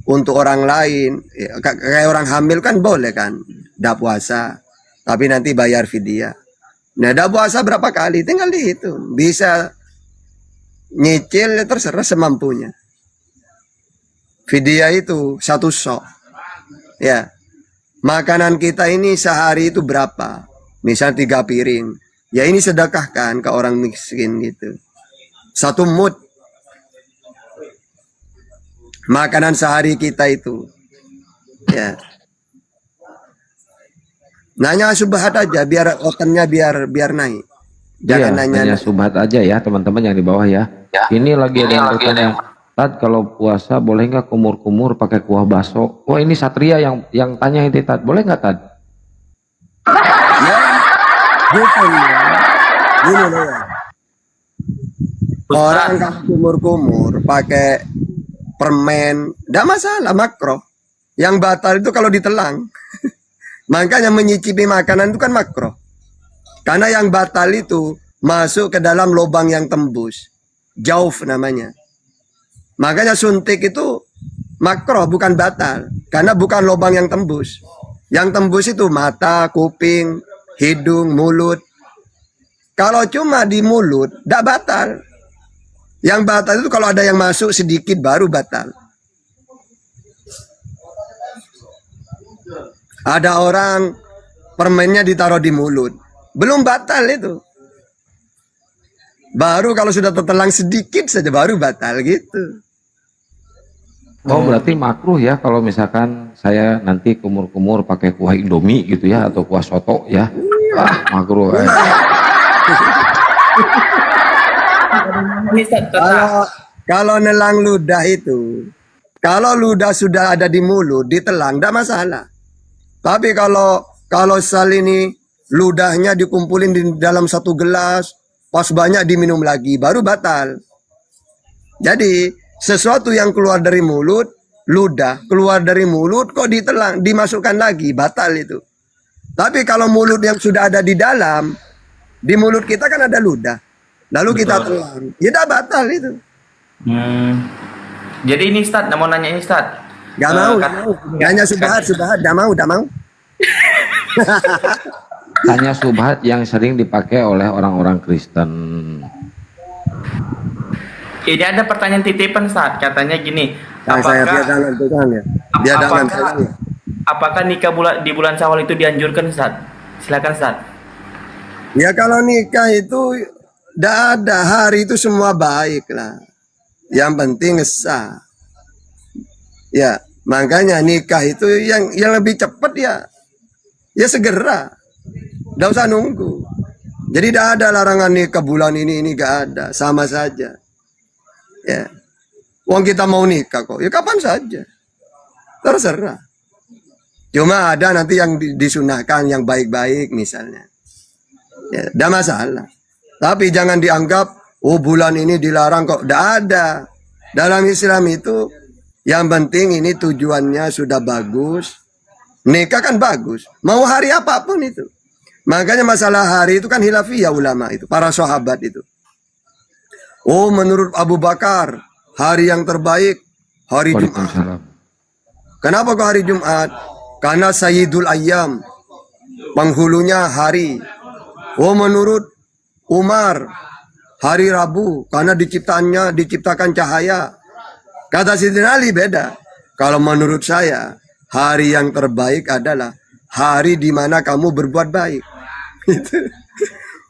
untuk orang lain kayak orang hamil kan boleh kan ndak puasa tapi nanti bayar vidya. Nah ndak puasa berapa kali tinggal dihitung, bisa nyicil terserah semampunya. Vidya itu satu sok. Ya. Makanan kita ini sehari itu berapa? Misal 3 piring. Ya ini sedekahkan ke orang miskin gitu. 1 mud. Makanan sehari kita itu. Ya. Nanya subhat aja biar otaknya biar naik. Jangan nanya subhat aja ya teman-teman yang di bawah ya. Ini lagi ada yang bertanya. Tad, kalau puasa boleh nggak kumur-kumur pakai kuah baso? Wah ini Satria yang tanya itu Tad, boleh nggak Tad? Ya, gitu ya. Gini loh ya. Orang kalau kumur-kumur pakai permen, nggak masalah makro. Yang batal itu kalau ditelang. Makanya menyicipi makanan itu kan makro. Karena yang batal itu masuk ke dalam lubang yang tembus. Jauf namanya. Makanya suntik itu makro bukan batal. Karena bukan lubang yang tembus. Yang tembus itu mata, kuping, hidung, mulut. Kalau cuma di mulut, tidak batal. Yang batal itu kalau ada yang masuk sedikit baru batal. Ada orang permennya ditaruh di mulut. Belum batal itu. Baru kalau sudah tertelan sedikit saja baru batal gitu. Oh berarti makruh ya kalau misalkan saya nanti kumur-kumur pakai kuah Indomie gitu ya atau kuah soto ya. Makruh. Kalau nelang ludah itu, kalau ludah sudah ada di mulut, ditelan, tidak masalah. Tapi kalau sal ini ludahnya dikumpulin di dalam 1 gelas, pas banyak diminum lagi, baru batal. Jadi sesuatu yang keluar dari mulut, ludah keluar dari mulut kok ditelan, dimasukkan lagi, batal itu. Tapi kalau mulut yang sudah ada di dalam, di mulut kita kan ada ludah. Lalu kita telan, ya dah batal itu. Jadi ini Ustadz, mau nanya ini Ustadz. Gak mau. Nanya subhat, gak mau. Tanya subhat yang sering dipakai oleh orang-orang Kristen. Ini ada pertanyaan titipan Ustadz, katanya gini. Apakah nikah di bulan Syawal itu dianjurkan Ustadz? Silakan Ustadz. Ya kalau nikah itu tidak ada, hari itu semua baik lah. Yang penting sah. Ya, makanya nikah itu yang lebih cepat ya segera. Tidak usah nunggu. Jadi tidak ada larangan nikah bulan ini gak ada, sama saja. Ya. Uang kita mau nikah kok, ya kapan saja. Terserah. Cuma ada nanti yang disunahkan yang baik-baik misalnya. Ya, tidak masalah. Tapi jangan dianggap, oh bulan ini dilarang kok. Tidak ada. Dalam Islam itu, yang penting ini tujuannya sudah bagus. Nikah kan bagus. Mau hari apapun itu. Makanya masalah hari itu kan hilafiyah ulama itu. Para sahabat itu. Oh menurut Abu Bakar, hari yang terbaik, hari Jumat. Kenapa kok hari Jumat? Karena Sayyidul Ayyam. Penghulunya hari. Oh menurut Umar, hari Rabu karena diciptakan cahaya. Kata Sidin Ali beda. Kalau menurut saya, hari yang terbaik adalah hari di mana kamu berbuat baik. Gitu.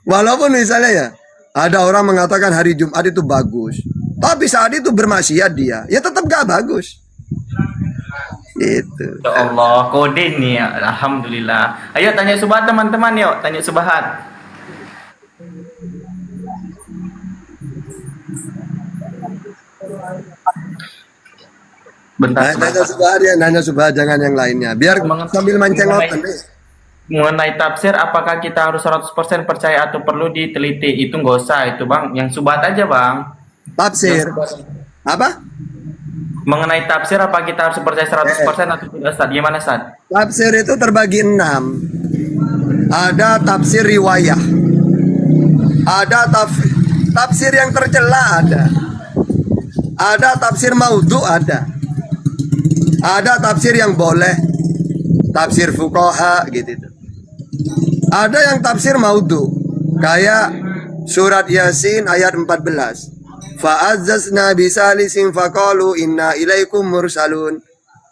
Walaupun misalnya ya, ada orang mengatakan hari Jumat itu bagus, tapi saat itu bermaksiat dia, ya tetap gak bagus. Gitu. Ya Allah, kode nih. Alhamdulillah. Ayo tanya subhat teman-teman, yuk tanya subhat. Bentar, Nanya subhat ya, nanya subhat, jangan yang lainnya. Biar sambil mancing otak. Mengenai tafsir, apakah kita harus 100% percaya atau perlu diteliti? Itu nggak usah itu bang, yang subhat aja bang. Tafsir apa? Mengenai tafsir, apa kita harus percaya 100% atau tidak, Ustaz? Gimana, Ustaz? Tafsir itu terbagi 6. Ada tafsir riwayah, ada tafsir yang tercela, ada tafsir maudhu, ada tafsir yang boleh, tafsir fuqaha gitu. Ada yang tafsir maudhu, kayak surat Yasin ayat 14. Fa'azzazna bisalisin faqalu inna ilaikum mursalun.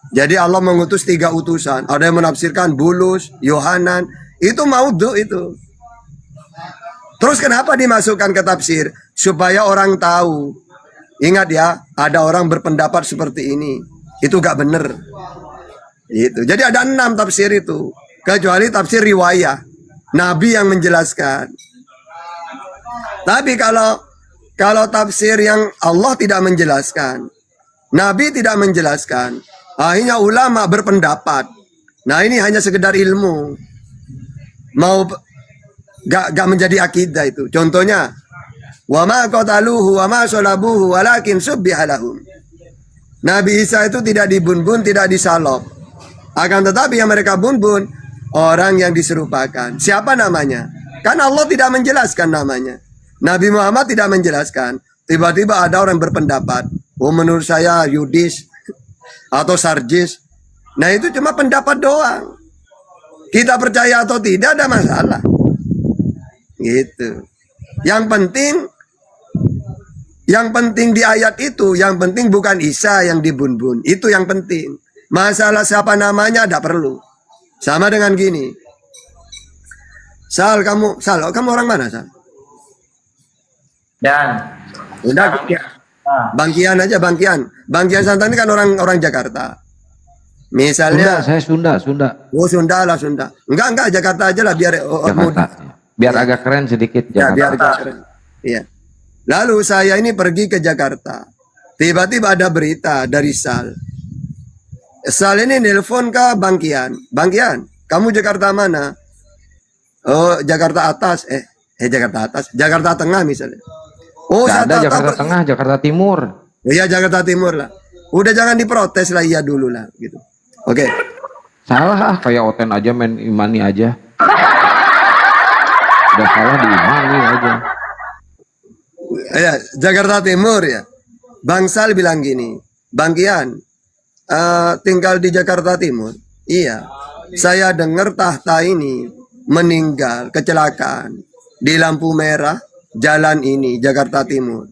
Jadi Allah mengutus 3 utusan. Ada yang menafsirkan Bulus, Yohanan, itu maudhu itu. Terus kenapa dimasukkan ke tafsir? Supaya orang tahu. Ingat ya, ada orang berpendapat seperti ini. Itu gak bener. Itu. Jadi ada 6 tafsir itu. Kecuali tafsir riwayah. Nabi yang menjelaskan. Tapi kalau tafsir yang Allah tidak menjelaskan, Nabi tidak menjelaskan, akhirnya ulama berpendapat. Nah ini hanya sekedar ilmu, mau gak menjadi akidah itu. Contohnya, wa ma qataluhu wa ma salabuhu walakin subbiha lahum. Nabi Isa itu tidak dibun-bun, tidak disalop. Akan tetapi yang mereka bun-bun, orang yang diserupakan. Siapa namanya? Kan Allah tidak menjelaskan namanya. Nabi Muhammad tidak menjelaskan. Tiba-tiba ada orang berpendapat, oh menurut saya Yudis atau Sarjis. Nah itu cuma pendapat doang. Kita percaya atau tidak ada masalah. Gitu. Yang penting di ayat itu, yang penting bukan Isa yang dibun-bun. Itu yang penting. Masalah siapa namanya tidak perlu. Sama dengan gini. Sal, kamu orang mana, Sal? Dan udah Bangkian aja, Bangkian Santan ini kan orang Jakarta. Misalnya saya Sunda. Oh Sunda lah, Sunda. Enggak Jakarta aja lah biar Jakarta. Biar agak keren sedikit ya, Jakarta. biar agak keren. Iya. Lalu saya ini pergi ke Jakarta. Tiba-tiba ada berita dari Sal. Sal ini nelpon ke Bangkian, kamu Jakarta mana? Oh, Jakarta atas. Jakarta atas, Jakarta Tengah misalnya. Oh, Nggak ada Jakarta Tengah, Jakarta Timur. Iya, Jakarta Timur lah. Udah jangan diprotes lah, iya dulu lah gitu. Oke. Salah kayak Oten aja main imani aja. Udah salah di imani aja. Ya, Jakarta Timur ya. Bang Sal bilang gini, Bangkian, tinggal di Jakarta Timur. Iya. Saya dengar Tahta ini meninggal kecelakaan di lampu merah jalan ini Jakarta Timur.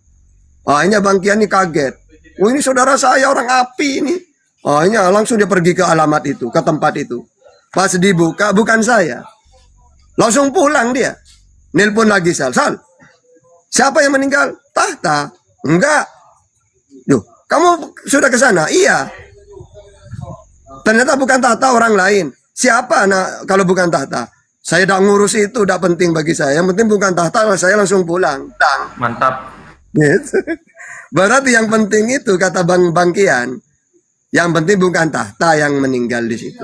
Akhirnya Bangkian ini kaget. Oh ini saudara saya orang api ini. Akhirnya langsung dia pergi ke alamat itu, ke tempat itu. Pas dibuka bukan saya. Langsung pulang dia. Nelpon lagi Sal. Siapa yang meninggal? Tahta. Enggak. Duh, kamu sudah ke sana? Iya. Ternyata bukan Tahta, orang lain. Siapa kalau bukan Tahta? Saya tidak ngurus itu, tidak penting bagi saya. Yang penting bukan Tahta, saya langsung pulang. Mantap. Gitu. Berarti yang penting itu kata Bangkian, yang penting bukan Tahta yang meninggal di situ.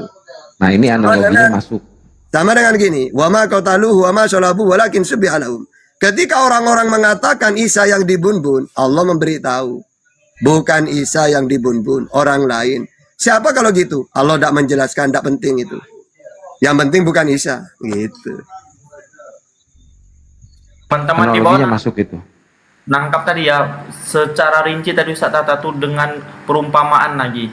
Nah ini analoginya masuk. Sama dengan gini, wa ma qataluhu wa ma salabu walakin subbiha lahum. Ketika orang-orang mengatakan Isa yang dibun-bun, Allah memberitahu, bukan Isa yang dibun-bun, orang lain. Siapa kalau gitu? Allah tidak menjelaskan, tidak penting itu. Yang penting bukan Isa, gitu. Teman-teman di bawah masuk itu. nangkap tadi ya secara rinci tadi Ustadz Tata tuh dengan perumpamaan lagi.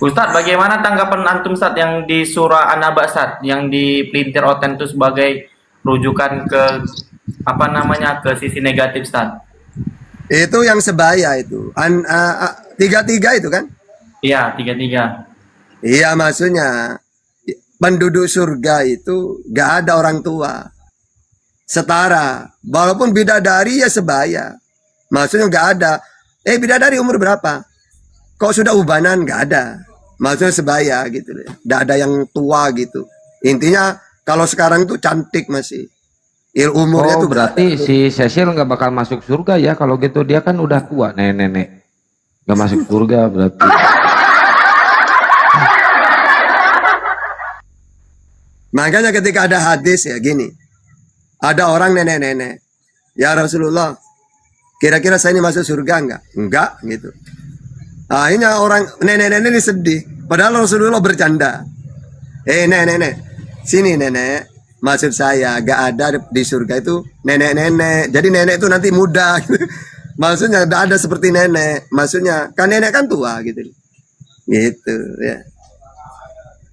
Ustadz, bagaimana tanggapan antum Ustadz yang di surah An-Naba Ustadz yang dipelintir Oten itu sebagai rujukan ke apa namanya ke sisi negatif Ustadz? Itu yang sebaya itu. Tiga-tiga itu kan? Iya, 3-3. Iya, maksudnya penduduk surga itu gak ada orang tua. Setara. Walaupun bidadari ya sebaya. Maksudnya gak ada. Bidadari umur berapa? Kok sudah ubanan? Gak ada. Maksudnya sebaya gitu. Gak ada yang tua gitu. Intinya kalau sekarang tuh cantik masih. Umurnya tuh berarti si Cecil nggak bakal masuk surga ya kalau gitu, dia kan udah tua nenek-nenek. Nggak masuk surga berarti. Makanya ketika ada hadis ya gini. Ada orang nenek-nenek. Ya Rasulullah, kira-kira saya ini masuk surga enggak? Enggak gitu. Akhirnya orang nenek-nenek ini sedih. Padahal Rasulullah bercanda. Nenek-nenek, sini nenek. Maksud saya gak ada di surga itu nenek-nenek. Jadi nenek itu nanti muda. Maksudnya gak ada seperti nenek. Maksudnya kan nenek kan tua gitu. Gitu ya.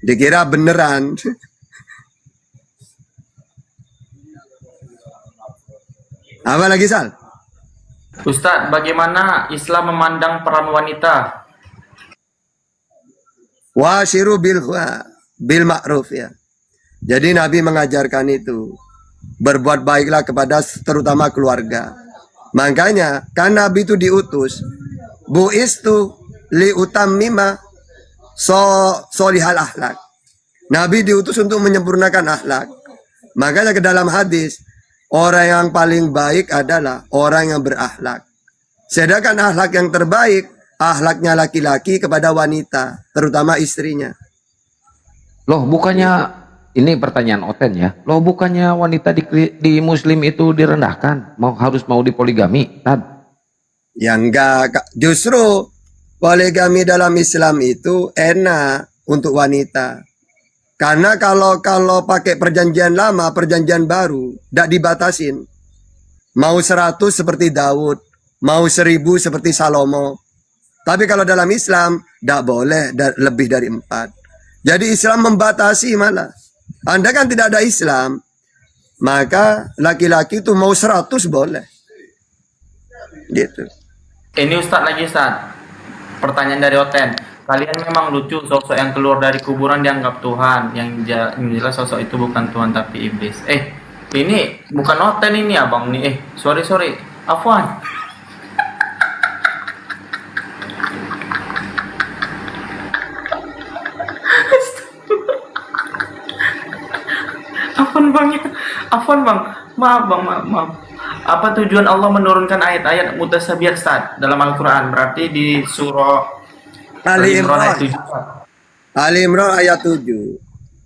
Dikira beneran. Apa lagi Sal? Ustadz, bagaimana Islam memandang peran wanita? Wasyiru bil ma'ruf ya. Jadi Nabi mengajarkan itu. Berbuat baiklah kepada terutama keluarga. Makanya kan Nabi itu diutus. Bu'istu li utammima solihal akhlak. Nabi diutus untuk menyempurnakan akhlak. Makanya ke dalam hadis, orang yang paling baik adalah orang yang berakhlak. Sedangkan akhlak yang terbaik, akhlaknya laki-laki kepada wanita, terutama istrinya. Loh, bukannya ini pertanyaan Oten ya. Loh, bukannya wanita di Muslim itu direndahkan, harus mau dipoligami, Tad? Ya enggak, justru poligami dalam Islam itu enak untuk wanita. Karena kalau pakai perjanjian lama, perjanjian baru, tidak dibatasin. Mau 100 seperti Daud, mau 1000 seperti Salomo. Tapi kalau dalam Islam, tidak boleh lebih dari 4. Jadi Islam membatasi malah. Anda kan tidak ada Islam, maka laki-laki itu mau 100 boleh. Gitu. Ini Ustadz lagi Ustadz. Pertanyaan dari Oten. Kalian memang lucu, sosok yang keluar dari kuburan dianggap Tuhan. Yang jelas sosok itu bukan Tuhan tapi iblis. Ini bukan Oten ini abang nih. Sorry. Afwan. Afwan bang, maaf. Apa tujuan Allah menurunkan ayat-ayat mutasyabihat Ustaz dalam Al-Quran? Berarti di surah Ali Imran ayat 7. Ali Imran ayat 7.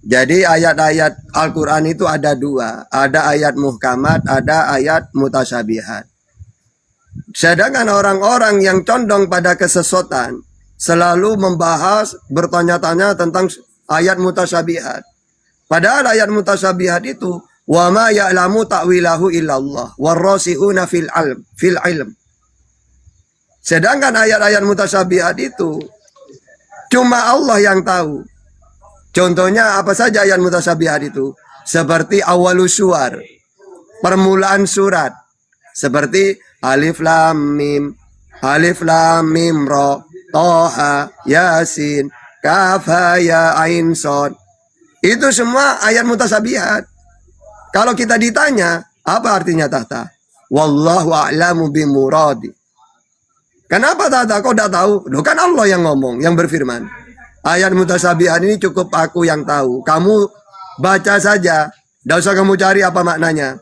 Jadi ayat-ayat Al-Quran itu ada 2. Ada ayat muhkamat, ada ayat mutasyabihat. Sedangkan orang-orang yang condong pada kesesotan selalu membahas, bertanya-tanya tentang ayat mutasyabihat. Padahal ayat mutasyabihat itu wa ma ya'lamu ta'wilahu illallah warrasihuna fil ilm. Sedangkan ayat-ayat mutasyabihat itu cuma Allah yang tahu. Contohnya apa saja ayat mutasyabihat itu? Seperti awalus suar, permulaan surat. Seperti alif lam mim ra, toha, yasin, kaf ha ya ain shad. Itu semua ayat mutasyabihat. Kalau kita ditanya, apa artinya tahta? Wallahu a'lamu bimuradi. Kenapa tahta? Kau tidak tahu? Loh kan Allah yang ngomong, yang berfirman. Ayat mutasyabihat ini cukup aku yang tahu. Kamu baca saja. Tidak usah kamu cari apa maknanya.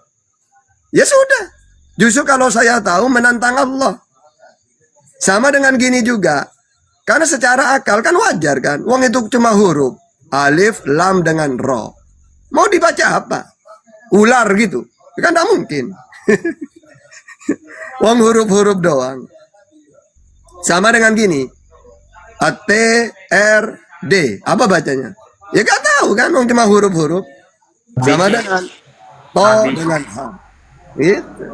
Ya sudah. Justru kalau saya tahu menantang Allah. Sama dengan gini juga. Karena secara akal kan wajar kan. Wong itu cuma huruf. Alif, lam dengan ro. Mau dibaca apa? Ular gitu. Kan tidak mungkin. Wong huruf-huruf doang. Sama dengan gini. A-T-R-D. Apa bacanya? Ya gak tahu kan. Wong cuma huruf-huruf. Sama dengan to dengan ha. Gitu.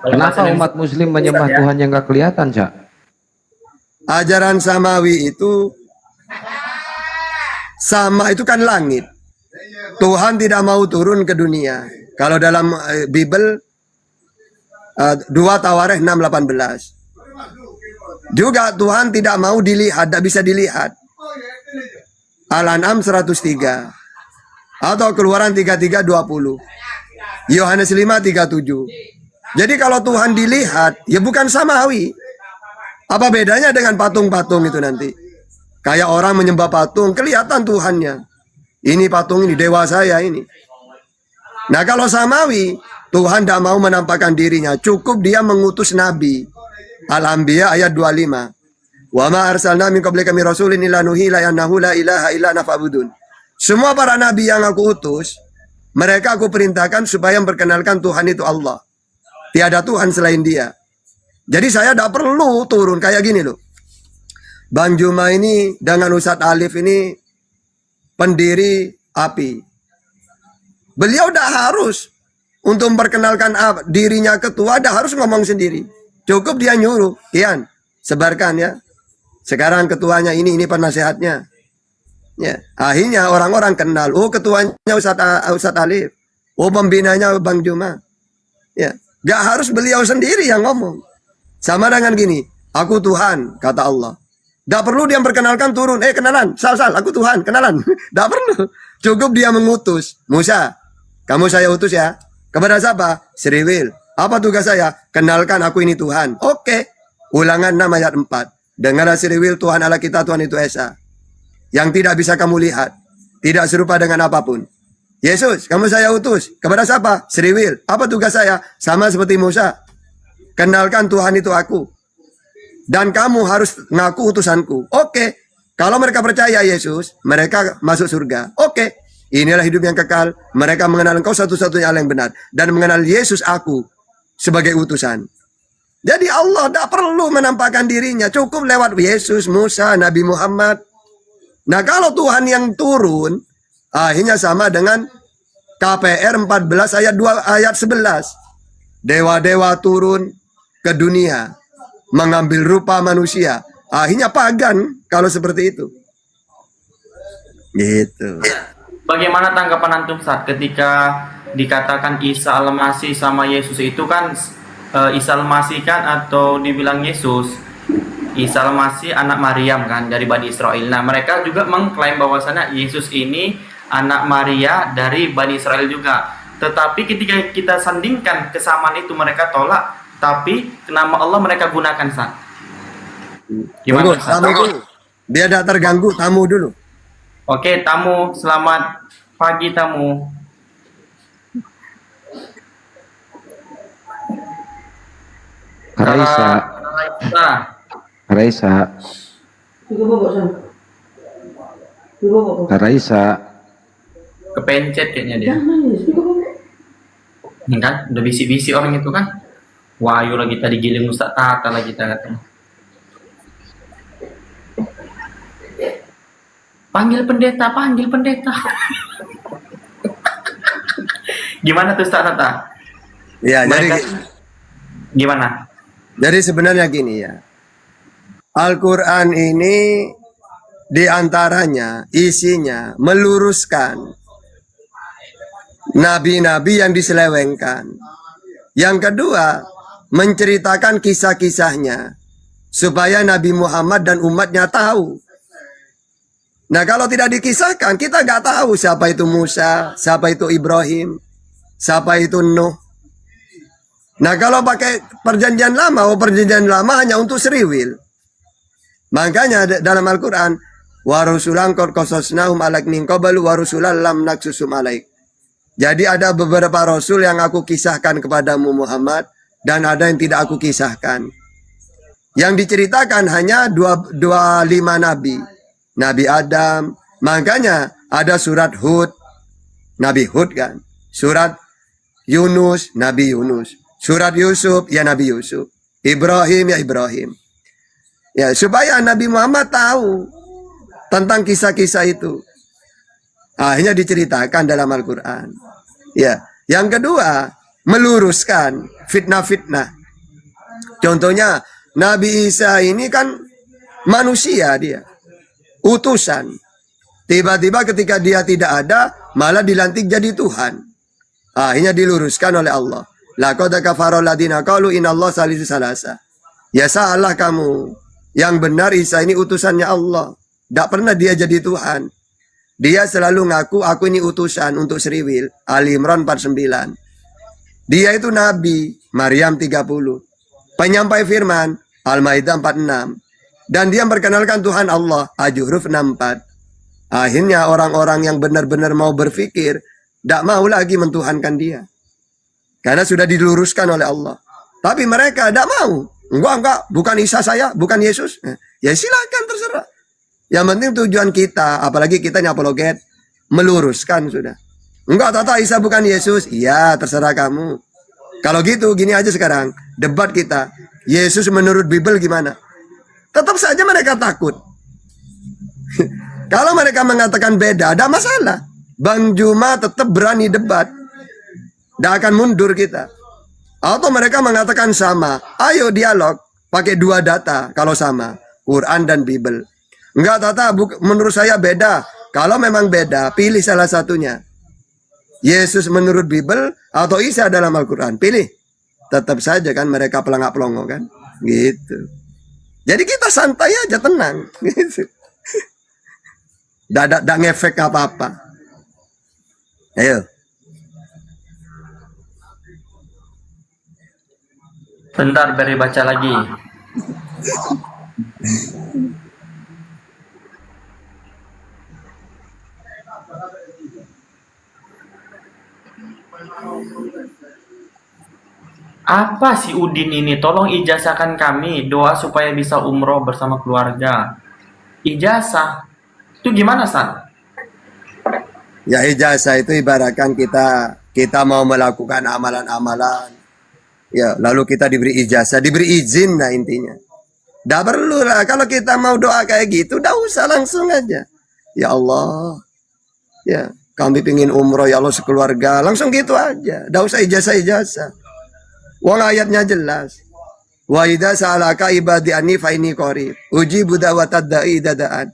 Kenapa umat Muslim menyembah Tuhan yang gak kelihatan, Cak? Ajaran samawi itu sama itu kan langit. Tuhan tidak mau turun ke dunia. Kalau dalam Bible 2 Tawarikh 6:18. Juga Tuhan tidak mau dilihat, tidak bisa dilihat. Al-An'am 103. Atau Keluaran 33:20. Yohanes 5:37. Jadi kalau Tuhan dilihat, ya bukan samawi. Apa bedanya dengan patung-patung itu nanti? Kayak orang menyembah patung, kelihatan Tuhannya. Ini patung ini, dewa saya ini. Nah kalau samawi, Tuhan tidak mau menampakkan dirinya. Cukup dia mengutus Nabi. Al-Anbiya ayat 25. Wa ma arsalna min qablika min rasulin illa nuhi la annahu la ilaha illa ana fa'budun. Semua para nabi yang aku utus, mereka aku perintahkan supaya memperkenalkan Tuhan itu Allah. Tiada Tuhan selain Dia. Jadi saya tidak perlu turun kayak gini loh. Bang Juma ini dengan Ustadz Alif ini pendiri API. Beliau tidak harus untuk memperkenalkan dirinya ketua, tidak harus ngomong sendiri. Cukup dia nyuruh, Kian, sebarkan ya. Sekarang ketuanya ini penasehatnya. Ya, akhirnya orang-orang kenal. Oh ketuanya Ustadz Alif. Oh pembinanya Bang Juma. Ya, gak harus beliau sendiri yang ngomong. Sama dengan gini, aku Tuhan, kata Allah. Gak perlu dia memperkenalkan turun. Kenalan, sal, aku Tuhan, kenalan. Gak perlu. Cukup dia mengutus. Musa, kamu saya utus ya. Kepada siapa? Sriwil. Apa tugas saya? Kenalkan aku ini Tuhan. Oke. Ulangan 6 ayat 4. Dengarlah Sriwil, Tuhan Allah kita, Tuhan itu Esa. Yang tidak bisa kamu lihat. Tidak serupa dengan apapun. Yesus, kamu saya utus. Kepada siapa? Sriwil. Apa tugas saya? Sama seperti Musa. Kenalkan Tuhan itu aku. Dan kamu harus ngaku utusanku. Oke. Kalau mereka percaya Yesus, mereka masuk surga. Oke. Inilah hidup yang kekal. Mereka mengenal engkau satu-satunya Allah yang benar. Dan mengenal Yesus aku sebagai utusan. Jadi Allah tidak perlu menampakkan dirinya. Cukup lewat Yesus, Musa, Nabi Muhammad. Nah kalau Tuhan yang turun, akhirnya sama dengan KPR 14 ayat 2 ayat 11. Dewa-dewa turun ke dunia, mengambil rupa manusia. Akhirnya pagan kalau seperti itu. Gitu. Bagaimana tanggapan antum saat ketika dikatakan Isa Al-Masih sama Yesus itu kan Isa Al-Masih kan atau dibilang Yesus, Isa Al-Masih anak Maryam kan dari Bani Israel. Nah mereka juga mengklaim bahwasannya Yesus ini anak Maria dari Bani Israel juga. Tetapi ketika kita sandingkan kesamaan itu mereka tolak. Tapi nama Allah mereka gunakan San. Gimana? Tamu dulu. Dia tidak terganggu, tamu dulu. Oke, tamu, selamat pagi tamu. Raisa. Raisa. Kepencet kayaknya dia. Ini kan, udah bisi-bisi orang itu kan. Wahyu lagi tadi giling Ustaz Tata lagi katanya. Panggil pendeta. Gimana tuh Ustaz Tata? Ya, Mereka, jadi gimana? Jadi sebenarnya gini ya. Al-Quran ini diantaranya isinya meluruskan nabi-nabi yang diselewengkan. Yang kedua, menceritakan kisah-kisahnya supaya Nabi Muhammad dan umatnya tahu. Nah kalau tidak dikisahkan, kita nggak tahu siapa itu Musa, siapa itu Ibrahim, siapa itu Nuh. Nah kalau pakai perjanjian lama hanya untuk Sriwil. Makanya dalam Al-Quran, wa rusulan qad qasasnahum alaik min qablu wa rusulan lam naqsusum alaik. Jadi ada beberapa rasul yang aku kisahkan kepadamu Muhammad, dan ada yang tidak aku kisahkan. Yang diceritakan hanya 25 nabi. Nabi Adam. Makanya ada surat Hud, Nabi Hud kan. Surat Yunus, Nabi Yunus. Surat Yusuf, ya Nabi Yusuf. Ibrahim, ya Ibrahim. Ya, supaya Nabi Muhammad tahu tentang kisah-kisah itu. Akhirnya diceritakan dalam Al-Quran. Ya, yang kedua, meluruskan fitnah-fitnah. Contohnya, Nabi Isa ini kan manusia dia. Utusan. Tiba-tiba ketika dia tidak ada, malah dilantik jadi Tuhan. Akhirnya diluruskan oleh Allah. Laqad kafara alladziina qalu innallaha salisu salasa. Ya salah kamu Yang benar Isa ini utusannya Allah. Tidak pernah dia jadi Tuhan. Dia selalu ngaku, aku ini utusan untuk Sriwil. Ali Imran 49. Dia itu Nabi. Maryam 30. Penyampai firman. Al-Maidah 46. Dan dia memperkenalkan Tuhan Allah. Al-Zuhruf 64. Akhirnya orang-orang yang benar-benar mau berpikir, tidak mau lagi mentuhankan dia. Karena sudah diluruskan oleh Allah. Tapi mereka tidak mau. Enggak, bukan Isa saya, bukan Yesus. Ya silakan, terserah. Yang penting tujuan kita, apalagi kita ini apologet, meluruskan sudah. Enggak, Tata, Isa bukan Yesus. Iya, terserah kamu. Kalau gitu, gini aja sekarang. Debat kita. Yesus menurut Bible gimana? Tetap saja mereka takut. Kalau mereka mengatakan beda, ada masalah. Bang Juma tetap berani debat. Tidak akan mundur kita. Atau mereka mengatakan sama. Ayo dialog. Pakai 2 data kalau sama. Quran dan Bible. Enggak, Tata, menurut saya beda. Kalau memang beda, pilih salah satunya. Yesus menurut Bible atau Isa dalam Al-Quran. Pilih. Tetap saja kan mereka pelangak-pelongo kan. Gitu. Jadi kita santai aja, tenang. Gitu. Tidak ngefek apa-apa. Ayo. Bentar, beri baca lagi. Apa si Udin ini? Tolong ijazahkan kami doa supaya bisa umroh bersama keluarga. Ijazah? Itu gimana, San? Ya, ijazah itu ibaratkan kita mau melakukan amalan-amalan. Ya, lalu kita diberi ijazah, diberi izin lah intinya. Dah perlu lah, kalau kita mau doa kayak gitu, dah usah langsung aja. Ya Allah, ya kami pingin umroh ya Allah sekeluarga, langsung gitu aja. Dah usah ijazah-ijazah. Wong ayatnya jelas. Wa idza sa'alaka ibadi anni fa inni qarib. Ujibu da'watad da'i dadaan.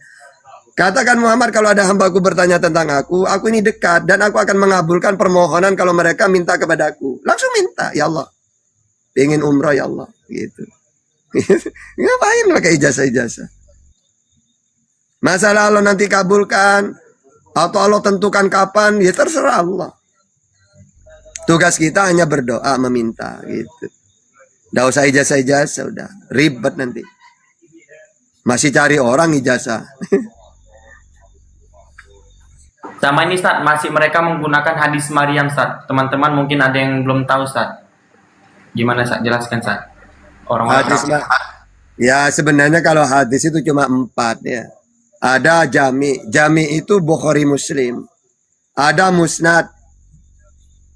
Katakan Muhammad, kalau ada hambaku bertanya tentang aku ini dekat dan aku akan mengabulkan permohonan kalau mereka minta kepadaku. Langsung minta, ya Allah. Pengen umrah ya Allah, gitu. Ngapain pakai ijazah-ijazah? Masalah Allah nanti kabulkan atau Allah tentukan kapan, ya terserah Allah. Tugas kita hanya berdoa, meminta, gitu. Nggak usah ijazah-ijazah, udah ribet nanti. Masih cari orang ijazah. Sama ini, Ustaz, masih mereka menggunakan hadis Maryam, Ustaz. Teman-teman mungkin ada yang belum tahu, Ustaz. Gimana, Ustaz? Jelaskan, Ustaz. Hadis, ya sebenarnya kalau hadis itu cuma 4 ya. Ada jami. Jami itu Bukhari Muslim. Ada musnad.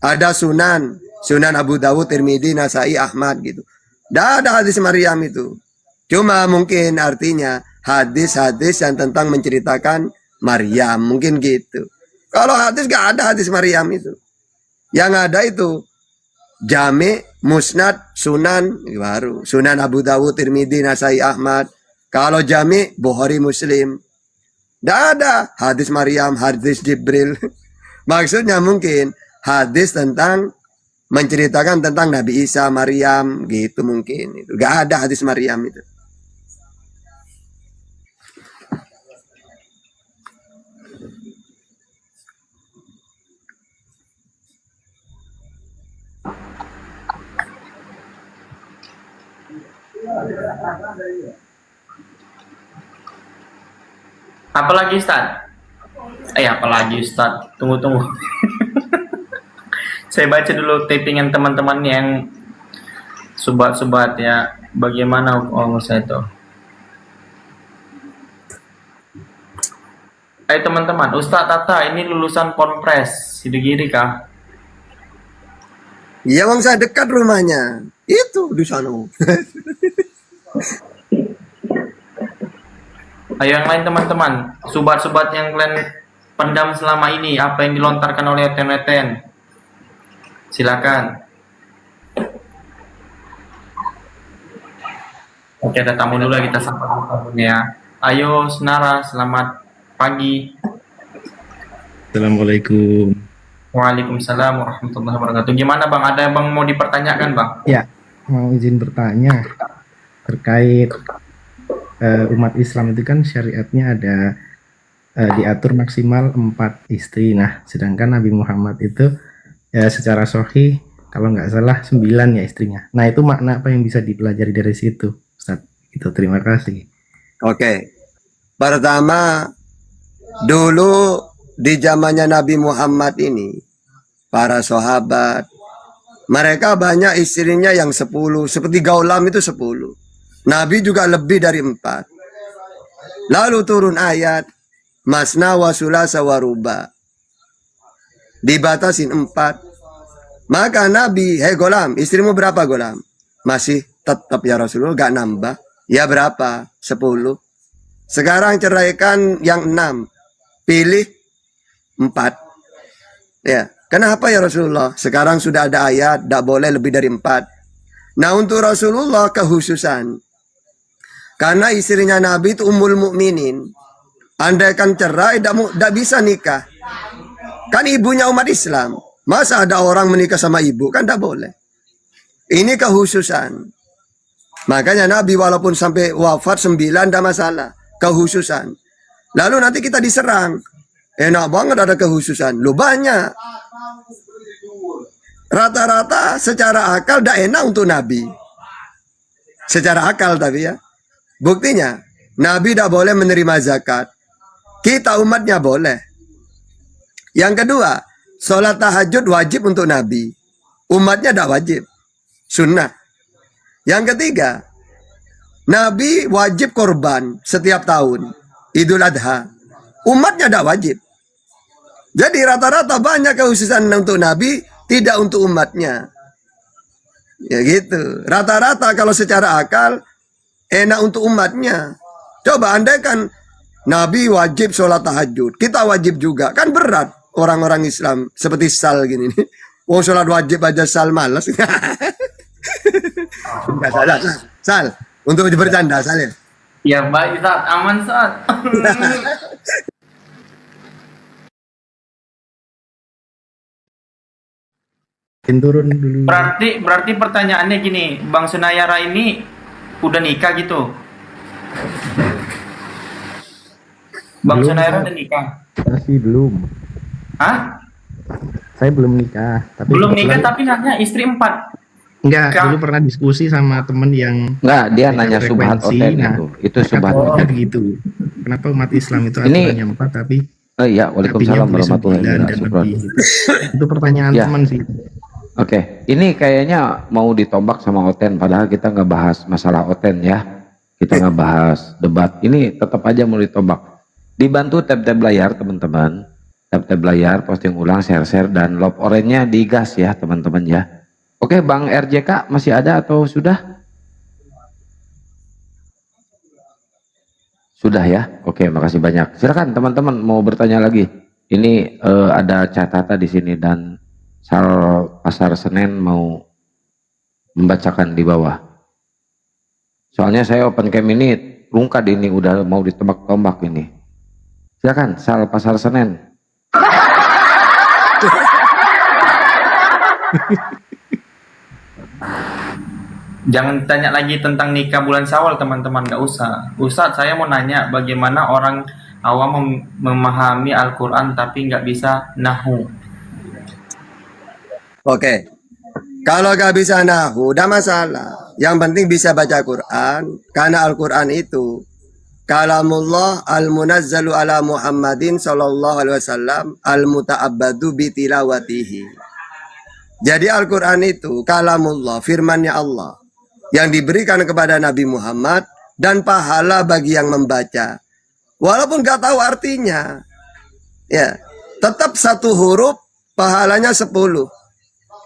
Ada sunan. Sunan Abu Dawud, Tirmidzi, Nasai, Ahmad gitu. Dah ada hadis Maryam itu. Cuma mungkin artinya hadis-hadis yang tentang menceritakan Maryam. Mungkin gitu. Kalau hadis gak ada hadis Maryam itu. Yang ada itu jami, musnad, sunan, baru. Sunan Abu Dawud, Tirmidzi, Nasai, Ahmad. Kalau jami, Bukhari Muslim. Tidak ada hadis Maryam, hadis Jibril. Maksudnya mungkin hadis tentang menceritakan tentang Nabi Isa, Maryam, gitu mungkin. Itu gak ada hadis Maryam itu. Apalagi, Ustaz? Apalagi, Ustaz? Tunggu. Saya baca dulu tapingan teman-teman yang subat-subat ya. Bagaimana saya itu? Ayo teman-teman, Ustaz Tata ini lulusan Ponpres, Sidegiri kah? Iya, bang, saya dekat rumahnya. Itu di sana. Ayo yang lain teman-teman, subat-subat yang kalian pendam selama ini, apa yang dilontarkan oleh Oten. Silakan. Oke, ada tamu dulu, kita sapa tamunya. Ayo, Senara, selamat pagi. Assalamualaikum. Waalaikumsalam warahmatullahi wabarakatuh. Gimana, Bang? Ada Bang mau dipertanyakan, Bang? Ya, mau izin bertanya terkait umat Islam itu kan syariatnya ada diatur maksimal 4 istri. Nah, sedangkan Nabi Muhammad itu secara sahih kalau nggak salah 9 ya istrinya. Nah, itu makna apa yang bisa dipelajari dari situ, Ustaz? Itu terima kasih. Oke. Pertama, dulu di zamannya Nabi Muhammad ini, para sahabat, mereka banyak istrinya yang 10, seperti Gaulam itu 10. Nabi juga lebih dari 4. Lalu turun ayat, Masna wa sulasa wa ruba. Dibatasin 4. Maka Nabi, hei Gaulam, istrimu berapa Gaulam? Masih tetap ya Rasulullah, gak nambah. Ya berapa? 10. Sekarang ceraikan yang 6. Pilih 4. Ya, kenapa ya Rasulullah? Sekarang sudah ada ayat, tidak boleh lebih dari 4. Nah, untuk Rasulullah kehususan. Karena istrinya Nabi itu Ummul Mukminin. Andaikan cerai, tidak bisa nikah. Kan ibunya umat Islam. Masa ada orang menikah sama ibu? Kan tidak boleh. Ini kehususan. Makanya Nabi walaupun sampai wafat 9 tidak masalah. Kehususan. Lalu nanti kita diserang. Enak banget ada kehususan. Lu banyak. Rata-rata secara akal tidak enak untuk Nabi. Secara akal tapi ya. Buktinya, Nabi tidak boleh menerima zakat. Kita umatnya boleh. Yang kedua, sholat tahajud wajib untuk Nabi. Umatnya tidak wajib. Sunnah. Yang ketiga, Nabi wajib korban setiap tahun. Idul Adha. Umatnya tidak wajib. Jadi rata-rata banyak kehususan untuk Nabi, tidak untuk umatnya. Ya gitu. Rata-rata kalau secara akal, enak untuk umatnya. Coba andaikan Nabi wajib sholat tahajud. Kita wajib juga. Kan berat orang-orang Islam. Seperti Sal gini. Oh sholat wajib aja Sal malas. Enggak salah. Sal. Untuk bercanda Sal ya. Ya baik Ustaz, aman Ustaz. Turun dulu. Berarti pertanyaannya gini, Bang Sunayara ini udah nikah gitu? Bang Belum, Sunayara Ustaz. udah nikah? Masih belum. Hah? Saya belum nikah. Tapi Belum nikah kebetulan- tapi nanya istri 4. Enggak, dulu pernah diskusi sama temen yang Enggak, dia nanya subhat frekuensi. oten Nah, itu subhatnya. katanya begitu. Kenapa umat Islam itu Ini- aturannya 4 tapi Iya, waalaikumsalam warahmatullahi wabarakatuh. itu pertanyaan Ya. teman sih. Oke, ini kayaknya mau ditobak sama Oten, padahal kita nggak bahas masalah Oten ya. Kita nggak bahas debat. Ini tetap aja mau ditobak. Dibantu tab-tab layar teman-teman. Tab-tab layar, posting ulang, share-share, dan love orange-nya digas ya teman-teman ya. Oke, Bang RJK masih ada atau sudah? Sudah ya? Oke, makasih banyak. Silakan teman-teman mau bertanya lagi. Ini ada catatan di sini dan Sal Pasar Senen mau membacakan di bawah. Soalnya saya open cam ini rungkad ini udah mau ditebak-tombak ini. Silakan Sal Pasar Senen. Jangan tanya lagi tentang nikah bulan Syawal teman-teman, nggak usah. Ustadz, saya mau nanya bagaimana orang awam memahami Al-Quran tapi nggak bisa nahu. Oke. Kalau gak bisa nahu, udah masalah. Yang penting bisa baca Quran. Karena Al-Quran itu kalamullah al-munazzalu ala Muhammadin sallallahu alaihi wasallam al-muta'abbadu bitilawatihi. Jadi Al-Quran itu kalamullah, firmannya Allah yang diberikan kepada Nabi Muhammad dan pahala bagi yang membaca. Walaupun gak tahu artinya, ya tetap satu huruf pahalanya 10.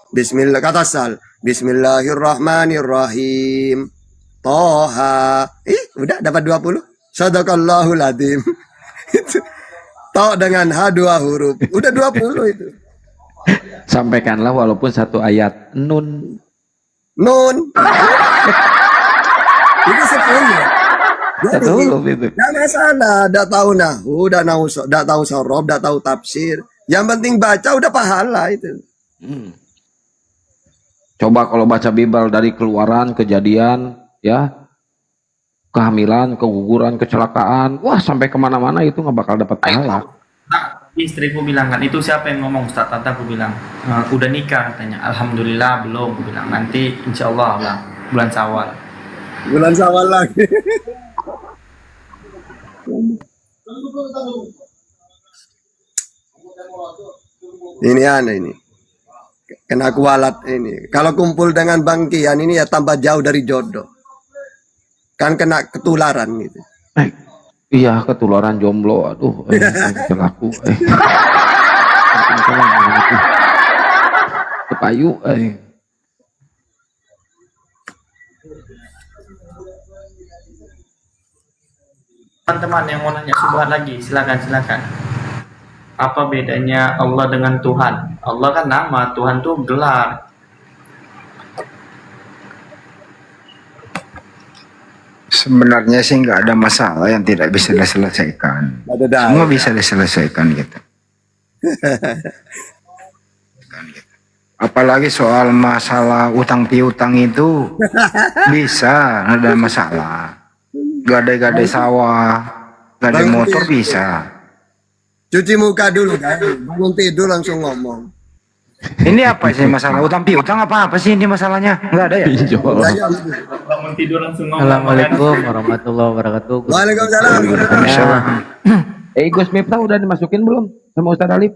Bismillah, kata Sal. Bismillahirrahmanirrahim. Toha. Udah dapat 20. Sadaqallahul adzim. Toh dengan H 2 huruf. Udah 20 itu. Sampaikanlah walaupun satu ayat. Nun. Nun. Itu 10. Satu huruf itu. Gak masalah. Udah tahu nahu, udah tahu sorob, udah tahu tafsir. Yang penting baca udah pahala itu. Coba kalau baca Bible dari Keluaran, Kejadian, ya, kehamilan, keguguran, kecelakaan, wah sampai kemana-mana itu nggak bakal dapat pahala. Nah, istriku bilang kan, itu siapa yang ngomong Ustaz? Tante aku bilang, udah nikah katanya. Alhamdulillah belum, aku bilang. Nanti insya Allah lah, bulan Syawal. Bulan Syawal lagi. Ini aneh ini. Kena kualat ini. Kalau kumpul dengan Bang Kian ini ya tambah jauh dari jodoh. Kan kena ketularan gitu. Iya, ketularan jomblo, aduh, berlaku. Kepayu, Teman-teman yang mau nanya subhan lagi, silakan. Apa bedanya Allah dengan Tuhan? Allah kan nama, Tuhan tuh gelar. Sebenarnya sih nggak ada masalah yang tidak bisa diselesaikan. Semua bisa diselesaikan gitu. Apalagi soal masalah utang piutang itu bisa, nggak ada masalah. Gadai-gadai sawah, gadai motor bisa. Cuci muka dulu kan. Bangun tidur langsung ngomong. Ini apa sih masalah utang piutang apa sih ini masalahnya? Nggak ada ya? Bangun tidur langsung ngomong. Assalamualaikum warahmatullahi wabarakatuh. Waalaikumsalam. Gus Miftah udah dimasukin belum sama Ustadz Alif?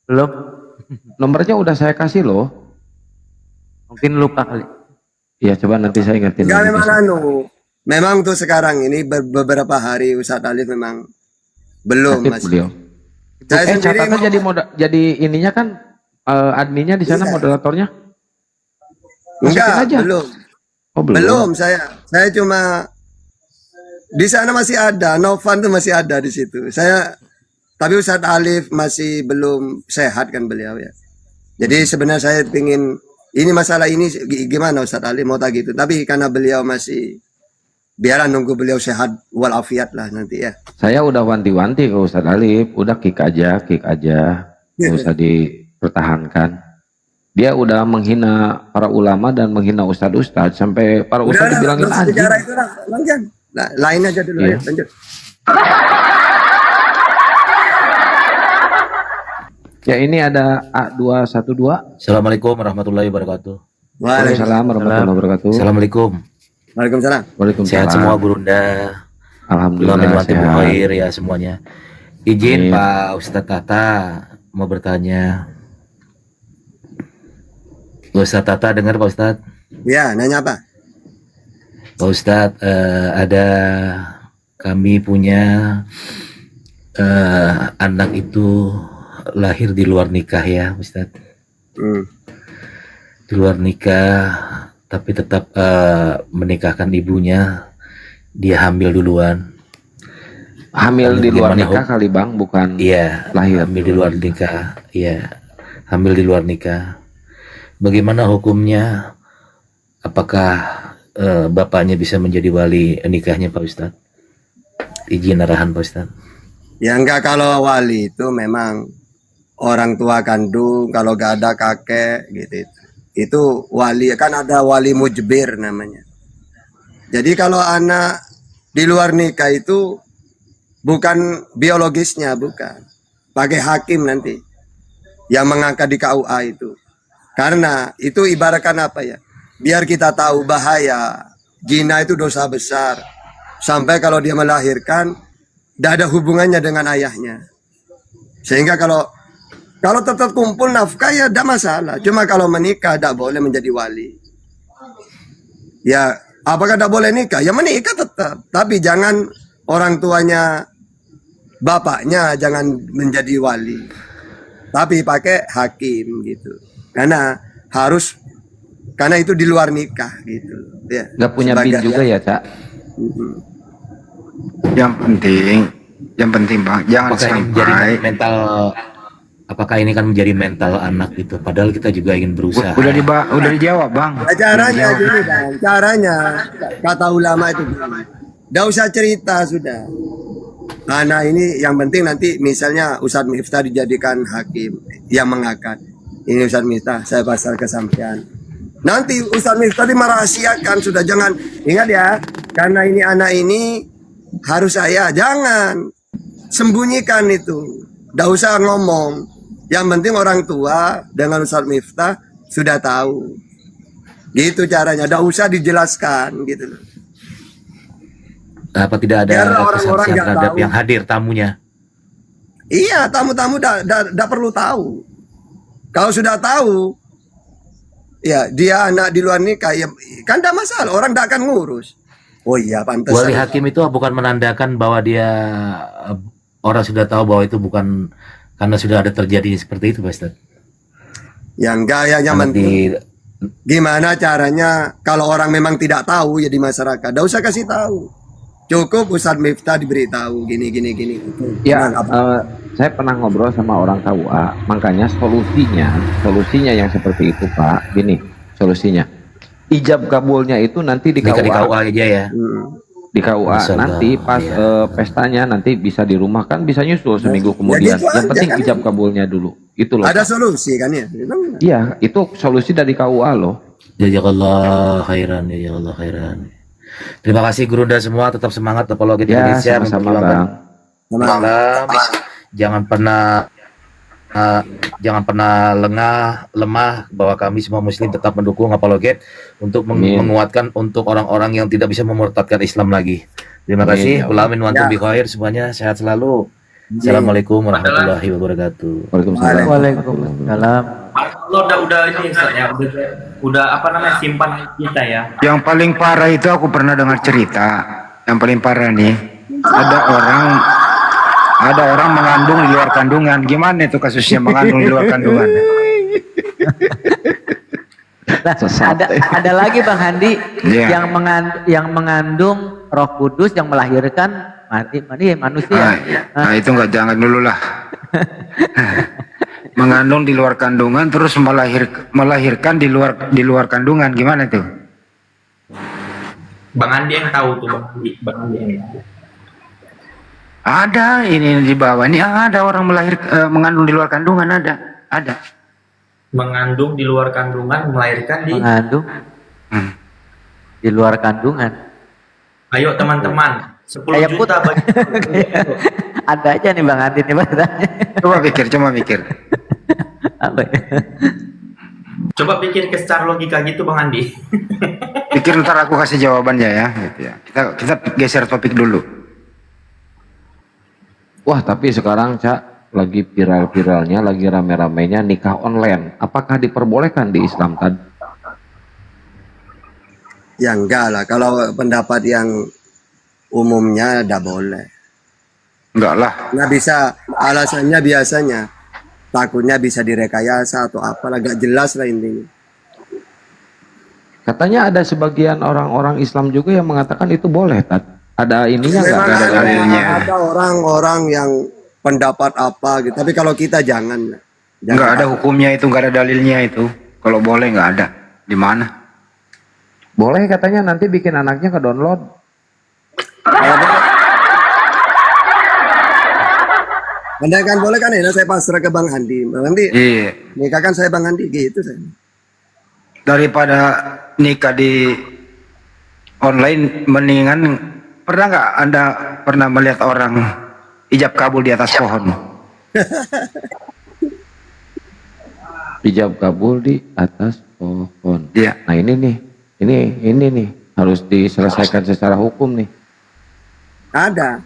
Belum. Nomornya udah saya kasih loh. Mungkin lupa kali. Iya, coba nanti saya ingetin. Enggak, memang tuh sekarang ini beberapa hari Ustadz Alif memang belum Aktif masih. beliau. Saya sendiri catatan jadi ininya kan adminnya di sana, moderatornya. enggak, aja. belum. Oh, Belum saya cuma di sana masih ada, Novan tuh masih ada di situ. Tapi Ustadz Alif masih belum sehat kan beliau ya. Jadi sebenarnya saya ingin ini masalah ini gimana Ustadz Alif mau tak gitu. Tapi karena beliau masih biarlah nunggu beliau sehat walafiat lah nanti ya. Saya udah wanti-wanti ke Ustadz Alif, udah kick aja, nggak usah dipertahankan. Dia udah menghina para ulama dan menghina ustadz-ustadz sampai para ustadz dibilangin anjing. Sejarah itu lah, lanjut. Nah, lain aja dulu ya, lanjut. Ya ini ada A212. Assalamualaikum warahmatullahi wabarakatuh. Waalaikumsalam warahmatullahi wabarakatuh. Assalamualaikum. Waalaikumsalam. Waalaikumsalam. Sehat semua Burunda. Alhamdulillah sehat. Khair ya semuanya. Izin Pak Ustadz Tata mau bertanya. Ustadz Tata dengar Pak Ustadz? Ya, nanya apa? Pak Ustadz, ada kami punya anak itu lahir di luar nikah ya Ustadz. Di luar nikah tapi tetap menikahkan ibunya, dia hamil duluan. Hamil di luar nikah kali Bang, bukan lahir. Hamil di luar nikah, iya. Hamil di luar nikah. Bagaimana hukumnya? Apakah bapaknya bisa menjadi wali nikahnya Pak Ustadz? Izin arahan Pak Ustadz. Ya enggak, kalau wali itu memang orang tua kandung, kalau gak ada kakek gitu. Itu wali, kan ada wali mujbir namanya. Jadi kalau anak di luar nikah itu bukan biologisnya, bukan. Pakai hakim nanti yang mengangkat di KUA itu. Karena itu ibaratkan apa ya? Biar kita tahu bahaya. Zina itu dosa besar. Sampai kalau dia melahirkan tidak ada hubungannya dengan ayahnya. Sehingga kalau tetap kumpul nafkah ya tidak masalah. Cuma kalau menikah tidak boleh menjadi wali. Ya, apakah tidak boleh nikah? Ya menikah tetap. Tapi jangan orang tuanya, bapaknya jangan menjadi wali. Tapi pakai hakim gitu. Karena itu di luar nikah gitu. Ya, nggak punya bin juga ya Cak? Yang penting Bang, jangan sampai apakah ini kan menjadi mental anak itu? Padahal kita juga ingin berusaha. Udah dijawab Bang. Caranya gini Bang, caranya kata ulama itu gini. Nggak usah cerita sudah. Anak ini yang penting nanti misalnya Ustadz Miftah dijadikan hakim yang mengangkat. Ini Ustadz Miftah, saya pasal kesampaian. Nanti Ustadz Miftah merahasiakan sudah, jangan ingat ya. karena ini anak ini harus saya. Jangan sembunyikan itu. Nggak usah ngomong. Yang penting orang tua dengan Ustadz Miftah sudah tahu. Gitu caranya. Nggak usah dijelaskan gitu loh. Apa tidak Biar ada orang-orang kesaksian nggak terhadap tahu. yang hadir tamunya? Iya, tamu-tamu nggak perlu tahu. Kalau sudah tahu, ya dia anak di luar nikah, ya kan tidak masalah. Orang tidak akan ngurus. Oh iya, pantas. Wali hakim itu bukan menandakan bahwa dia orang sudah tahu bahwa itu bukan karena sudah ada terjadi seperti itu, Pak Ustaz. Yang enggak ya, yang penting gimana caranya kalau orang memang tidak tahu ya di masyarakat. Tidak usah kasih tahu. Cukup Ustadz Miftah diberitahu gini. Ya, saya pernah ngobrol sama orang KUA, makanya solusinya yang seperti itu Pak, gini solusinya. Ijab kabulnya itu nanti di KUA. Di KUA aja ya. Di KUA Masalah, nanti pas pestanya nanti bisa di rumah kan bisa nyusul seminggu kemudian. gitu Yang aja, penting kan? ijab kabulnya dulu. Itu loh. Ada solusi kan ya? Iya, itu solusi dari KUA loh. Jazakallah khairan, jazakallah khairan. Terima kasih Gurunda semua, tetap semangat apologet Ya, Indonesia sama-sama, memperjuangkan Bang. Islam. Jangan pernah lemah bahwa kami semua muslim tetap mendukung apologet untuk Amin. menguatkan untuk orang-orang yang tidak bisa memurtadkan Islam lagi. Terima Amin, kasih. ya Allah. Ulamin wantum Ya. bi khair semuanya, sehat selalu. Assalamualaikum warahmatullahi wabarakatuh. Waalaikumsalam. Waalaikumsalam. Lo udah ini Ustaz, ya, udah apa namanya simpan kita ya. Yang paling parah itu aku pernah dengar cerita. Yang paling parah nih, ada orang mengandung di luar kandungan. Gimana itu kasusnya mengandung di luar kandungan? Ada lagi Bang Handi Iya. yang mengandung Roh Kudus yang melahirkan manusia. Nah itu nggak, jangan dulu lah. Mengandung di luar kandungan terus melahirkan di luar kandungan, gimana tuh? Bang Andi yang tahu tuh Bang Andi yang tahu. Ada ini di bawah ini ada orang mengandung di luar kandungan, ada. Mengandung di luar kandungan, melahirkan di Mengandung di luar kandungan. Ayo teman-teman, 10 Kayak juta bagi Ada aja nih Bang Handi nih bahasanya. Coba pikir. Apa ya? Coba pikir ke secara logika gitu Bang Andi. Pikir ntar aku kasih jawabannya ya, gitu ya. Kita geser topik dulu. Wah, tapi sekarang Cak lagi viral-viralnya, lagi rame-ramenya nikah online. Apakah diperbolehkan di Islam tadi? Ya enggak lah. Kalau pendapat yang umumnya tidak boleh. Enggak lah. Nggak bisa. Alasannya biasanya takutnya bisa direkayasa atau apalah. Gak jelas lah intinya. Katanya ada sebagian orang-orang Islam juga yang mengatakan itu boleh, Tat. Ada ininya nggak? Memang Ada dalilnya? ada orang-orang yang pendapat apa gitu. Tapi kalau kita jangan. Enggak ada hukumnya itu, enggak ada dalilnya itu. Kalau boleh enggak ada. Di mana? Boleh katanya nanti bikin anaknya ke download. Anda kan boleh kan ya, saya pasrah ke Bang Handi. Bang Handi, Iya. nikah kan saya Bang Handi gitu saya. Daripada nikah di online, mendingan pernah nggak Anda pernah melihat orang ijab kabul di atas pohon? Ijab kabul di atas pohon. Iya. Nah ini nih harus diselesaikan secara hukum nih. Ada.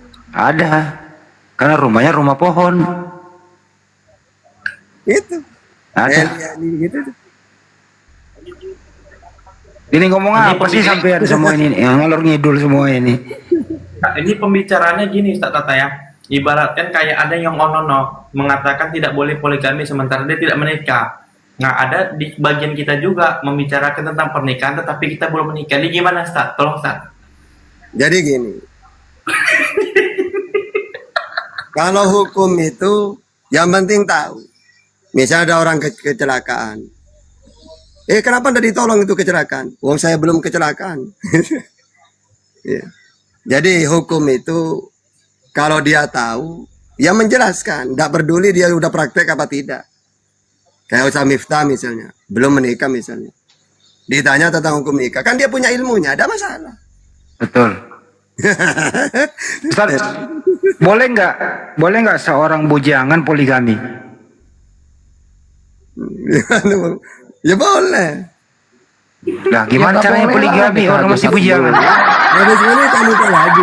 Karena rumahnya rumah pohon. Itu. Ada. Gitu. Ini ngomong apa sih sampai semua ini? Yang ngalor ngidul semua ini. Nah, ini pembicaraannya gini Ustaz Tata ya. Ibaratkan kayak ada yang onono mengatakan tidak boleh poligami sementara dia tidak menikah. Nah, ada di bagian kita juga membicarakan tentang pernikahan tetapi kita belum menikah. Ini gimana Ustaz? Tolong Ustaz. Jadi gini. Kalau hukum itu yang penting tahu. Misalnya ada orang kecelakaan. Kenapa tidak ditolong itu kecelakaan? Wong saya belum kecelakaan. Ya. Jadi hukum itu kalau dia tahu, ya menjelaskan. Tidak peduli dia udah praktek apa tidak. Kayak Ustaz Miftah misalnya, belum menikah misalnya. Ditanya tentang hukum nikah, kan dia punya ilmunya, ada masalah. Betul. Ustaz, boleh nggak seorang bujangan poligami? Ya boleh. Lah gimana Ya, nggak caranya boleh lah, poligami nikah orang aja masih satu bujangan? dulu. Habis ini kan nikah lagi.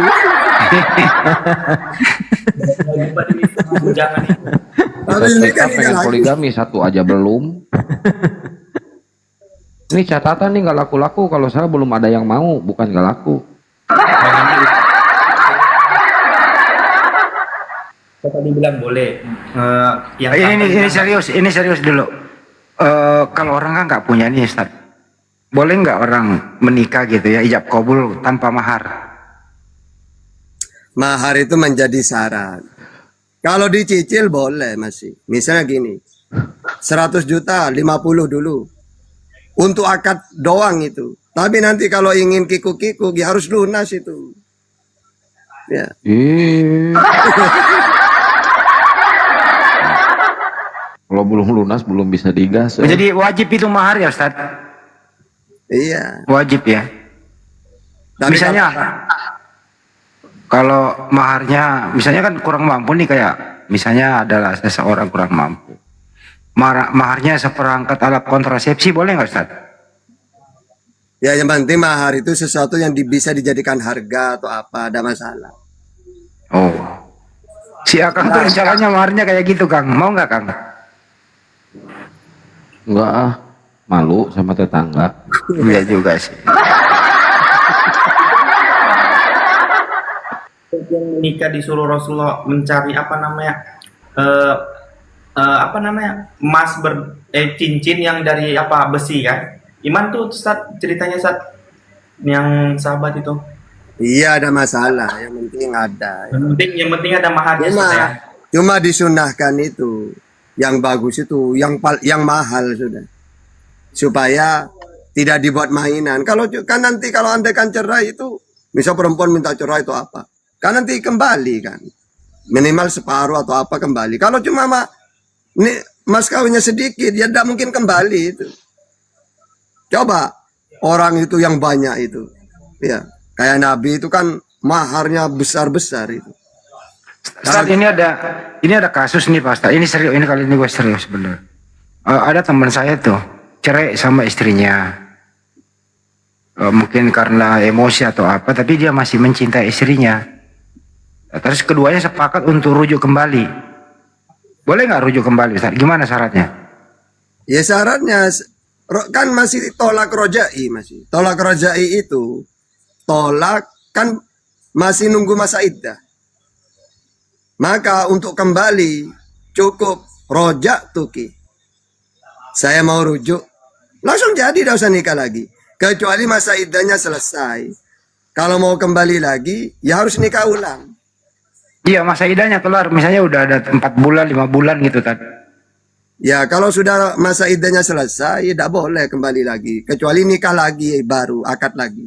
Habis ini kan nikah pengen lagi. poligami satu aja belum. Ini catatan nih nggak laku-laku kalau saya belum ada yang mau, bukan nggak laku. Kok tadi bilang boleh. Yang Ini serius dulu. Kalau orang kan nggak punya nih, Ustaz. Boleh nggak orang menikah gitu ya, ijab kabul tanpa mahar? Mahar itu menjadi syarat. Kalau dicicil boleh masih. Misalnya gini, 100 juta, 50 dulu. Untuk akad doang itu. Tapi nanti kalau ingin kikuk-kikuk, ya harus lunas itu. Ya. Kalau belum lunas belum bisa digas. Jadi wajib itu mahar ya, Ustaz? Iya. Wajib ya. Tapi misalnya kalau maharnya, misalnya kan kurang mampu nih, kayak misalnya adalah seseorang kurang mampu. Maharnya seperangkat alat kontrasepsi, boleh nggak, Ustaz? Ya yang penting mahar itu sesuatu yang bisa dijadikan harga atau apa, ada masalah. Oh. Si Akang tuh rencananya maharnya kayak gitu, Kang. Mau nggak, Kang? Enggak ah, malu sama tetangga. Iya juga sih. yang menikah disuruh Rasulullah mencari apa namanya emas cincin yang dari besi kan? Iman tuh Ustaz, ceritanya Ustaz, yang sahabat itu. Iya ada masalah, yang penting ada. Yang penting ada maharnya Ustaz ya. Cuma disunahkan itu, yang bagus itu, yang mahal sudah, supaya tidak dibuat mainan. Kalau kan nanti kalau anda kan cerai itu, misal perempuan minta cerai itu apa? Kan nanti kembali kan, minimal separuh atau apa kembali. Kalau cuma mas kawinnya sedikit, ya tidak mungkin kembali itu. Coba orang itu yang banyak itu, ya kayak Nabi itu kan maharnya besar-besar itu. Ustaz, ini ada kasus nih, Pak Ustaz. Ini serius, ini kali ini gue serius bener. Ada teman saya tuh cerai sama istrinya. Mungkin karena emosi atau apa, tapi dia masih mencintai istrinya. Terus keduanya sepakat untuk rujuk kembali. Boleh nggak rujuk kembali, Ustaz? Gimana syaratnya? Ya syaratnya kan masih tolak rojai, masih tolak rojai itu tolak kan masih nunggu masa iddah. Maka untuk kembali cukup rojak tuki. Saya mau rujuk, langsung jadi, tidak usah nikah lagi. Kecuali masa iddahnya selesai. Kalau mau kembali lagi, ya harus nikah ulang. Iya, masa iddahnya kelar. Misalnya udah ada 4 bulan, 5 bulan gitu kan. Ya kalau sudah masa iddahnya selesai, ya tidak boleh kembali lagi. Kecuali nikah lagi baru, akad lagi.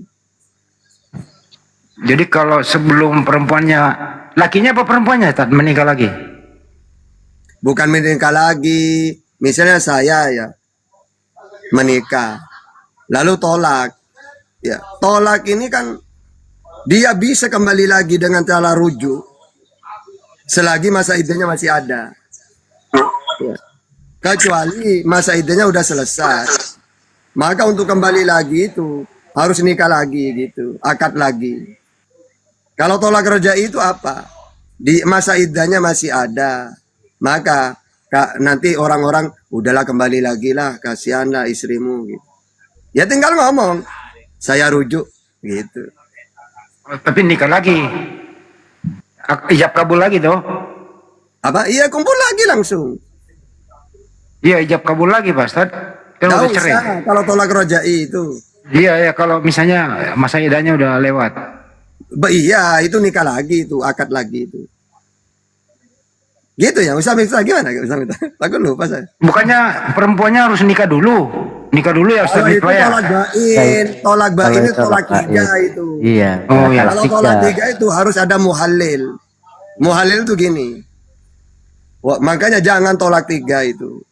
Jadi kalau sebelum perempuannya, lakinya apa perempuannya menikah lagi? Bukan menikah lagi. Misalnya saya ya menikah, lalu tolak. Ya, tolak ini kan dia bisa kembali lagi dengan cara rujuk selagi masa iddahnya masih ada. Ya. Kecuali masa iddahnya udah selesai. Maka untuk kembali lagi itu harus nikah lagi gitu, akad lagi. Kalau tolak rojai itu apa? Di masa iddahnya masih ada. Maka nanti orang-orang udahlah kembali lagi lah, kasihanlah istrimu gitu. Ya tinggal ngomong, saya rujuk gitu. Tapi nikah lagi, ijab kabul lagi toh? Apa? Iya kumpul lagi langsung. Iya ijab kabul lagi Pak Ustaz. Kan udah cerai. Kalau tolak rojai itu. Iya ya, kalau misalnya masa iddahnya udah lewat. Iya itu nikah lagi itu, akad lagi itu. Gitu ya, Ustaz gimana? Takut lupa saya. Bukannya perempuannya harus nikah dulu? Nikah dulu ya Ustaz. Itu tolak bain itu tolak 3 itu. Iya. Oh ya. Kalau tolak 3 itu harus ada muhalil. Muhalil itu gini. Makanya jangan tolak 3 itu.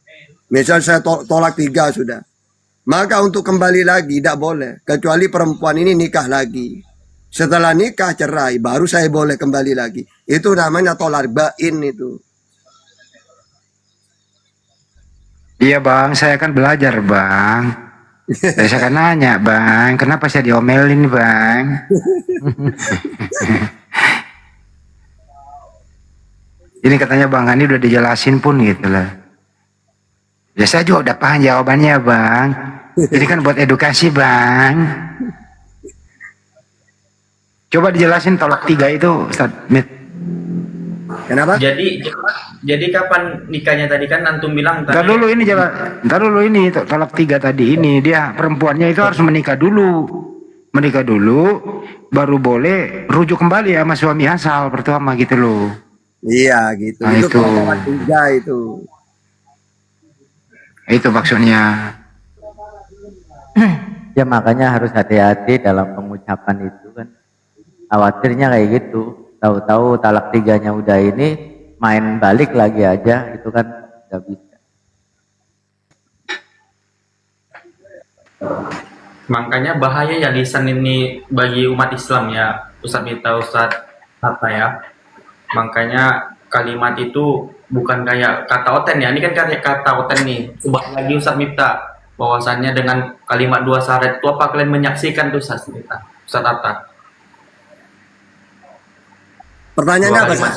Misal saya tolak 3 sudah. Maka untuk kembali lagi tidak boleh. Kecuali perempuan ini nikah lagi. Setelah nikah cerai, baru saya boleh kembali lagi. Itu namanya tolak bain itu. Iya bang, saya kan belajar bang. Saya kan nanya bang, kenapa saya diomelin bang? Ini katanya bang Hani udah dijelasin pun gitu lah. Ya saya juga udah paham jawabannya bang. Ini kan buat edukasi bang. Coba dijelasin tolak 3 itu Ustaz Mit. Kenapa? Jadi kapan nikahnya tadi kan antum bilang Ntar dulu ini ntar dulu ini tolak 3 tadi ini dia perempuannya itu harus menikah dulu baru boleh rujuk kembali sama suami asal pertama gitu loh. Iya gitu. Nah, itu. Tolak 3 itu. Itu maksudnya. Ya makanya harus hati-hati dalam pengucapan itu kan. Khawatirnya kayak gitu. Tahu-tahu talak 3-nya udah ini, main balik lagi aja, itu kan nggak bisa. makanya bahaya ya lisan ini bagi umat Islam ya Ustaz Mita, Ustaz Hatta ya. Makanya kalimat itu bukan kayak kata Oten ya, ini kan kayak kata Oten nih. Coba lagi Ustaz Mita, bahwasannya dengan kalimat 2 syarat itu apa kalian menyaksikan tuh Ustaz Mita, Ustaz Hatta? Pertanyaannya apa sih?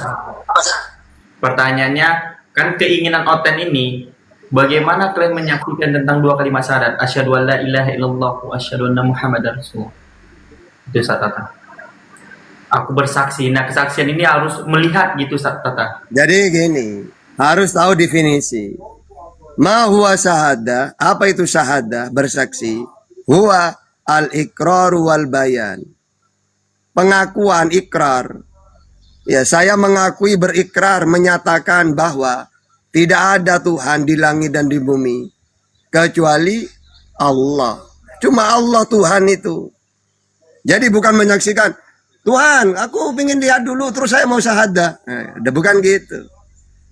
Pertanyaannya kan keinginan Oten ini, bagaimana kalian menyaksikan tentang 2 kalimat syahadat, asyhadu an la ilaha illallah wa asyhadu anna muhammadar rasulullah. Itu Ustaz Hatta. Aku bersaksi. Nah, kesaksian ini harus melihat gitu Ustaz Hatta. Jadi gini, harus tahu definisi. Ma huwa syahada, apa itu syahada, bersaksi? Huwa al-iqrar wal bayan. Pengakuan, ikrar. Ya, saya mengakui, berikrar, menyatakan bahwa tidak ada Tuhan di langit dan di bumi kecuali Allah. Cuma Allah Tuhan itu. Jadi bukan menyaksikan, Tuhan, aku ingin lihat dulu terus saya mau syahadat. Udah bukan gitu.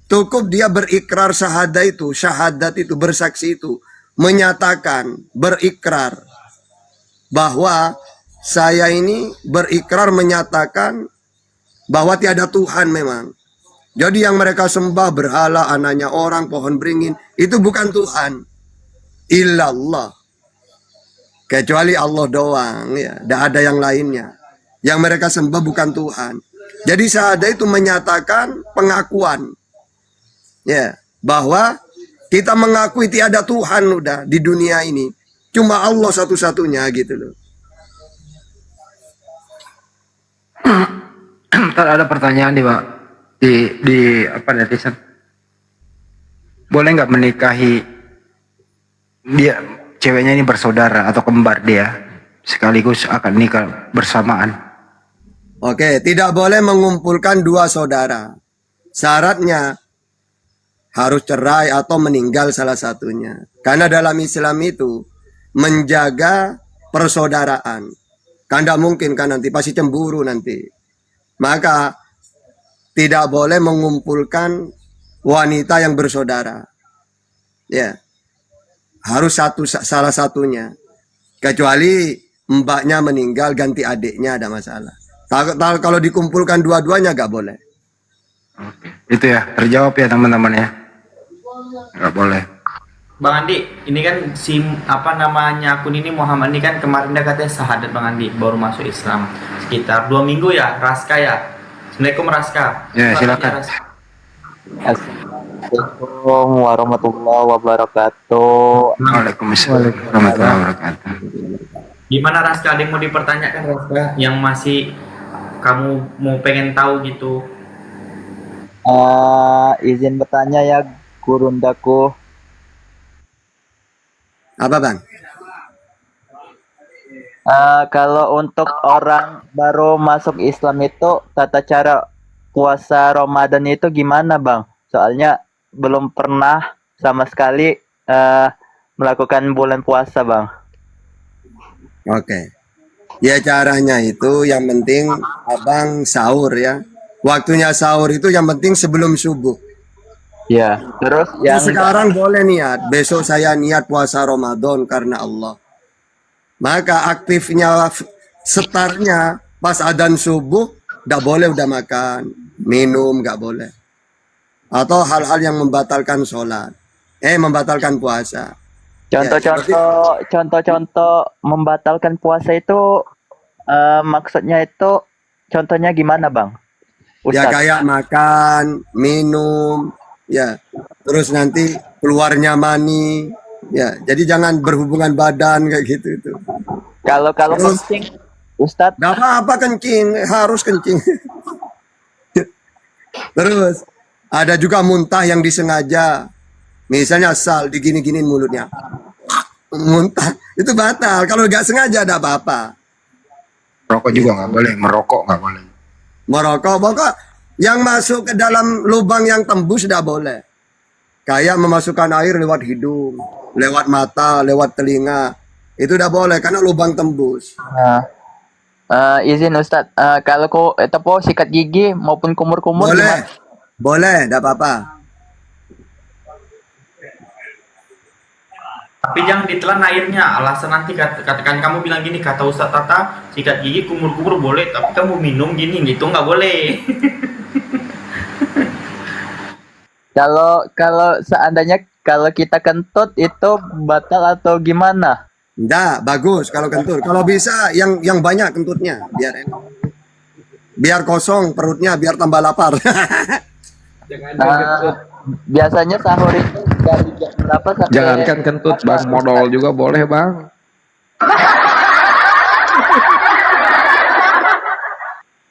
Cukup dia berikrar syahadat itu, bersaksi itu, menyatakan, berikrar bahwa saya ini berikrar menyatakan bahwa tiada Tuhan memang. Jadi yang mereka sembah berhala, anaknya orang, pohon beringin, itu bukan Tuhan. Illallah. Kecuali Allah doang, ya. Tidak ada yang lainnya. Yang mereka sembah bukan Tuhan. Jadi syahadat itu menyatakan pengakuan. Ya, bahwa kita mengakui tiada Tuhan udah di dunia ini. Cuma Allah satu-satunya gitu loh. Ntar ada pertanyaan nih Pak di apa netizen, boleh nggak menikahi dia ceweknya ini bersaudara atau kembar dia sekaligus akan nikah bersamaan? Oke, tidak boleh mengumpulkan 2 saudara. Syaratnya harus cerai atau meninggal salah satunya. Karena dalam Islam itu menjaga persaudaraan. Kan tidak mungkin kan nanti pasti cemburu nanti. Maka tidak boleh mengumpulkan wanita yang bersaudara. Ya. Harus salah satunya. Kecuali mbaknya meninggal ganti adiknya ada masalah. Kalau dikumpulkan dua-duanya gak boleh. Itu ya, terjawab ya teman-teman ya. Gak boleh. Bang Andi, ini kan apa namanya akun ini Muhammad ini kan kemarin dia katanya syahadat Bang Andi, baru masuk Islam sekitar 2 minggu ya, Raska ya. Assalamualaikum Raska. Ya, silakan. Assalamualaikum warahmatullahi wabarakatuh. Waalaikumsalam warahmatullahi wabarakatuh. Gimana Raska, ada yang mau dipertanyakan Raska yang masih kamu mau pengen tahu gitu? Izin bertanya ya Gurundaku. Apa Bang? Kalau untuk orang baru masuk Islam itu tata cara puasa Ramadan itu gimana Bang? Soalnya belum pernah sama sekali melakukan bulan puasa Bang. Oke. Ya caranya itu yang penting Abang sahur ya. Waktunya sahur itu yang penting sebelum subuh. Ya, terus yang sekarang boleh niat, besok saya niat puasa Ramadan karena Allah. Maka aktifnya startnya pas adzan subuh nggak boleh udah makan, minum nggak boleh. Atau hal-hal yang membatalkan sholat, membatalkan puasa. Ya, seperti Contoh-contoh membatalkan puasa itu maksudnya itu contohnya gimana, Bang? ya Ustadz. kayak makan, minum, ya, terus nanti keluarnya mani, ya, jadi jangan berhubungan badan kayak gitu itu. Kalau Terus kencing, Ustadz. nggak apa-apa kencing, harus kencing. Terus ada juga muntah yang disengaja, misalnya asal digini-giniin mulutnya, muntah itu batal. Kalau nggak sengaja ada apa-apa. Rokok juga nggak boleh, merokok nggak boleh. Merokok, pokok yang masuk ke dalam lubang yang tembus tidak boleh. Kayak memasukkan air lewat hidung, lewat mata, lewat telinga. Itu tidak boleh karena lubang tembus. Nah, izin Ustadz, kalau itu po sikat gigi maupun kumur-kumur Boleh, gimana? boleh, tidak apa-apa. Tapi jangan ditelan airnya. Alasan nanti katakan kamu bilang gini, kata Ustadz Tata, sikat gigi kumur-kumur boleh, tapi kamu minum gini gitu nggak boleh. Kalau seandainya kalau kita kentut itu batal atau gimana? Enggak, bagus kalau kentut. Kalau bisa yang banyak kentutnya, biar enak. Biar kosong perutnya, biar tambah lapar. Biasanya sahur itu dari jam berapa sampai Jangankan kentut, bang, modal juga boleh, bang.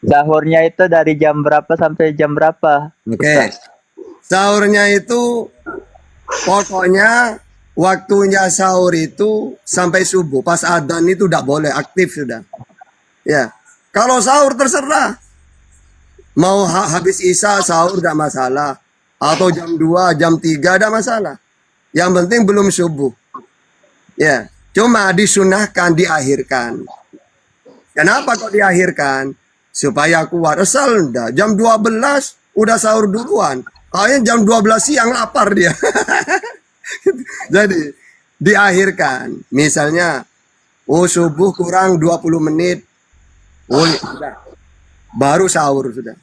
sahurnya itu dari jam berapa sampai jam berapa? Oke. Sahurnya itu pokoknya waktunya sahur itu sampai subuh. Pas adzan itu udah boleh, aktif sudah. Ya. Kalau sahur terserah. Mau habis isya sahur tidak masalah. Atau jam 2, jam 3 ada masalah. Yang penting belum subuh. Ya, cuma disunahkan diakhirkan. Kenapa kok diakhirkan? Supaya kuat. Asal enggak, jam 12 udah sahur duluan. Akhirnya jam 12 siang lapar dia. Jadi diakhirkan. Misalnya, subuh kurang 20 menit. Sudah. Baru sahur sudah.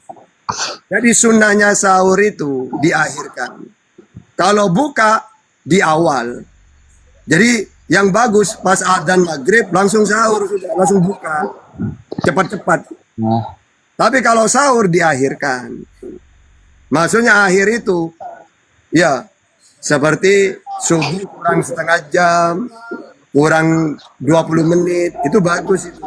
Jadi sunnahnya sahur itu diakhirkan. Kalau buka di awal. Jadi yang bagus pas adzan maghrib langsung sahur sudah, langsung buka. Cepat-cepat. Tapi kalau sahur diakhirkan. Maksudnya akhir itu ya seperti subuh kurang setengah jam, kurang 20 menit, itu bagus itu.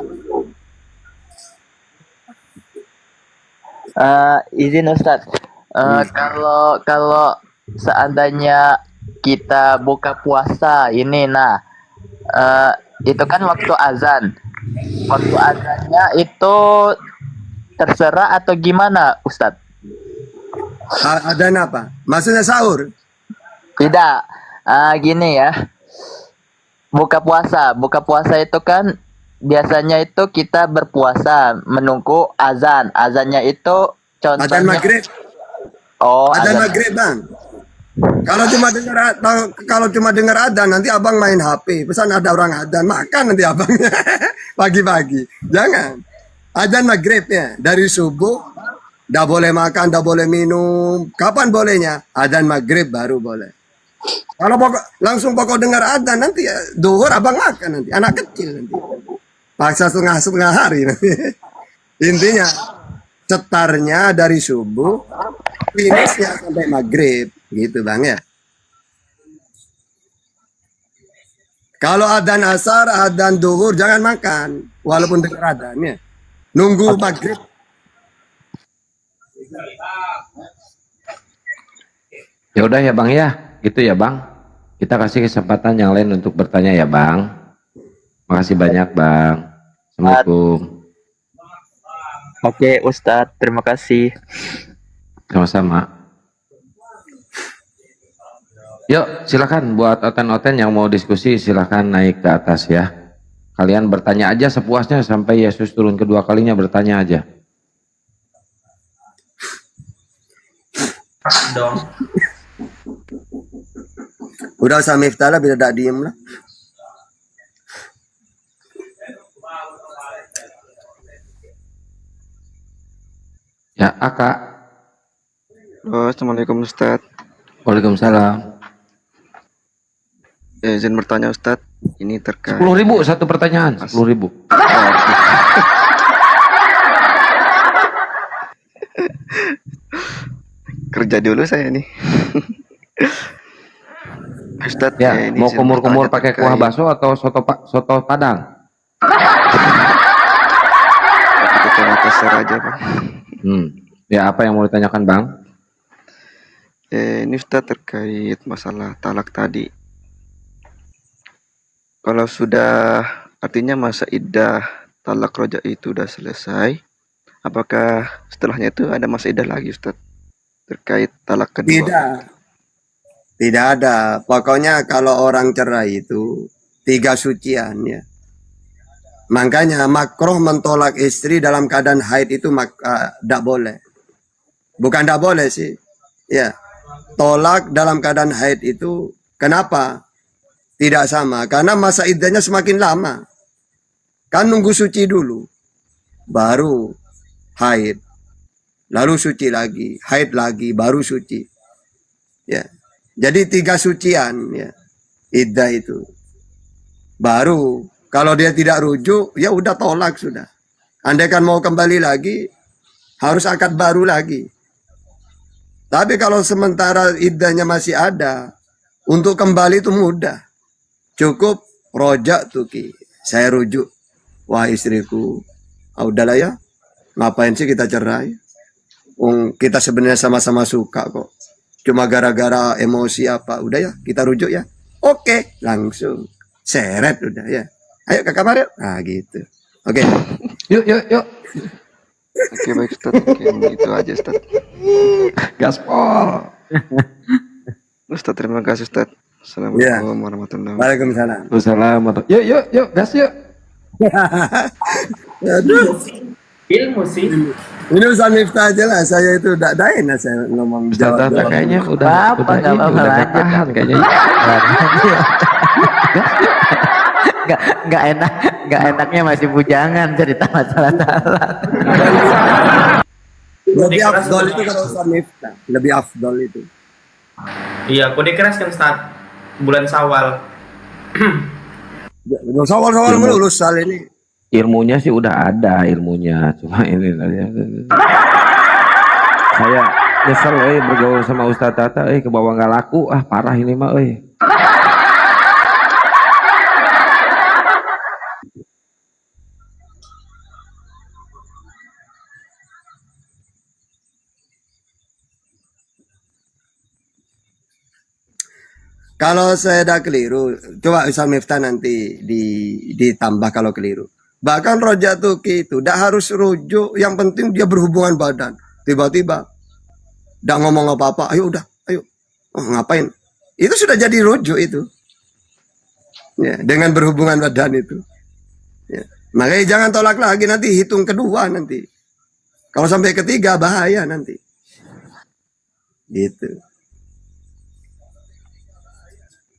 Izin Ustadz, kalau seandainya kita buka puasa ini, itu kan waktu azan. Waktu azannya itu terserah atau gimana, Ustadz? Adzan apa? Maksudnya sahur? Tidak, gini ya. Buka puasa itu kan biasanya itu kita berpuasa menunggu azan. Azannya itu contohnya Adzan maghrib. Oh, Adzan maghrib, Bang. Kalau cuma dengar adzan nanti abang main HP, pesan ada orang adzan, makan nanti abang pagi-pagi. Jangan. Adzan maghrib ya, dari subuh nggak boleh makan, nggak boleh minum. Kapan bolehnya? Adzan maghrib baru boleh. Kalau langsung pokok dengar adzan nanti ya, duhur abang makan nanti, anak kecil nanti. Paksa setengah hari nanti. Intinya cetarnya dari subuh, finishnya sampai maghrib, gitu bang ya. Kalau adzan asar, adzan duhur jangan makan, walaupun dengar adzannya. Nunggu maghrib. Ya udah ya bang ya, gitu ya bang. Kita kasih kesempatan yang lain untuk bertanya ya bang. Makasih banyak bang. Assalamualaikum. Oke Ustadz, terima kasih. Sama-sama. Yuk silakan buat oten-oten yang mau diskusi silakan naik ke atas ya. Kalian bertanya aja sepuasnya sampai Yesus turun kedua kalinya bertanya aja. Dong. Udah usah miftah lah, bila tak diem lah. Ya, Aka. Halo, Assalamualaikum Ustadz. Waalaikumsalam. Ya, izin bertanya Ustadz, ini terkait 10.000 satu pertanyaan, 10.000. kerja dulu saya nih. Ustadz, Ya, ini mau izin kumur-kumur bertanya pakai kuah terkait bakso atau soto Padang? kacamata kasar aja Bang. Ya, apa yang mau ditanyakan, Bang? Ini Ustadz terkait masalah talak tadi. Kalau sudah, artinya masa iddah talak roja itu udah selesai, apakah setelahnya itu ada masa iddah lagi Ustadz? Terkait talak kedua. Tidak ada. Pokoknya kalau orang cerai itu 3 sucian ya. Makanya makruh mentolak istri dalam keadaan haid itu tidak boleh. Bukan tidak boleh sih. Ya. Tolak dalam keadaan haid itu kenapa? Tidak sama. Karena masa iddahnya semakin lama. Kan nunggu suci dulu. Baru haid. Lalu suci lagi. Haid lagi. Baru suci. Ya. Jadi 3 sucian ya. Iddah itu. Baru kalau dia tidak rujuk, ya udah tolak sudah. Andai kan mau kembali lagi, harus akad baru lagi. Tapi kalau sementara iddahnya masih ada, untuk kembali itu mudah. Cukup rojak tuki. Saya rujuk. Wah istriku, udahlah ya. Ngapain sih kita cerai? Kita sebenarnya sama-sama suka kok. Cuma gara-gara emosi apa. Udah ya, kita rujuk ya. Oke, langsung. Seret udah ya. Ayo ke kamar yuk. Nah gitu. Oke. Yuk. Oke baik Ustadz, mungkin itu aja Ustadz. Gaspol. Ustadz, terima kasih Ustadz. Assalamualaikum warahmatullahi wabarakatuh. Waalaikumsalam. Waalaikumsalam. Yuk, gas yuk. Aduh. Ilmu sih. Ini Ustaz Miftah aja lah. Saya itu udah enak saya ngomong Ustaz jawab. kayaknya udah nggak tahan kayaknya. Nggak enaknya masih bujangan cerita masalah talak. Lebih afdol itu kalau Ustaz Miftah. Lebih afdol itu. Iya, kode keras kan Ustaz. Bulan Syawal. Sawal-sawal melulus soal ini. Ilmunya sih udah ada ilmunya, cuma ini saya nyesel bergaul sama Ustaz Tata ke bawah nggak laku, parah ini mah Kalau saya dah keliru, coba Ustaz Miftah nanti ditambah kalau keliru. Bahkan rojak tuki itu tidak harus rujuk, yang penting dia berhubungan badan. Tiba-tiba tidak ngomong apa-apa, ayo. Ngapain? Itu sudah jadi rujuk itu. Ya, dengan berhubungan badan itu. Ya. Makanya jangan tolak lagi, nanti hitung kedua nanti. Kalau sampai ketiga bahaya nanti. Gitu.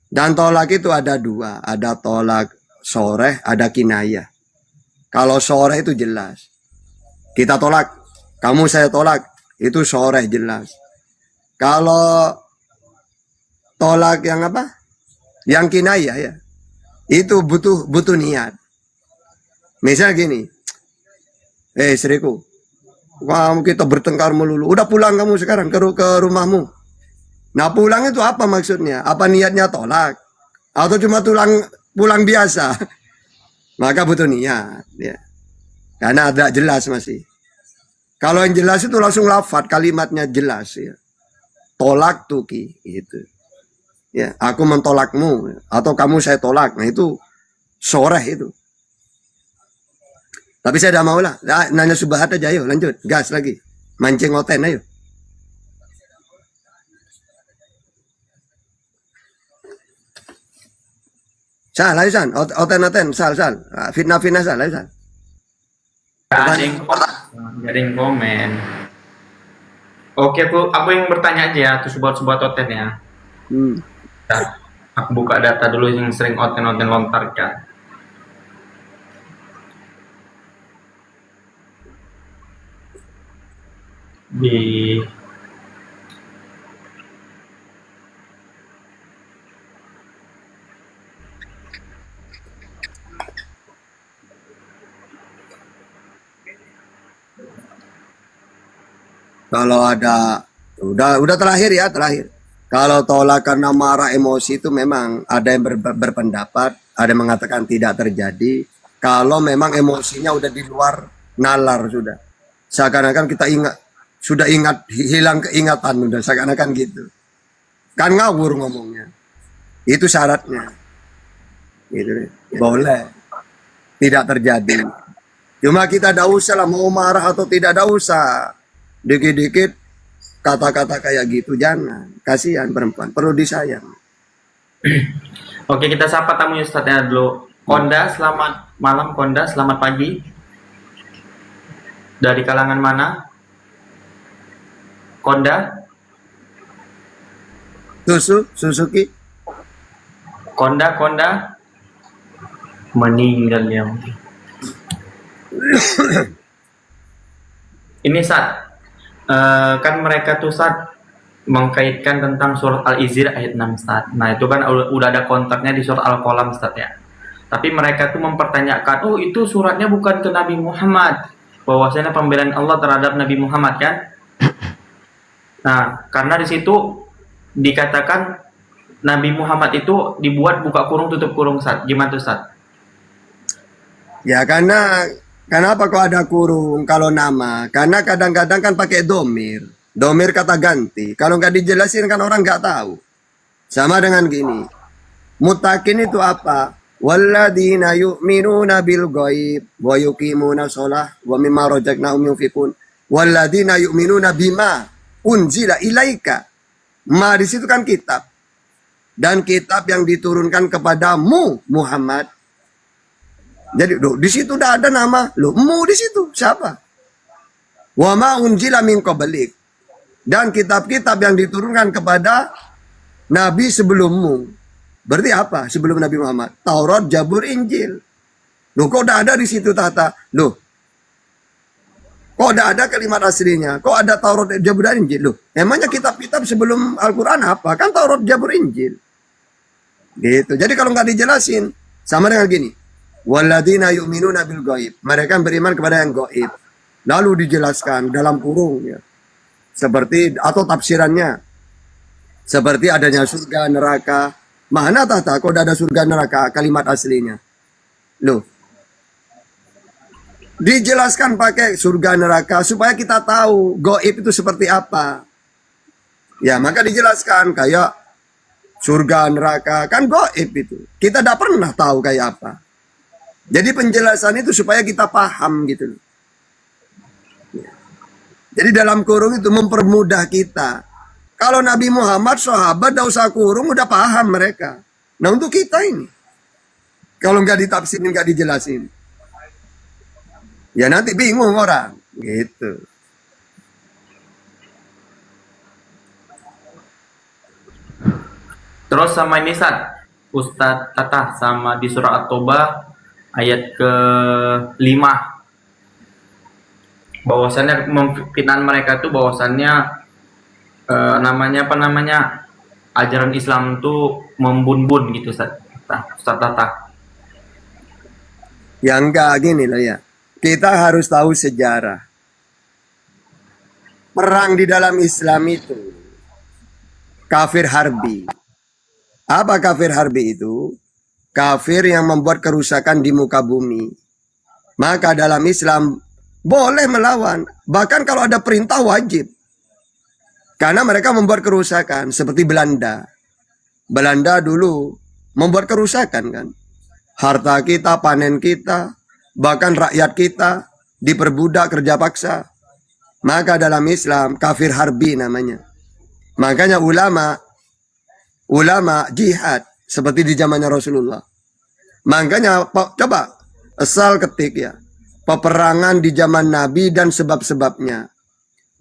Dan tolak itu ada 2, ada tolak soreh, ada kinayah. Kalau soreh itu jelas. Kita tolak, kamu saya tolak, itu soreh jelas. Kalau tolak yang apa? Yang kinayah ya. Itu butuh niat. Misal gini. Istriku, kamu kita bertengkar melulu. Udah pulang kamu sekarang ke rumahmu. Nah pulang itu apa maksudnya? Apa niatnya tolak? Atau cuma pulang biasa? Maka butuh niat. Ya. Karena ada jelas masih. Kalau yang jelas itu langsung lafadz, kalimatnya jelas. Ya. Tolak tuki. Gitu. Ya, aku mentolakmu. Atau kamu saya tolak. Nah itu soreh itu. Tapi saya tidak mau lah. Nanya subhat aja, ayo lanjut. Gas lagi. Mancing oten, ayo. Sal, ayo San. Oten, sal. Fitnah, sal, ayo San. Ada yang komen. Oke, aku yang bertanya aja ya, tuh sobat-sobat oten ya. Bentar, aku buka data dulu yang sering oten lontarkan. di Kalau ada, udah terakhir ya, terakhir. Kalau tolak karena marah emosi itu memang ada yang berpendapat, ada yang mengatakan tidak terjadi. Kalau memang emosinya udah di luar nalar sudah. Seakan-akan kita sudah hilang keingatan udah seakan-akan gitu. Kan ngawur ngomongnya. Itu syaratnya. Gitu. Boleh. Tidak terjadi. Cuma kita tidak usah lah mau marah atau tidak usah. Dikit-dikit kata-kata kayak gitu jangan. Kasihan perempuan, perlu disayang. Oke, kita sapa tamu Ustadznya dulu. Konda, selamat malam Konda, selamat pagi. Dari kalangan mana? Konda? Suzuki. Konda. Meninggal ya. Ini Sat. Kan mereka tuh Sat mengkaitkan tentang surat Al-Izr ayat 6 Sat. Nah itu kan udah ada kontaknya di surat Al-Qalam Sat ya. Tapi mereka tuh mempertanyakan, oh itu suratnya bukan ke Nabi Muhammad. Bahwasanya pembelaan Allah terhadap Nabi Muhammad kan. Nah karena di situ dikatakan Nabi Muhammad itu dibuat buka kurung tutup kurung Sat. Gimana tuh Sat? Ya karena kenapa kok ada kurung kalau nama? Karena kadang-kadang kan pakai domir. Domir kata ganti. Kalau nggak dijelasin kan orang nggak tahu. Sama dengan gini. Mutakin itu apa? Walladzina yu'minuna bil ghaib wa yuqimuna shalah wa mimma razaqnahum yunfiqun. Walladzina yu'minuna bima unzila ilaika. Ma di situ kan kitab. Dan kitab yang diturunkan kepadamu Muhammad. Jadi di situ udah ada nama lo mu di situ siapa? Wa ma unzila min qablik. Dan kitab-kitab yang diturunkan kepada nabi sebelummu. Berarti apa sebelum Nabi Muhammad? Taurat, Zabur, Injil. Loh kok udah ada di situ tata? Loh. Kok udah ada kalimat aslinya? Kok ada Taurat, Zabur, dan Injil? Loh, emangnya kitab-kitab sebelum Al-Qur'an apa? Kan Taurat, Zabur, Injil. Gitu. Jadi kalau nggak dijelasin sama dengan gini. Walladzina yu'minuna bil ghaib. Mereka beriman kepada yang gaib. Lalu dijelaskan dalam kurung ya. Seperti atau tafsirannya. Seperti adanya surga neraka. Mana tata kok ada surga neraka kalimat aslinya. Loh. Dijelaskan pakai surga neraka supaya kita tahu gaib itu seperti apa. Ya, maka dijelaskan kayak surga neraka kan gaib itu. Kita tidak pernah tahu kayak apa. Jadi penjelasan itu supaya kita paham gitu. Jadi dalam kurung itu mempermudah kita. Kalau Nabi Muhammad, sahabat, tidak usah kurung, udah paham mereka. Nah untuk kita ini. Kalau nggak ditafsirin, nggak dijelasin. Ya nanti bingung orang. Gitu. Terus sama ini Sat, Ustadz Tata sama di surah At-Taubah ayat ke-5 bahwasannya memfitnah mereka tuh bahwasannya namanya ajaran Islam tuh membun-bun gitu Ustaz Tata. Ya enggak gini loh ya. Kita harus tahu sejarah. Perang di dalam Islam itu kafir harbi. Apa kafir harbi itu? Kafir yang membuat kerusakan di muka bumi. Maka dalam Islam boleh melawan. Bahkan kalau ada perintah wajib. Karena mereka membuat kerusakan. Seperti Belanda. Belanda dulu membuat kerusakan kan. Harta kita, panen kita. Bahkan rakyat kita diperbudak kerja paksa. Maka dalam Islam kafir harbi namanya. Makanya ulama jihad. Seperti di zamannya Rasulullah. Makanya coba asal ketik ya. Peperangan di zaman Nabi dan sebab-sebabnya.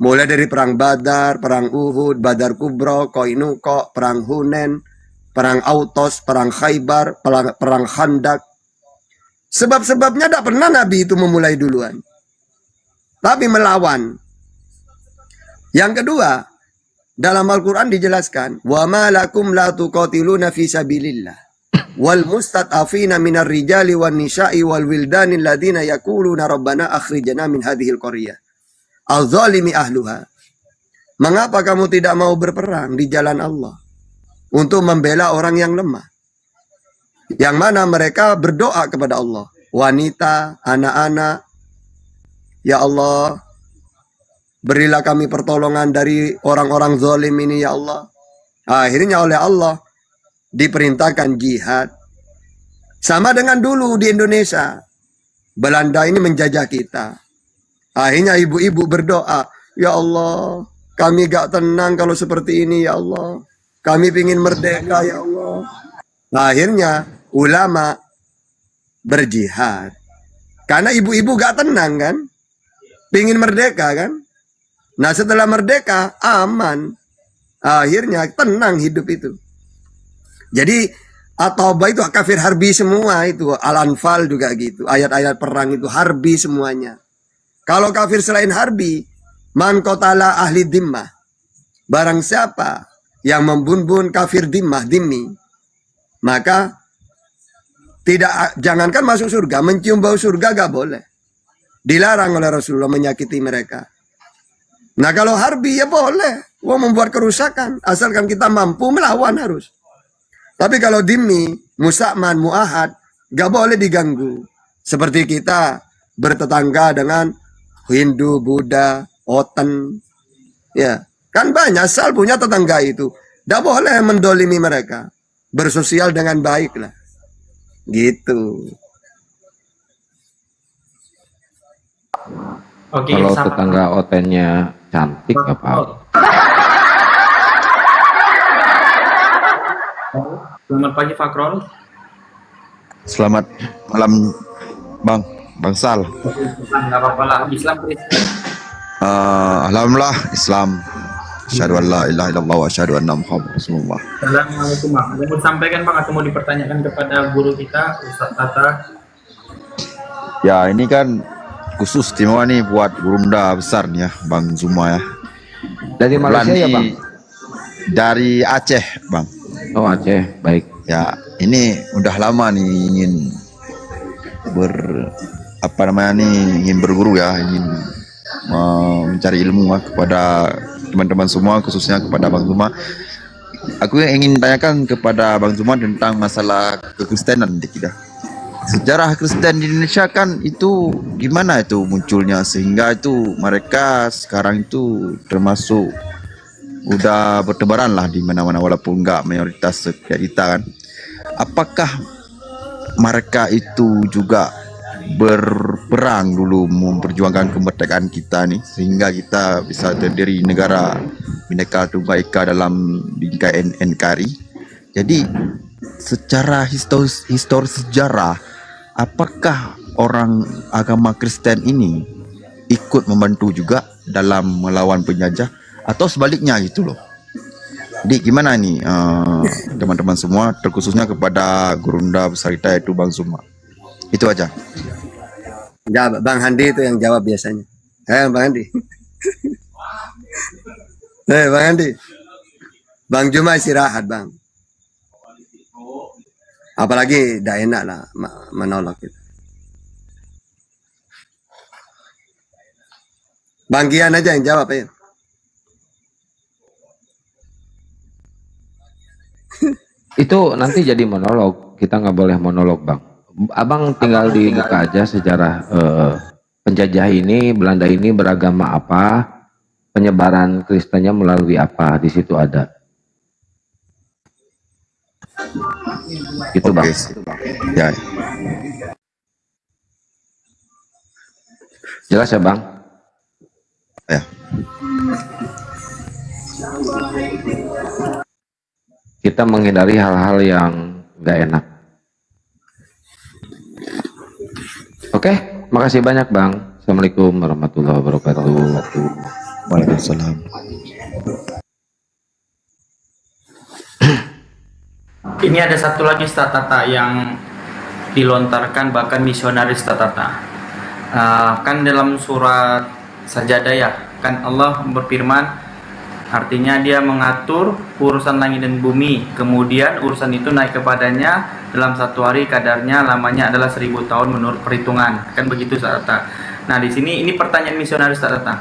Mulai dari perang Badar, perang Uhud, Badar Kubro, Koinuko, perang Hunen, perang Autos, perang Khaybar, perang Khandak. Sebab-sebabnya tidak pernah Nabi itu memulai duluan. Tapi melawan. Yang kedua, dalam Al-Quran dijelaskan, wa ma lakum la tuqatiluna fi sabilillah wal mustad'afina minar rijali wan nisa'i wal wildani alladhina yaquluna rabbana akhrijna min hadhil qaryah al-zalimi ahluha. Mengapa kamu tidak mau berperang di jalan Allah untuk membela orang yang lemah? Yang mana mereka berdoa kepada Allah, wanita, anak-anak, ya Allah, berilah kami pertolongan dari orang-orang zalim ini ya Allah. Akhirnya oleh Allah diperintahkan jihad. Sama dengan dulu di Indonesia. Belanda ini menjajah kita. Akhirnya ibu-ibu berdoa, ya Allah, kami gak tenang kalau seperti ini ya Allah. Kami ingin merdeka ya Allah. Akhirnya ulama berjihad. Karena ibu-ibu gak tenang kan. Pingin merdeka kan. Nah setelah merdeka aman, akhirnya tenang hidup itu. Jadi At-Taubah itu kafir harbi semua itu, Al-Anfal juga gitu. Ayat-ayat perang itu harbi semuanya. Kalau kafir selain harbi, man qatala ahli dimmah. Barang siapa yang membunuh kafir dimmah, dimmi, maka jangankan masuk surga, mencium bau surga gak boleh. Dilarang oleh Rasulullah menyakiti mereka. Nah kalau harbi ya boleh, membuat kerusakan, asalkan kita mampu melawan harus. Tapi kalau dimmi, musakman, muahad, gak boleh diganggu. Seperti kita bertetangga dengan Hindu, Buddha, Oten, ya kan banyak asal punya tetangga itu. Gak boleh mendolimi mereka, bersosial dengan baik lah, gitu. Oke, Kalau sama. tetangga Otennya cantik apa? Selamat pagi Fakrol. Selamat malam Bang Sal. Nggak apa-apa lah. Islam Kristen. Alhamdulillah Islam. Asyhadu an la ilaha illallah wa asyhadu anna Muhammadar Rasulullah. Assalamualaikum Bang. Ada mau disampaikan Bang atau mau dipertanyakan kepada guru kita Ustaz Tata? Ya ini kan khusus istimewa nih buat gurunda besar nih ya Bang Zuma ya. Dari Malaysia ya Bang? Dari Aceh Bang. Oh Aceh, baik. Ya ini udah lama nih ingin ingin berguru ya, ingin mencari ilmu kepada teman-teman semua, khususnya kepada Bang Zuma. Aku ingin tanyakan kepada Bang Zuma tentang masalah kekristenan dikit. Sejarah Kristen di Indonesia kan itu gimana itu munculnya sehingga itu mereka sekarang itu termasuk udah bertebaran lah di mana-mana walaupun nggak mayoritas kayak kita kan. Apakah mereka itu juga berperang dulu memperjuangkan kemerdekaan kita nih sehingga kita bisa terdiri negara Bhinneka Tunggal Ika dalam bingkai NKRI. Jadi secara historis sejarah, apakah orang agama Kristen ini ikut membantu juga dalam melawan penjajah atau sebaliknya gitu loh? Jadi gimana nih teman-teman semua, terkhususnya kepada gurunda besar kita yaitu Bang Zuma. Itu aja. Ya, Bang Handi itu yang jawab biasanya. Bang Handi. Bang Handi. Bang Zuma istirahat Bang. Apalagi tidak enak lah menolak itu. Bang Gian aja yang jawab ya. Itu nanti jadi monolog, kita nggak boleh monolog Bang. Abang tinggal dibuka aja sejarah penjajah ini, Belanda ini beragama apa, penyebaran Kristennya melalui apa, di situ ada. Itu Bang. Ya. Jelas ya Bang? Ya. Kita menghindari hal-hal yang nggak enak. Oke, makasih banyak Bang. Assalamualaikum warahmatullahi wabarakatuh. Waalaikumsalam. Ini ada satu lagi Ustaz Tata yang dilontarkan bahkan misionaris Ustaz Tata. Kan dalam surat Sajadah ya, Kan Allah berfirman, artinya dia mengatur urusan langit dan bumi, kemudian urusan itu naik kepadanya dalam satu hari, kadarnya lamanya adalah 1000 tahun menurut perhitungan. Kan begitu Ustaz Atta. Nah di sini ini pertanyaan misionaris Ustaz Atta.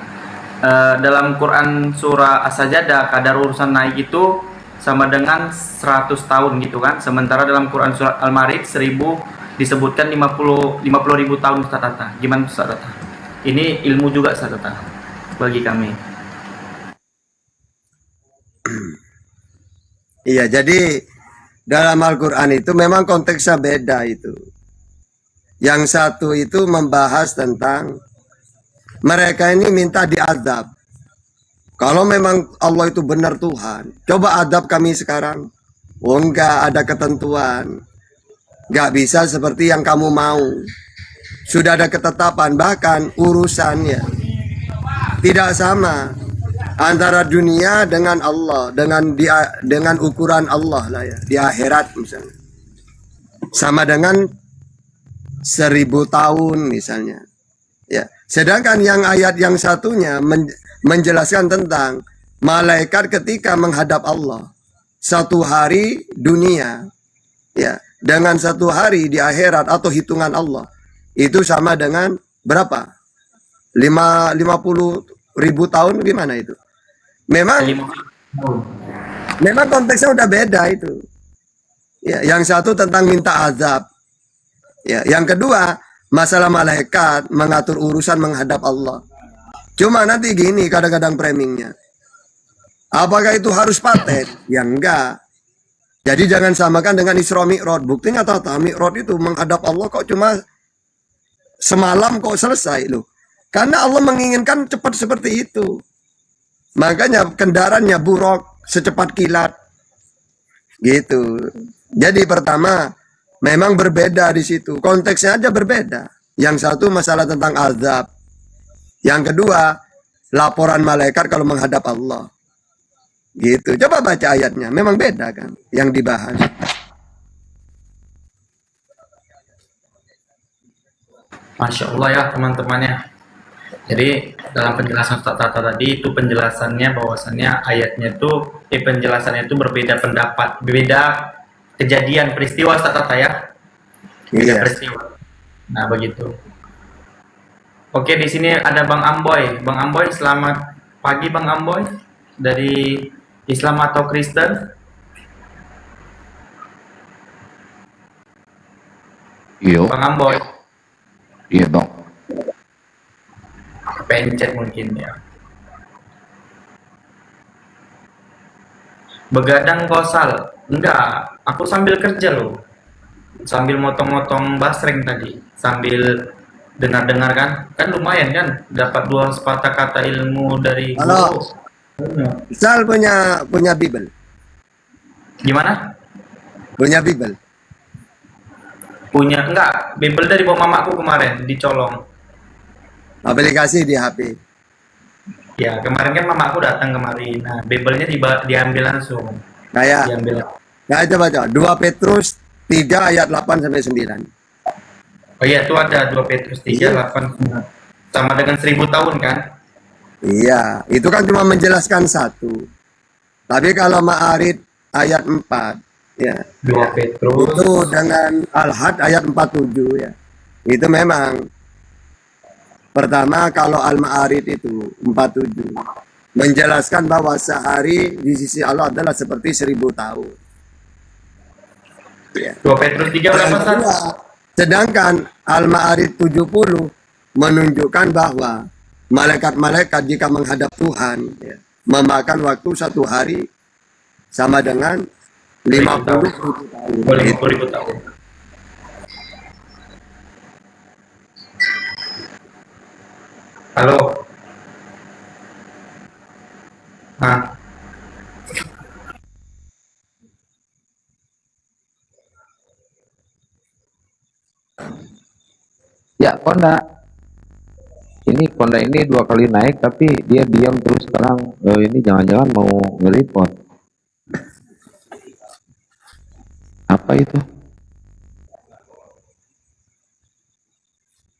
Dalam Quran surah As-Sajdah kadar urusan naik itu sama dengan 100 tahun gitu kan. Sementara dalam Quran surah Al-Ma'arij 1000 disebutkan 50 ribu tahun Ustaz Atta. Gimana Ustaz Atta? Ini ilmu juga Ustaz Atta bagi kami. Iya, jadi dalam Al-Quran itu memang konteksnya beda itu. Yang satu itu membahas tentang mereka ini minta diazab. Kalau memang Allah itu benar Tuhan, coba adab kami sekarang. Oh enggak, ada ketentuan. Enggak bisa seperti yang kamu mau. Sudah ada ketetapan, bahkan urusannya tidak sama antara dunia dengan Allah, dengan ukuran Allah lah ya, di akhirat misalnya. Sama dengan 1000 tahun misalnya. Ya, sedangkan yang ayat yang satunya menjelaskan tentang malaikat ketika menghadap Allah. Satu hari dunia ya, dengan satu hari di akhirat atau hitungan Allah. Itu sama dengan berapa? 50 ribu tahun gimana itu? Memang konteksnya udah beda itu. Ya, yang satu tentang minta azab. Ya, yang kedua masalah malaikat mengatur urusan menghadap Allah. Cuma nanti gini kadang-kadang framingnya. Apakah itu harus paten? Ya enggak. Jadi jangan samakan dengan Isra Mi'raj. Buktinya Tata Mi'raj itu menghadap Allah kok cuma semalam kok selesai loh. Karena Allah menginginkan cepat seperti itu. Makanya kendaraannya buruk secepat kilat. Gitu. Jadi pertama memang berbeda di situ. Konteksnya aja berbeda. Yang satu masalah tentang azab. Yang kedua laporan malaikat kalau menghadap Allah. Gitu. Coba baca ayatnya. Memang beda kan yang dibahas. Masya Allah ya teman-temannya. Jadi dalam penjelasan Ustaz Tata tadi itu penjelasannya bahwasannya ayatnya itu penjelasannya itu berbeda pendapat, beda kejadian peristiwa Ustaz Tata ya. Beda peristiwa. Nah begitu. Oke, di sini ada Bang Amboy. Bang Amboy, selamat pagi Bang Amboy. Dari Islam atau Kristen? Iya. Bang Amboy. Iya Bang. Pencet mungkin ya. Begadang kosal? Enggak, aku sambil kerja loh. Sambil motong-motong basreng tadi. Sambil dengar-dengar kan. Kan lumayan kan dapat 2 sepatah kata ilmu dari Halo. guru. Sal punya Bible. Gimana? Punya Bible. Punya enggak? Bible dari bawa mamaku kemarin dicolong. Aplikasi di HP. Ya, kemarin kan mamaku datang kemarin. Nah, Bible-nya diambil langsung. Kayak Diambil. Nah, coba 2 Petrus 3 ayat 8 sampai 9. Oh iya, itu ada 2 Petrus 3 8 sama dengan 1000 tahun kan? Iya, itu kan cuma menjelaskan satu. Tapi kalau Ma'arij ayat 4 ya. 2 Petrus itu dengan Al-Had ayat 47 ya. Itu memang pertama kalau Al-Ma'arij itu 47 menjelaskan bahwa sehari di sisi Allah adalah seperti 1000 tahun. Ya. 2 Petrus 3 berapa Ustaz? Sedangkan Al-Ma'arij 70 menunjukkan bahwa malaikat-malaikat jika menghadap Tuhan ya, memakan waktu 1 hari sama dengan 50.000 tahun. 50.000 tahun. Halo. Nah. Ya, Konda. Konda ini 2 kali naik tapi dia diam terus sekarang. Ini jangan-jangan mau nge-report. Apa itu?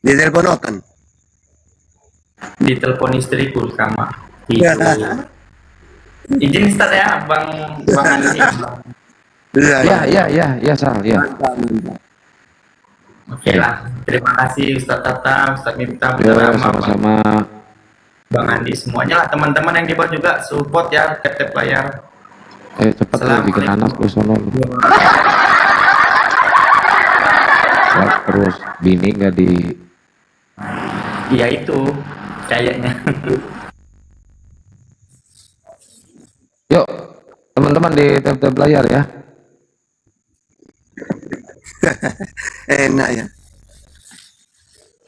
Di telepon Otan. Ditelepon istriku di kamar. Tidur. Izin Ustaz ya, Bang Andi. Ya, Sal, ya. Oke lah, terima kasih Ustaz Tata, Ustaz Miftah, Ya, Ustaz Rama, sama-sama. Bang Andi, semuanya lah teman-teman yang di bawah juga support ya, tap layar. Cepat lu bikin anak lu sono lu. Terus bini nggak di. Iya itu, kayaknya. Yuk, teman-teman di tab layar ya. Enak ya.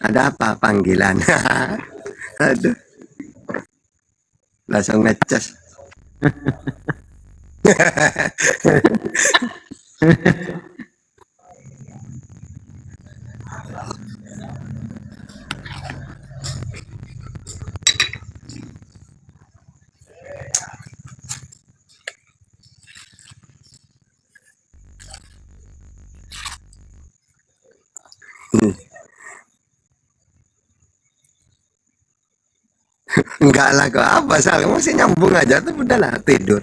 Ada apa panggilan? Aduh. Langsung ngecas. Enggak lah kok apa salah masih nyambung aja tuh udahlah tidur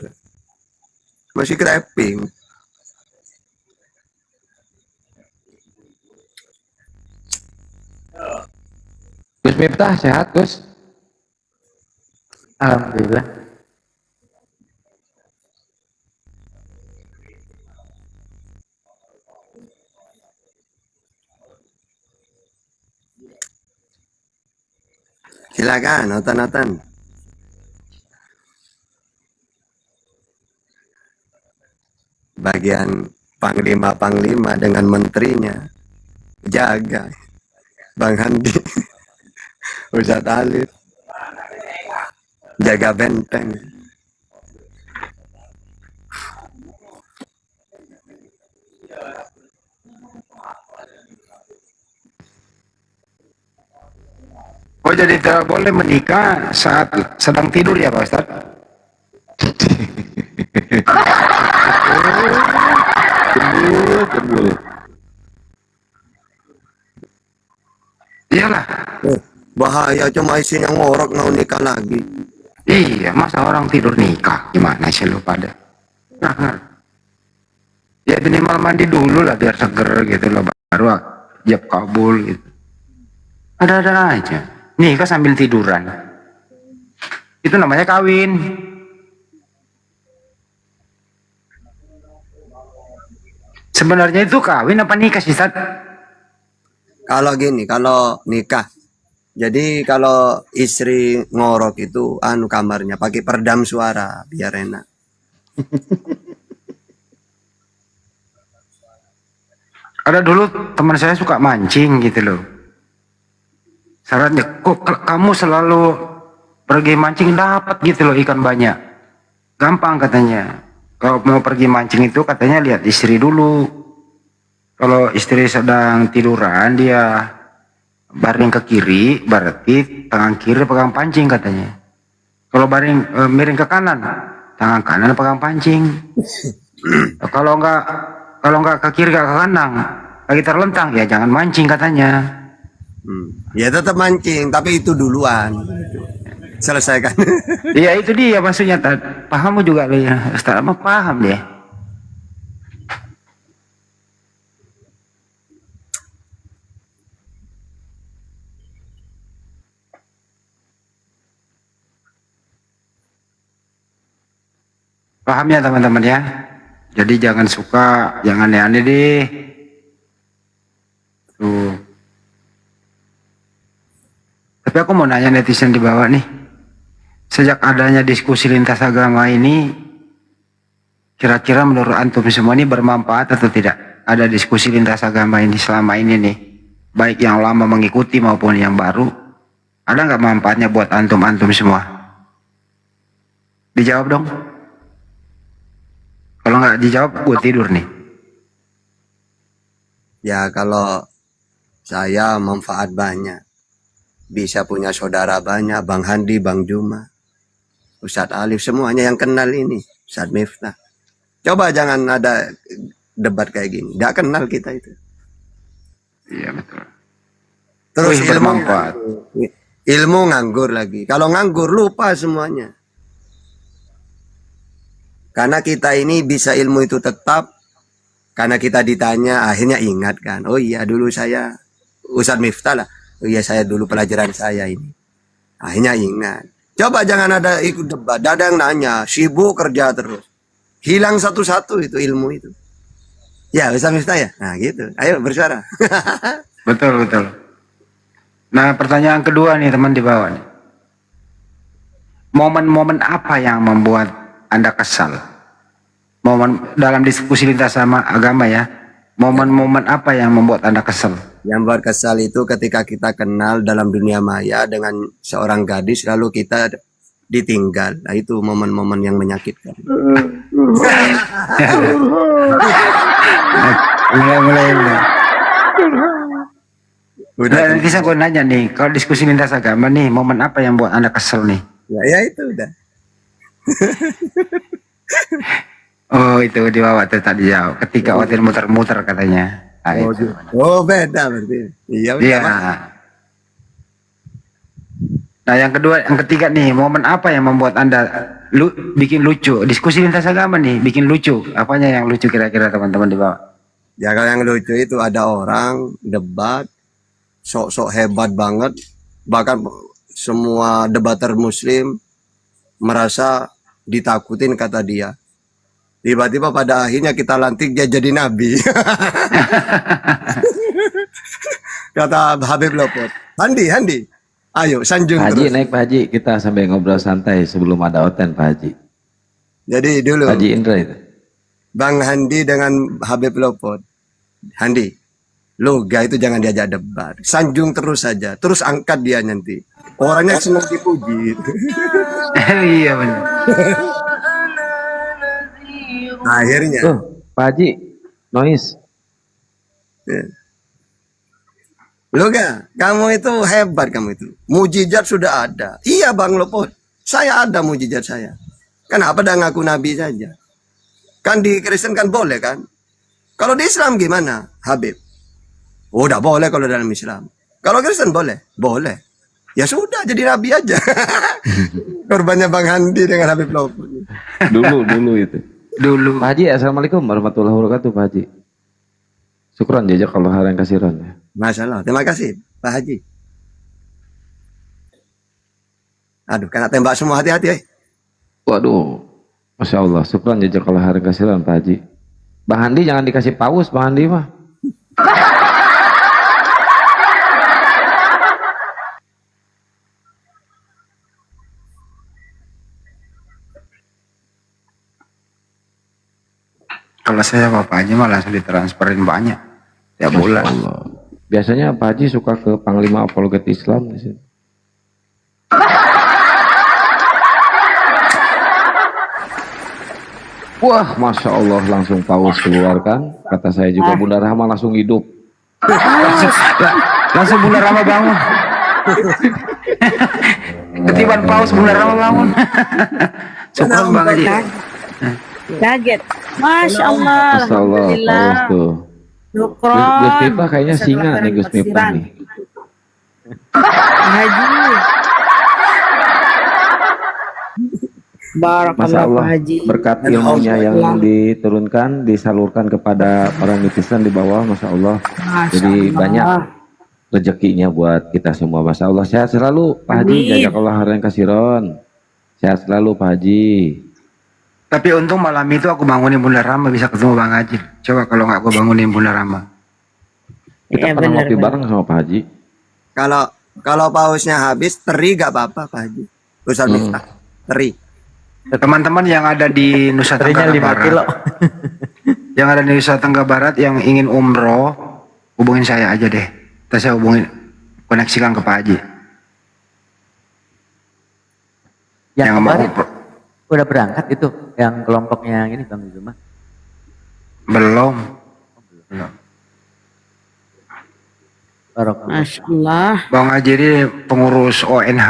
masih creping. Gus Miftah sehat Gus? Alhamdulillah. Silakan nonton. Bagian panglima dengan menterinya jaga Bang Handi. Ustadz Alif jaga benteng. Oh jadi tidak boleh menikah saat sedang tidur ya Pak Ustaz? Iyalah. Bahaya cuma isinya ngorok mau nikah lagi. Iya masa orang tidur nikah gimana sih lu pada? Nah, ya minimal mandi dulu lah biar seger gitu loh baru jab kabul gitu. Ada aja. Nikah sambil tiduran. Itu namanya kawin. Sebenarnya itu kawin apa nikah sih, Ustaz? Kalau gini, kalau nikah. Jadi kalau istri ngorok itu kamarnya pakai peredam suara biar enak. Ada dulu teman saya suka mancing gitu loh. Syaratnya, kok kamu selalu pergi mancing dapat gitu loh ikan banyak. Gampang katanya. Kalau mau pergi mancing itu katanya lihat istri dulu. Kalau istri sedang tiduran dia baring ke kiri, berarti tangan kiri pegang pancing katanya. Kalau baring miring ke kanan, tangan kanan pegang pancing. Kalau enggak ke kiri ke kanan, lagi terlentang ya jangan mancing katanya. Ya tetap mancing, tapi itu duluan. Selesaikan. Iya itu dia maksudnya. Paham juga ya, Ustaz mah paham deh. Paham ya teman-teman ya. Jadi jangan suka, jangan aneh-aneh deh. Tuh. Tapi aku mau nanya netizen di bawah nih. Sejak adanya diskusi lintas agama ini, kira-kira menurut antum semua ini bermanfaat atau tidak? Ada diskusi lintas agama ini selama ini nih, baik yang lama mengikuti maupun yang baru, ada nggak manfaatnya buat antum-antum semua? Dijawab dong. Kalau nggak dijawab, gue tidur nih. Ya kalau saya manfaat banyak. Bisa punya saudara banyak, Bang Handi, Bang Juma, Ustadz Alif, semuanya yang kenal ini, Ustadz Miftah. Coba jangan ada debat kayak gini, nggak kenal kita itu. Iya betul. Terus bermanfaat. ilmu nganggur lagi. Kalau nganggur lupa semuanya. Karena kita ini bisa ilmu itu tetap karena kita ditanya akhirnya ingat kan. Oh iya dulu saya Ustadz Miftah lah. Oh iya saya dulu pelajaran saya ini. Akhirnya ingat. Coba jangan ada ikut debat. Dadang nanya, sibuk kerja terus. Hilang satu-satu itu ilmu itu. Ya Ustadz Miftah ya. Nah gitu. Ayo bersuara. Betul, betul. Nah, pertanyaan kedua nih teman di bawah nih. Momen-momen apa yang membuat Anda kesal? Momen dalam diskusi lintas agama ya. Momen-momen apa yang membuat Anda kesal? Yang buat kesal itu ketika kita kenal dalam dunia maya dengan seorang gadis lalu kita ditinggal. Nah itu momen-momen yang menyakitkan. mulai. Udah, nanti saya gue nanya nih, kalau diskusi lintas agama nih, momen apa yang buat Anda kesel nih? Ya itu udah. Oh itu di bawah tuh tadi jauh. Ketika Otin muter-muter katanya. Nah, Oh, itu. beda berarti. Iya udah. Iya. Nah yang kedua, yang ketiga nih, momen apa yang membuat Anda bikin lucu? Diskusi lintas agama nih, bikin lucu. Apanya yang lucu kira-kira teman-teman di bawah? Ya kalau yang lucu itu ada orang debat sok-sok hebat banget, bahkan semua debater muslim merasa ditakutin kata dia. Tiba-tiba pada akhirnya kita lantik dia jadi nabi. Kata Habib Lopot, Handi, ayo sanjung Pak Haji terus. naik Pak Haji, kita sampai ngobrol santai sebelum ada Oten Pak Haji. Jadi dulu Pak Haji Indra itu. Bang Handi dengan Habib Lopot, Handi, Loga itu jangan diajak debat, sanjung terus saja, terus angkat dia nanti. Orangnya senang dipuji. Iya benar. Akhirnya. Pak Haji, noise. Loga, kamu itu hebat kamu itu. Mujizat sudah ada. Iya Bang Lopot, saya ada mujizat saya. Kenapa dah ngaku nabi saja? Kan di Kristen kan boleh kan? Kalau di Islam gimana, Habib? Oh, udah boleh kalau dalam Islam. Kalau Kristen boleh? Boleh. Ya sudah, jadi nabi aja. Korbannya Bang Handi dengan Habib Lopot. Dulu itu. Dulu. Pak Haji, assalamualaikum warahmatullahi wabarakatuh Pak Haji. Syukron jajak kalau hal yang kasiron ya. Masalah. Terima kasih, Pak Haji. Aduh, kena tembak semua, hati-hati. Waduh, Masya Allah, syukron jajak kalau hal yang kasiron Pak Haji. Bang Handi jangan dikasih paus, Bang Handi mah. Kalau saya bapaknya mah langsung ditransferin banyak. Ya bulan. Biasanya Pak Haji suka ke Panglima Apologet Islam di sini. Wah, Masya Allah langsung paus keluarkan. Kata saya juga Bunda Rahma langsung hidup. Langsung Bunda Rama bangun. Ketiban paus Bunda Rama bangun. Syukur Bang Haji. Kaget. Masya Allah. Masya Allah, paus tuh. Syukron. Gus Miftah kayaknya singa nih Gus Miftah nih. Haji. Masya Barakallah Allah, Pak Haji. berkat ilmunya yang diturunkan, disalurkan kepada para netizen di bawah, Masya Allah. Jadi banyak rezekinya buat kita semua, Masya Allah. Sehat selalu Pak Haji, Amin. jazakallah khairan kasiron. Sehat selalu Pak Haji. Tapi untung malam itu aku bangunin Bunda Rama bisa ketemu Bang Haji. Coba kalau nggak aku bangunin Bunda Rama. Kita pernah ngopi bareng sama Pak Haji. Kalau pausnya habis, teri gak apa-apa Pak Haji. Ustaz Miftah, teri. Teman-teman yang ada di Nusa Tenggara Barat, yang ada di Nusa Tenggara Barat yang ingin umroh, hubungin saya aja deh. Terus saya hubungin, koneksikan ke Pak Haji. Yang mau umroh. Udah berangkat itu, yang kelompoknya yang ini Bang Zuma? Belum. Masya Allah. Bang Haji ini pengurus ONH.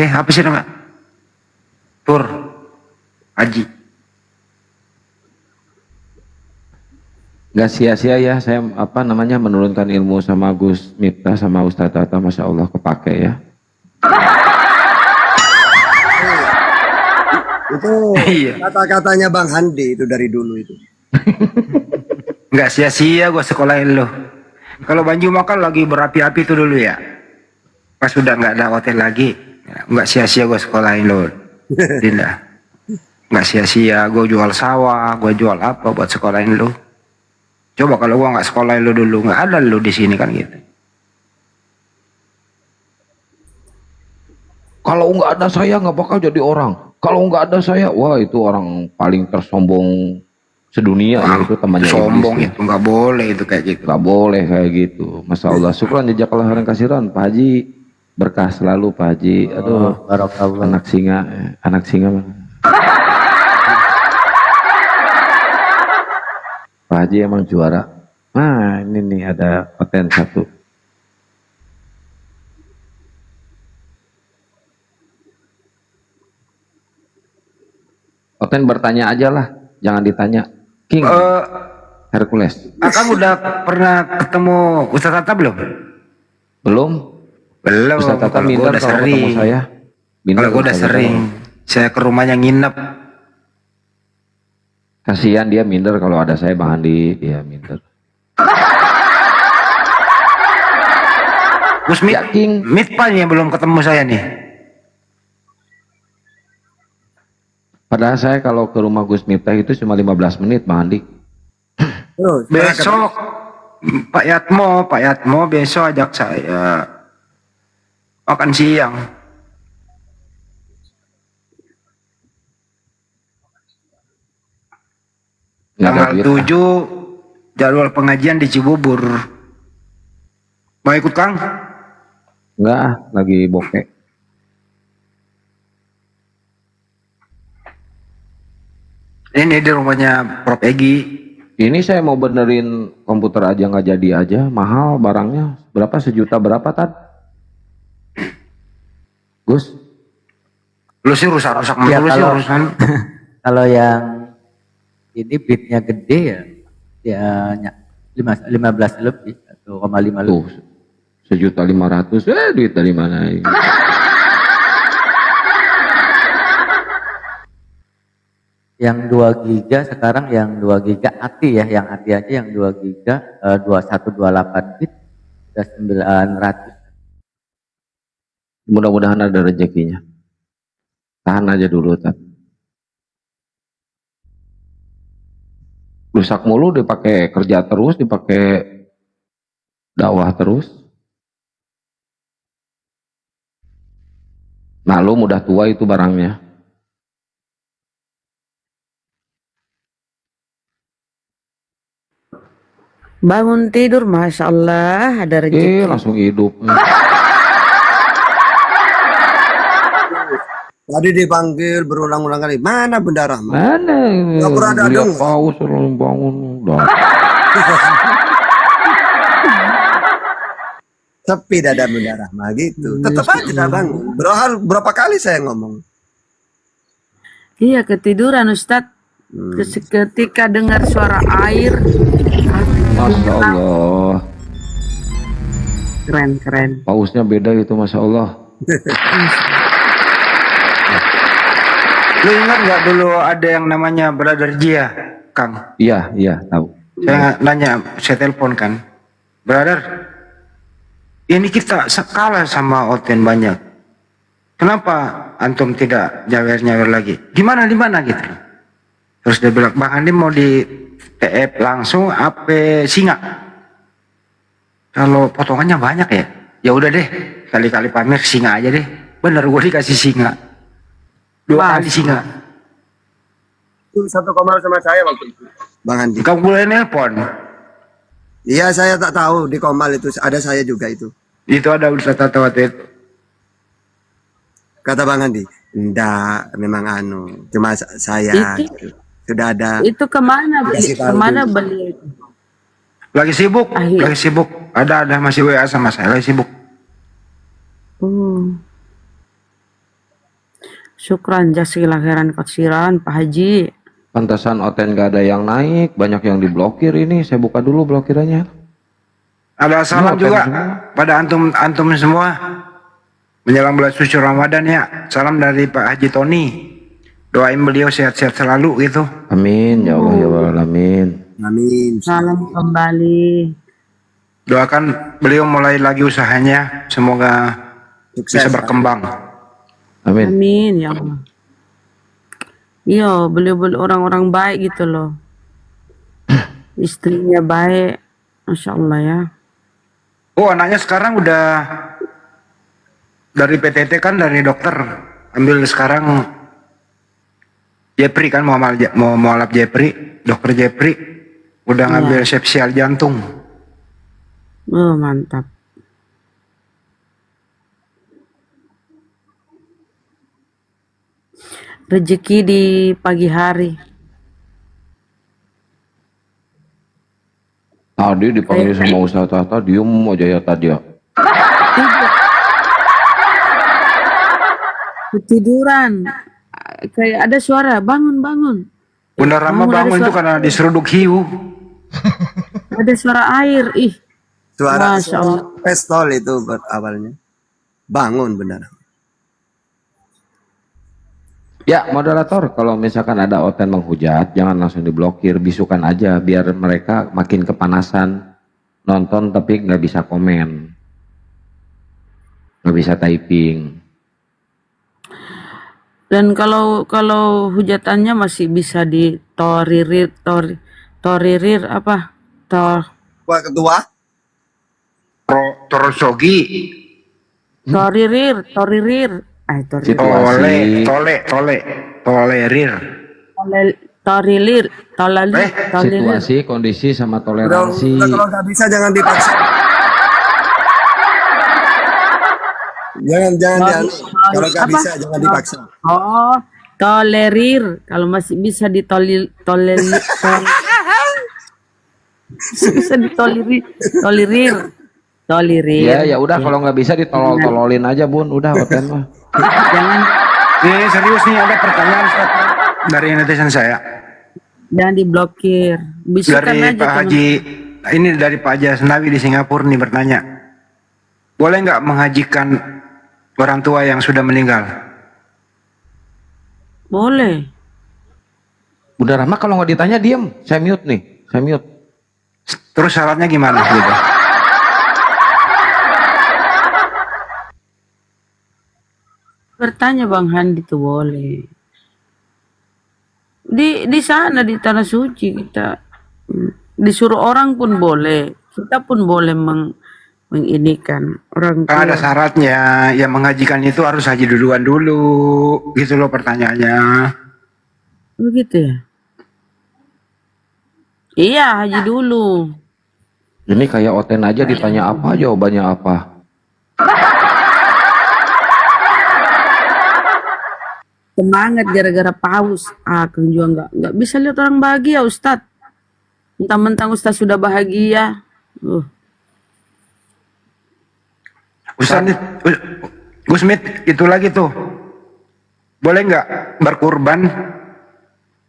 Apa sih nama? Tur Haji. Nggak Gak sia-sia ya saya menurunkan ilmu sama Gus Miftah sama Ustadz Tata, masya Allah kepake ya. Itu kata-katanya Bang Handi itu dari dulu itu. Nggak sia-sia gue sekolahin lo. Kalau Bang Juma kan lagi berapi-api tuh dulu ya. Pas sudah nggak ada hotel lagi, nggak sia-sia gue sekolahin lo. Tidak. Nggak sia-sia gue jual sawah, gue jual apa buat sekolahin lo. Coba kalau gue nggak sekolahin lo dulu, nggak ada lo di sini kan gitu. Kalau nggak ada saya nggak bakal jadi orang. Kalau nggak ada saya, wah itu orang paling tersombong sedunia ya, itu temannya Sombong iblis, ya. itu nggak boleh itu kayak gitu. Nggak boleh kayak gitu. Masya Allah. Syukran jazakallah khairan kasiran Pak Haji, berkah selalu Pak Haji. Aduh, anak singa Bang. Pak Haji emang juara. Nah ini nih ada konten satu. Konten bertanya aja lah, jangan ditanya. King Hercules. Akang udah pernah ketemu Ustadz Tata belum? Belum. Ustadz Tata Kalau minder gua udah kalau ketemu sering. saya. Kalau gue udah sering, saya ke rumahnya nginep. Kasihan dia minder kalau ada saya Bang Andi, dia minder. Gus Mitpan yang belum ketemu saya nih. Padahal saya kalau ke rumah Gus Miftah itu cuma 15 menit Bang Andi. Besok Pak Yatmo besok ajak saya makan siang. Tanggal 7 jadwal pengajian di Cibubur. Mau ikut Kang? Enggak, lagi bokeh. Ini di rumahnya Prof Egi. Ini saya mau benerin komputer aja nggak jadi aja, mahal barangnya. Berapa sejuta berapa Tad? Gus? Lu sih rusak-rusak Ya, mulu sih kalau- urusan. Kalau yang ini bitnya gede ya 15 lebih atau 0,5 Tuh, lebih. 1.500.000, duit dari mana ini? Yang 2 giga sekarang yang 2 giga ATI ya, yang ATI aja yang 2 giga 2128 bit udah 900. Mudah-mudahan ada rezekinya. Tahan aja dulu Tad. Rusak mulu, dipakai kerja terus, dipakai dakwah terus. Nah lu mudah tua itu barangnya. Bangun tidur, Masya Allah, ada rezeki. Langsung hidup. Tadi dipanggil berulang-ulang kali. Mana Bunda Rahma? Mana? Nggak pernah ada Lihat dong. paus selalu bangun. Udah. Sepi dada Bunda Rahma gitu. Tetap aja dah bangun. Berapa kali saya ngomong. Iya, ketiduran Ustadz. Ketika dengar suara air, Masya Allah. keren. Pausnya beda itu Masya Allah. Lu ingat nggak dulu ada yang namanya Brother Jia, Kang? Iya, tahu. Saya nanya, saya telepon kan, Brother, ini kita kalah sama Oten banyak. Kenapa antum tidak nyawer-nyawer lagi? Gimana gitu? Terus dia bilang, Bang Andi mau di TF langsung apa singa? Kalau potongannya banyak ya, ya udah deh, kali-kali pamer singa aja deh. Bener gue dikasih singa. 2 kali singa. Itu 1,5 sama saya waktu itu. Bang Andi. Kamu boleh nelpon. Iya saya tak tahu di Komal itu ada saya juga itu. Itu ada Ustaz Tata waktu itu. Kata Bang Andi, enggak memang cuma saya Itu- gitu. Sudah ada. Itu kemana? Kasih tahu Kemana dulu. beli? Lagi sibuk. Ada masih WA sama saya, lagi sibuk. Syukran jazakallahu khairan kasiran Pak Haji. Pantesan Oten gak ada yang naik, banyak yang diblokir ini. Saya buka dulu blokirannya. Ada salam Oten juga semua. pada antum semua. Menjelang bulan suci Ramadan ya. Salam dari Pak Haji Tony. Doain beliau sehat-sehat selalu gitu. Amin ya Allah ya Rabbal alamin. Amin. Salam kembali. Doakan beliau mulai lagi usahanya. Semoga bisa berkembang. Amin. Amin ya Allah. Iya, beliau orang-orang baik gitu loh. Istrinya baik, Masya Allah ya. Oh, anaknya sekarang udah dari PTT kan, dari dokter. Ambil sekarang Jepri kan, Mualaf Jepri, dokter Jepri. Udah ngambil spesial jantung. Oh, mantap. Rezeki di pagi hari. Tadi dipanggil sama Ustaz Tata, diem aja ya tadi ya. Ketiduran. Kayak ada suara, bangun, bangun. Bunda Rama Bangun, ada bangun itu suara. karena diseruduk hiu. Ada suara air, ih. Suara Masya Allah. pistol itu awalnya. Bangun benar. Ya moderator, kalau misalkan ada Oten menghujat, jangan langsung diblokir, bisukan aja biar mereka makin kepanasan nonton tapi nggak bisa komen, nggak bisa typing. Dan kalau hujatannya masih bisa toririr apa? Pak Ketua. Torosogi. Toririr. Situasi. Tolerir. Torilir. Situasi, kondisi, sama toleransi. Udah, kalau nggak bisa jangan dipaksa. Jangan. Kalau nggak bisa jangan dipaksa. Oh, tolerir. Kalau masih bisa bisa tolerir. Ya udah, kalau nggak bisa ditolol-tololin aja Bun, udah Oten mah. Jangan. Ini serius nih, ada pertanyaan Ustaz, dari netizen saya. Jangan diblokir. Bisukan Dari aja Pak Haji, ini dari Pak Haji Asnawi di Singapura nih bertanya. Boleh nggak menghajikan orang tua yang sudah meninggal? Boleh. Udah Rama, kalau nggak ditanya diem, saya mute nih, saya mute. Terus syaratnya gimana gitu? Bertanya Bang Handi itu boleh. Di sana di tanah suci kita disuruh orang pun boleh. Kita pun boleh menginikan orang Kan ada tua. syaratnya, yang menghajikan itu harus haji duluan dulu, gitu loh pertanyaannya. Begitu ya? Iya, haji dulu. Ini kayak Oten aja ditanya apa, jawabannya apa. Semangat gara-gara paus. Akang juga nggak bisa lihat orang bahagia, Ustadz. Mentang-mentang Ustadz sudah bahagia. Ustaz, Gusmit, itu lagi tuh. Boleh nggak berkurban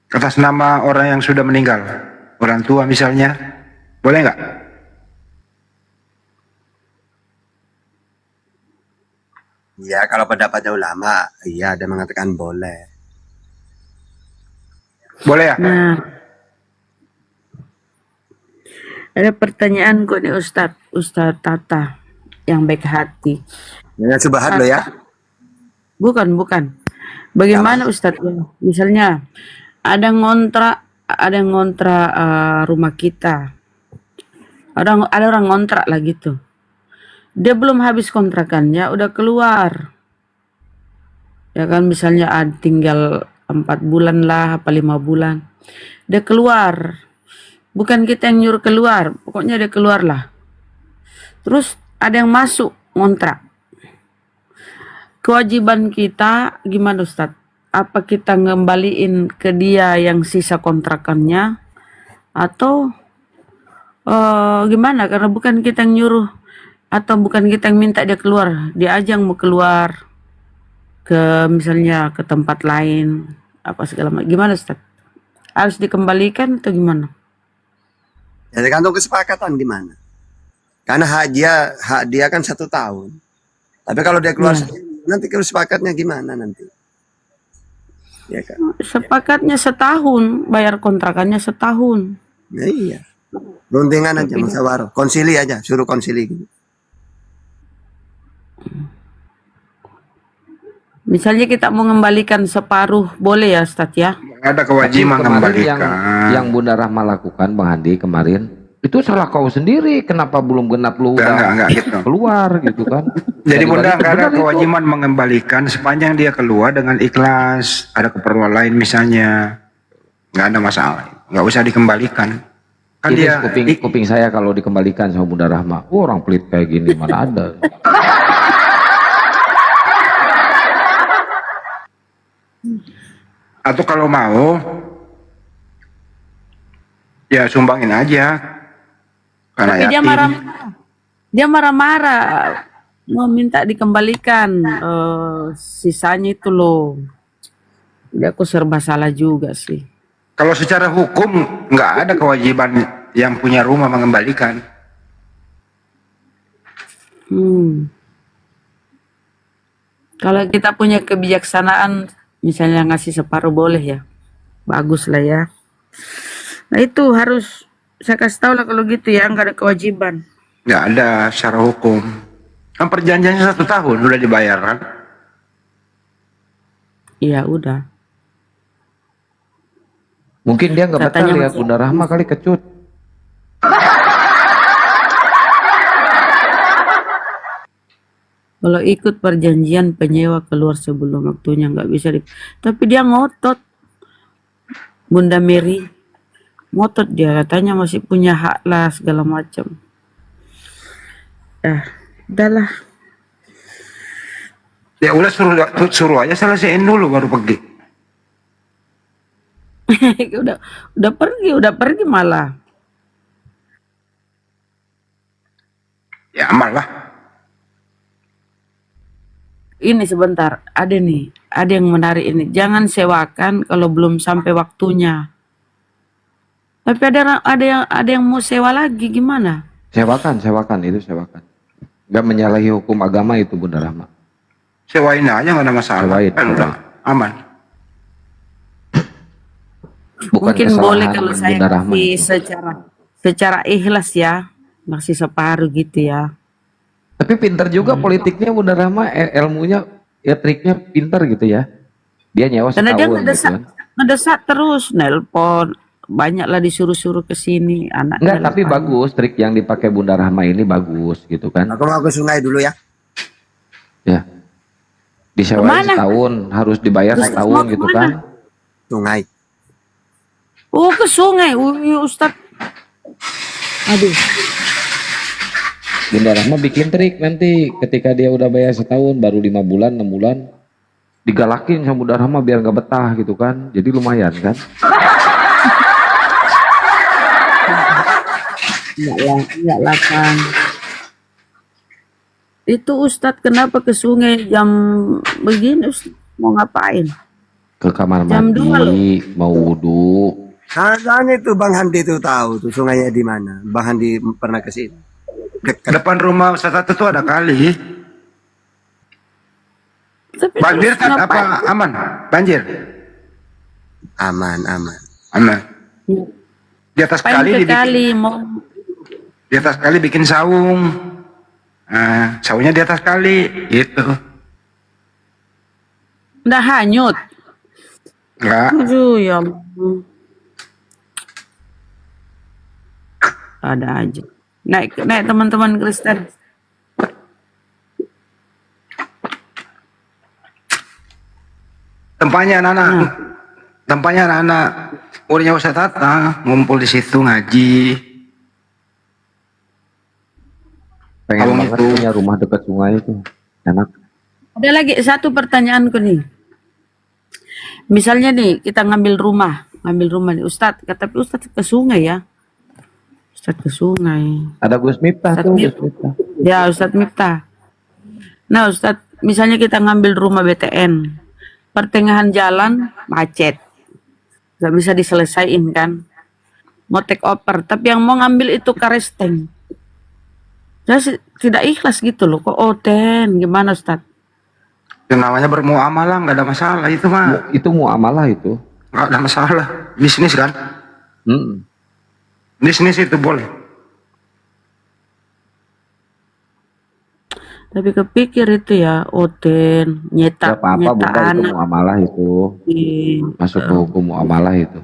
atas nama orang yang sudah meninggal? Orang tua misalnya. Boleh nggak? Iya, kalau pendapatnya ulama, iya ada mengatakan boleh. Boleh ya? Nah, ada pertanyaan kok nih Ustadz Tata yang baik hati. Jangan subahat lo ya. Bukan. Bagaimana Ustadz ya? Misalnya ada yang ngontrak rumah kita. Ada orang ngontrak lah gitu. Dia belum habis kontrakannya udah keluar. Ya kan, misalnya tinggal 4 bulan lah apa 5 bulan. Dia keluar. Bukan kita yang nyuruh keluar, pokoknya dia keluar lah. Terus ada yang masuk ngontrak. Kewajiban kita gimana Ustadz? Apa kita ngembaliin ke dia yang sisa kontrakannya atau gimana? Karena bukan kita yang nyuruh atau bukan kita yang minta dia keluar, dia aja yang mau keluar ke misalnya ke tempat lain apa segala macam. Gimana Ustaz? Harus dikembalikan atau gimana? Ya tergantung kesepakatan gimana. Karena hak dia kan 1 tahun. Tapi kalau dia keluar Iya. sendiri, nanti kesepakatnya gimana nanti? Ya kan? Sepakatnya setahun, bayar kontrakannya setahun. Ya, iya. Runtingan aja, Tapi musyawarah, konsili aja, suruh konsili gitu. misalnya kita mau mengembalikan separuh, boleh ya Ustaz ya? Ada Tapi kewajiban kemarin mengembalikan. yang Bunda Rahma lakukan Bang Handi kemarin itu salah kau sendiri. Kenapa belum genap lu udah Enggak gitu. keluar gitu kan? Jadi Dari Bunda balik nggak ada benar itu. kewajiban mengembalikan sepanjang dia keluar dengan ikhlas, ada keperluan lain misalnya, nggak ada masalah, nggak usah dikembalikan. Kan Ini dia kuping saya kalau dikembalikan sama Bunda Rahma. Oh, orang pelit kayak gini mana ada. atau kalau mau ya sumbangin aja karena Tapi dia yatim. marah-marah. Dia marah-marah. Mau minta dikembalikan sisanya itu loh. Jadi aku serba salah juga sih. Kalau secara hukum nggak ada kewajiban yang punya rumah mengembalikan. Kalau kita punya kebijaksanaan, misalnya ngasih separuh boleh ya. Bagus lah ya. Nah itu harus saya kasih tahu lah kalau gitu ya, nggak ada kewajiban. Nggak ada secara hukum. Kan perjanjiannya 1 tahun udah dibayar kan? Iya udah. Mungkin dia nggak betah Katanya lihat masih- Bunda Rahma kali kecut. Kalau ikut perjanjian penyewa keluar sebelum waktunya nggak bisa tapi dia ngotot. Bunda Mary ngotot dia katanya masih punya hak lah segala macam. Udahlah. Ya udah suruh aja selesaiin dulu baru pergi. udah pergi malah. Ya amal lah. Ini sebentar, ada yang menarik ini. Jangan sewakan kalau belum sampai waktunya. Tapi ada yang mau sewa lagi gimana? Sewakan itu sewakan. Nggak menyalahi hukum agama itu Bunda Rahma. Sewain aja nggak ada masalah. Sewain, Kan udah aman. Bukan Mungkin kesalahan boleh kalau saya Bunda Rahma kasih itu. secara ikhlas ya, masih separuh gitu ya. Tapi pinter juga politiknya Bunda Rahma, ilmunya ya triknya pinter gitu ya. Dia nyewa Karena dia setahun gitu kan. ngedesak terus, nelpon, banyaklah disuruh-suruh ke sini anaknya. Enggak, tapi lah. bagus trik yang dipakai Bunda Rahma ini bagus gitu kan. Aku mau ke sungai dulu ya. Ya. Disewain Kemana? setahun, harus dibayar Terus setahun mau gitu kemana? kan. Sungai. Oh ke sungai, Ustaz. Aduh. Bunda Rahma bikin trik nanti ketika dia udah bayar setahun, baru 5 bulan, 6 bulan, digalakin sama Bunda Rahma biar nggak betah gitu kan. Jadi lumayan kan. Enggak lah kan. Itu Ustadz kenapa ke sungai jam begini Ustadz? Mau ngapain? Ke kamar Jam 2 mandi, mau wudhu. Katanya tuh Bang Handi tuh tahu tuh sungainya di mana. Bang Handi pernah ke sini. Depan rumah Ustaz itu ada kali. Banjir kan apa aman? Banjir. Aman. Aman. Di atas Ngapain kali ke dibikin, kali mau di atas kali bikin saung. Nah, saungnya di atas kali gitu. udah hanyut. Enggak. Aduh ya ampun. Ada aja. Naik teman-teman Kristen. Tempatnya anak-anak muridnya Ustaz Tata ngumpul di situ ngaji. Pengen Abang banget itu. punya rumah dekat sungai itu. Enak. Ada lagi satu pertanyaanku nih. Misalnya nih kita ngambil rumah nih Ustadz, tapi Ustadz ke sungai ya. Ustadz ke sungai. Ada Gus Miftah Ustadz tuh, Miftah. Gus Miftah. Ya Ustadz Miftah. Nah Ustadz, misalnya kita ngambil rumah BTN, pertengahan jalan macet, Gak bisa diselesaikan kan. Mau take over, tapi yang mau ngambil itu karesteng. Saya tidak ikhlas gitu loh. Kok Oten, gimana Ustaz? Itu namanya bermuamalah, nggak ada masalah itu mah. Itu muamalah itu. Nggak ada masalah. Bisnis kan? Bisnis itu boleh. Tapi kepikir itu ya, Oten, nyetak, Apa-apa nyetak Bunda, itu anak. muamalah itu. Masuk ke hukum muamalah itu.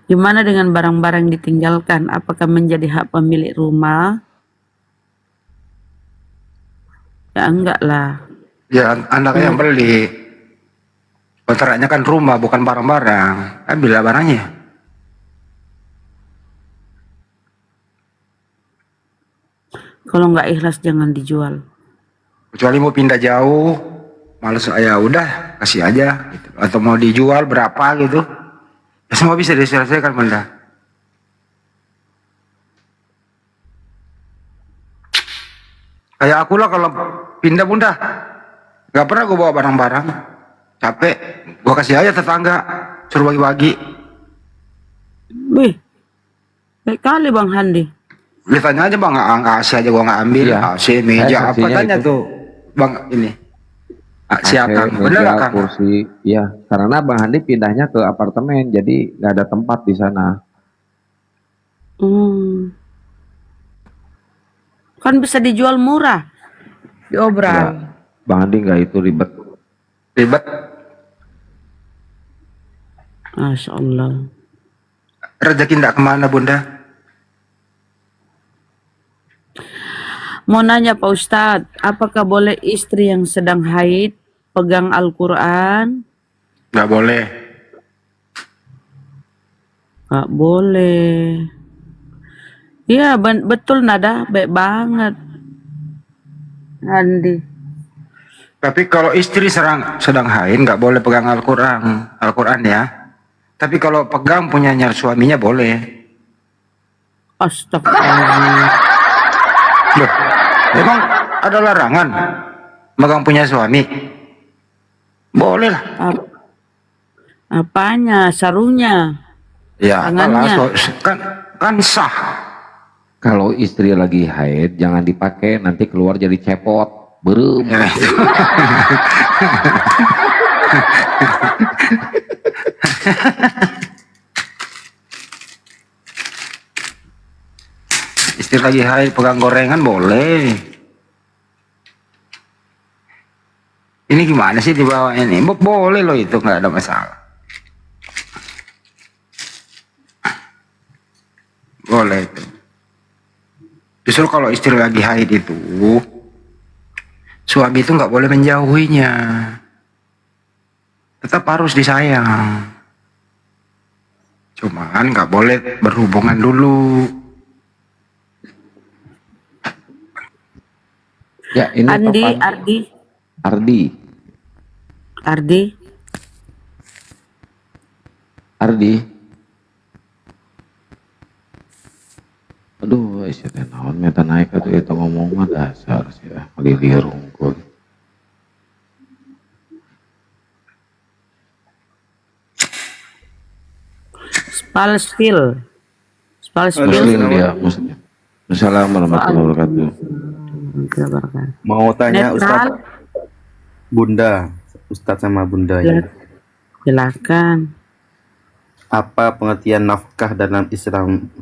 Gimana dengan barang-barang ditinggalkan? Apakah menjadi hak pemilik rumah? Ya enggak lah. Ya anak yang beli. Kontraknya kan rumah bukan barang-barang. Ambil barangnya. Kalau nggak ikhlas jangan dijual. Kecuali mau pindah jauh, males ya udah kasih aja gitu. Atau mau dijual berapa gitu. Ya, semua bisa diselesaikan Bunda. Kayak aku lah kalau pindah Bunda, nggak pernah gue bawa barang-barang. Capek, gue kasih aja tetangga, suruh bagi-bagi. Wih, baik kali Bang Handi. Ditanya aja Bang, AC aja gue nggak ambil, AC, meja, apa tanya itu. tuh Bang ini. Siapkan, AC, bener meja, kan? kursi. Ya, karena Bang Handi pindahnya ke apartemen, jadi nggak ada tempat di sana. Kan bisa dijual murah. Diobral. Bang Handi nggak itu ribet. Ribet. Masya Allah. Rezeki ndak kemana Bunda? Mau nanya Pak Ustadz, apakah boleh istri yang sedang haid pegang Al-Quran? Nggak boleh. Nggak boleh. Iya betul Nada, baik banget. Andi. Tapi kalau istri sedang haid nggak boleh pegang Al-Quran ya. Tapi kalau pegang punyanya suaminya boleh. Astagfirullah. Loh, emang ada larangan megang punya suami? Boleh lah. Apanya? Sarungnya? Ya, Tangannya? kan sah. Kalau istri lagi haid, jangan dipakai, nanti keluar jadi cepot. Berem. Istri lagi haid pegang gorengan boleh. Ini gimana sih dibawa ini? Boleh loh itu, nggak ada masalah. Boleh itu. Justru kalau istri lagi haid itu, suami itu nggak boleh menjauhinya. Tetap harus disayang. Cuman nggak boleh berhubungan dulu. Ya, ini Andi, Topan. Ardi. Aduh, isi teh naon meta naik atuh eta ngomong mah dasar sih ah, ngelilieur unggul. Spalsville. Muslim dia, Muslim. Assalamualaikum warahmatullahi wabarakatuh. Mau tanya Netral. Ustadz, Bunda, Ustadz sama Bunda ya. Silakan. Apa pengertian nafkah dalam Islam,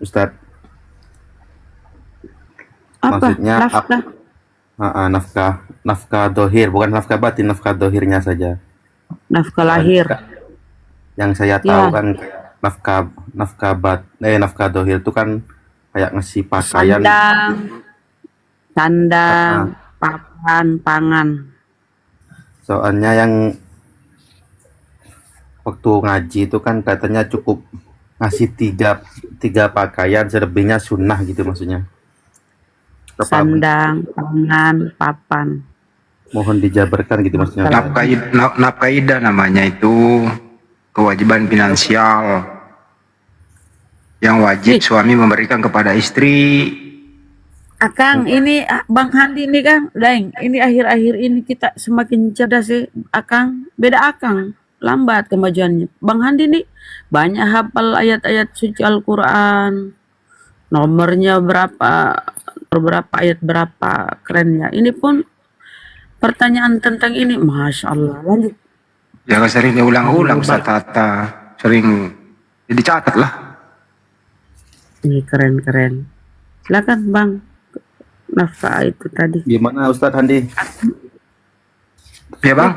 Ustadz? Apa? Maksudnya nafkah dohir, bukan nafkah batin, nafkah dohirnya saja. Nafkah lahir. Yang saya tahu kan nafkah dohir itu kan kayak ngasih pakaian, Sandang, papan, pangan. soalnya yang waktu ngaji itu kan katanya cukup ngasih tiga pakaian, selebihnya sunnah gitu maksudnya. Sandang, pangan, papan. Mohon dijabarkan gitu maksudnya. Nafkah idah namanya itu, kewajiban finansial yang wajib suami memberikan kepada istri Akang, ini Bang Handi ini kan, Daeng, ini akhir-akhir ini kita semakin cerdas sih, Akang. Beda Akang, lambat kemajuannya. Bang Handi nih banyak hafal ayat-ayat suci Al-Quran, nomornya berapa ayat berapa, keren ya. Ini pun pertanyaan tentang ini, Masya Allah. Lanjut. Jangan sering diulang-ulang, Ustaz Tata. Sering dicatat lah. Ini keren-keren. Silakan Bang, nafkah itu tadi. Gimana Ustadz Handi? Ya Bang?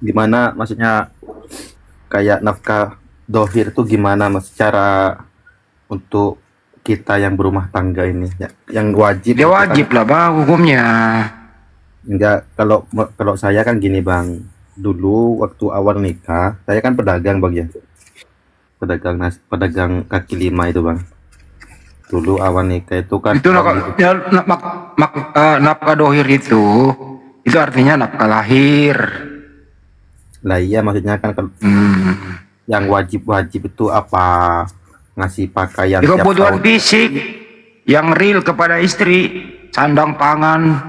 Gimana maksudnya kayak nafkah dohir tuh gimana mas cara untuk kita yang berumah tangga ini ya, yang wajib? Dia wajib lah Bang hukumnya. Enggak, kalau saya kan gini Bang, dulu waktu awal nikah saya kan pedagang Bang ya, pedagang kaki lima itu Bang. Dulu awal nikah itu kan Itu nafkah dohir itu artinya nafkah lahir. Lah iya maksudnya kan yang wajib itu apa, ngasih pakaian tiap Kebutuhan tahun. fisik yang real kepada istri, sandang pangan,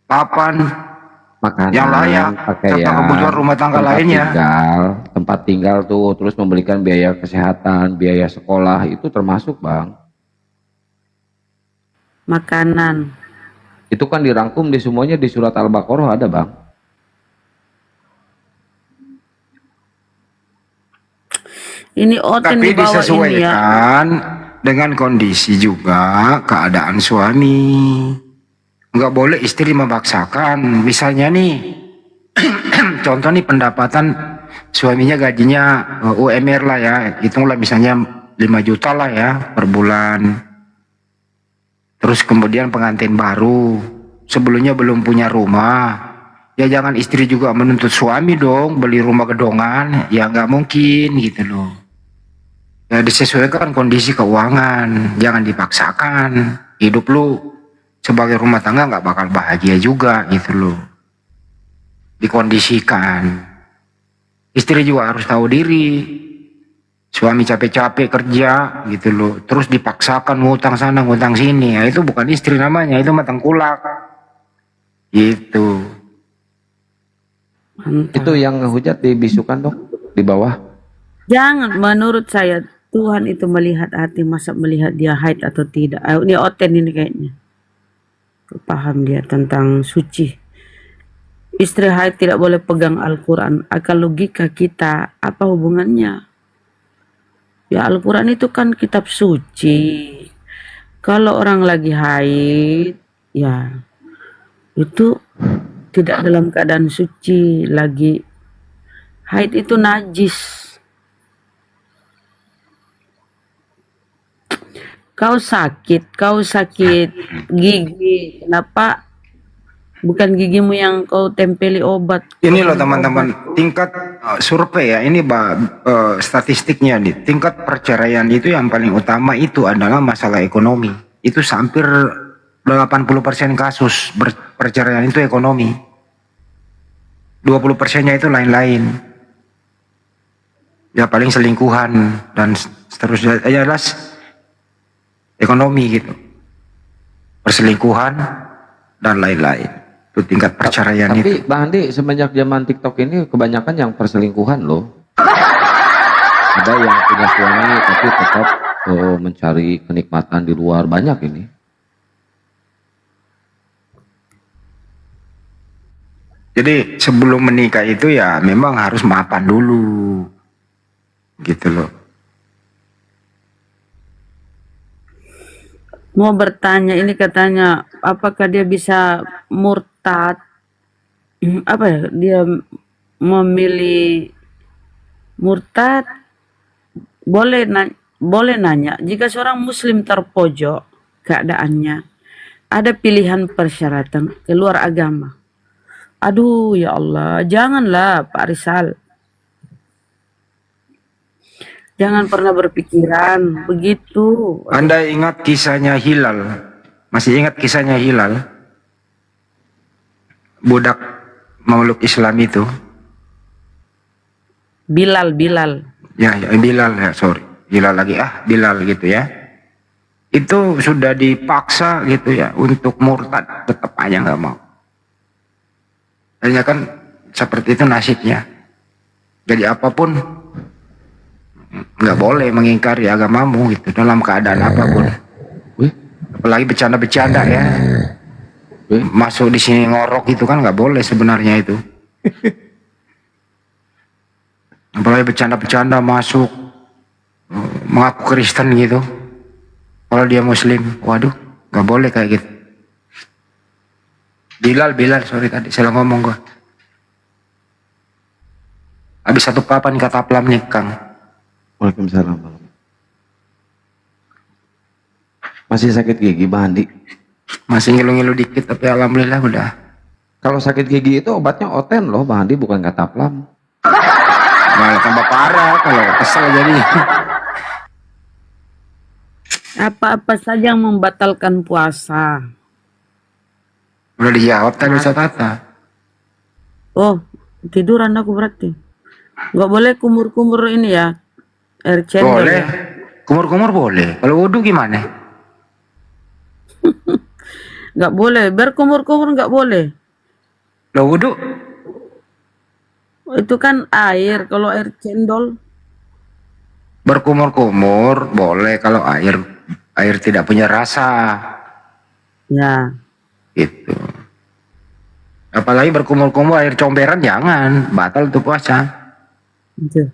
papan, makanan, yang layak, pakaian, serta kebutuhan rumah tangga lainnya. Tempat tinggal tuh, terus memberikan biaya kesehatan, biaya sekolah, itu termasuk Bang. Makanan. Itu kan dirangkum di semuanya di surat Al-Baqarah ada Bang. Ini Oten Tapi di bawah ini ya. disesuaikan dengan kondisi juga keadaan suami. Nggak boleh istri memaksakan. Misalnya nih, contoh nih pendapatan suaminya gajinya UMR lah ya, hitunglah misalnya 5 juta lah ya per bulan. Terus kemudian pengantin baru, sebelumnya belum punya rumah. Ya jangan istri juga menuntut suami dong beli rumah gedongan, ya nggak mungkin gitu loh. Ya disesuaikan kondisi keuangan, jangan dipaksakan. Hidup lu sebagai rumah tangga nggak bakal bahagia juga gitu loh. Dikondisikan. Istri juga harus tahu diri. Suami capek-capek kerja gitu loh, terus dipaksakan ngutang sana ngutang sini, ya itu bukan istri namanya, itu mah tengkulak. Gitu. Itu yang ngehujat dibisukan dok di bawah. Jangan, menurut saya Tuhan itu melihat hati, masa melihat dia haid atau tidak. Ini Oten ini kayaknya. Paham dia tentang suci. Istri haid tidak boleh pegang Al-Quran. Akal logika kita, apa hubungannya? Ya Al-Quran itu kan kitab suci. Kalau orang lagi haid, ya itu tidak dalam keadaan suci. Lagi haid itu najis. Kau sakit gigi, kenapa bukan gigimu yang kau tempeli obat? Ini loh teman-teman, tingkat survei ya, ini statistiknya nih, tingkat perceraian itu yang paling utama itu adalah masalah ekonomi. Itu hampir 80% kasus perceraian itu ekonomi. 20%-nya itu lain-lain. Ya paling selingkuhan dan seterusnya, ya jelas ekonomi gitu, perselingkuhan dan lain-lain. Itu tingkat perceraian itu. Tapi Bang Andi semenjak zaman TikTok ini kebanyakan yang perselingkuhan loh. Ada yang punya suami tapi tetap mencari kenikmatan di luar, banyak ini. Jadi sebelum menikah itu ya memang harus mapan dulu, gitu loh. Mau bertanya, ini katanya apakah dia bisa murtad? Apa ya, dia memilih murtad? Boleh nanya, jika seorang muslim terpojok keadaannya, ada pilihan persyaratan keluar agama. Aduh ya Allah, janganlah Pak Rizal. Jangan pernah berpikiran begitu. Anda ingat kisahnya Hilal? Masih ingat kisahnya Hilal? Budak Mauluk Islam itu. Bilal. Ya Bilal ya, sorry. Hilal lagi Bilal gitu ya. itu sudah dipaksa gitu ya untuk murtad, tetap aja nggak mau. Akhirnya kan seperti itu nasibnya. Jadi apapun nggak boleh mengingkari agamamu gitu dalam keadaan apapun. Apalagi bercanda-bercanda ya. Masuk di sini ngorok itu kan nggak boleh sebenarnya itu. Apalagi bercanda-bercanda masuk mengaku Kristen gitu. Kalau dia Muslim, waduh, nggak boleh kayak gitu. Bilal, sorry tadi salah ngomong gua. Habis satu papan kata pelam nih Kang. Waalaikumsalam. Masih sakit gigi Bang Andi? Masih ngilu-ngilu dikit tapi alhamdulillah udah. Kalau sakit gigi itu obatnya oten loh Bang Andi, bukan kataplam. Malah tambah parah kalau kesel jadi. Apa-apa saja yang membatalkan puasa. Udah dijawab tadi Ustaz Tata. Oh, tiduran aku berarti. Nggak boleh kumur-kumur ini ya, air cendol Boleh. ya. Kumur-kumur boleh. Kalau wudhu gimana? Nggak boleh, berkumur-kumur nggak boleh. Lo wudhu? Itu kan air, kalau air cendol. Berkumur-kumur boleh kalau air tidak punya rasa. Ya. Gitu. Apalagi berkumur-kumur air comberan jangan, batal itu puasa. Gitu.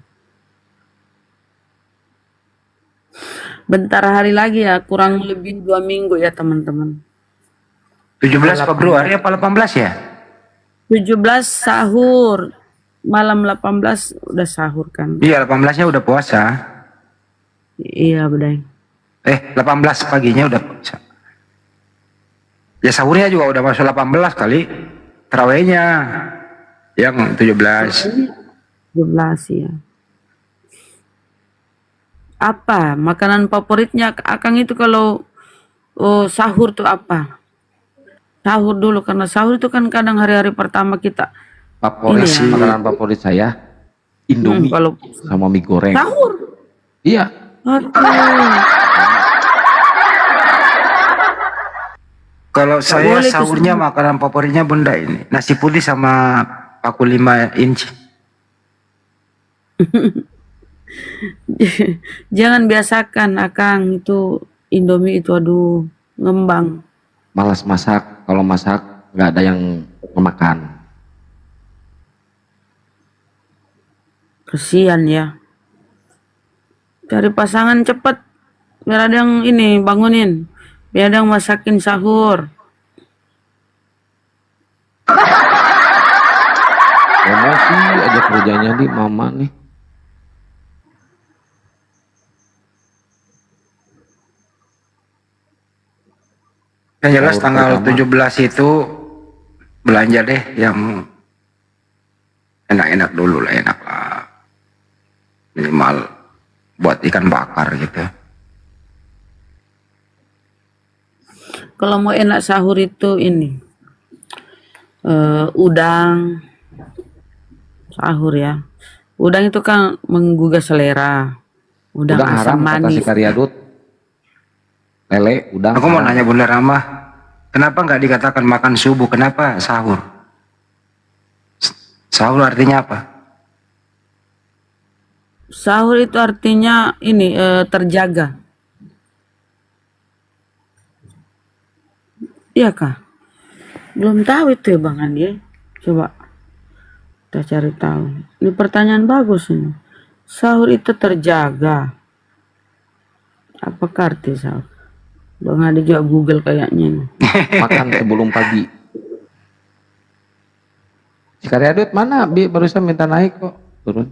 Bentar hari lagi ya, kurang lebih 2 minggu ya teman-teman. 17 Februari apa 18 ya? 17 sahur, malam 18 udah sahur kan. Iya 18-nya udah puasa. Iya bedai. 18 paginya udah puasa. Ya sahurnya juga udah masuk 18 kali. Terawihnya yang 17. 17 ya. Apa makanan favoritnya Akang itu kalau sahur tuh apa? Sahur dulu karena sahur itu kan kadang hari-hari pertama kita. Favorit Ini ya. makanan favorit saya Indomie kalau sama mie goreng. sahur. Iya. Aduh. Kalau saya boleh tuh sahurnya makanan favoritnya bunda ini. Nasi putih sama paku 5 inci. Jangan biasakan Akang itu Indomie itu aduh ngembang. Malas masak, kalau masak nggak ada yang memakan. Kesian ya. Cari pasangan cepet biar ada yang ini bangunin. Biar ada yang masakin sahur. Promosi aja kerjanya di mama nih. Yang jelas Sahur tanggal pertama. 17 itu belanja deh yang enak-enak dulu lah, enak lah. Minimal buat ikan bakar gitu. Kalau mau enak sahur itu ini udang sahur ya. Udang itu kan menggugah selera. Udang Udah haram asam kata si manis. Karyadut. Lele, udang. Aku mau haram. nanya Bunda Ramah, kenapa nggak dikatakan makan subuh? Kenapa sahur? Sahur artinya apa? Sahur itu artinya ini terjaga. Iya kah? Belum tahu itu ya Bang Andi. Coba kita cari tahu. Ini pertanyaan bagus ini. Sahur itu terjaga. Apakah arti sahur? Bang Andi juga Google kayaknya. Makan sebelum pagi. Si Karyadut mana? Barusan minta naik kok. Turun.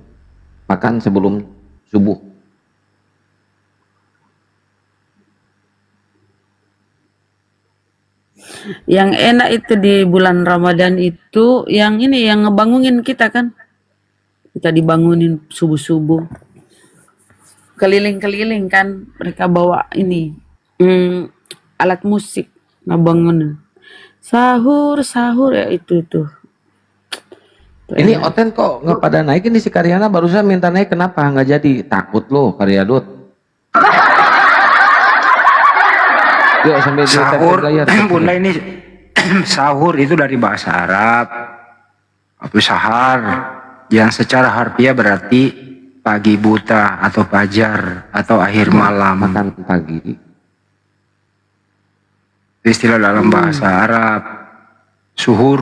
Makan sebelum subuh. Yang enak itu di bulan Ramadan itu yang ini yang ngebangunin kita kan. Kita dibangunin subuh-subuh. Keliling-keliling kan mereka bawa ini alat musik ngebangunin. Sahur ya itu tuh. Ini Oten kok nggak pada naik, ini si Karyana barusan minta naik, kenapa nggak jadi? Takut loh Karyadut. Yuk sambil Sahur, layar. Bunda ini sahur itu dari bahasa Arab. Apa sahar? Yang secara harfiah berarti pagi buta atau fajar atau akhir malam. Makan pagi. Istilah dalam bahasa Arab. Suhur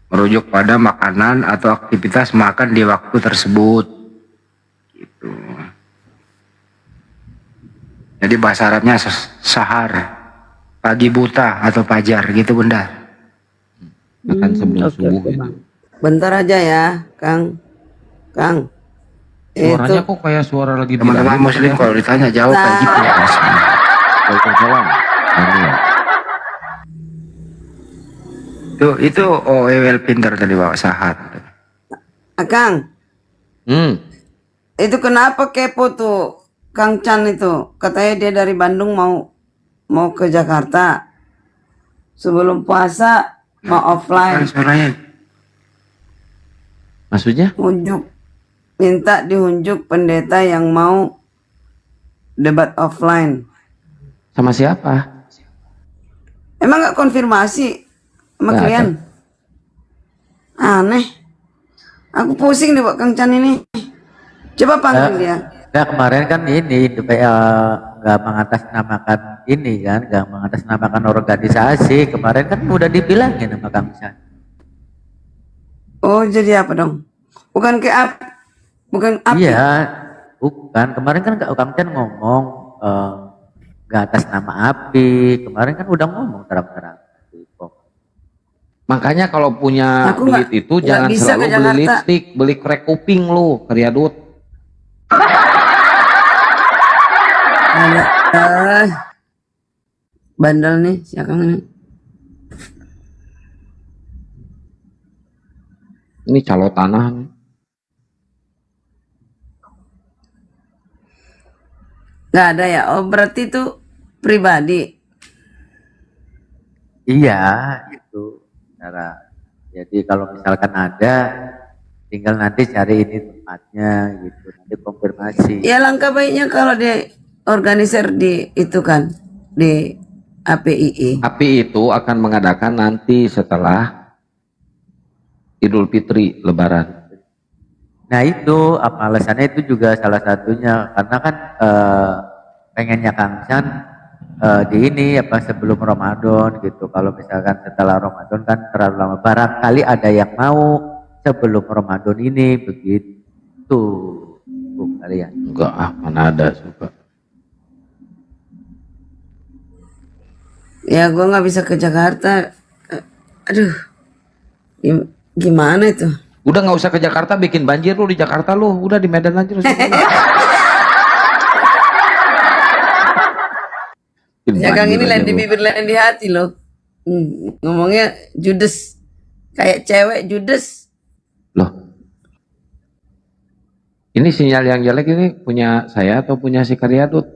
merujuk pada makanan atau aktivitas makan di waktu tersebut. Gitu. Jadi bahasa Arabnya sahar, pagi buta atau fajar gitu Bunda. Makan sebelum subuh gitu. Bentar aja ya, Kang. Kang. Suaranya kok kayak suara lagi Teman-teman muslim kalau ditanya jawab kayak gitu ya. Waalaikumsalam. Amin. Itu Ewel pintar tadi bawa sahar. Kang. Itu kenapa kepo tuh Kang Chan itu? Katanya dia dari Bandung mau ke Jakarta. Sebelum puasa mau offline. Suaranya. Maksudnya? Minta dihunjuk pendeta yang mau debat offline. Sama siapa? Emang nggak konfirmasi sama Nggak kalian? Aneh. Aku pusing deh buat Kang Chan ini. Coba panggil dia. Nah, kemarin kan ini nggak mengatasnamakan ini kan, nggak mengatasnamakan organisasi. Kemarin kan udah dibilangin sama Kang Chan. Oh, jadi apa dong? Bukan kayak bukan api. Iya, bukan. Kemarin kan Kang Chan ngomong nggak atas nama api. Kemarin kan udah ngomong terang-terang. Makanya kalau punya Aku duit itu jangan bisa selalu ke beli Jakarta. lipstik, beli krek kuping lu, Karyadut. Bandel nih si Akang ini. Ini calo tanah nih. Nggak ada ya? Oh, berarti itu pribadi. Iya, itu cara. Jadi kalau misalkan ada, tinggal nanti cari ini tempatnya gitu, nanti konfirmasi. Ya langkah baiknya kalau dia organisir di itu kan di APII. API itu akan mengadakan nanti setelah Idul Fitri, Lebaran. Nah itu apa alasannya itu juga salah satunya karena kan pengennya Kang Chan di ini apa sebelum Ramadan gitu. Kalau misalkan setelah Ramadan kan terlalu lama. Barangkali ada yang mau sebelum Ramadan ini begitu, Bu kalian. Enggak, mana ada suka. Ya gua nggak bisa ke Jakarta. Aduh, gimana itu? Udah nggak usah ke Jakarta, bikin banjir lu di Jakarta lu. Udah di Medan aja lu. Ya Kang ini lain di bibir lain di hati loh. Ngomongnya judes. Kayak cewek judes. Loh. Ini sinyal yang jelek ini punya saya atau punya si Karyadut?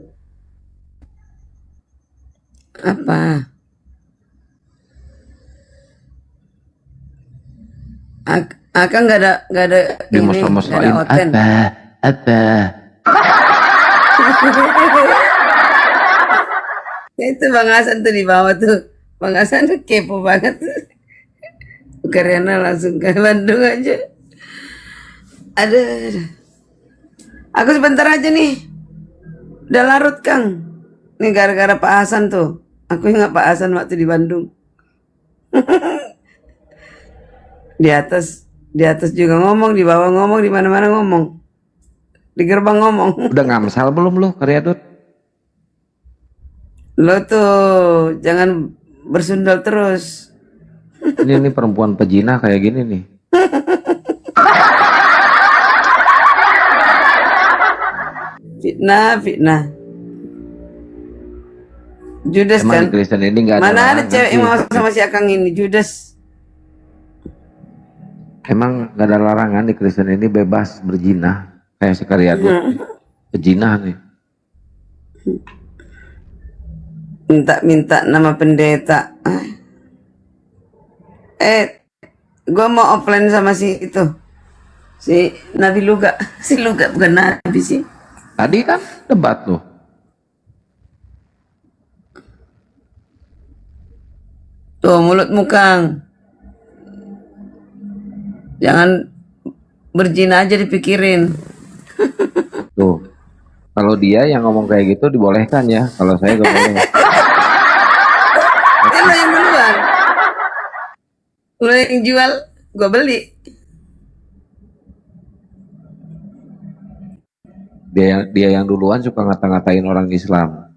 Apa? Akang nggak ada Di ini, nggak mos-moslain ada oten. apa? Itu Bang Hasan tuh di bawah tuh. Bang Hasan tuh kepo banget. Karyana langsung ke Bandung aja. Aduh. Aku sebentar aja nih. Udah larut Kang. Nih gara-gara Pak Hasan tuh. Aku ingat Pak Hasan waktu di Bandung. Di atas juga ngomong, di bawah ngomong, di mana-mana ngomong. Di gerbang ngomong. Udah ngamsal belum lu Karyadut? Lo tuh jangan bersundal terus. Ini perempuan pejinah kayak gini nih. Fitnah. Judes Emang kan? di Kristen ini nggak ada Mana ada larangan cewek sih. yang mau sama si Akang ini? Judes. Emang nggak ada larangan di Kristen ini bebas berzina kayak si Karyadut. Pejinah nih. Minta nama pendeta. Gua mau offline sama si itu. Si Nabi Luga. Si Luga bukan Nabi sih. Tadi kan debat tuh. Tuh mulutmu Kang. Jangan berzina aja dipikirin. Tuh. Kalau dia yang ngomong kayak gitu dibolehkan ya. Kalau saya gak boleh. Kan lo yang duluan. Lo yang jual, gua beli. Dia yang duluan suka ngata-ngatain orang Islam.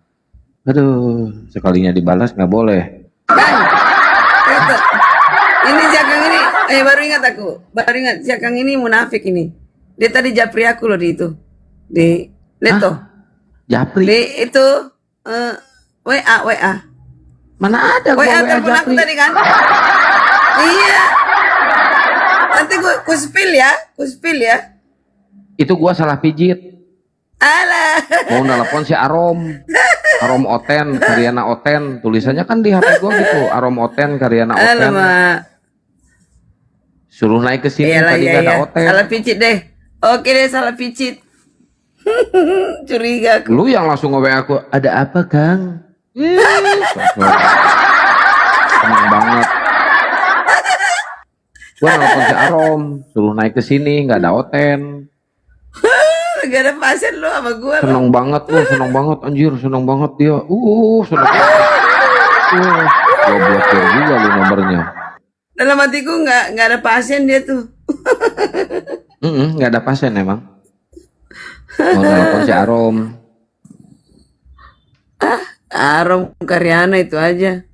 Aduh, sekalinya dibalas nggak boleh. Itu. Ini Jakang ini, baru ingat aku. Baru ingat, Jakang ini munafik ini. Dia tadi japri aku loh di itu. Di Leto. Japri? Di itu, WA. Mana ada gua WA WA telepon aku japri? tadi kan? Iya. Nanti ku spill ya. Itu gua salah pijit. Alah. Mau nelpon si Arom Oten, Karyana Oten. Tulisannya kan di HP gua gitu, Arom Oten, Karyana Oten. Alamak. Suruh naik ke sini Iyalah, tadi iya, gak ada iya. Oten. Salah picit deh. Oke deh, salah picit. Curiga aku. Lu yang langsung nge-WA aku, ada apa Kang? Seneng banget. Gua nelpon si Arom, suruh naik ke sini, nggak ada Oten. Gak ada pasien lo sama gua lo. Seneng banget lu, seneng banget anjir, seneng banget dia. Seneng banget. Gua blokir juga lu nomornya. Dalam hatiku nggak ada pasien dia tuh. Nggak ada pasien emang. Mau nelpon si Arom. Arom Karyana itu aja.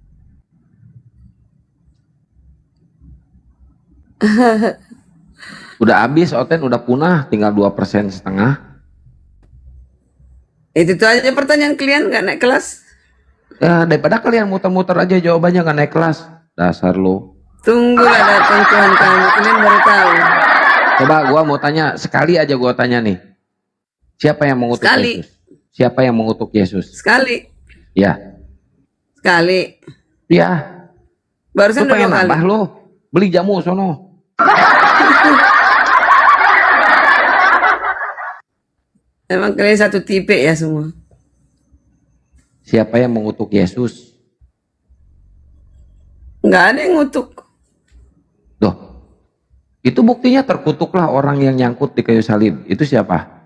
Udah habis Oten, udah punah, tinggal 2,5%. Itu tuh aja pertanyaan kalian nggak naik kelas. Ya daripada kalian muter-muter aja jawabannya nggak naik kelas. Dasar lu. Tunggulah datang Tuhan kamu, kalian baru tahu. Coba gua mau tanya, sekali aja gua tanya nih. Siapa yang mengutuk Sekali. Yesus? Siapa yang mengutuk Yesus? Sekali. Ya. Sekali. Ya. Barusan Lu pengen udah 2 kali. nambah lo? Beli jamu sono. Emang kalian satu tipe ya semua. Siapa yang mengutuk Yesus? Nggak ada yang ngutuk. Loh. Itu buktinya terkutuklah orang yang nyangkut di kayu salib. Itu siapa?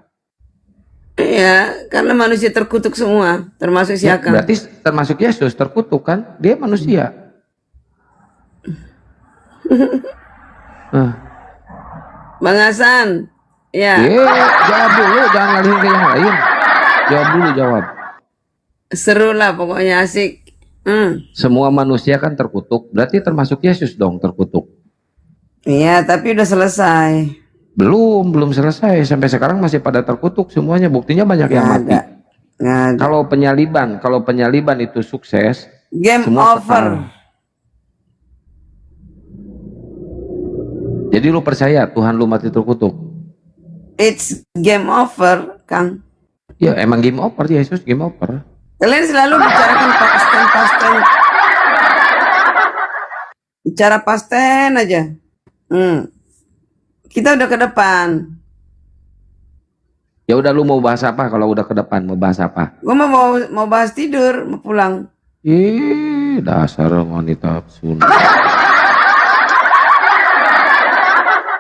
Iya, karena manusia terkutuk semua, termasuk si Ya, Akang. berarti termasuk Yesus terkutuk kan? Dia manusia. Bang Hasan, ya. Jawab dulu, jangan ngalihin ke yang lain. Jawab dulu, jawab. Seru lah pokoknya asik. Semua manusia kan terkutuk, berarti termasuk Yesus dong terkutuk. Iya, tapi udah selesai. Belum selesai. Sampai sekarang masih pada terkutuk semuanya. Buktinya banyak yang mati. Kalau penyaliban itu sukses, Game semua over. kekal. Jadi lu percaya Tuhan lu mati terkutuk? It's game over, Kang. Ya emang game over, Yesus game over. Kalian selalu bicarakan pasten. Bicara pasten aja. Kita udah ke depan. Ya udah, lu mau bahas apa? Kalau udah ke depan mau bahas apa? Gua mau bahas tidur, mau pulang. Dasar wanita Sunda.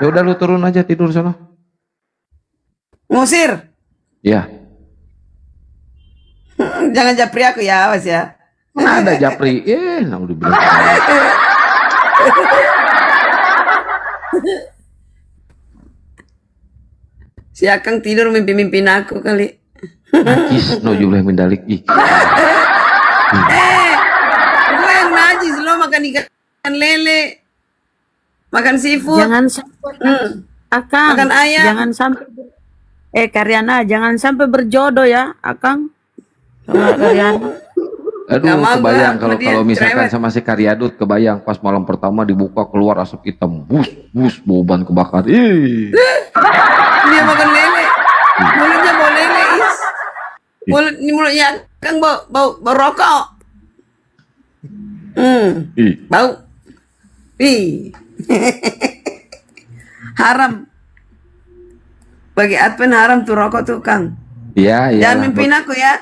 Ya udah lu turun aja tidur sana. Ngusir. Ya. Jangan japri aku ya, awas ya. Mana ada japri? Nah udah bilang. Si Akang tidur mimpi-mimpin aku kali. Najis, nauzubillah min dalik. Gue yang najis, lo makan ikan lele, makan seafood. Jangan sampai Akang, Makan ayam. jangan sampai Karyana, jangan sampai berjodoh ya, Akang. Sama Karyana. Aduh, Gak mau kebayang gua, kalau dia misalkan cerewet. sama si Karyadut, kebayang pas malam pertama dibuka keluar asap hitam, bus, bau ban kebakar. Dia makan lele, mulutnya bau lele, is. Mulutnya Akang bau rokok. Bau. Haram. Bagi Advent haram tuh rokok tuh, Kang. Iya, iya. Jangan mimpin aku ya.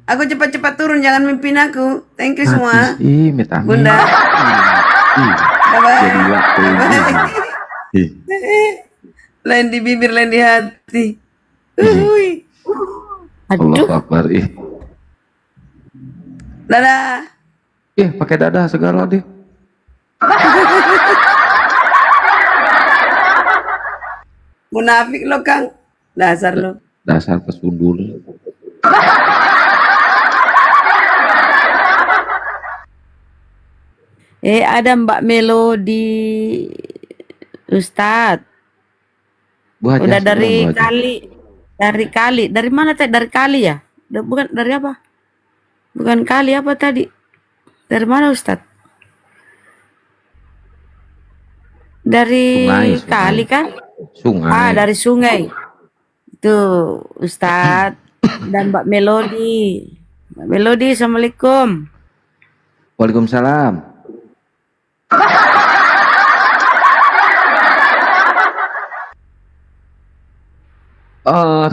Aku cepat-cepat turun, jangan mimpin aku. Thank you semua. Ih, minta amin. Bunda. Bye-bye. Jadi waktu ini. Lain di bibir, lain di hati. Allahu Akbar. Ih, Dadah. pakai dada segala deh. Munafik lo, Kang. Dasar lo. Dasar pesundul. Ada Mbak Melodi Ustadz. Bu Haja Udah semua, dari Bu Haja. kali. Dari mana tadi? Dari kali ya? Bukan dari apa? Bukan kali apa tadi? Dari mana Ustadz? Dari Sungai. kali kan? Sungai. Dari sungai. Itu Ustadz dan Mbak Melodi. Mbak Melodi, Assalamualaikum. Waalaikumsalam.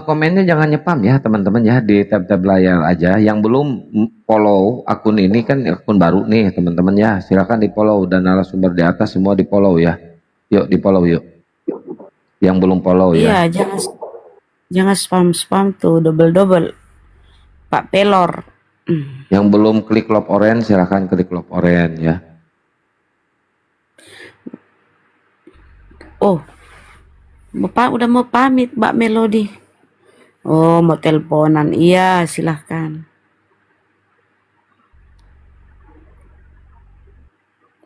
Komennya jangan nyepam ya teman-teman ya, di tab-tab layar aja. Yang belum follow akun ini kan akun baru nih teman-teman ya, silakan di follow, dan narasumber di atas semua di follow ya. Yuk di follow yuk. Yang belum follow ya. Iya, jangan spam tuh, double Pak Pelor. Yang belum klik love orange silakan klik love orange ya. Oh, Bapak udah mau pamit Mbak Melodi. Oh, mau teleponan. Iya, silahkan.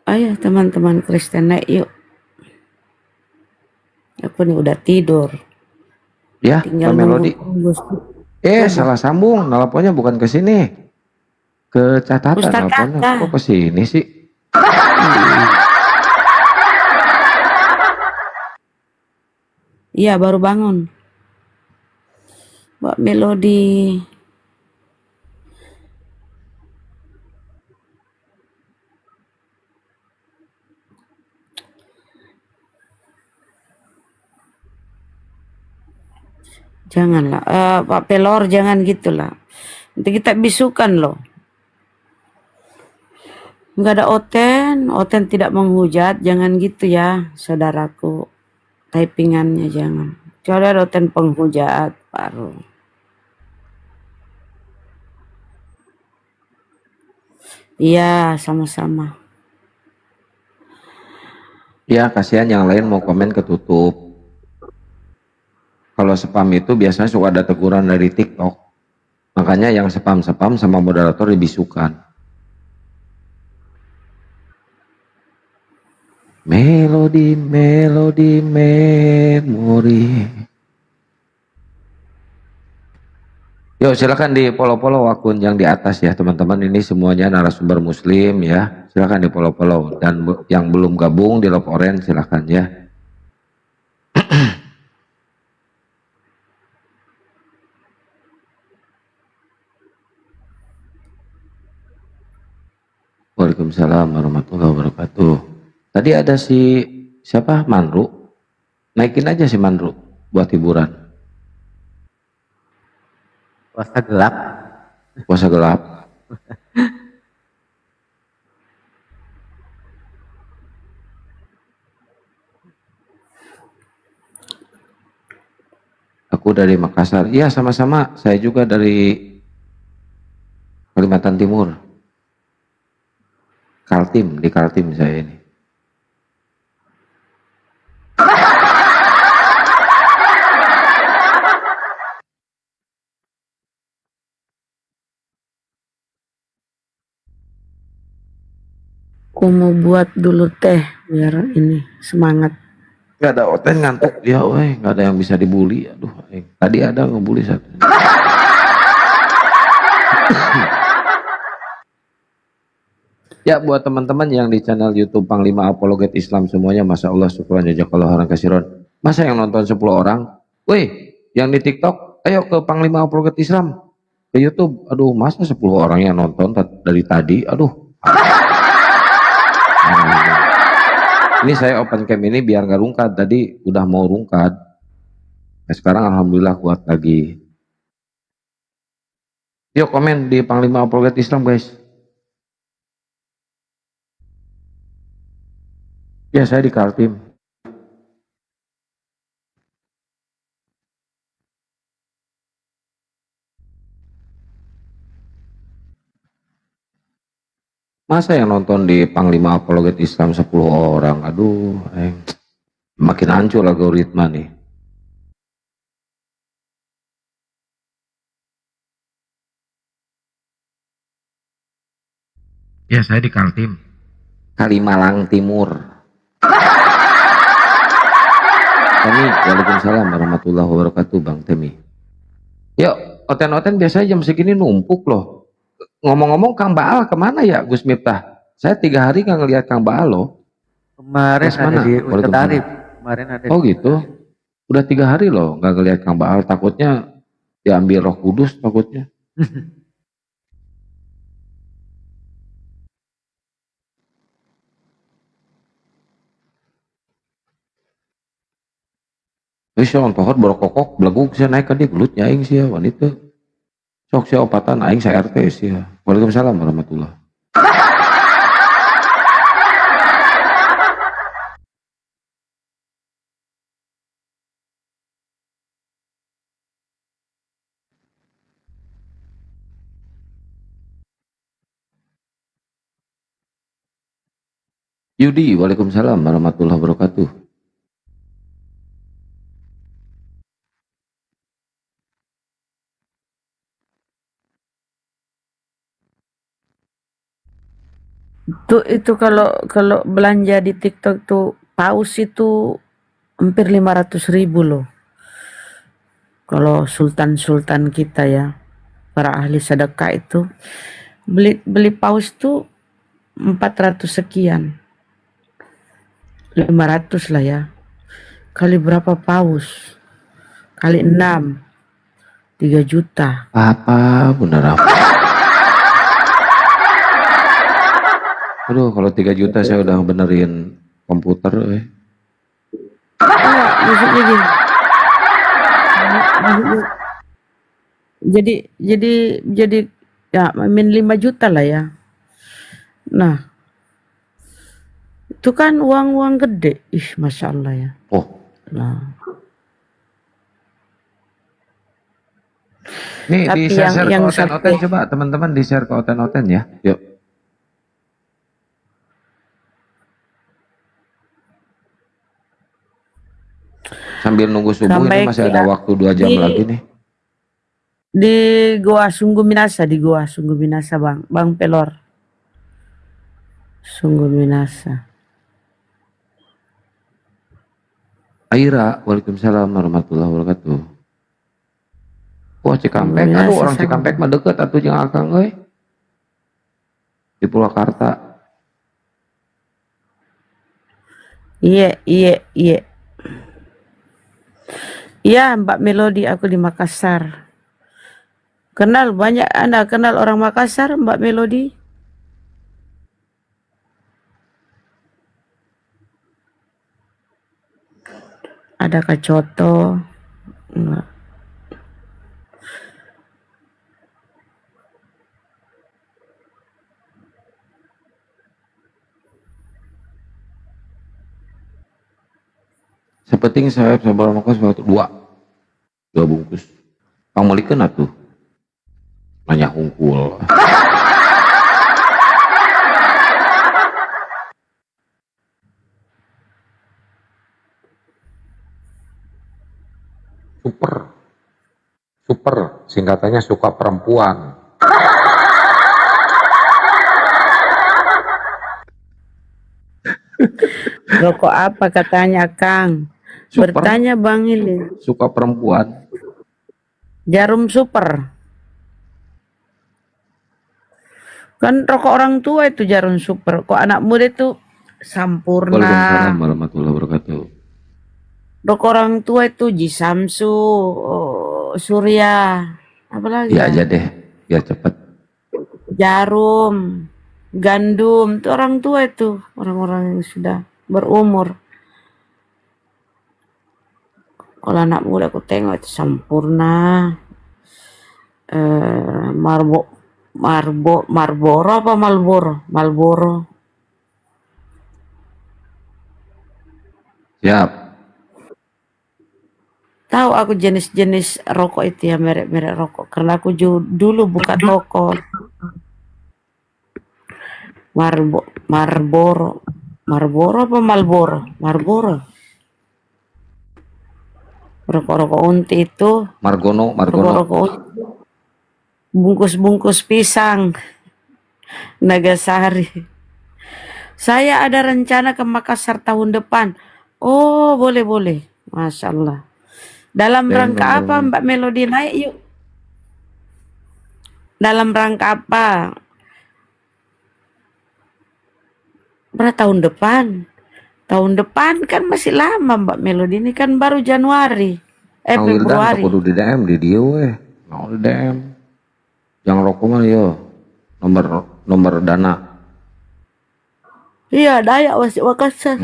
Ayo teman-teman Kristen, naik yuk. Aku nih udah tidur. Ya, Tinggal Mbak Melodi. Salah sambung, nelponnya bukan ke sini. Ke catatan Ustadz nelponnya. Kaka. Kok ke sini sih? Iya, baru bangun. Mbak Melodi. Janganlah, Pak Pelor, jangan gitulah. Nanti kita bisukan loh. Nggak ada Oten tidak menghujat, jangan gitu ya, saudaraku. Typingannya jangan. Kalau ada Oten penghujat, baru. Iya, sama-sama. Ya, kasihan yang lain mau komen ketutup. Kalau spam itu biasanya suka ada teguran dari TikTok. Makanya yang spam-spam sama moderator dibisukan. Melodi memori. Yuk silakan di follow akun yang di atas ya teman-teman. Ini semuanya narasumber muslim ya. Silakan di follow. Dan yang belum gabung di love orange silakan ya. Waalaikumsalam warahmatullahi wabarakatuh. Tadi ada siapa? Manru. Naikin aja si Manru buat hiburan. Puasa gelap. Puasa gelap. Aku dari Makassar. Iya sama-sama. Saya juga dari Kalimantan Timur. Kaltim, di Kaltim saya ini. Aku mau buat dulu teh biar ini semangat. Gak ada Oten ngantuk dia, nggak ada yang bisa dibully. Aduh, tadi ada ngebully satu. Ya buat teman-teman yang di channel YouTube Panglima Apologet Islam semuanya, masya Allah syukran jazakallahu khairan kasiron. Masa yang nonton 10 orang, yang di TikTok, ayo ke Panglima Apologet Islam ke YouTube. Aduh, masa 10 orang yang nonton dari tadi, aduh. Ini saya open cam ini biar nggak rungkat. Tadi udah mau rungkat. Nah, sekarang alhamdulillah kuat lagi. Yuk komen di Panglima Apologet Islam guys. Ya saya di Kaltim. Masa yang nonton di Panglima Apologet Islam 10 orang? Aduh, makin hancur algoritma nih. Ya saya di Kaltim. Kalimalang Timur. Temi, waalaikumsalam warahmatullahi wabarakatuh Bang Temi. Yuk, oten-oten biasanya jam segini numpuk loh. Ngomong-ngomong Kang Baal kemana ya Gus Miftah? Saya 3 hari nggak ngelihat Kang Baal loh. Kemarin Mas ada mana? di Waalaikumsalam. Ustadz Arif. Kemarin ada Oh di gitu. Udah 3 hari loh nggak ngelihat Kang Baal. Takutnya diambil Roh Kudus takutnya. Wis on pohon borokokok belaguk saya naik ke dia gelut aing sia wanita. Sok sia opatan aing saya RT sia. Waalaikumsalam warahmatullahi. Yudi, waalaikumsalam warahmatullahi wabarakatuh. Itu kalau belanja di TikTok tuh paus itu hampir 500.000 loh. Kalau sultan-sultan kita ya, para ahli sedekah itu beli paus tuh 400 sekian. 500 lah ya. Kali berapa paus? Kali 6. 3 juta. Apa bener apa? Aduh, kalau 3 juta saya udah benerin komputer. Maksudnya gini. Jadi ya min 5 juta lah ya. Nah, itu kan uang-uang gede. Ih, Masya Allah ya. Oh. Nah. Nih Tapi di share yang ke oten-oten coba teman-teman di share ke oten-oten ya. Yuk. Sambil nunggu subuh Sampai ini masih ada waktu 2 jam lagi nih. Di Goa Sungguh Minasa, di Goa Sungguh Minasa Bang Pelor. Sungguh Minasa. Aira, waalaikumsalam warahmatullahi wabarakatuh. Wah Cikampek, Minasa aduh orang sama. Cikampek mah deket atuh jeung Akang euy. Di Purwakarta. Iya. Iya, Mbak Melodi, aku di Makassar. Anda kenal orang Makassar, Mbak Melodi? Ada Kak Coto? Enggak. Sepenting saya sabar makan waktu 2 bungkus. Kang Malikeun atuh. Nanya hungkul. Super, singkatannya suka perempuan. Rokok apa katanya Kang? Super. Bertanya Bang Ili. Suka perempuan. Jarum super. Kan rokok orang tua itu jarum super. Kok anak muda itu Sampurna. Waalaikumsalam warahmatullahi wabarakatuh. Rokok orang tua itu Jisamsu, Surya, apa lagi? Iya aja deh, biar cepet. Jarum, gandum, itu orang tua itu, orang-orang yang sudah berumur. Kalau anak muda aku tengok itu Sampurna, Marlboro apa Marlboro. Siap. Tahu aku jenis-jenis rokok itu ya, merek-merek rokok. Karena aku dulu buka toko. Marlboro apa Marlboro. Rokok-rokok unti itu. Margono. Rokok-rokok unti. Bungkus-bungkus pisang. Nagasari. Saya ada rencana ke Makassar tahun depan. Oh, boleh. Masya Allah. Dalam rangka apa Mbak Melody naik yuk? Dalam rangka apa? Tahun depan. Tahun depan kan masih lama Mbak Melody, ini kan baru Januari. Februari. Kudu di DM di dia weh. Mau di DM. Yang rokok mah yo. Nomor dana. Iya, Dayak masih Makassar.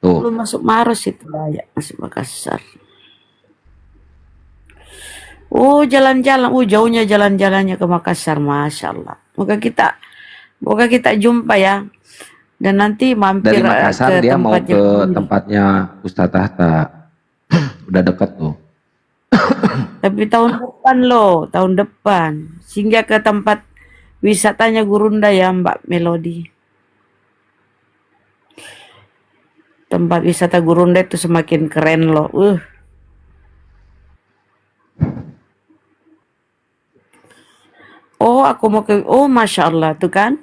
Tuh. Belum masuk Maros itu Dayak masih Makassar. Oh, jalan-jalan. Oh, jauhnya jalan-jalannya ke Makassar, Masya Allah. Moga kita jumpa ya. Dan nanti mampir Dari Makassar ke dia mau tempatnya. ke tempatnya Ustadz Tahta. Udah dekat tuh. Tapi tahun depan loh, tahun depan. Sehingga ke tempat wisatanya Gurunda ya Mbak Melody. Tempat wisata Gurunda itu semakin keren loh. Oh, aku mau ke, oh Masya Allah tuh kan.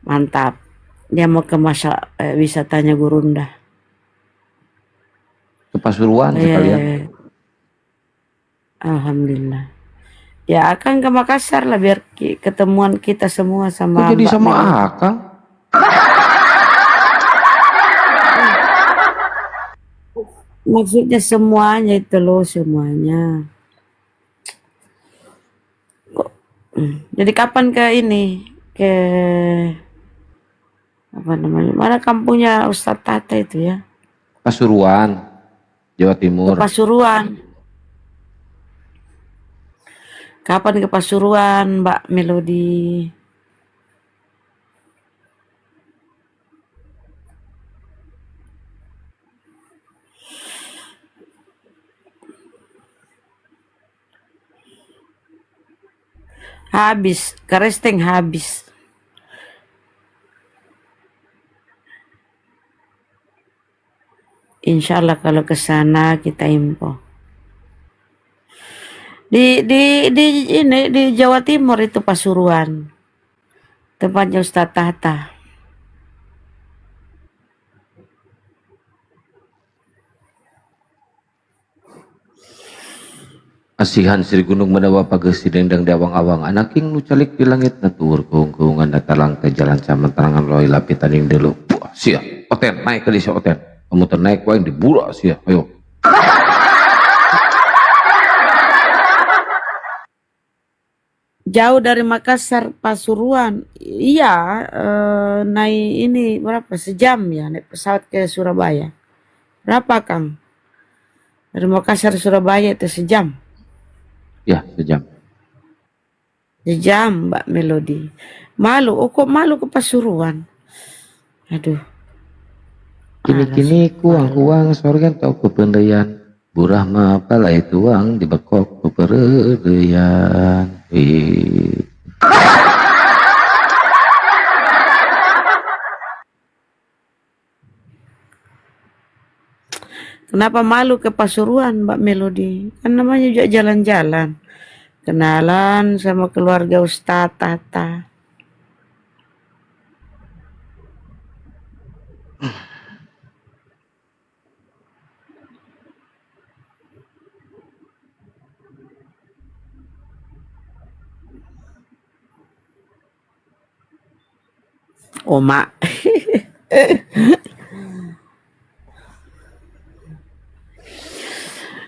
Mantap. Dia mau ke wisatanya Gurunda. Ke Pasuruan sekalian. Alhamdulillah. Ya akan ke Makassar lah biar ketemuan kita semua sama Kok jadi Mbak sama Melody. Akang? Maksudnya semuanya itu loh, semuanya. Jadi kapan ke ini? Ke apa namanya? Mana kampungnya Ustadz Tata itu ya? Pasuruan, Jawa Timur. Ke Pasuruan. Kapan ke Pasuruan, Mbak Melody? Habis, Karesteng habis. Insya Allah kalau ke sana kita info. Di Jawa Timur itu Pasuruan. Tempatnya Ustadz Tahta. Asihan Sri Gunung Madawa Pagesi Dendang Dawang Awang Anaking nu calik di langit natur keungkungan datalang ke jalan caman terangan loi lapi tading delu. Wah sia, Oten naik ke desa Oten. Kamu naik wae di burak sia. Ayo. Jauh dari Makassar Pasuruan. Iya, naik ini berapa? Sejam ya naik pesawat ke Surabaya. Berapa Kang? Dari Makassar Surabaya itu sejam. Ya, sejam. Sejam Mbak Melody. Malu, kok malu ke Pasuruan? Aduh. Kini-kini kuang-kuang sorgan tau kependayan. Burah mah palai tuang dibekok keperedeyan. Kenapa malu ke Pasuruan Mbak Melody? Kan namanya juga jalan-jalan. Kenalan sama keluarga Ustadz Tata. Oma.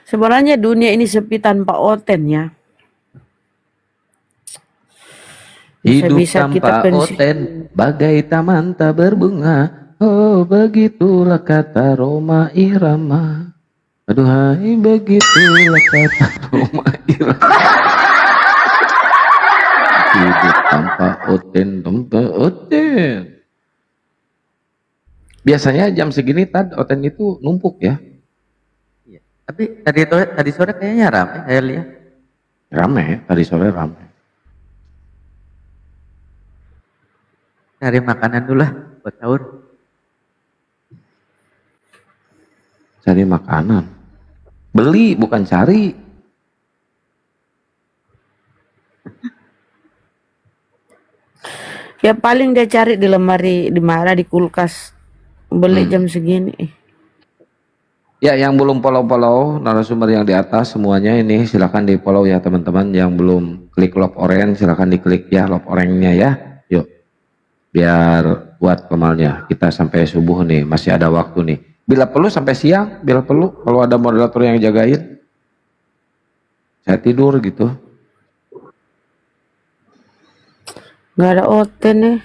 Sebenarnya dunia ini sepi tanpa Oten ya. Hidup Bisa kita tanpa Oten bagai taman tak berbunga. Oh begitulah kata Roma Irama. Aduhai begitulah kata Roma Irama. hidup tanpa Oten, tanpa Oten. Biasanya jam segini Oten itu numpuk ya. Tapi tadi sore kayaknya ramai saya lihat. Rame, tadi sore rame. Cari makanan dulu lah buat sahur. Cari makanan. Beli bukan cari. Ya paling dia cari di lemari, di mana, di kulkas. Beli jam segini. Ya, yang belum follow narasumber yang di atas semuanya ini silakan di follow ya teman-teman. Yang belum klik love orange silakan diklik ya love orange-nya ya. Yuk, biar buat kemalnya. Kita sampai subuh nih, masih ada waktu nih. Bila perlu sampai siang, bila perlu kalau ada moderator yang jagain. Saya tidur gitu. Nggak ada Oten nih.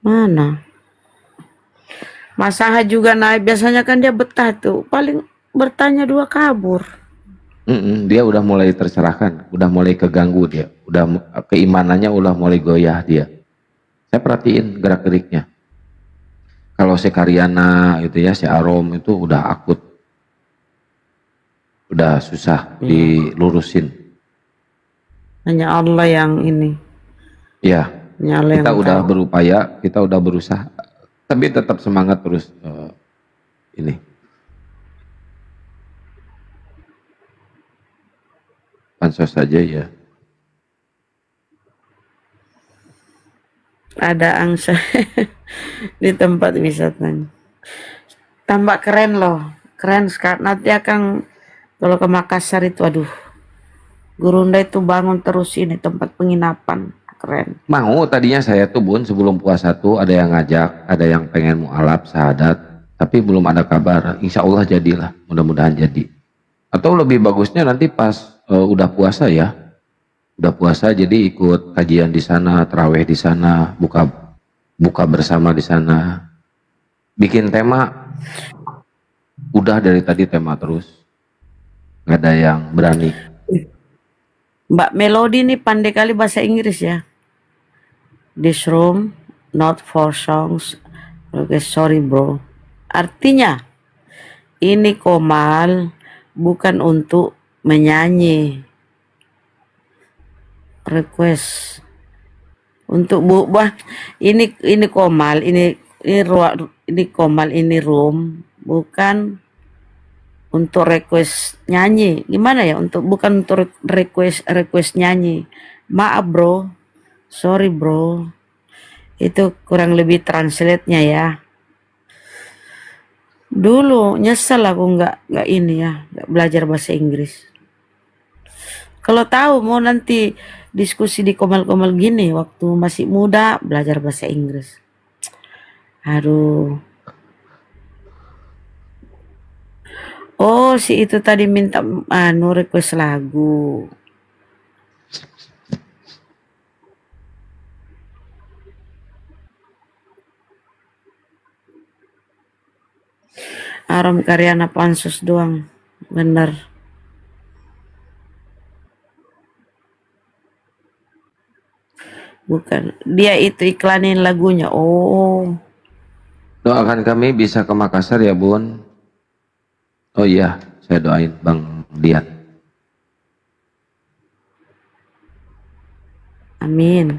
Mana? Mas Aha juga naik, biasanya kan dia betah tuh, paling bertanya 2 kabur. Dia udah mulai tercerahkan, udah mulai keganggu dia, udah keimanannya udah mulai goyah dia. Saya perhatiin gerak geriknya. Kalau si Karyana itu ya, si Arom itu udah akut, udah susah dilurusin. Hanya Allah yang ini. Ya, Hanya Allah kita yang udah tahu. berupaya, kita udah berusaha, tapi tetap semangat terus ini. Pansos saja ya. Ada angsa di tempat wisatanya. Tambah keren loh, keren sekali. Nanti akan kalau ke Makassar itu, aduh, Gurunda itu bangun terus ini tempat penginapan, keren. Mau tadinya saya tuh Bun sebelum puasa tuh ada yang ngajak, ada yang pengen mualaf syahadat, tapi belum ada kabar. Insya Allah jadilah, mudah-mudahan jadi. Atau lebih bagusnya nanti pas udah puasa ya, udah puasa jadi ikut kajian di sana, taraweh di sana, buka bersama di sana, bikin tema. Udah dari tadi tema terus, nggak ada yang berani. Mbak Melody nih pandai kali bahasa Inggris ya. This room not for songs. Okay, sorry bro. Artinya ini komal bukan untuk menyanyi. Request untuk ini komal, ini komal, ini room bukan untuk request nyanyi. Gimana ya, bukan untuk request nyanyi. Maaf bro, sorry bro, itu kurang lebih translate-nya ya. Dulu nyesel aku nggak ini ya, nggak belajar bahasa Inggris. Kalau tahu mau nanti diskusi di komal-komal gini waktu masih muda belajar bahasa Inggris. Aduh. Oh, si itu tadi minta request lagu. Aram Karyana pansus doang. Bener. Bukan. Dia itu iklanin lagunya. Oh. Doakan kami bisa ke Makassar ya Bun. Oh iya, saya doain Bang Dian. Amin.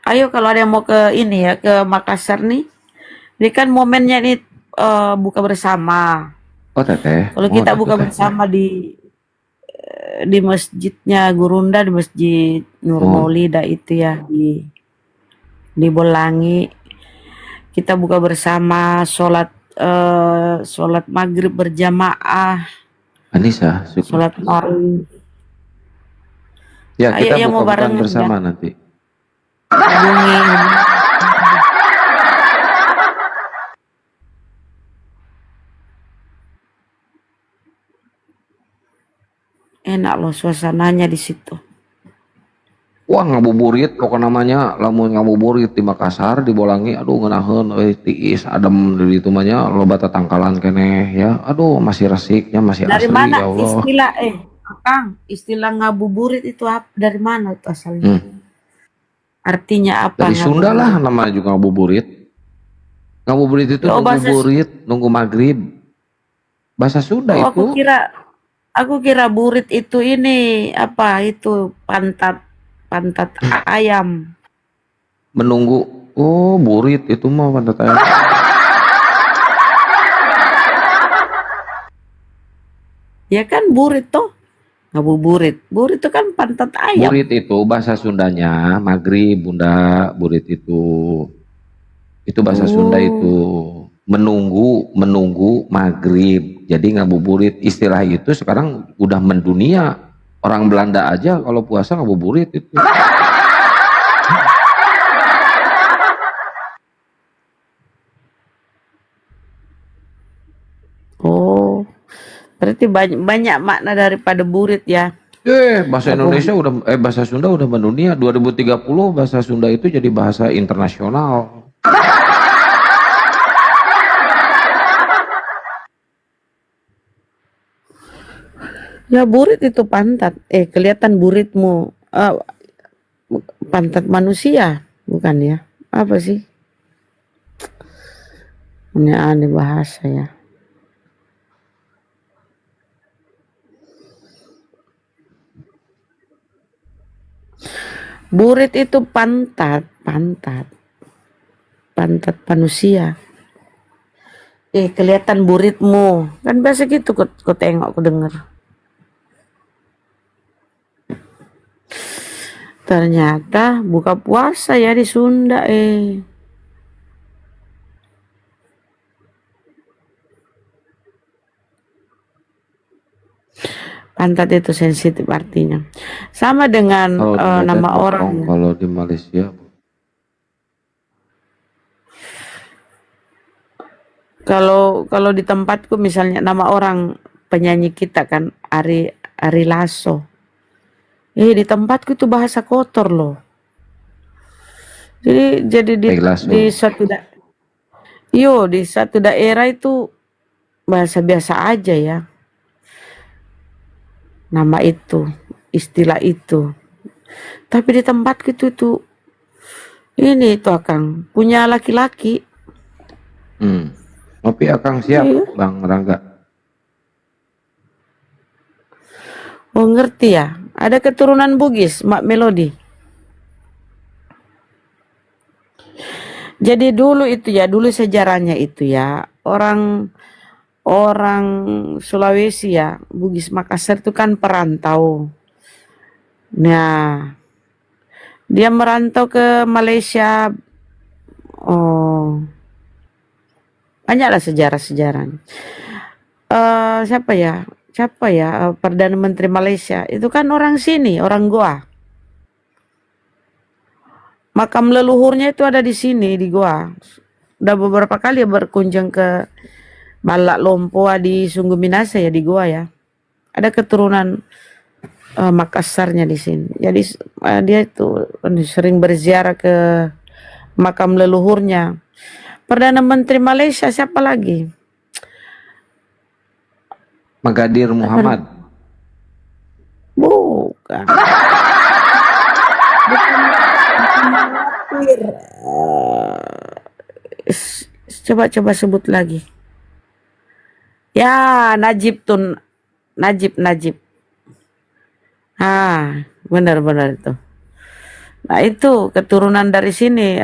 Ayo kalau ada yang mau ke ini ya, ke Makassar nih. Ini kan momennya ini buka bersama. Oh teteh. Kalau kita buka bersama di masjidnya Gurunda, di masjid Nur Maulida itu ya di Bolangi. Kita buka bersama sholat maghrib berjamaah. Anissa, sholat maghrib. Ya kita mau buka bareng bersama ya. nanti. Enak loh suasananya di situ. Wah ngabuburit pokoknya namanya, lamun ngabuburit di Makassar, di Bolangi, aduh ngeunaheun tiis adem di ditu mah nya loba tatangkalan keneh ya. Aduh masih resiknya masih Dari asli mana ya Allah. istilah Kang, istilah ngabuburit itu apa? Dari mana itu asalnya? Artinya apa Dari Sunda ngabuburit? lah namanya juga ngabuburit. Ngabuburit itu Oh, nunggu bahasa burit, nunggu maghrib. Bahasa Sunda Oh, itu. aku kira burit itu ini apa itu pantat ayam. Menunggu. Oh, burit itu mah pantat ayam. Ya kan burit toh. Ngabuburit. Burit itu kan pantat ayam. Burit itu bahasa Sundanya maghrib, Bunda. Burit itu. Itu bahasa Sunda itu. Menunggu maghrib. Jadi ngabuburit. Istilah itu sekarang udah mendunia. Orang Belanda aja kalau puasa ngabuburit itu. Oh, berarti banyak makna daripada burit ya. Bahasa Indonesia bahasa Sunda udah mendunia. 2030 bahasa Sunda itu jadi bahasa internasional. Ya burit itu pantat. Kelihatan buritmu. Pantat manusia, bukan ya? Apa sih? Aneh-aneh bahasa ya. Burit itu pantat manusia. Kelihatan buritmu. Kan biasa gitu ku tengok, ku denger. Ternyata buka puasa ya di Sunda Pantat itu sensitif artinya. Sama dengan nama orang. Kalau di Malaysia. Kalau di tempatku misalnya nama orang penyanyi kita kan Ari Lasso. Di tempatku itu bahasa kotor loh. Jadi di satu daerah itu bahasa biasa aja ya. Nama itu, istilah itu. Tapi di tempatku itu ini itu Akang punya laki-laki. Ngopi Akang siap, Bang Rangga. Oh ngerti ya, ada keturunan Bugis, Mak Melodi. Jadi dulu sejarahnya itu ya, orang Sulawesi ya, Bugis Makassar itu kan perantau. Nah, dia merantau ke Malaysia. Banyaklah sejarah-sejarah. Siapa ya? Perdana Menteri Malaysia itu kan orang sini, orang Goa. Makam leluhurnya itu ada di sini di Goa. Udah beberapa kali berkunjung ke Balak Lompoa di Sungguh Minasa ya di Goa ya. Ada keturunan Makassarnya di sini. Jadi dia itu sering berziarah ke makam leluhurnya. Perdana Menteri Malaysia siapa lagi? Mahathir Muhammad. Bukan. Coba sebut lagi. Ya, Najib. Benar itu. Nah, itu keturunan dari sini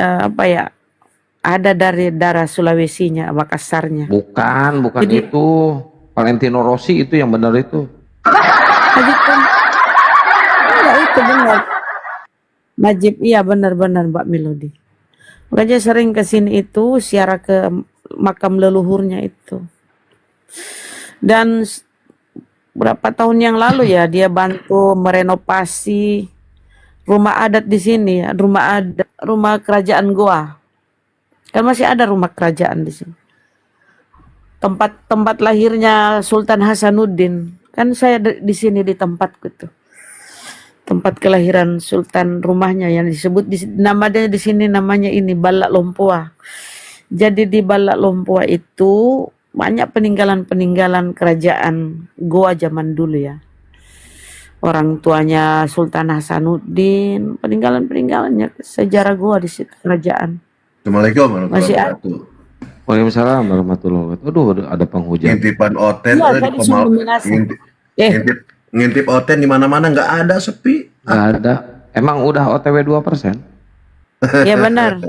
ada dari darah Sulawesinya, Makassarnya. Bukan Jadi, itu. Valentino Rossi itu yang benar itu. Enggak, itu benar. Najib, iya benar-benar Mbak Melodi. Makanya sering ke sini itu ziarah ke makam leluhurnya itu. Dan berapa tahun yang lalu ya dia bantu merenovasi rumah adat di sini, rumah kerajaan Goa. Kan masih ada rumah kerajaan di sini. Tempat lahirnya Sultan Hasanuddin. Kan saya di sini di tempatku tuh. Tempat kelahiran Sultan, rumahnya yang disebut namanya di sini namanya ini Balak Lompoa. Jadi di Balak Lompoa itu banyak peninggalan kerajaan Goa zaman dulu ya. orang tuanya Sultan Hasanuddin, peninggalannya sejarah gua di situ kerajaan. Assalamualaikum Masih warahmatullahi ada. wabarakatuh. Waalaikumsalam warahmatullahi wabarakatuh. Aduh, ada penghujan. Ngintipan Oten Iya, di tadi suruh Minasa. ngintip Oten di mana-mana nggak ada, sepi. Nggak ada. Emang udah OTW 2%? Iya benar.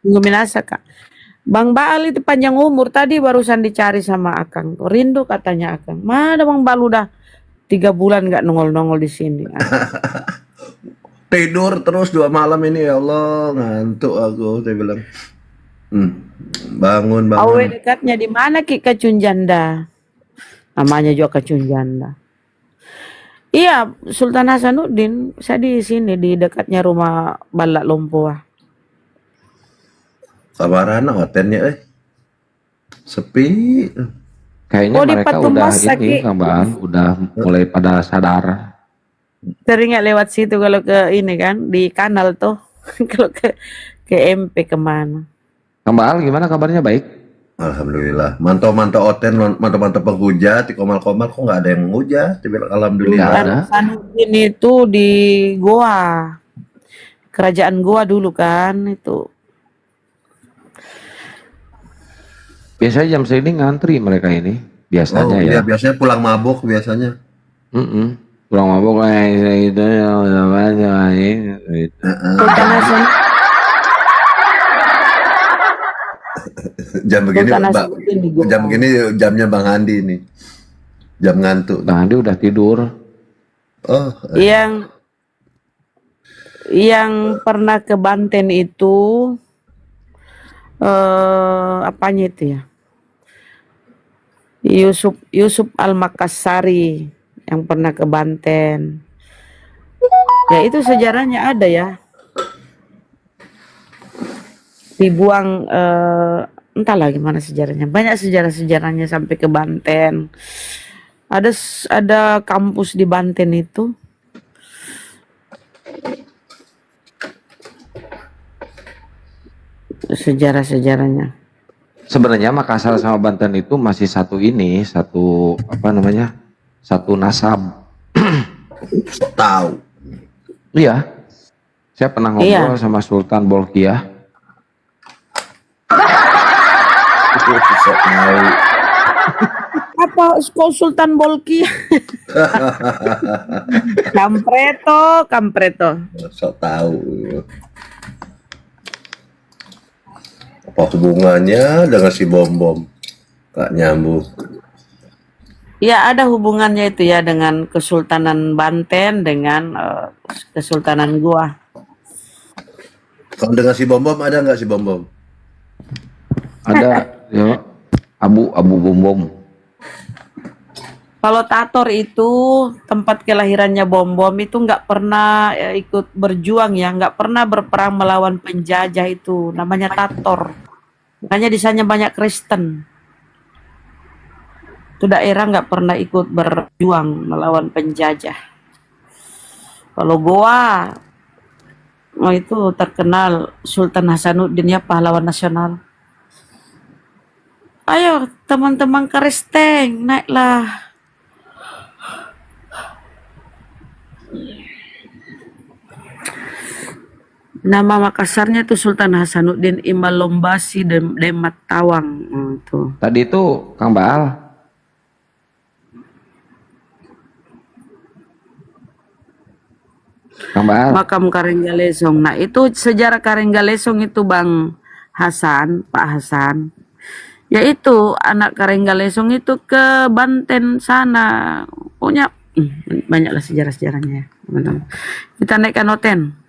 Tunggu Minasa, Kak. Bang Baal itu panjang umur tadi barusan dicari sama Akang. Rindu katanya Akang. Mana Bang Baal udah 3 bulan nggak nongol-nongol di sini. Tidur terus 2 malam ini, ya Allah, ngantuk aku, saya bilang. Bangun. Awe dekatnya di mana Ki Kacun Janda? Namanya juga Kacun Janda. Iya, Sultan Hasanuddin. Saya di sini di dekatnya rumah Balak Lompoa. Kabarana Otennya, sepi. Kayaknya Oh, di mereka Patung udah Masa, ini, Ki. Kang Baan, udah mulai pada sadar. Teringat lewat situ kalau ke ini kan di kanal tuh. Kalau ke MP kemana? Kang Baal gimana kabarnya, baik? Alhamdulillah. Mantau-mantau Oten, mantau-mantau penghujat, di komal-komal kok nggak ada yang menghujat. Dia bilang alhamdulillah. Sultan Hasanuddin itu di Goa. Kerajaan Goa dulu kan itu. Biasanya jam segini ngantri mereka ini. Biasanya Oh ya. iya, biasanya pulang mabuk biasanya. Pulang mabuk kayak gitu ya. Sultan Hasanuddin. Jam begini, Sultan Hasanuddin di Goa. jam begini jamnya Bang Andi nih. Jam ngantuk. Bang Andi udah tidur. Oh, Yang pernah ke Banten itu apanya itu ya? Yusuf Al-Makassari yang pernah ke Banten. Ya itu sejarahnya ada ya. Dibuang entahlah gimana sejarahnya. Banyak sejarah-sejarahnya sampai ke Banten. Ada kampus di Banten itu. Sejarah-sejarahnya. Sebenarnya Makassar sama Banten itu masih satu ini, satu apa namanya? Satu nasab. Tahu. Iya. Saya pernah ngobrol sama Sultan Bolkiah. Apa kok Sultan Bolkiah? Kampreto. Sok tahu. Apa hubungannya dengan si Bom-Bom? Gak nyambung. Ya ada hubungannya itu ya dengan Kesultanan Banten dengan Kesultanan Goa. Kalau dengan si Bom-Bom ada nggak si Bom-Bom? Ada ya, Abu Bom-Bom. Kalau Tator itu tempat kelahirannya Bom-Bom itu nggak pernah ikut berjuang ya, nggak pernah berperang melawan penjajah itu, namanya Tator. Makanya di sana banyak Kristen. Itu daerah nggak pernah ikut berjuang melawan penjajah. Kalau Goa, oh itu terkenal Sultan Hasanuddin ya, pahlawan nasional. Ayo teman-teman Kristen, naiklah. Nama Makassarnya itu Sultan Hasanuddin Imal Lombasi Demat Tawang. Tuh. Tadi itu Kang Baal. Kang Baal. Makam Karenggalesong. Nah itu sejarah Karenggalesong itu Bang Hasan, Pak Hasan. Yaitu anak Karenggalesong itu ke Banten sana. Pokoknya banyaklah sejarah-sejarahnya. Teman-teman. Kita naikkan Oten.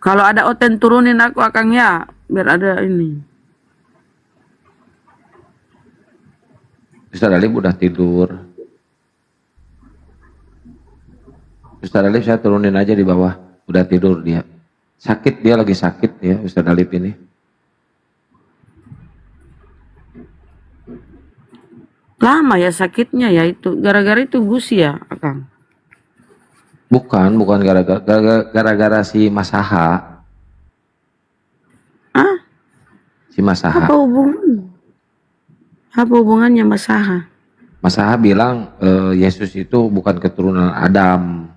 Kalau ada Oten turunin aku Akang ya, biar ada ini. Ustaz Alif udah tidur. Ustaz Alif saya turunin aja di bawah, udah tidur dia. Sakit, dia lagi sakit ya Ustaz Alif ini. Lama ya sakitnya ya itu, gara-gara itu gusi ya Akang. Bukan gara-gara si Masaha. Si Masaha. Apa hubungannya Mas Saha? Mas Aha bilang Yesus itu bukan keturunan Adam.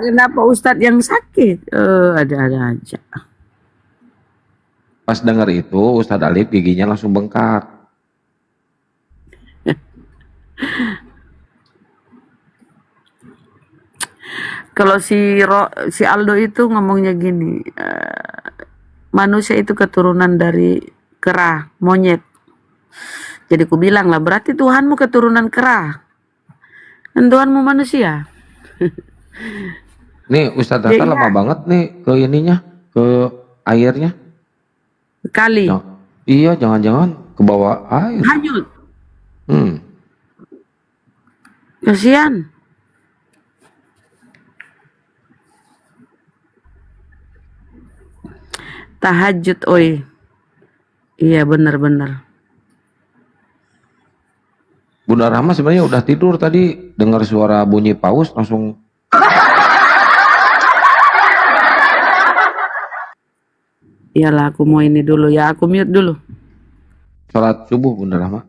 Kenapa Ustadz yang sakit? Ada-ada aja. Pas dengar itu Ustadz Alif giginya langsung bengkak. Kalau si Aldo itu ngomongnya gini, manusia itu keturunan dari kera, monyet. Jadi ku bilang lah, berarti Tuhanmu keturunan kera, dan Tuhanmu manusia. Nih Ustadz Ya, Tata iya. lama banget nih ke ininya, ke airnya. Kali Iya, jangan-jangan ke bawah air. hanyut, Hmm. kasihan. Tahajud, oi. Iya benar-benar. Bunda Rahma sebenarnya udah tidur tadi, dengar suara bunyi paus langsung. Iyalah, aku mau ini dulu ya, aku mute dulu. Sholat subuh Bunda Rahma.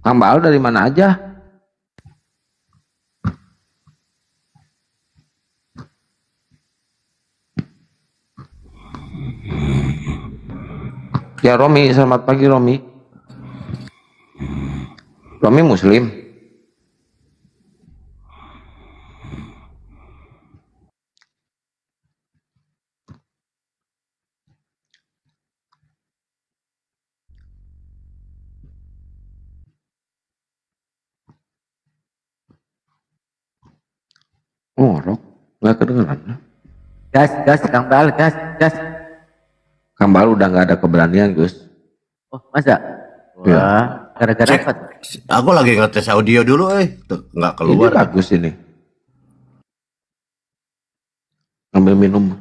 Kang Baal dari mana aja? Ya Romi, selamat pagi Romi. Romi Muslim. Ngorok, nggak kedengeran. Gas, Kang Bal, gas. Kang Baal udah nggak ada keberanian Gus. Oh, masa? Ya. Wah, gara-gara Cek, apa? aku lagi ngetes audio dulu, tuh nggak Ini keluar. bagus ini. Ambil minum.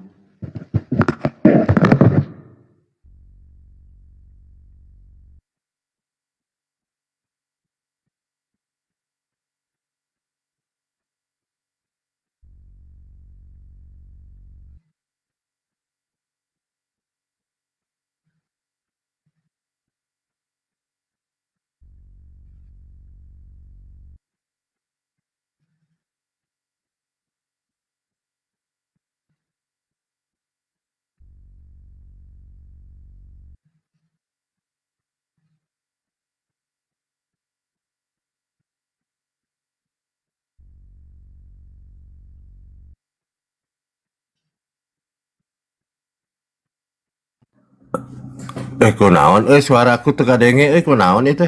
Kunaon, suaraku teu kadenge, kunaon itu?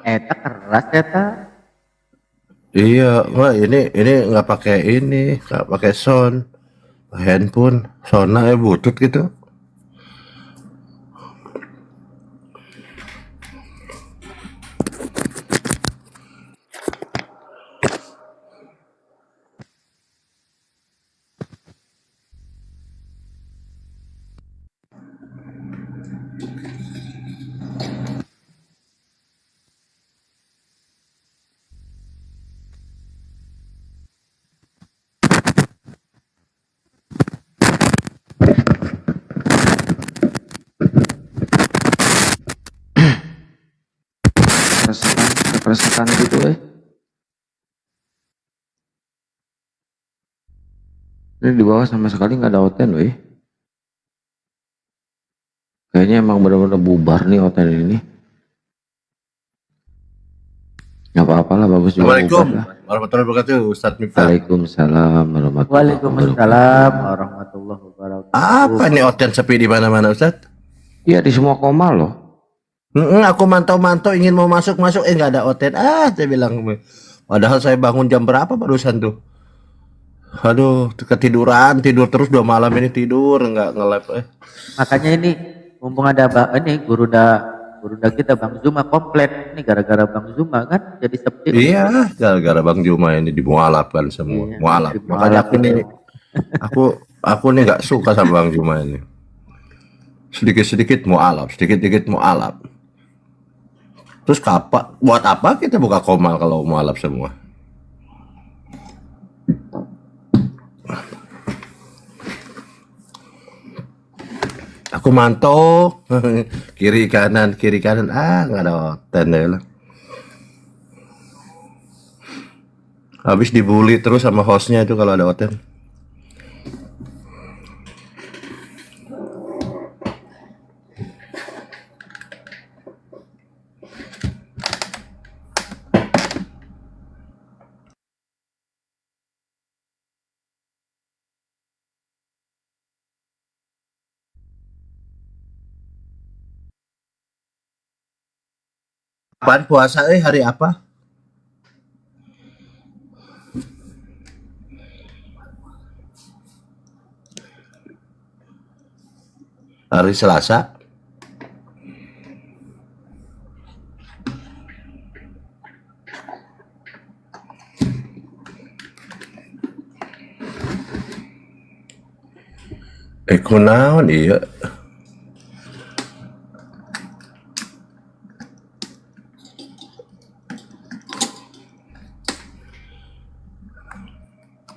Eta keras eta. Iya, enggak ini nggak pakai ini, nggak pakai sound, handphone, soundnya butut gitu. Keresekan gitu Ini di bawah sama sekali nggak ada Oten weh. Kayaknya emang benar-benar bubar nih Oten ini. Nggak apa-apa lah, bagus juga Assalamualaikum bubar lah. warahmatullahi wabarakatuh, Ustadz Miftah. Waalaikumsalam warahmatullahi wabarakatuh. Waalaikumsalam warahmatullahi wabarakatuh. Apa nih Oten sepi di mana-mana, Ustadz? Iya, di semua koma loh. Aku mantau-mantau ingin mau masuk, nggak ada Oten. Saya bilang. Padahal saya bangun jam berapa barusan tuh? Aduh, tidur terus 2 malam ini tidur, nggak nge-live. Makanya ini mumpung ada ini Guruda kita Bang Zuma komplit nih gara-gara Bang Zuma kan jadi sepi. Iya, gara-gara Bang Juma ini dimualafkan semua. Iya, Mualaf. Makanya aku nih nggak suka sama Bang Juma ini. Sedikit-sedikit mualaf, sedikit-sedikit mualaf. Terus buat apa kita buka komal kalau mualaf semua? Aku mantau kiri kanan nggak ada hotel deh lah. Habis dibully terus sama hostnya itu kalau ada hotel. Apaan puasa hari apa? Hari Selasa. Kunaon iya.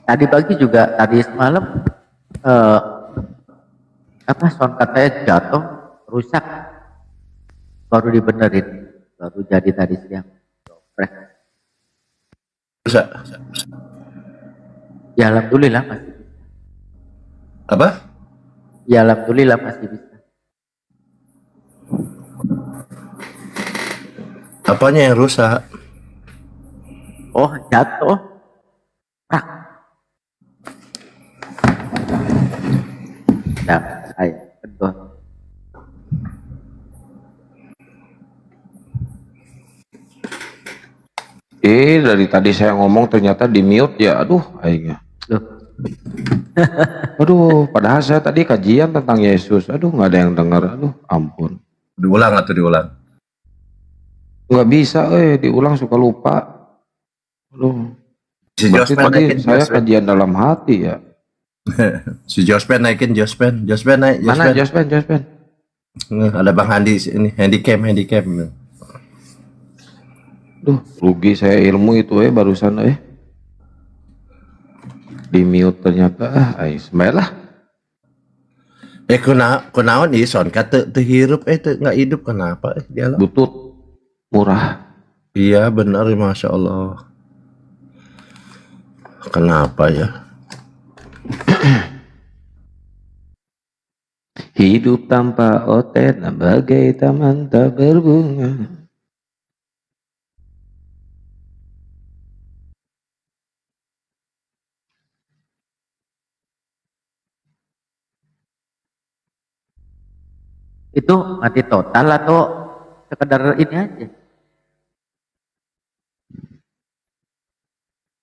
Tadi pagi juga, tadi semalam soundcard saya jatuh, rusak, baru dibenerin, baru jadi tadi siang. Rusak. Ya alhamdulillah masih. Apa? Ya alhamdulillah masih bisa. Apanya yang rusak? Oh jatuh. Nah, saya betul. Dari tadi saya ngomong ternyata di mute ya. Aduh, aingnya. Aduh, padahal saya tadi kajian tentang Yesus. Aduh, nggak ada yang dengar. Aduh, ampun. Diulang atau diulang? Nggak bisa, diulang suka lupa. Aduh. Si Berarti Jospen tadi naikin, saya Jospen. kajian dalam hati ya. Si Jospen naikin, Jospen naik. Mana Jospen? Ada Bang Handi ini, handicam. Duh, rugi saya ilmu itu barusan di mute ternyata lah. Kunaon ison kata teu hirup teu nggak hidup kenapa dia lah. Butut murah. Iya benar, masya Allah. Kenapa ya? Hidup tanpa otet bagai taman tak berbunga. Itu mati total atau sekedar ini aja?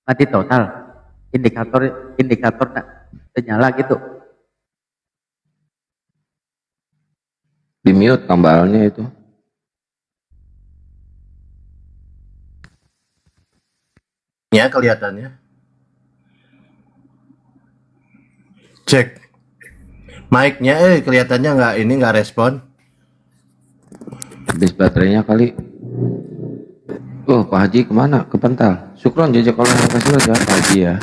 Mati total. Indikator nyala gitu. Di mute tambalnya itu. Ya kelihatannya. Cek. Mic-nya kelihatannya nggak respon. Habis baterainya kali. Oh, Pak Haji kemana? Ke Pental. Syukron jajak kalau yang kasih aja Pak Haji ya.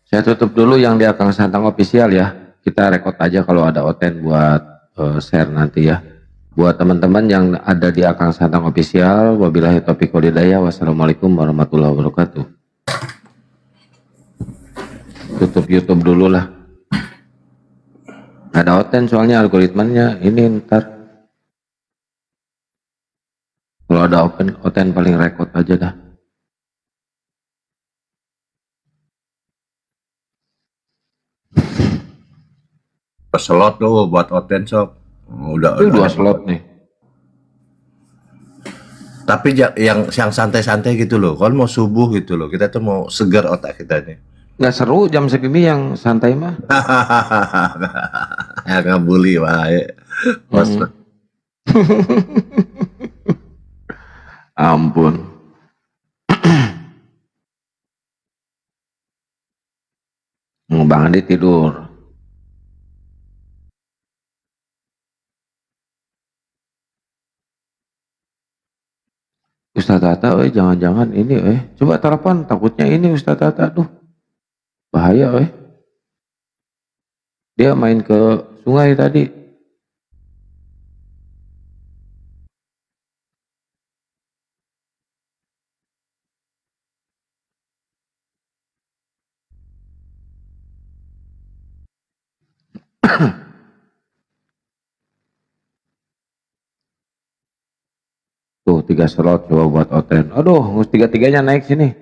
Saya tutup dulu yang di Akang Santang official ya. Kita rekod aja kalau ada oten buat share nanti ya. Buat teman-teman yang ada di Akang Santang official, wabillahi taufiq wal hidayah. Wassalamualaikum warahmatullahi wabarakatuh. Tutup YouTube dulu lah. Ada oten soalnya algoritmanya ini ntar. Kalau ada oten paling rekod aja dah. Slot tuh buat oten sob. Udah 2 slot nih. Tapi yang santai-santai gitu loh. Kalau mau subuh gitu loh. Kita tuh mau segar otak kita nih. Nggak seru jam segini yang santai mah. Ya ngabuli wae. Ampun. Bang Andi tidur. Ustaz Tata, jangan-jangan ini, coba telepon, takutnya ini Ustaz Tata, tuh bahaya, dia main ke sungai tadi. Tuh 3 slot coba buat Oten. Aduh, tiga-tiganya naik sini.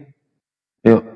Yuk.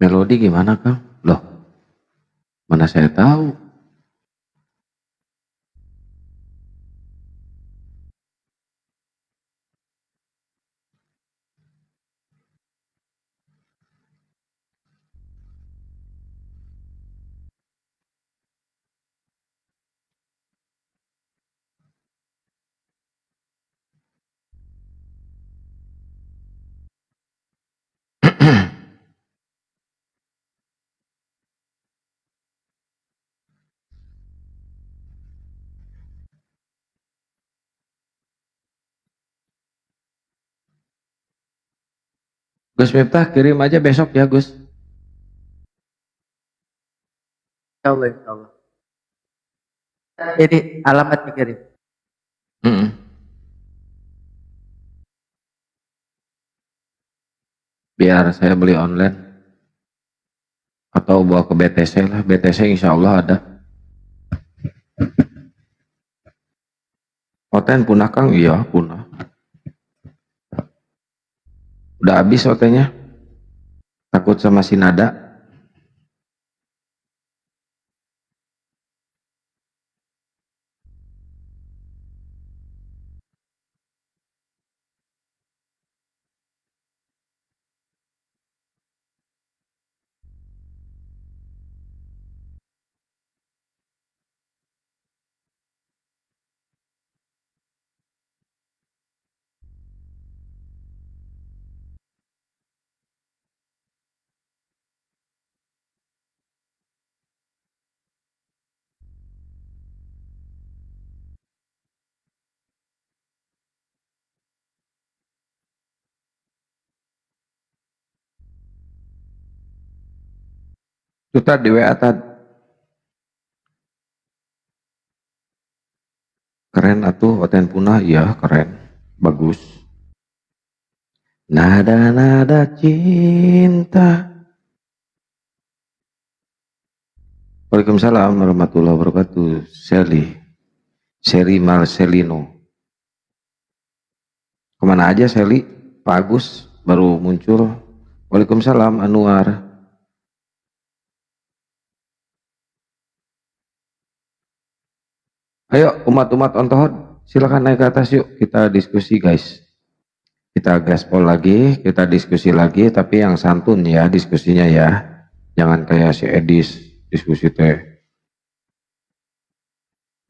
Melodi gimana Kang? Loh, mana saya tahu. Gus Miftah kirim aja besok ya Gus. Insya Allah. Ini alamat dikirim. Biar saya beli online atau bawa ke BTC lah. BTC insya Allah ada. Oten punah Kang? Iya punah. Udah habis otenya. Takut sama si Nada. Itu tadi di WA tadi. Keren atuh Oten punah, iya keren. Bagus. Nada-nada cinta. Waalaikumsalam warahmatullahi wabarakatuh. Sally Marcelino. Kemana aja Sally? Pak Agus baru muncul. Waalaikumsalam Anwar. Ayo umat-umat ontohod, silakan naik ke atas yuk, kita diskusi guys. Kita gaspol lagi, kita diskusi lagi, tapi yang santun ya diskusinya ya. Jangan kayak si Edis diskusi teh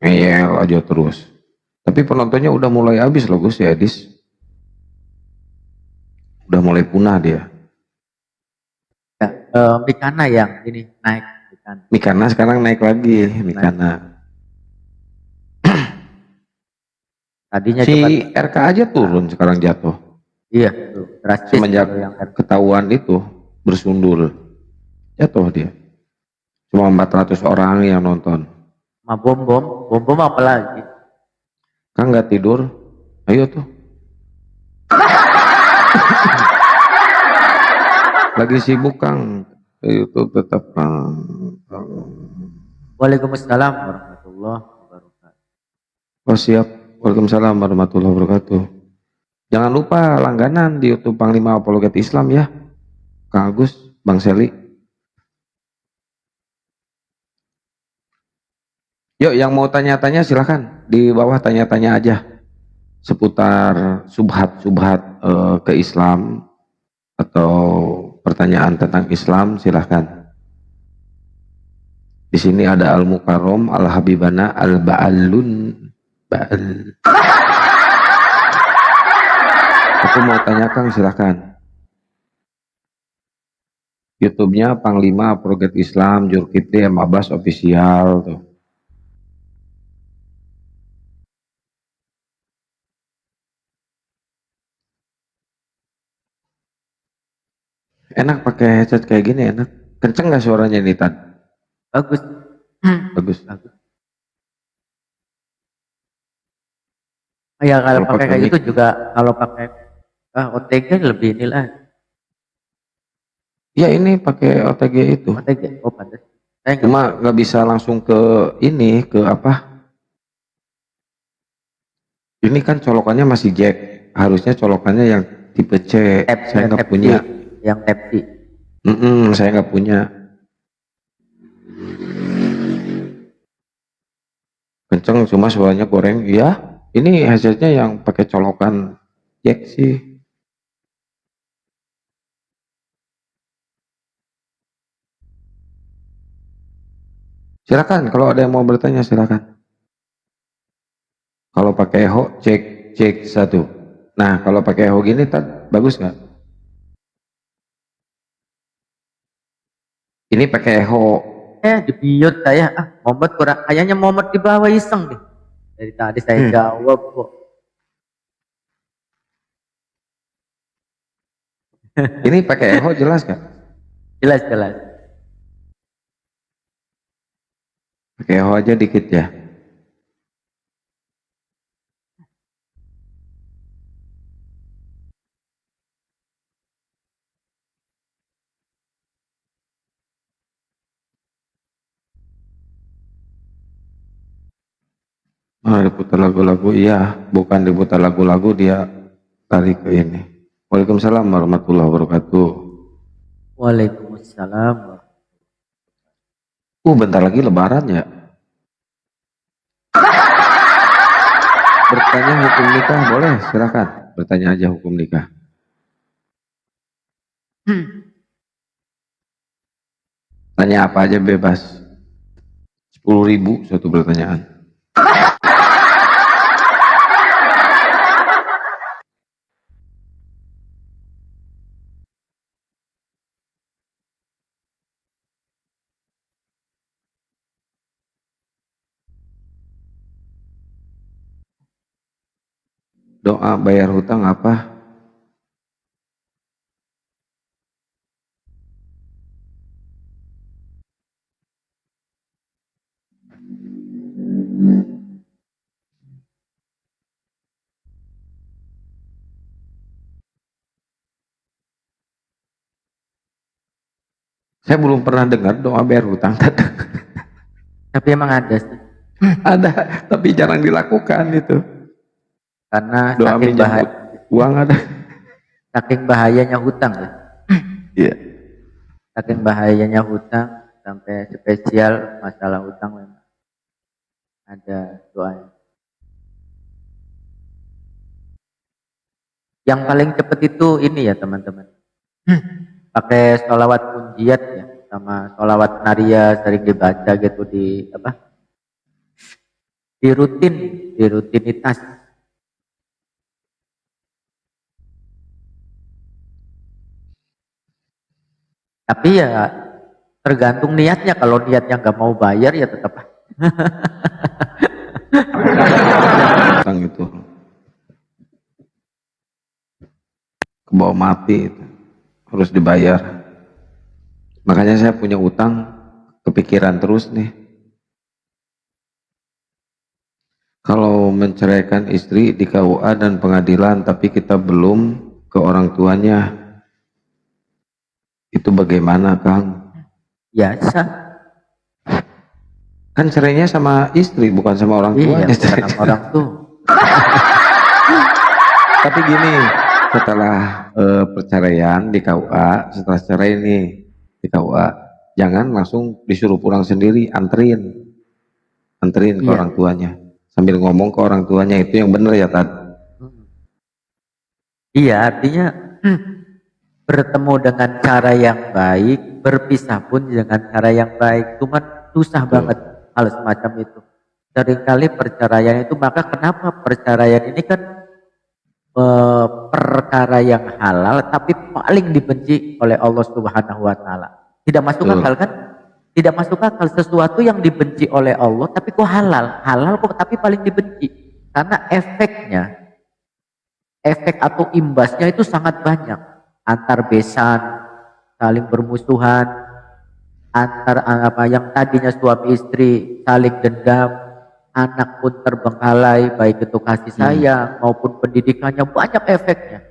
ngeyel aja terus. Tapi penontonnya udah mulai habis loh Gus, si Edis. Udah mulai punah dia. Ya, Mikana yang ini naik. Mikana sekarang naik lagi, Mikana. Tadinya si RK aja turun sekarang jatuh. Iya, drastis. Semenjak ketahuan itu bersundul, jatuh dia. Cuma 400 orang yang nonton. Ma bom apa lagi? Kang nggak tidur? Ayo tuh. Lagi sibuk Kang. YouTube tetap Waalaikumsalam warahmatullahi wabarakatuh. oh siap. Waalaikumsalam warahmatullahi wabarakatuh. Jangan lupa langganan di YouTube Panglima Apologet Islam ya, Kang Agus, Bang Seli. Yuk, yang mau tanya-tanya silahkan di bawah, tanya-tanya aja seputar subhat-subhat ke Islam atau pertanyaan tentang Islam, silahkan. Di sini ada Al Mukarrom, Al Habibana, Al Ba'alun, Ba'al. Aku mau tanya Kang, silahkan. YouTube-nya Panglima Apologet Islam, Julkifli M. Abbas Official tuh. Enak pakai headset kayak gini, enak. Kenceng nggak suaranya nih, Tad? Bagus. Bagus. Ya kalau Kalau pakai pakai kayak mic. gitu juga, kalau pakai OTG lebih inilah. Ya ini pakai OTG itu. OTG, oh pantas. Saya nggak Cuma nggak bisa langsung ke ini, ke apa? Ini kan colokannya masih jack. Harusnya colokannya yang tipe C. Saya nggak punya. yang Type-C. Saya nggak punya. Kenceng cuma suaranya goreng. Iya, ini headsetnya yang pakai colokan jack sih. Silakan kalau ada yang mau bertanya silakan. Kalau pakai echo cek satu. Nah kalau pakai echo gini bagus nggak? Ini pakai echo. Di mute saya, Momot kurang, kayaknya Momot di bawah iseng nih. Dari tadi saya jawab kok. Ini pakai echo jelas kan? Jelas, jelas. Pakai echo aja dikit ya. Diputar lagu-lagu, iya, bukan diputar lagu-lagu, dia tarik ke ini. Waalaikumsalam warahmatullahi wabarakatuh. Waalaikumsalam. Bentar lagi lebaran ya. Bertanya hukum nikah boleh, silakan. Bertanya aja hukum nikah. Tanya apa aja bebas. 10.000 satu pertanyaan. Doa bayar hutang apa? Saya belum pernah dengar doa bayar hutang. Tapi emang ada sih. Ada, tapi jarang dilakukan itu. Karena Doa saking minjam uang ada. saking bahayanya hutang ya. Iya. Saking bahayanya hutang sampai spesial masalah hutang memang ada doanya. Yang paling cepat itu ini ya teman-teman. Pakai sholawat munjiat ya, sama sholawat naria sering dibaca gitu di apa? Di rutinitas. Tapi ya tergantung niatnya. Kalau niatnya nggak mau bayar ya tetap. Hutang itu kebawa mati itu. Harus dibayar. Makanya saya punya utang, kepikiran terus nih. Kalau menceraikan istri di KUA dan pengadilan tapi kita belum ke orang tuanya, itu bagaimana Kang? Ya sah. Kan cerainya sama istri, bukan sama orang Iya, tuanya. bukan sama orang tua. Tapi gini, setelah perceraian di KUA, setelah cerai nih di KUA, jangan langsung disuruh pulang sendiri, anterin ke Iya. orang tuanya, sambil ngomong ke orang tuanya, itu yang bener ya Tad. Iya, artinya bertemu dengan cara yang baik, berpisah pun dengan cara yang baik. Cuman susah banget hal semacam itu. Seringkali perceraian itu, maka kenapa perceraian ini kan perkara yang halal tapi paling dibenci oleh Allah Subhanahu wa taala. Tidak masuk akal kan? Tidak masuk akal, sesuatu yang dibenci oleh Allah tapi kok halal. Halal kok tapi paling dibenci. Karena efek atau imbasnya itu sangat banyak. Antar besan, saling bermusuhan, antar apa yang tadinya suami istri saling dendam, anak pun terbengkalai, baik itu kasih sayang maupun pendidikannya, banyak efeknya.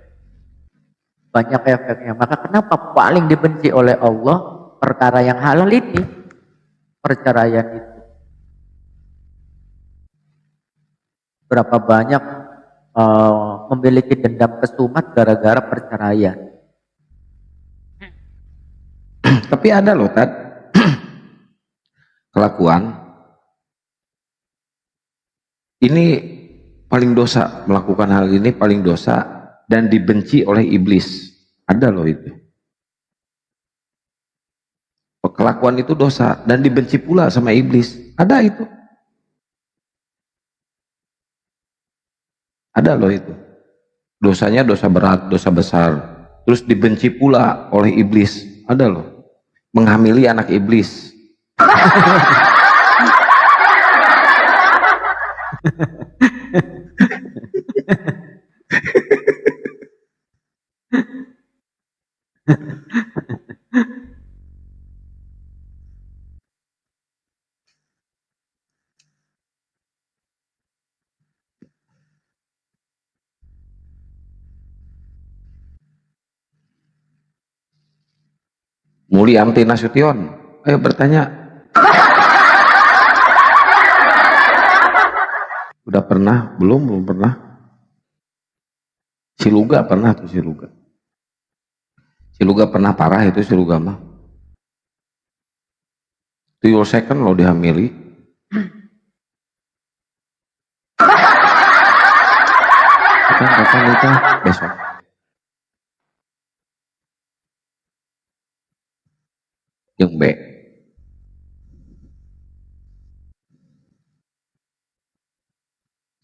Maka kenapa paling dibenci oleh Allah perkara yang halal ini, perceraian itu? Berapa banyak memiliki dendam kesumat gara-gara perceraian. Tapi ada loh Tad, kelakuan ini paling dosa, melakukan hal ini paling dosa dan dibenci oleh iblis. Ada loh itu. Kelakuan itu dosa dan dibenci pula sama iblis. Ada itu. Ada loh itu. Dosanya dosa berat, dosa besar. Terus dibenci pula oleh iblis. Ada loh. Menghamili anak iblis. Muli Amti Nasution, ayo bertanya. Udah pernah? Belum pernah. Siluga pernah tuh Siluga. Siluga pernah parah itu Siluga mah. Tuyul second lo dihamili. Kapan nikah? Besok. Yang B.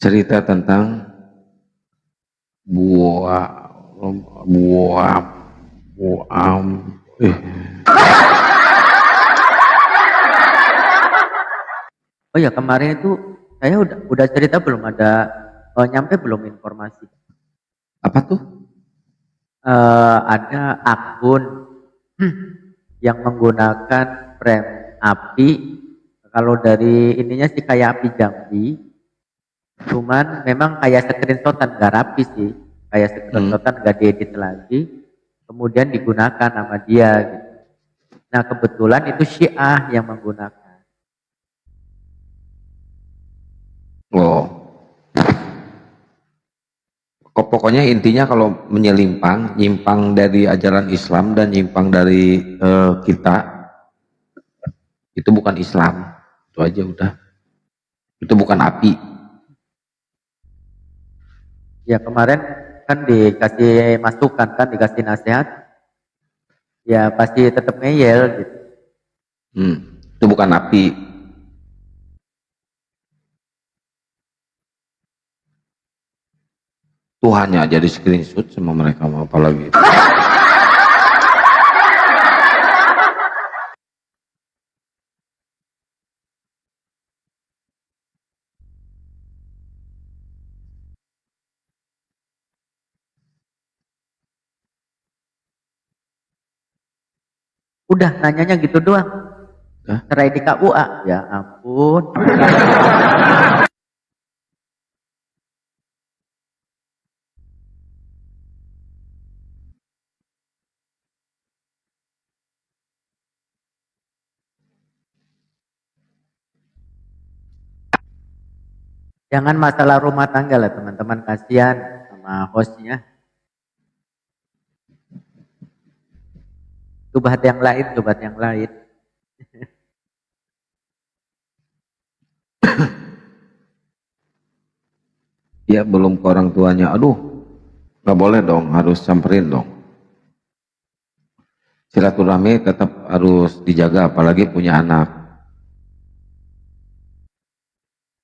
Cerita tentang Oh ya, kemarin itu saya udah cerita belum, ada nyampe belum informasi? Apa tuh? Ada akun yang menggunakan frame api, kalau dari ininya sih kayak api Jambi, cuman memang kayak screenshotan, gak rapi sih, kayak screenshotan gak diedit lagi, kemudian digunakan sama dia gitu. Nah kebetulan itu Syiah yang menggunakan. Oh. Pokoknya intinya kalau nyimpang dari ajaran Islam dan nyimpang dari kita, itu bukan Islam. Itu aja udah. Itu bukan api. Ya kemarin kan dikasih masukan, kan dikasih nasihat, ya pasti tetap ngeyel gitu. Itu bukan api. Tuhannya aja di screenshot sama mereka, mau apa lagi. Udah nanyanya gitu doang. Cerai di KUA, ya ampun. Jangan masalah rumah tangga lah teman-teman, kasihan sama hostnya. Coba yang lain, coba yang lain. Ya belum ke orang tuanya, aduh nggak boleh dong, harus samperin dong. Silaturahmi tetap harus dijaga, apalagi punya anak.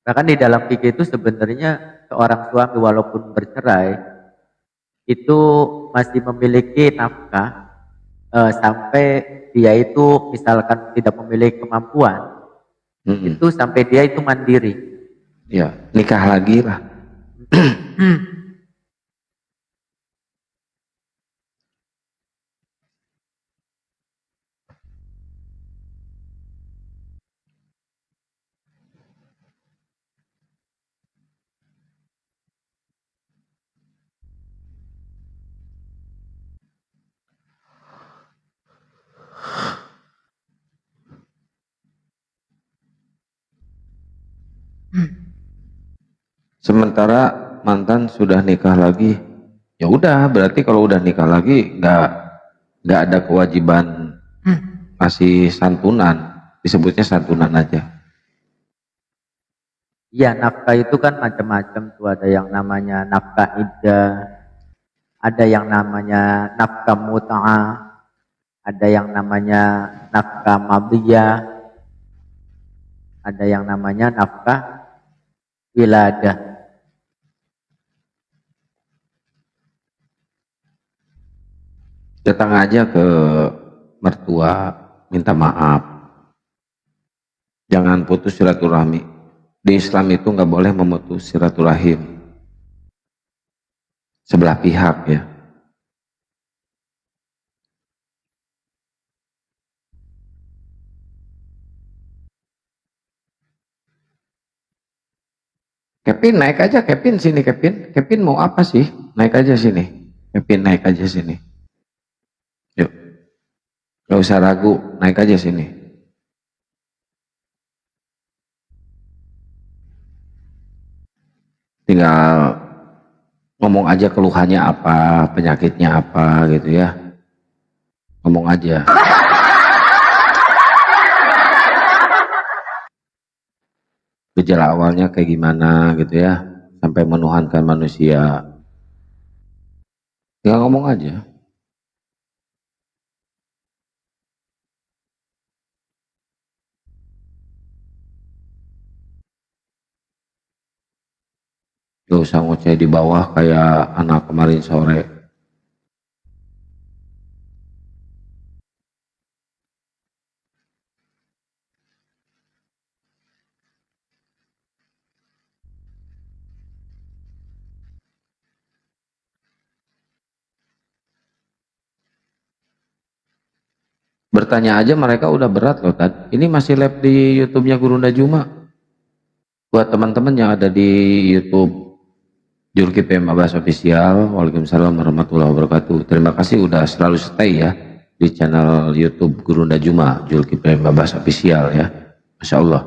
Bahkan di dalam fikih itu sebenarnya seorang suami walaupun bercerai itu masih memiliki nafkah sampai dia itu misalkan tidak memiliki kemampuan, itu sampai dia itu mandiri. Ya nikah lagi lah. Sementara mantan sudah nikah lagi, ya udah berarti kalau udah nikah lagi nggak ada kewajiban kasih santunan, disebutnya santunan aja. Iya, nafkah itu kan macam-macam tuh, ada yang namanya nafkah iddah, ada yang namanya nafkah mut'ah, ada yang namanya nafkah madiyah, ada yang namanya nafkah wiladah. Datang aja ke mertua, minta maaf. Jangan putus silaturahmi. Di Islam itu nggak boleh memutus silaturahim. Sebelah pihak ya. Kevin naik aja, Kevin sini Kevin. Kevin mau apa sih? Naik aja sini. Kevin naik aja sini. Yuk. Gak usah ragu, naik aja sini. Tinggal ngomong aja keluhannya apa, penyakitnya apa gitu ya. Ngomong aja. Gejala awalnya kayak gimana gitu ya, sampai menuhankan manusia. Tinggal ngomong aja. Gak usah ngoceh di bawah kayak anak kemarin sore. Bertanya aja mereka udah berat loh Tad. Ini masih live di YouTube-nya Gurunda Juma. Buat teman-teman yang ada di YouTube Julkipli Abbas Official, waalaikumsalam warahmatullahi wabarakatuh. Terima kasih udah selalu stay ya di channel YouTube Gurunda Juma, Julkipli Abbas Official ya. Masya Allah.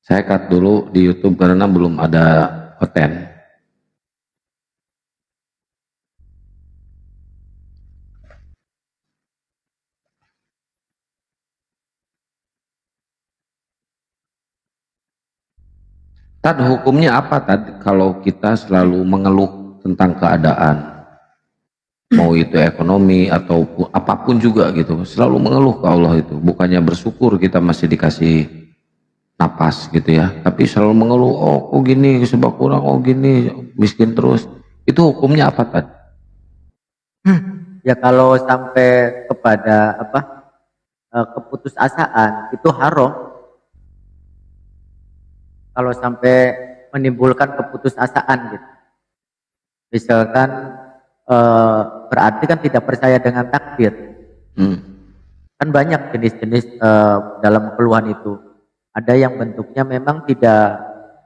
Saya cut dulu di YouTube karena belum ada konten. Tad, hukumnya apa Tad kalau kita selalu mengeluh tentang keadaan? Mau itu ekonomi atau apapun juga gitu, selalu mengeluh ke Allah itu. Bukannya bersyukur kita masih dikasih napas gitu ya, tapi selalu mengeluh, oh kok gini, sebab kurang, oh gini, miskin terus. Itu hukumnya apa Tad? Ya kalau sampai kepada keputusasaan itu haram. Kalau sampai menimbulkan keputusasaan gitu. Misalkan berarti kan tidak percaya dengan takdir. Kan banyak jenis-jenis dalam keluhan itu. Ada yang bentuknya memang tidak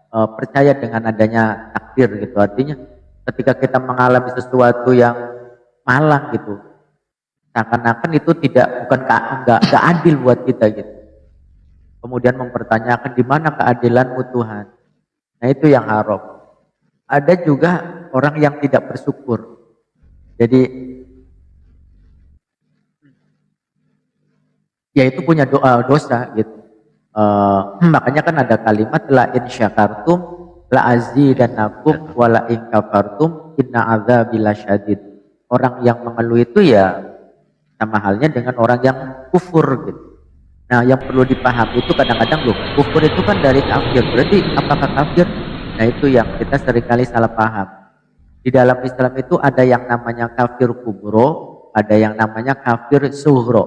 percaya dengan adanya takdir gitu. Artinya ketika kita mengalami sesuatu yang malang gitu, seakan-akan itu nggak adil buat kita gitu. Kemudian mempertanyakan di mana keadilanmu Tuhan. Nah itu yang haram. Ada juga orang yang tidak bersyukur. Jadi yaitu punya dosa gitu. Makanya kan ada kalimat la in syakartum la azidannakum wa la in kafartum inna adzabi lasyadid. Orang yang mengeluh itu ya sama halnya dengan orang yang kufur gitu. Nah, yang perlu dipahami itu kadang-kadang loh, kufur itu kan dari kafir. Berarti apakah kafir? Nah, itu yang kita seringkali salah paham. Di dalam Islam itu ada yang namanya kafir kubro, ada yang namanya kafir suhro.